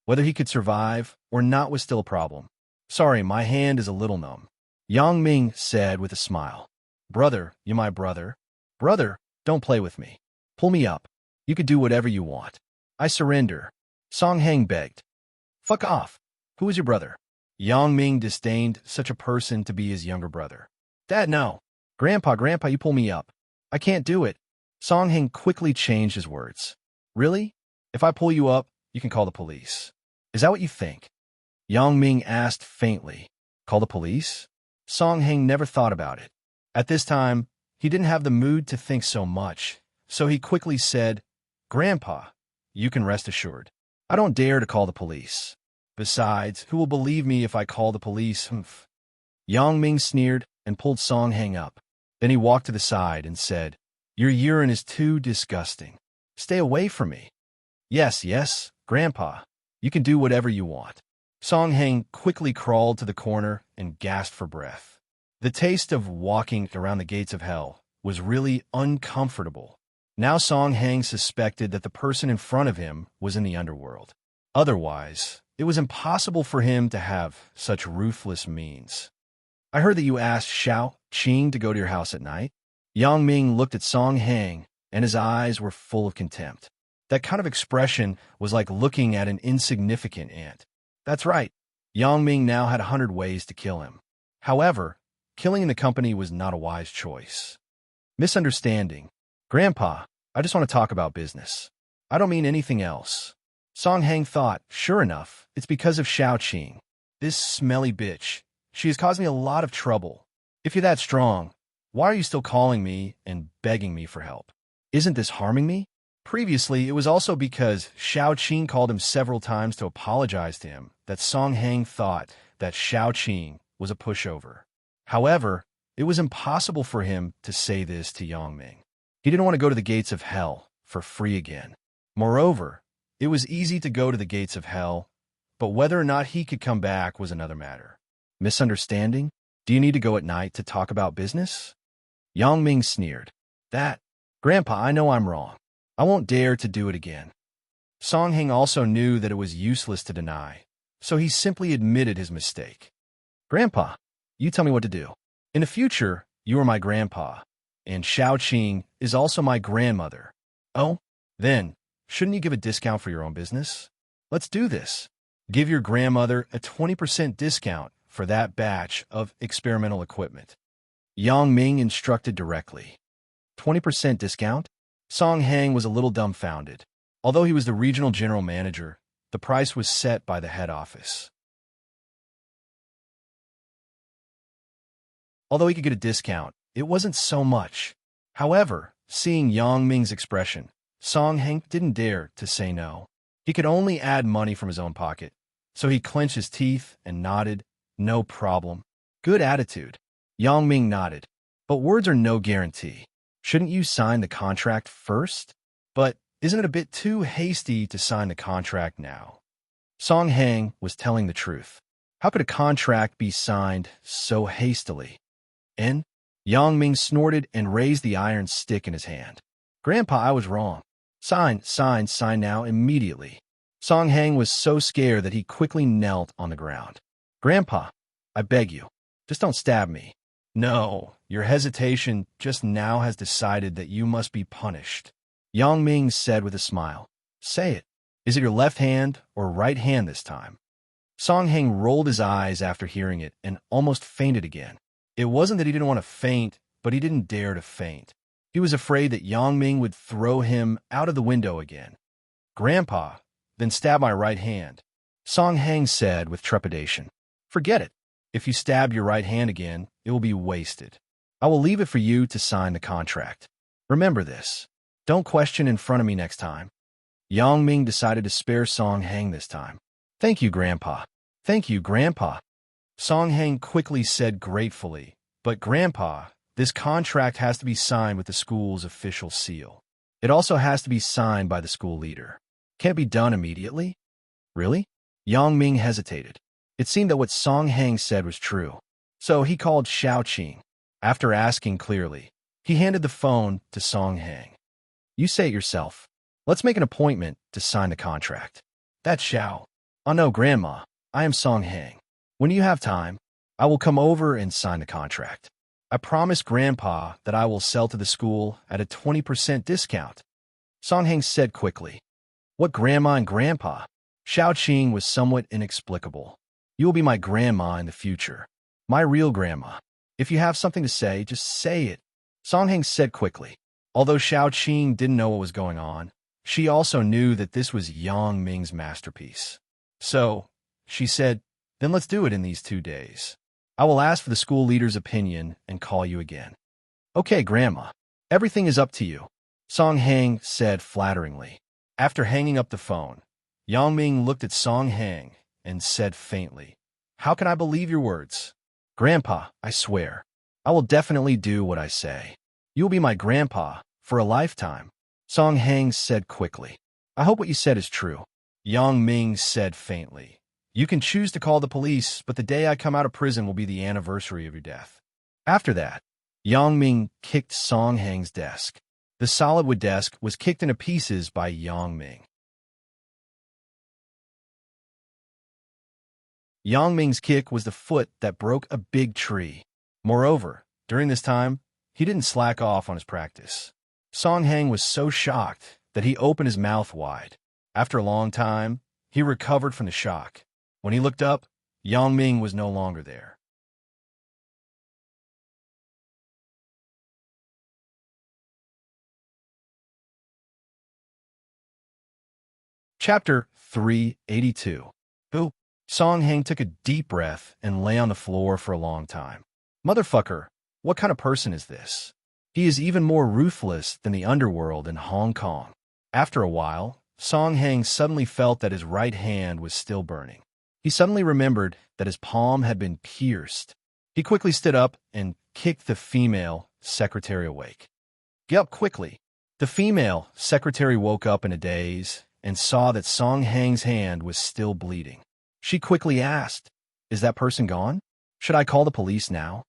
Whether he could survive or not was still a problem. Sorry, my hand is a little numb. Yang Ming said with a smile. Brother, you my brother. Brother, don't play with me. Pull me up. You could do whatever you want. I surrender. Song Hang begged. Fuck off. Who is your brother? Yang Ming disdained such a person to be his younger brother. Dad, no. Grandpa, you pull me up. I can't do it. Song Hang quickly changed his words. Really? If I pull you up, you can call the police. Is that what you think? Yang Ming asked faintly. Call the police? Song Hang never thought about it. At this time, He didn't have the mood to think so much, so he quickly said, "Grandpa, you can rest assured. I don't dare to call the police. Besides, who will believe me if I call the police?" Humph. Yang Ming sneered and pulled Song Heng up. Then he walked to the side and said, "Your urine is too disgusting. Stay away from me." "Yes, yes, Grandpa. You can do whatever you want." Song Heng quickly crawled to the corner and gasped for breath. The taste of walking around the gates of hell was really uncomfortable. Now Song Heng suspected that the person in front of him was in the underworld. Otherwise, it was impossible for him to have such ruthless means. "I heard that you asked Xiao Qing to go to your house at night." Yang Ming looked at Song Heng, and his eyes were full of contempt. That kind of expression was like looking at an insignificant ant. That's right. Yang Ming now had 100 ways to kill him. However, killing in the company was not a wise choice. Misunderstanding. "Grandpa, I just want to talk about business. I don't mean anything else." Song Heng thought, sure enough, it's because of Xiao Qing. This smelly bitch. She has caused me a lot of trouble. If you're that strong, why are you still calling me and begging me for help? Isn't this harming me? Previously, it was also because Xiao Qing called him several times to apologize to him that Song Heng thought that Xiao Qing was a pushover. However, it was impossible for him to say this to Yang Ming. He didn't want to go to the gates of hell for free again. Moreover, it was easy to go to the gates of hell, but whether or not he could come back was another matter. Misunderstanding? Do you need to go at night to talk about business? Yang Ming sneered. Grandpa, I know I'm wrong. I won't dare to do it again." Song Heng also knew that it was useless to deny, so he simply admitted his mistake. "Grandpa, you tell me what to do. In the future, you are my grandpa, and Xiao Qing is also my grandmother. Oh, then, shouldn't you give a discount for your own business? Let's do this. Give your grandmother a 20% discount for that batch of experimental equipment." Yang Ming instructed directly. 20% discount? Song Heng was a little dumbfounded. Although he was the regional general manager, the price was set by the head office. Although he could get a discount, it wasn't so much. However, seeing Yang Ming's expression, Song Heng didn't dare to say no. He could only add money from his own pocket, so he clenched his teeth and nodded, "No problem." "Good attitude." Yang Ming nodded. "But words are no guarantee. Shouldn't you sign the contract first?" "But isn't it a bit too hasty to sign the contract now?" Song Heng was telling the truth. How could a contract be signed so hastily? And Yang Ming snorted and raised the iron stick in his hand. "Grandpa, I was wrong. Sign now, immediately." Song Heng was so scared that he quickly knelt on the ground. "Grandpa, I beg you, just don't stab me." "No, your hesitation just now has decided that you must be punished," Yang Ming said with a smile. "Say it. Is it your left hand or right hand this time?" Song Heng rolled his eyes after hearing it and almost fainted again. It wasn't that he didn't want to faint, but he didn't dare to faint. He was afraid that Yang Ming would throw him out of the window again. "Grandpa, then stab my right hand," Song Heng said with trepidation. "Forget it. If you stab your right hand again, it will be wasted. I will leave it for you to sign the contract. Remember this. Don't question in front of me next time." Yang Ming decided to spare Song Heng this time. "Thank you, Grandpa. Thank you, Grandpa." Song Heng quickly said gratefully, "But Grandpa, this contract has to be signed with the school's official seal. It also has to be signed by the school leader. Can't be done immediately?" "Really?" Yang Ming hesitated. It seemed that what Song Heng said was true. So he called Xiao Qing. After asking clearly, he handed the phone to Song Heng. "You say it yourself. Let's make an appointment to sign the contract." "That's Xiao." "Oh no, Grandma. I am Song Heng. When you have time, I will come over and sign the contract. I promise Grandpa that I will sell to the school at a 20% discount." Song Heng said quickly. "What Grandma and Grandpa?" Xiao Qing was somewhat inexplicable. "You will be my grandma in the future. My real grandma. If you have something to say, just say it," Song Heng said quickly. Although Xiao Qing didn't know what was going on, she also knew that this was Yang Ming's masterpiece. So, she said, "Then let's do it in these 2 days. I will ask for the school leader's opinion and call you again." Okay, Grandma. Everything is up to you, Song Hang said flatteringly. After hanging up the phone, Yang Ming looked at Song Hang and said faintly, "How can I believe your words? Grandpa, I swear, I will definitely do what I say. You will be my grandpa for a lifetime," Song Hang said quickly. "I hope what you said is true," Yang Ming said faintly. "You can choose to call the police, but the day I come out of prison will be the anniversary of your death." After that, Yang Ming kicked Song Hang's desk. The solid wood desk was kicked into pieces by Yang Ming. Yang Ming's kick was the foot that broke a big tree. Moreover, during this time, he didn't slack off on his practice. Song Hang was so shocked that he opened his mouth wide. After a long time, he recovered from the shock. When he looked up, Yang Ming was no longer there. Chapter 382. Who? Song Hang took a deep breath and lay on the floor for a long time. Motherfucker, what kind of person is this? He is even more ruthless than the underworld in Hong Kong. After a while, Song Hang suddenly felt that his right hand was still burning. He suddenly remembered that his palm had been pierced. He quickly stood up and kicked the female secretary awake. "Get up quickly." The female secretary woke up in a daze and saw that Song Hang's hand was still bleeding. She quickly asked, "Is that person gone? Should I call the police now?"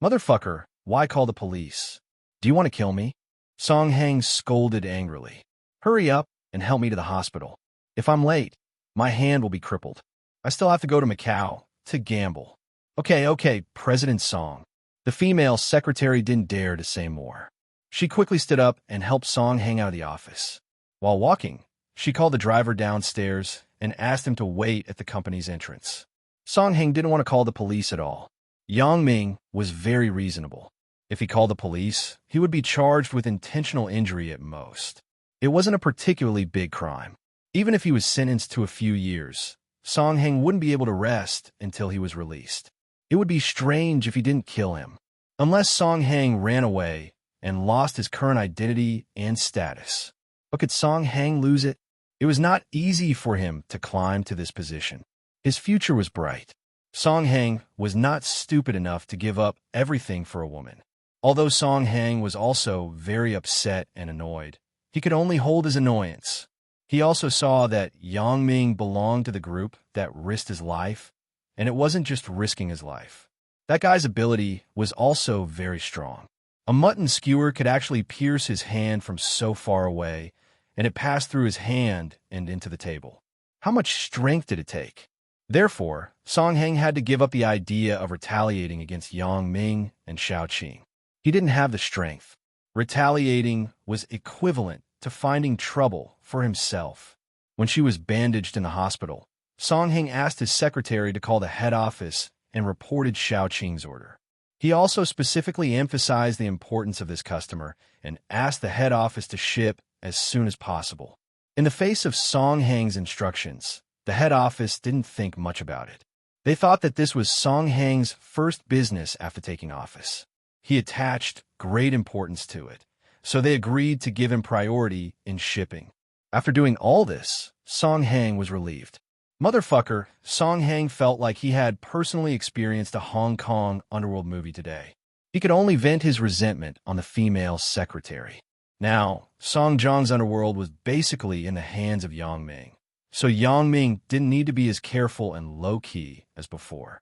"Motherfucker, why call the police? Do you want to kill me?" Song Hang scolded angrily. "Hurry up and help me to the hospital. If I'm late, my hand will be crippled. I still have to go to Macau to gamble." Okay, President Song." The female secretary didn't dare to say more. She quickly stood up and helped Song Hang out of the office. While walking, she called the driver downstairs and asked him to wait at the company's entrance. Song Hang didn't want to call the police at all. Yang Ming was very reasonable. If he called the police, he would be charged with intentional injury at most. It wasn't a particularly big crime. Even if he was sentenced to a few years, Song Hang wouldn't be able to rest until he was released. It would be strange if he didn't kill him, unless Song Hang ran away and lost his current identity and status. But could Song Hang lose it? It was not easy for him to climb to this position. His future was bright. Song Hang was not stupid enough to give up everything for a woman. Although Song Hang was also very upset and annoyed, he could only hold his annoyance. He also saw that Yang Ming belonged to the group that risked his life, and it wasn't just risking his life. That guy's ability was also very strong. A mutton skewer could actually pierce his hand from so far away, and it passed through his hand and into the table. How much strength did it take? Therefore, Song Hang had to give up the idea of retaliating against Yang Ming and Xiao Qing. He didn't have the strength. Retaliating was equivalent to finding trouble for himself. When she was bandaged in the hospital, Song Hang asked his secretary to call the head office and reported Xiao Qing's order. He also specifically emphasized the importance of this customer and asked the head office to ship as soon as possible. In the face of Song Hang's instructions, the head office didn't think much about it. They thought that this was Song Hang's first business after taking office. He attached great importance to it, so they agreed to give him priority in shipping. After doing all this, Song Hang was relieved. Motherfucker, Song Hang felt like he had personally experienced a Hong Kong underworld movie today. He could only vent his resentment on the female secretary. Now, Song Jiang's underworld was basically in the hands of Yang Ming, so Yang Ming didn't need to be as careful and low-key as before.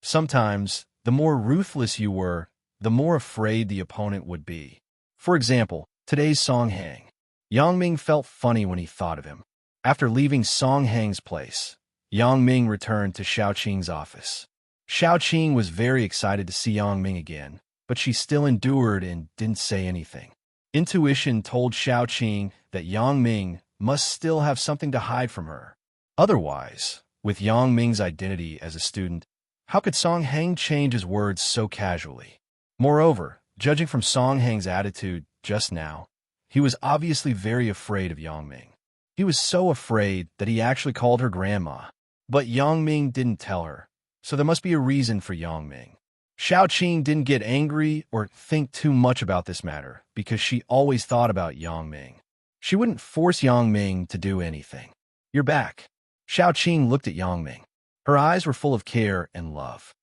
Sometimes, the more ruthless you were, the more afraid the opponent would be. For example, today's Song Hang. Yang Ming felt funny when he thought of him. After leaving Song Hang's place, Yang Ming returned to Xiao Qing's office. Xiao Qing was very excited to see Yang Ming again, but she still endured and didn't say anything. Intuition told Xiao Qing that Yang Ming must still have something to hide from her. Otherwise, with Yang Ming's identity as a student, how could Song Hang change his words so casually? Moreover, judging from Song Hang's attitude just now, he was obviously very afraid of Yang Ming. He was so afraid that he actually called her grandma. But Yang Ming didn't tell her. so there must be a reason for Yang Ming. Xiao Qing didn't get angry or think too much about this matter because she always thought about Yang Ming. She wouldn't force Yang Ming to do anything. You're back. Xiao Qing looked at Yang Ming. Her eyes were full of care and love.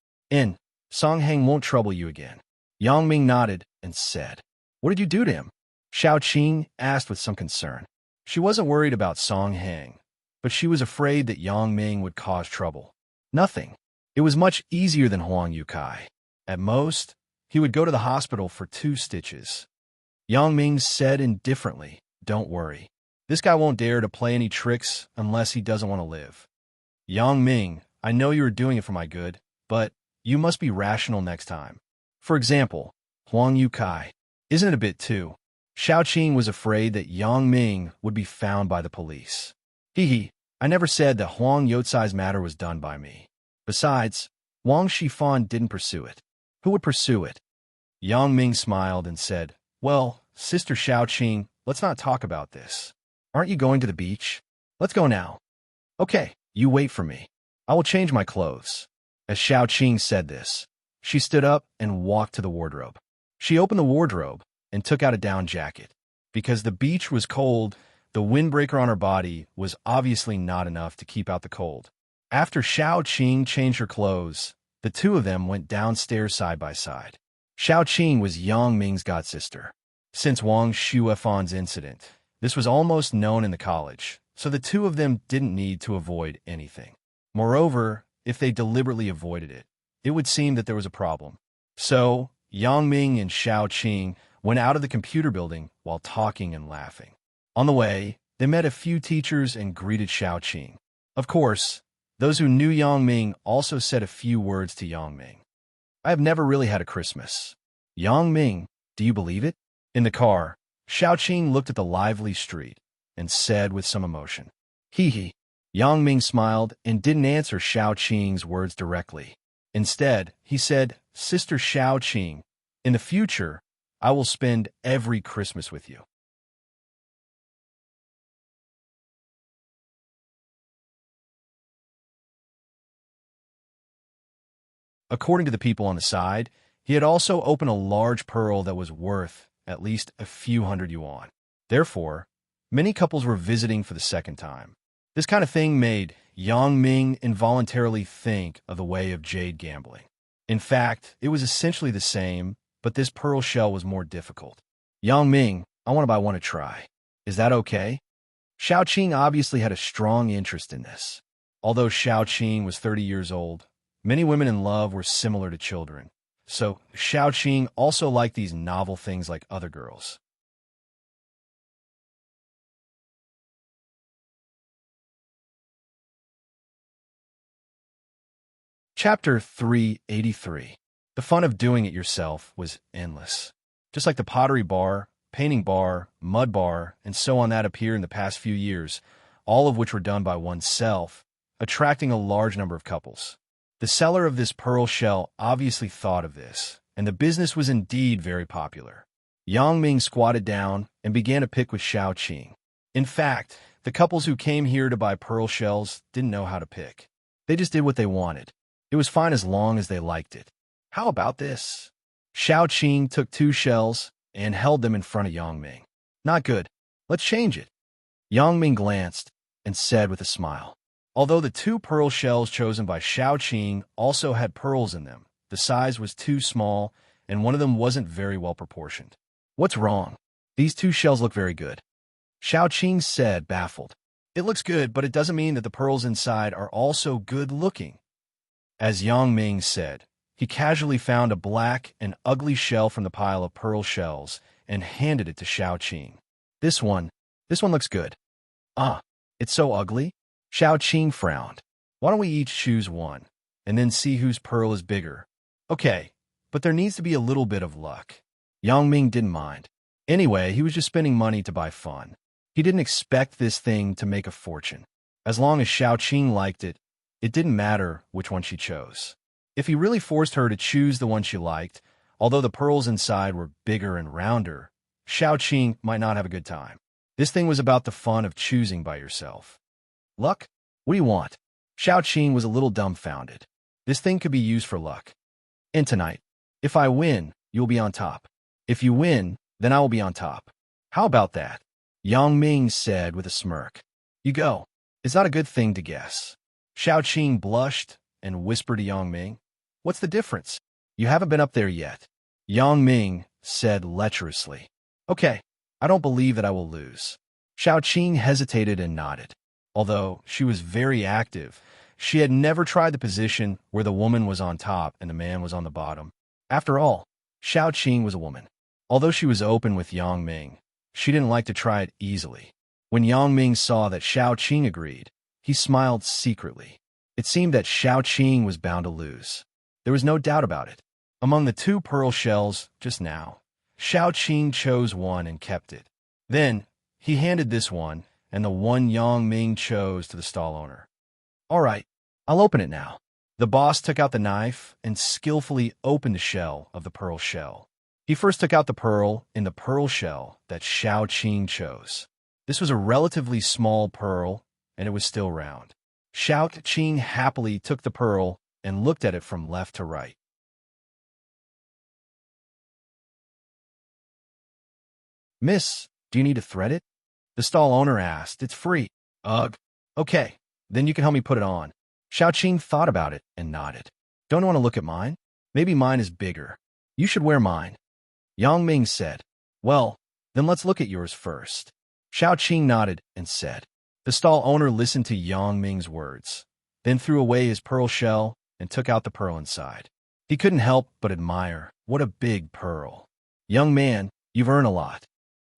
Song Heng won't trouble you again. Yang Ming nodded and said, What did you do to him? Xiao Qing asked with some concern. She wasn't worried about Song Heng, but she was afraid that Yang Ming would cause trouble. Nothing. It was much easier than Huang Yukai. At most, he would go to the hospital for 2 stitches. Yang Ming said indifferently, Don't worry. This guy won't dare to play any tricks unless he doesn't want to live. Yang Ming, I know you are doing it for my good, but you must be rational next time. For example, Huang Yukai. Isn't it a bit too? Xiao Qing was afraid that Yang Ming would be found by the police. I never said that Huang Youcai's matter was done by me. Besides, Wang Shifan didn't pursue it. Who would pursue it? Yang Ming smiled and said, Well, Sister Xiao Qing, let's not talk about this. Aren't you going to the beach? Let's go now. Okay, you wait for me. I will change my clothes. As Xiao Qing said this, she stood up and walked to the wardrobe. She opened the wardrobe and took out a down jacket. Because the beach was cold, the windbreaker on her body was obviously not enough to keep out the cold. After Xiao Qing changed her clothes, the two of them went downstairs side by side. Xiao Qing was Yang Ming's godsister. Since Wang Shuefan's incident, this was almost known in the college, so the two of them didn't need to avoid anything. Moreover, if they deliberately avoided it, it would seem that there was a problem. So, Yang Ming and Xiao Qing went out of the computer building while talking and laughing. On the way, they met a few teachers and greeted Xiao Qing. Of course, those who knew Yang Ming also said a few words to Yang Ming. I have never really had a Christmas. Yang Ming, do you believe it? In the car, Xiao Qing looked at the lively street and said with some emotion, Yang Ming smiled and didn't answer Xiao Qing's words directly. Instead, he said, Sister Xiao Qing, in the future, I will spend every Christmas with you. According to the people on the side, he had also opened a large pearl that was worth at least a few hundred yuan. Therefore, many couples were visiting for the second time. This kind of thing made Yang Ming involuntarily think of the way of jade gambling. In fact, it was essentially the same, but this pearl shell was more difficult. Yang Ming, I want to buy one to try. Is that okay? Xiao Qing obviously had a strong interest in this. Although Xiao Qing was 30 years old, many women in love were similar to children. So, Xiao Qing also liked these novel things like other girls. Chapter 383. The fun of doing it yourself was endless. Just like the pottery bar, painting bar, mud bar, and so on that appeared in the past few years, all of which were done by oneself, attracting a large number of couples. The seller of this pearl shell obviously thought of this, and the business was indeed very popular. Yang Ming squatted down and began to pick with Xiao Qing. In fact, the couples who came here to buy pearl shells didn't know how to pick. They just did what they wanted. It was fine as long as they liked it. How about this? Xiao Qing took 2 shells and held them in front of Yang Ming. Not good. Let's change it. Yang Ming glanced and said with a smile. Although the 2 pearl shells chosen by Xiao Qing also had pearls in them, the size was too small and one of them wasn't very well proportioned. What's wrong? These 2 shells look very good. Xiao Qing said, baffled. It looks good, but it doesn't mean that the pearls inside are also good looking. As Yang Ming said, he casually found a black and ugly shell from the pile of pearl shells and handed it to Xiao Qing. This one looks good. Ah, it's so ugly? Xiao Qing frowned. Why don't we each choose one, and then see whose pearl is bigger? Okay, but there needs to be a little bit of luck. Yang Ming didn't mind. Anyway, he was just spending money to buy fun. He didn't expect this thing to make a fortune. As long as Xiao Qing liked it, it didn't matter which one she chose. If he really forced her to choose the one she liked, although the pearls inside were bigger and rounder, Xiao Qing might not have a good time. This thing was about the fun of choosing by yourself. Luck? What do you want? Xiao Qing was a little dumbfounded. This thing could be used for luck. And tonight, if I win, you'll be on top. If you win, then I will be on top. How about that? Yang Ming said with a smirk. You go. Is that a good thing to guess? Xiao Qing blushed and whispered to Yang Ming. What's the difference? You haven't been up there yet. Yang Ming said lecherously. Okay, I don't believe that I will lose. Xiao Qing hesitated and nodded. Although she was very active, she had never tried the position where the woman was on top and the man was on the bottom. After all, Xiao Qing was a woman. Although she was open with Yang Ming, she didn't like to try it easily. When Yang Ming saw that Xiao Qing agreed, he smiled secretly. It seemed that Xiao Qing was bound to lose. There was no doubt about it. Among the two pearl shells, just now, Xiao Qing chose one and kept it. Then, he handed this one, and the one Yang Ming chose to the stall owner. All right, I'll open it now. The boss took out the knife and skillfully opened the shell of the pearl shell. He first took out the pearl in the pearl shell that Xiao Qing chose. This was a relatively small pearl, and it was still round. Xiao Qing happily took the pearl and looked at it from left to right. Miss, do you need to thread it? The stall owner asked. It's free. Ugh. Okay, then you can help me put it on. Xiao Qing thought about it and nodded. Don't you want to look at mine? Maybe mine is bigger. You should wear mine. Yang Ming said. Well, then let's look at yours first. Xiao Qing nodded and said. The stall owner listened to Yang Ming's words, then threw away his pearl shell and took out the pearl inside. He couldn't help but admire. What a big pearl. Young man, you've earned a lot.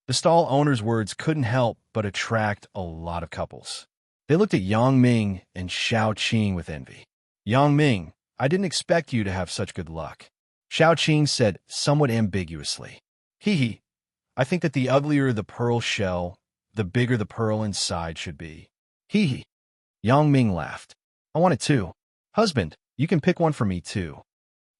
The stall owner's words couldn't help but attract a lot of couples. They looked at Yang Ming and Xiao Qing with envy. Yang Ming, I didn't expect you to have such good luck. Xiao Qing said somewhat ambiguously. Hee. I think that the uglier the pearl shell, the bigger the pearl inside should be. Hee. Yang Ming laughed. I want it too. Husband, you can pick one for me too.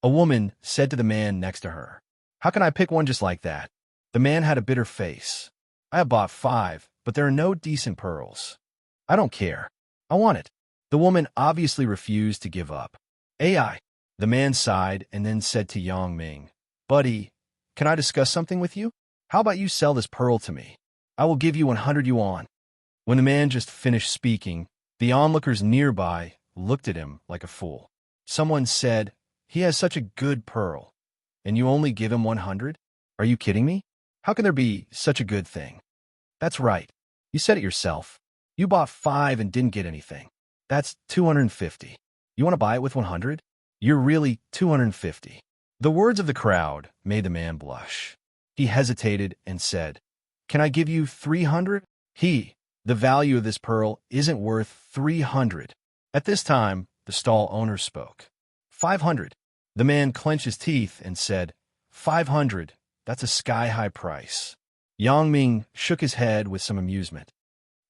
A woman said to the man next to her. How can I pick one just like that? The man had a bitter face. I have bought 5, but there are no decent pearls. I don't care. I want it. The woman obviously refused to give up. AI. The man sighed and then said to Yang Ming, Buddy, can I discuss something with you? How about you sell this pearl to me? I will give you 100 yuan. When the man just finished speaking, the onlookers nearby looked at him like a fool. Someone said, he has such a good pearl, and you only give him 100? Are you kidding me? How can there be such a good thing? That's right. You said it yourself. You bought 5 and didn't get anything. That's 250. You want to buy it with 100? You're really 250. The words of the crowd made the man blush. He hesitated and said, Can I give you 300? The value of this pearl isn't worth 300. At this time, the stall owner spoke. 500. The man clenched his teeth and said, 500. That's a sky-high price. Yang Ming shook his head with some amusement.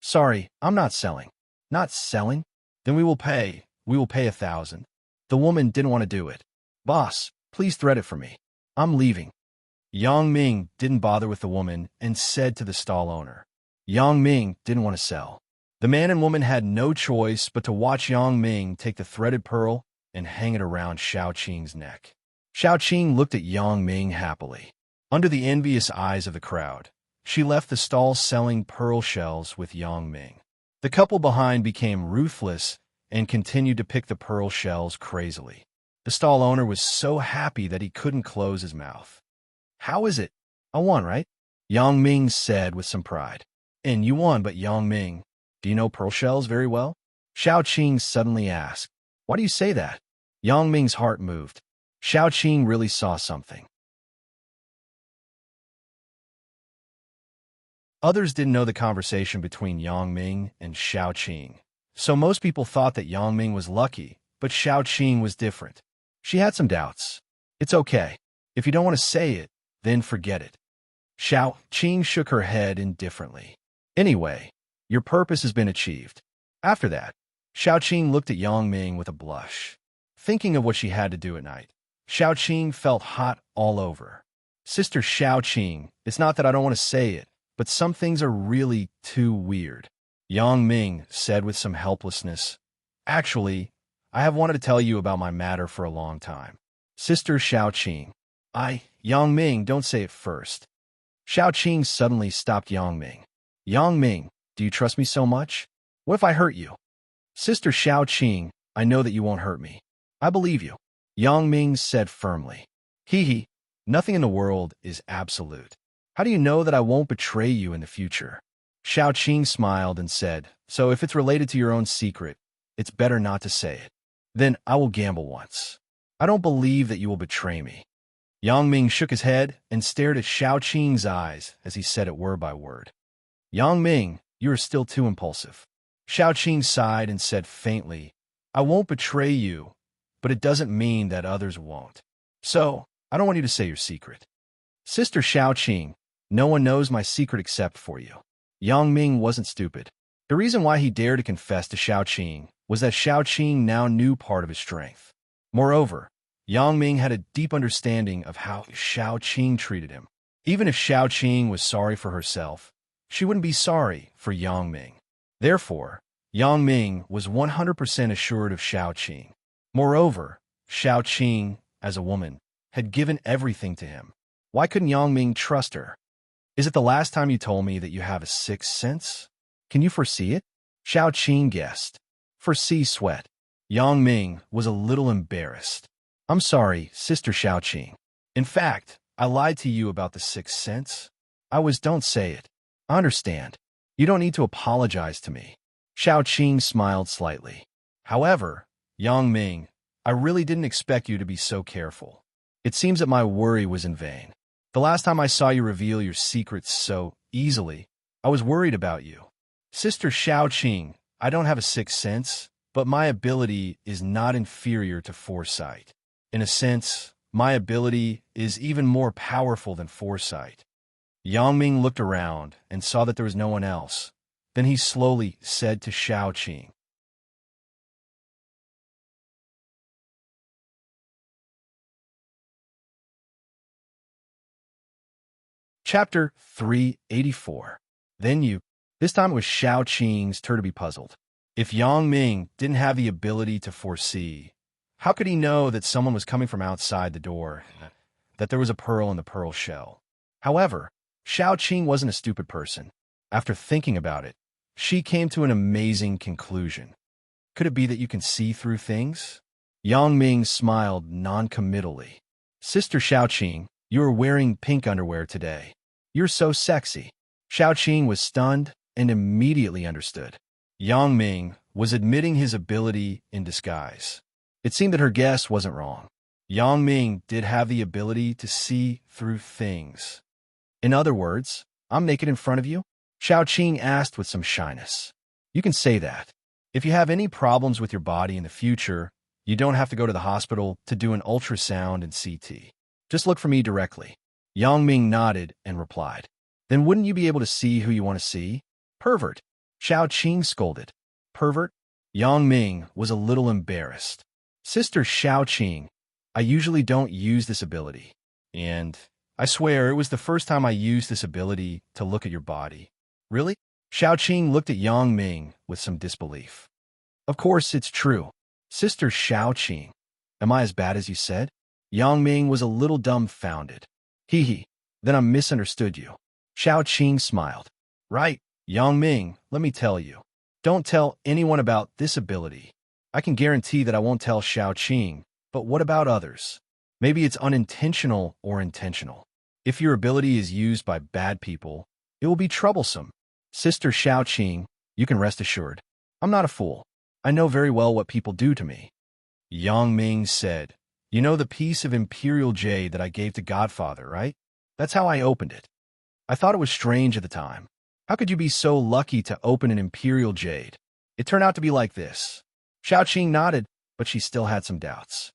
Sorry, I'm not selling. Not selling? Then we will pay 1,000. The woman didn't want to do it. Boss, please thread it for me. I'm leaving. Yang Ming didn't bother with the woman and said to the stall owner. Yang Ming didn't want to sell. The man and woman had no choice but to watch Yang Ming take the threaded pearl and hang it around Xiao Qing's neck. Xiao Qing looked at Yang Ming happily. Under the envious eyes of the crowd, she left the stall selling pearl shells with Yang Ming. The couple behind became ruthless and continued to pick the pearl shells crazily. The stall owner was so happy that he couldn't close his mouth. How is it? I won, right? Yang Ming said with some pride. And you won, but Yang Ming, do you know pearl shells very well? Xiao Qing suddenly asked. Why do you say that? Yang Ming's heart moved. Xiao Qing really saw something. Others didn't know the conversation between Yang Ming and Xiao Qing, so most people thought that Yang Ming was lucky, but Xiao Qing was different. She had some doubts. It's okay. If you don't want to say it, then forget it. Xiao Qing shook her head indifferently. Anyway, your purpose has been achieved. After that, Xiao Qing looked at Yang Ming with a blush. Thinking of what she had to do at night, Xiao Qing felt hot all over. Sister Xiao Qing, it's not that I don't want to say it, but some things are really too weird. Yang Ming said with some helplessness. Actually, I have wanted to tell you about my matter for a long time. Sister Xiaoqing. Yang Ming, don't say it first. Xiaoqing suddenly stopped Yang Ming. Yang Ming, do you trust me so much? What if I hurt you? Sister Xiaoqing, I know that you won't hurt me. I believe you. Yang Ming said firmly. Hee, nothing in the world is absolute. How do you know that I won't betray you in the future? Xiaoqing smiled and said, so if it's related to your own secret, it's better not to say it. Then I will gamble once. I don't believe that you will betray me. Yang Ming shook his head and stared at Xiaoqing's eyes as he said it word by word. Yang Ming, you are still too impulsive. Xiaoqing sighed and said faintly, I won't betray you, but it doesn't mean that others won't. So, I don't want you to say your secret. Sister Xiaoqing, no one knows my secret except for you. Yang Ming wasn't stupid. The reason why he dared to confess to Xiaoqing was that Xiaoqing now knew part of his strength. Moreover, Yang Ming had a deep understanding of how Xiaoqing treated him. Even if Xiaoqing was sorry for herself, she wouldn't be sorry for Yang Ming. Therefore, Yang Ming was 100% assured of Xiaoqing. Moreover, Xiaoqing, as a woman, had given everything to him. Why couldn't Yang Ming trust her? Is it the last time you told me that you have a sixth sense? Can you foresee it? Xiaoqing guessed. Foresee sweat. Yang Ming was a little embarrassed. I'm sorry, Sister Xiaoqing. In fact, I lied to you about the sixth sense. Don't say it. I understand. You don't need to apologize to me. Xiaoqing smiled slightly. However, Yang Ming, I really didn't expect you to be so careful. It seems that my worry was in vain. The last time I saw you reveal your secrets so easily, I was worried about you. Sister Xiaoqing, I don't have a sixth sense, but my ability is not inferior to foresight. In a sense, my ability is even more powerful than foresight. Yang Ming looked around and saw that there was no one else. Then he slowly said to Xiaoqing, Chapter 384. This time it was Xiaoqing's turn to be puzzled. If Yang Ming didn't have the ability to foresee, how could he know that someone was coming from outside the door, that there was a pearl in the pearl shell? However, Xiaoqing wasn't a stupid person. After thinking about it, she came to an amazing conclusion. Could it be that you can see through things? Yang Ming smiled non-committally. Sister Xiaoqing, you are wearing pink underwear today. You're so sexy. Xiaoqing was stunned and immediately understood. Yang Ming was admitting his ability in disguise. It seemed that her guess wasn't wrong. Yang Ming did have the ability to see through things. In other words, I'm naked in front of you? Xiaoqing asked with some shyness. You can say that. If you have any problems with your body in the future, you don't have to go to the hospital to do an ultrasound and CT. Just look for me directly. Yang Ming nodded and replied. Then wouldn't you be able to see who you want to see? Pervert. Xiaoqing scolded. Pervert? Yang Ming was a little embarrassed. Sister Xiaoqing, I usually don't use this ability. And I swear it was the first time I used this ability to look at your body. Really? Xiaoqing looked at Yang Ming with some disbelief. Of course, it's true. Sister Xiaoqing, am I as bad as you said? Yang Ming was a little dumbfounded. Then I misunderstood you. Xiaoqing smiled. Right, Yang Ming, let me tell you. Don't tell anyone about this ability. I can guarantee that I won't tell Xiaoqing, but what about others? Maybe it's unintentional or intentional. If your ability is used by bad people, it will be troublesome. Sister Xiaoqing, you can rest assured. I'm not a fool. I know very well what people do to me. Yang Ming said, You know the piece of imperial jade that I gave to Godfather, right? That's how I opened it. I thought it was strange at the time. How could you be so lucky to open an imperial jade? It turned out to be like this. Xiaoqing nodded, but she still had some doubts.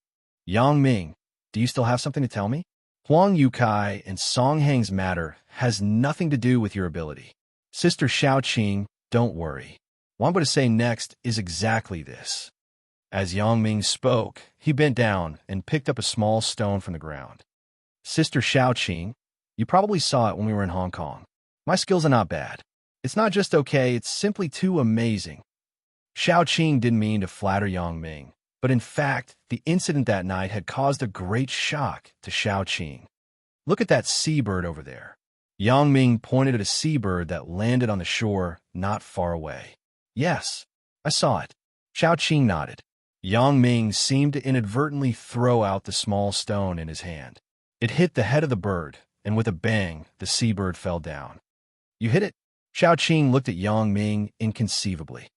Yang Ming, do you still have something to tell me? Huang Yukai and Song Hang's matter has nothing to do with your ability. Sister Xiaoqing, don't worry. What I'm going to say next is exactly this. As Yang Ming spoke, he bent down and picked up a small stone from the ground. Sister Xiaoqing, you probably saw it when we were in Hong Kong. My skills are not bad. It's not just okay, it's simply too amazing. Xiaoqing didn't mean to flatter Yang Ming, But in fact, the incident that night had caused a great shock to Xiaoqing. Look at that seabird over there. Yang Ming pointed at a seabird that landed on the shore not far away. Yes, I saw it. Xiaoqing nodded. Yang Ming seemed to inadvertently throw out the small stone in his hand. It hit the head of the bird, and with a bang, the seabird fell down. You hit it? Xiaoqing looked at Yang Ming inconceivably.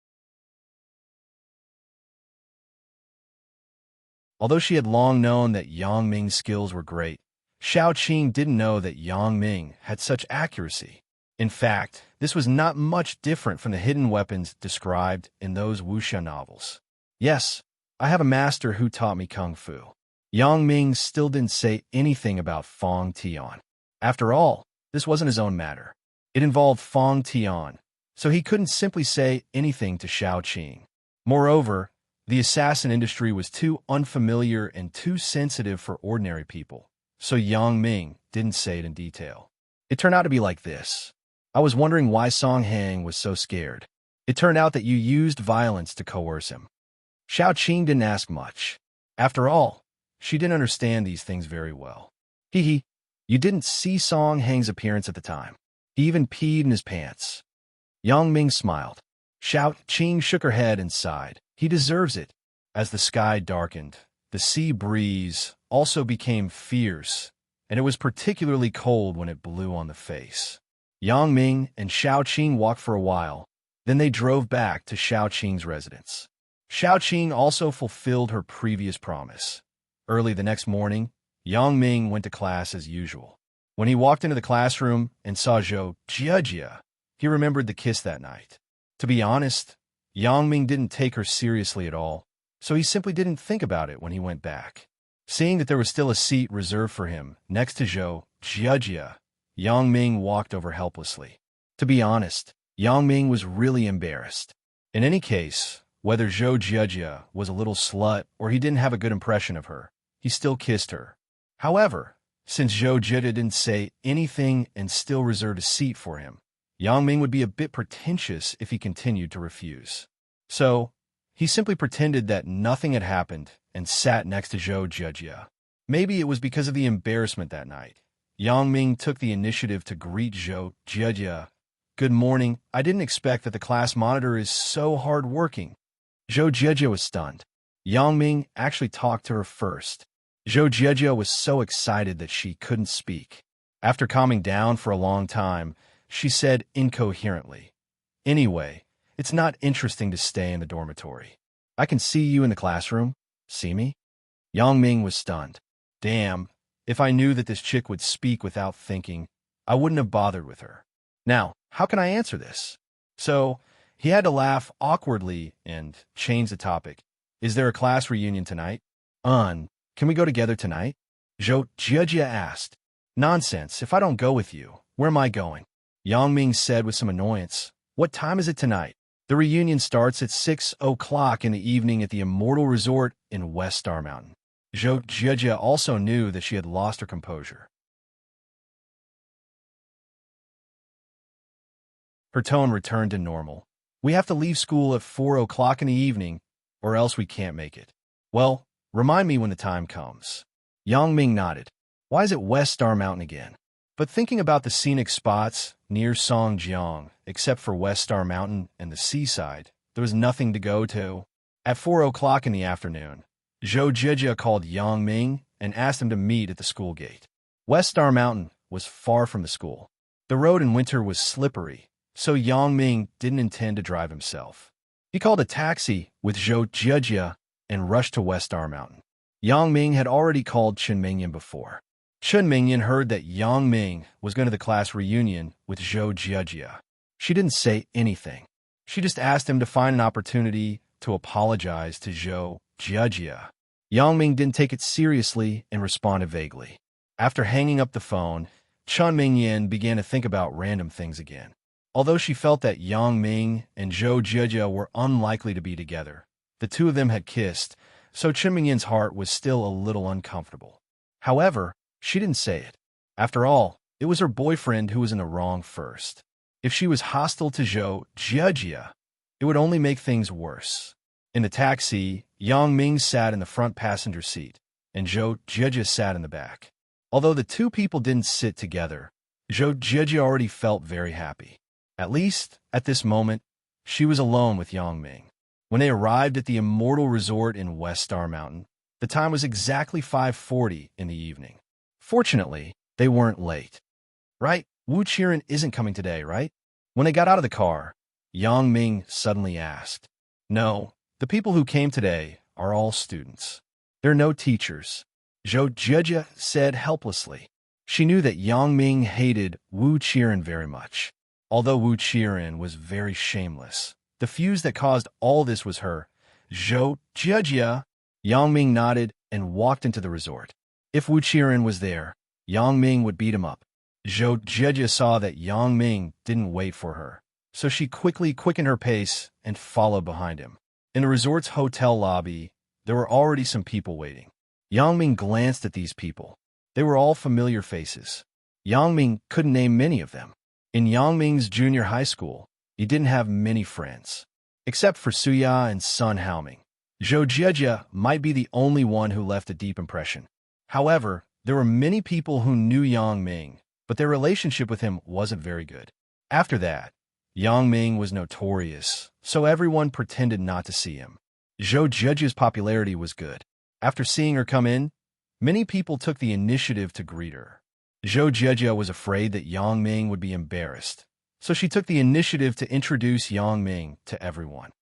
Although she had long known that Yang Ming's skills were great, Xiaoqing didn't know that Yang Ming had such accuracy. In fact, this was not much different from the hidden weapons described in those wuxia novels. Yes, I have a master who taught me kung fu. Yang Ming still didn't say anything about Fong Tian. After all, this wasn't his own matter. It involved Fong Tian, so he couldn't simply say anything to Xiaoqing. Moreover, the assassin industry was too unfamiliar and too sensitive for ordinary people, so Yang Ming didn't say it in detail. It turned out to be like this. I was wondering why Song Hang was so scared. It turned out that you used violence to coerce him. Xiaoqing didn't ask much. After all, she didn't understand these things very well. Hee. You didn't see Song Hang's appearance at the time. He even peed in his pants. Yang Ming smiled. Xiaoqing shook her head and sighed. He deserves it. As the sky darkened, the sea breeze also became fierce, and it was particularly cold when it blew on the face. Yang Ming and Xiaoqing walked for a while, then they drove back to Xiaoqing's residence. Xiaoqing also fulfilled her previous promise. Early the next morning, Yang Ming went to class as usual. When he walked into the classroom and saw Zhou Jiejie, he remembered the kiss that night. To be honest, Yang Ming didn't take her seriously at all, so he simply didn't think about it when he went back. Seeing that there was still a seat reserved for him next to Zhou Jiejie, Yang Ming walked over helplessly. To be honest, Yang Ming was really embarrassed. In any case, whether Zhou Jiejie was a little slut or he didn't have a good impression of her, he still kissed her. However, since Zhou Jiejie didn't say anything and still reserved a seat for him, Yang Ming would be a bit pretentious if he continued to refuse. So, he simply pretended that nothing had happened and sat next to Zhou Jiejie. Maybe it was because of the embarrassment that night. Yang Ming took the initiative to greet Zhou Jiejie. Good morning. I didn't expect that the class monitor is so hard-working. Zhou Jiejie was stunned. Yang Ming actually talked to her first. Zhou Jiejie was so excited that she couldn't speak. After calming down for a long time, she said incoherently, "Anyway, it's not interesting to stay in the dormitory. I can see you in the classroom. See me?" Yang Ming was stunned. Damn, if I knew that this chick would speak without thinking, I wouldn't have bothered with her. Now, how can I answer this? So, he had to laugh awkwardly and change the topic. Is there a class reunion tonight? Can we go together tonight? Zhou Jiejie asked. Nonsense, if I don't go with you, where am I going? Yang Ming said with some annoyance. What time is it tonight? The reunion starts at 6 o'clock in the evening at the Immortal Resort in West Star Mountain. Zhou Jiejie also knew that she had lost her composure. Her tone returned to normal. We have to leave school at 4 o'clock in the evening, or else we can't make it. Well, remind me when the time comes. Yang Ming nodded. Why is it West Star Mountain again? But thinking about the scenic spots near Songjiang, except for West Star Mountain and the seaside, there was nothing to go to. At 4 o'clock in the afternoon, Zhou Jiejie called Yang Ming and asked him to meet at the school gate. West Star Mountain was far from the school. The road in winter was slippery, so Yang Ming didn't intend to drive himself. He called a taxi with Zhou Jiejie and rushed to West Star Mountain. Yang Ming had already called Chen Mingyan before. Chen Mingyan heard that Yang Ming was going to the class reunion with Zhou Jiejie. She didn't say anything. She just asked him to find an opportunity to apologize to Zhou Jiejie. Yang Ming didn't take it seriously and responded vaguely. After hanging up the phone, Chen Mingyan began to think about random things again. Although she felt that Yang Ming and Zhou Jiejie were unlikely to be together, the two of them had kissed, so Chen Mingyan's heart was still a little uncomfortable. However, she didn't say it. After all, it was her boyfriend who was in the wrong first. If she was hostile to Zhou Jiejie, it would only make things worse. In the taxi, Yang Ming sat in the front passenger seat, and Zhou Jie sat in the back. Although the two people didn't sit together, Zhou Jie already felt very happy. At least, at this moment, she was alone with Yang Ming. When they arrived at the Immortal Resort in West Star Mountain, the time was exactly 5:40 in the evening. Fortunately, they weren't late. Right? Wu Qiren isn't coming today, right? When they got out of the car, Yang Ming suddenly asked. No, the people who came today are all students. There are no teachers, Zhou Jie said helplessly. She knew that Yang Ming hated Wu Qiren very much. Although Wu Qiren was very shameless, the fuse that caused all this was her. Zhou Jie. Yang Ming nodded and walked into the resort. If Wu Qiren was there, Yang Ming would beat him up. Zhou Jie saw that Yang Ming didn't wait for her, so she quickly quickened her pace and followed behind him. In the resort's hotel lobby, there were already some people waiting. Yang Ming glanced at these people. They were all familiar faces. Yang Ming couldn't name many of them. In Yang Ming's junior high school, he didn't have many friends. Except for Suya and Sun Haoming. Zhou Jie might be the only one who left a deep impression. However, there were many people who knew Yang Ming, but their relationship with him wasn't very good. After that, Yang Ming was notorious, so everyone pretended not to see him. Zhou Jie's popularity was good. After seeing her come in, many people took the initiative to greet her. Zhou Jie was afraid that Yang Ming would be embarrassed, so she took the initiative to introduce Yang Ming to everyone.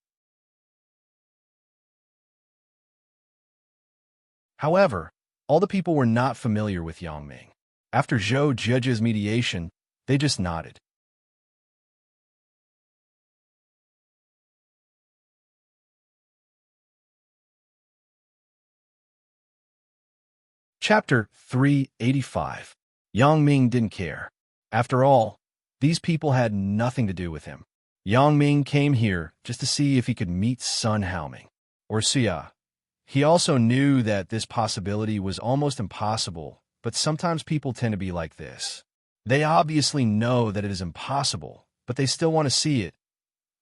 However, all the people were not familiar with Yang Ming. After Zhou Jie's mediation, they just nodded. Chapter 385. Yang Ming didn't care. After all, these people had nothing to do with him. Yang Ming came here just to see if he could meet Sun Haoming, or Suya. He also knew that this possibility was almost impossible, but sometimes people tend to be like this. They obviously know that it is impossible, but they still want to see it.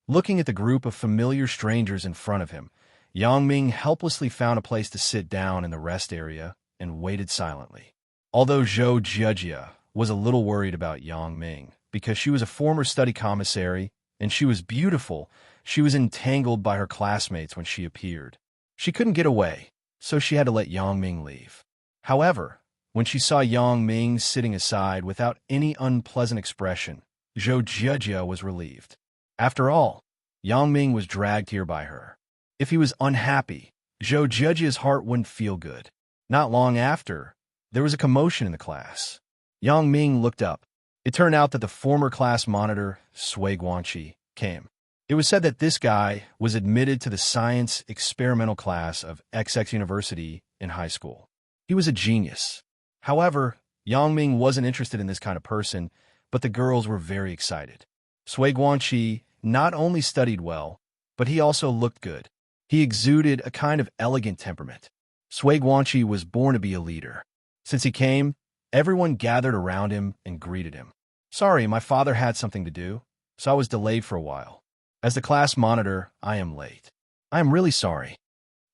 Looking at the group of familiar strangers in front of him, Yang Ming helplessly found a place to sit down in the rest area and waited silently. Although Zhou Jie was a little worried about Yang Ming, because she was a former study commissary and she was beautiful, she was entangled by her classmates when she appeared. She couldn't get away, so she had to let Yang Ming leave. However, when she saw Yang Ming sitting aside without any unpleasant expression, Zhou Jie was relieved. After all, Yang Ming was dragged here by her. If he was unhappy, Zhou Jie's heart wouldn't feel good. Not long after, there was a commotion in the class. Yang Ming looked up. It turned out that the former class monitor, Sui Guanqi, came. It was said that this guy was admitted to the science experimental class of XX University in high school. He was a genius. However, Yang Ming wasn't interested in this kind of person, but the girls were very excited. Sui Guanqi not only studied well, but he also looked good. He exuded a kind of elegant temperament. Sui Guanqi was born to be a leader. Since he came, everyone gathered around him and greeted him. Sorry, my father had something to do, so I was delayed for a while. As the class monitor, I am late. I am really sorry.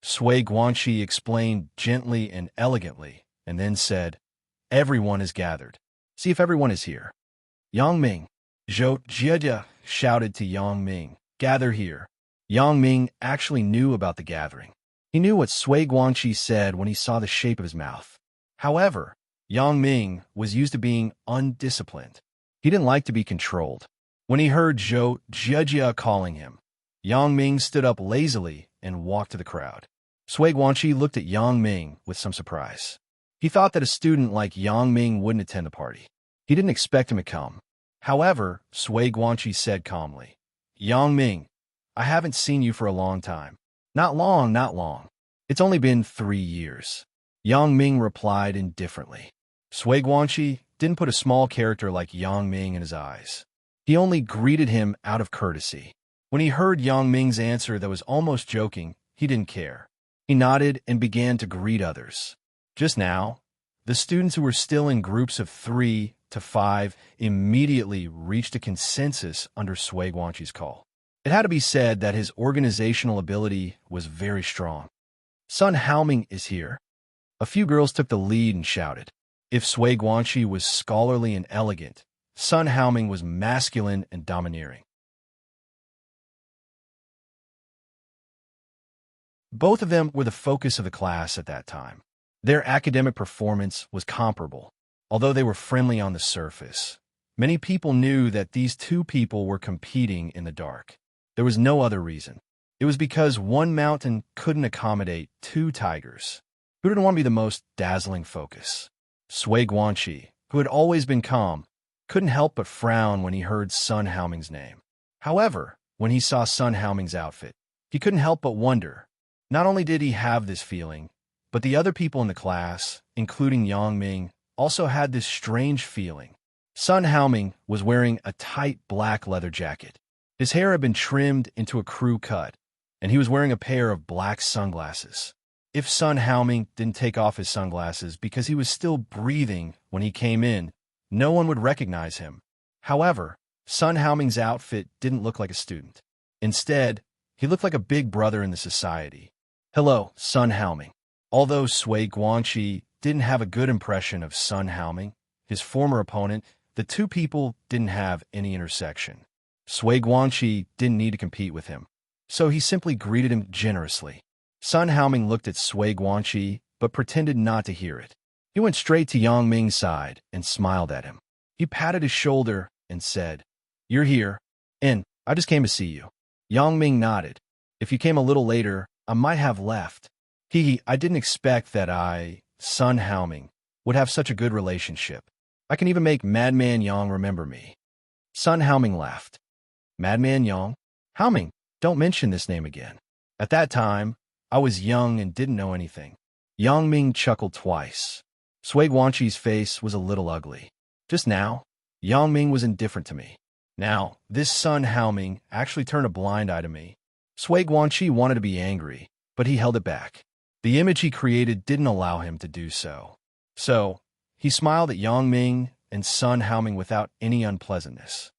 Sui Guanqi explained gently and elegantly, and then said, Everyone is gathered. See if everyone is here. Yang Ming. Zhou Jie shouted to Yang Ming, Gather here. Yang Ming actually knew about the gathering. He knew what Sui Guanqi said when he saw the shape of his mouth. However, Yang Ming was used to being undisciplined. He didn't like to be controlled. When he heard Zhou Jie calling him, Yang Ming stood up lazily and walked to the crowd. Sui Guanqi looked at Yang Ming with some surprise. He thought that a student like Yang Ming wouldn't attend the party. He didn't expect him to come. However, Sui Guanqi said calmly, Yang Ming, I haven't seen you for a long time. Not long, not long. It's only been 3 years. Yang Ming replied indifferently. Sui Guanqi didn't put a small character like Yang Ming in his eyes. He only greeted him out of courtesy. When he heard Yang Ming's answer that was almost joking, he didn't care. He nodded and began to greet others. Just now, the students who were still in groups of 3 to 5 immediately reached a consensus under Sui Guanqi's call. It had to be said that his organizational ability was very strong. Sun Haoming is here. A few girls took the lead and shouted. If Sui Guanxi was scholarly and elegant, Sun Haoming was masculine and domineering. Both of them were the focus of the class at that time. Their academic performance was comparable, although they were friendly on the surface. Many people knew that these two people were competing in the dark. There was no other reason. It was because one mountain couldn't accommodate two tigers. Who didn't want to be the most dazzling focus? Sui Guanxi, who had always been calm, couldn't help but frown when he heard Sun Haoming's name. However, when he saw Sun Haoming's outfit, he couldn't help but wonder. Not only did he have this feeling, but the other people in the class, including Yang Ming, also had this strange feeling. Sun Haoming was wearing a tight black leather jacket. His hair had been trimmed into a crew cut, and he was wearing a pair of black sunglasses. If Sun Haoming didn't take off his sunglasses because he was still breathing when he came in, no one would recognize him. However, Sun Haoming's outfit didn't look like a student. Instead, he looked like a big brother in the society. Hello, Sun Haoming. Although Sui Guanxi didn't have a good impression of Sun Haoming, his former opponent, the two people didn't have any intersection. Sui Guanxi didn't need to compete with him, so he simply greeted him generously. Sun Haoming looked at Sui Guanxi, but pretended not to hear it. He went straight to Yang Ming's side and smiled at him. He patted his shoulder and said, "You're here, and I just came to see you." Yang Ming nodded. "If you came a little later, I might have left." I didn't expect that Sun Haoming, would have such a good relationship. I can even make Madman Yang remember me." Sun Haoming laughed. "Madman Yang? Haoming, don't mention this name again. At that time, I was young and didn't know anything." Yang Ming chuckled twice. Sui Guanxi's face was a little ugly. Just now, Yang Ming was indifferent to me. Now, this Sun Haoming actually turned a blind eye to me. Sui Guanxi wanted to be angry, but he held it back. The image he created didn't allow him to do so. So, he smiled at Yang Ming and Sun Haoming without any unpleasantness.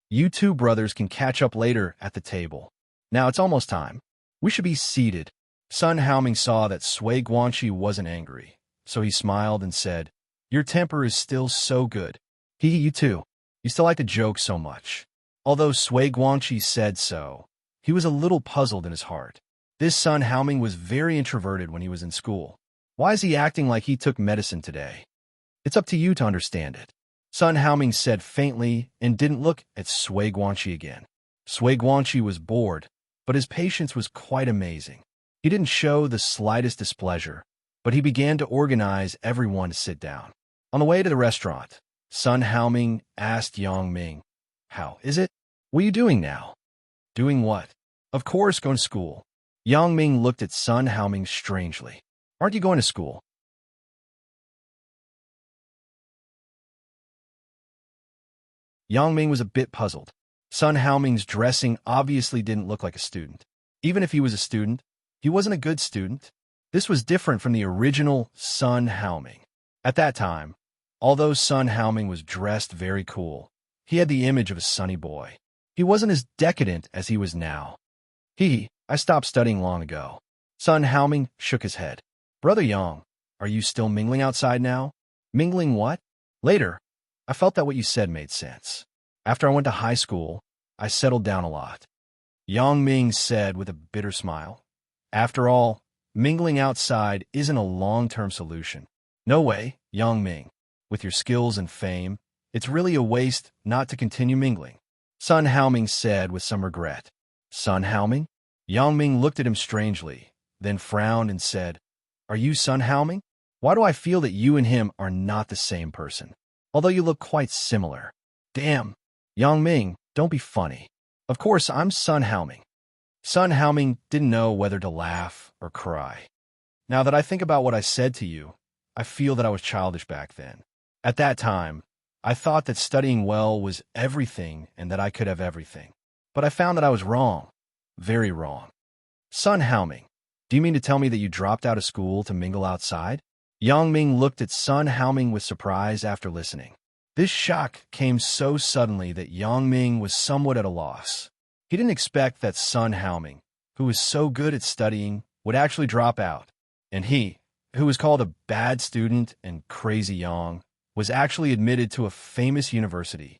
"You two brothers can catch up later at the table. Now it's almost time. We should be seated." Sun Haoming saw that Sui Guanxi wasn't angry, so he smiled and said, "Your temper is still so good. You too. You still like to joke so much." Although Sui Guanxi said so, he was a little puzzled in his heart. This Sun Haoming was very introverted when he was in school. Why is he acting like he took medicine today? It's up to you to understand it. Sun Haoming said faintly and didn't look at Sui Guanxi again. Sui Guanxi was bored, but his patience was quite amazing. He didn't show the slightest displeasure, but he began to organize everyone to sit down. On the way to the restaurant, Sun Haoming asked Yang Ming, "How is it? What are you doing now?" "Doing what?" "Of course, going to school." Yang Ming looked at Sun Haoming strangely. "Aren't you going to school?" Yang Ming was a bit puzzled. Sun Haoming's dressing obviously didn't look like a student. Even if he was a student, he wasn't a good student. This was different from the original Sun Haoming. At that time, although Sun Haoming was dressed very cool, he had the image of a sunny boy. He wasn't as decadent as he was now. I stopped studying long ago." Sun Haoming shook his head. "Brother Yang, are you still mingling outside now?" "Mingling what?" "Later. I felt that what you said made sense. After I went to high school, I settled down a lot." Yang Ming said with a bitter smile. "After all, mingling outside isn't a long-term solution." "No way, Yang Ming. With your skills and fame, it's really a waste not to continue mingling," Sun Haoming said with some regret. "Sun Haoming?" Yang Ming looked at him strangely, then frowned and said, "Are you Sun Haoming? Why do I feel that you and him are not the same person, although you look quite similar?" "Damn, Yang Ming, don't be funny. Of course, I'm Sun Haoming." Sun Haoming didn't know whether to laugh or cry. "Now that I think about what I said to you, I feel that I was childish back then. At that time, I thought that studying well was everything and that I could have everything. But I found that I was wrong. Very wrong." "Sun Haoming, do you mean to tell me that you dropped out of school to mingle outside?" Yang Ming looked at Sun Haoming with surprise after listening. This shock came so suddenly that Yang Ming was somewhat at a loss. He didn't expect that Sun Haoming, who was so good at studying, would actually drop out. And he, who was called a bad student and crazy Yang, was actually admitted to a famous university.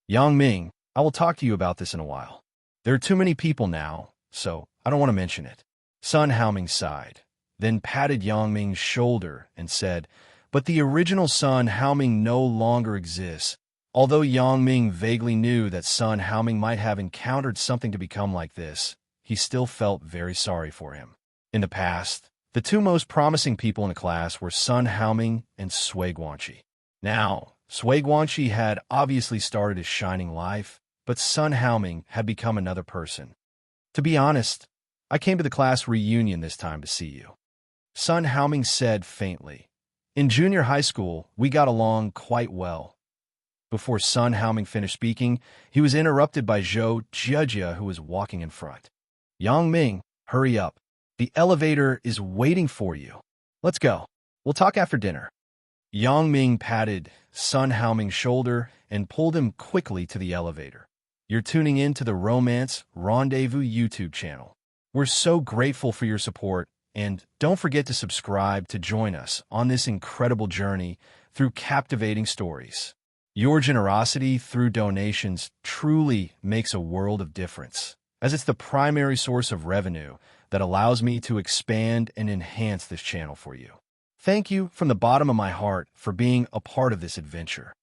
Yang Ming, I will talk to you about this in a while. There are too many people now, so I don't want to mention it. Sun Haoming sighed, then patted Yang Ming's shoulder and said, but the original Sun Haoming no longer exists. Although Yang Ming vaguely knew that Sun Haoming might have encountered something to become like this, he still felt very sorry for him. In the past, the two most promising people in the class were Sun Haoming and Sui Guanqi. Now, Sui Guanqi had obviously started his shining life, but Sun Haoming had become another person. To be honest, I came to the class reunion this time to see you. Sun Haoming said faintly. In junior high school, we got along quite well. Before Sun Haoming finished speaking, he was interrupted by Zhou Jiejie, who was walking in front. Yang Ming, hurry up. The elevator is waiting for you. Let's go. We'll talk after dinner. Yang Ming patted Sun Haoming's shoulder and pulled him quickly to the elevator. You're tuning in to the Romance Rendezvous YouTube channel. We're so grateful for your support, and don't forget to subscribe to join us on this incredible journey through captivating stories. Your generosity through donations truly makes a world of difference, as it's the primary source of revenue that allows me to expand and enhance this channel for you. Thank you from the bottom of my heart for being a part of this adventure.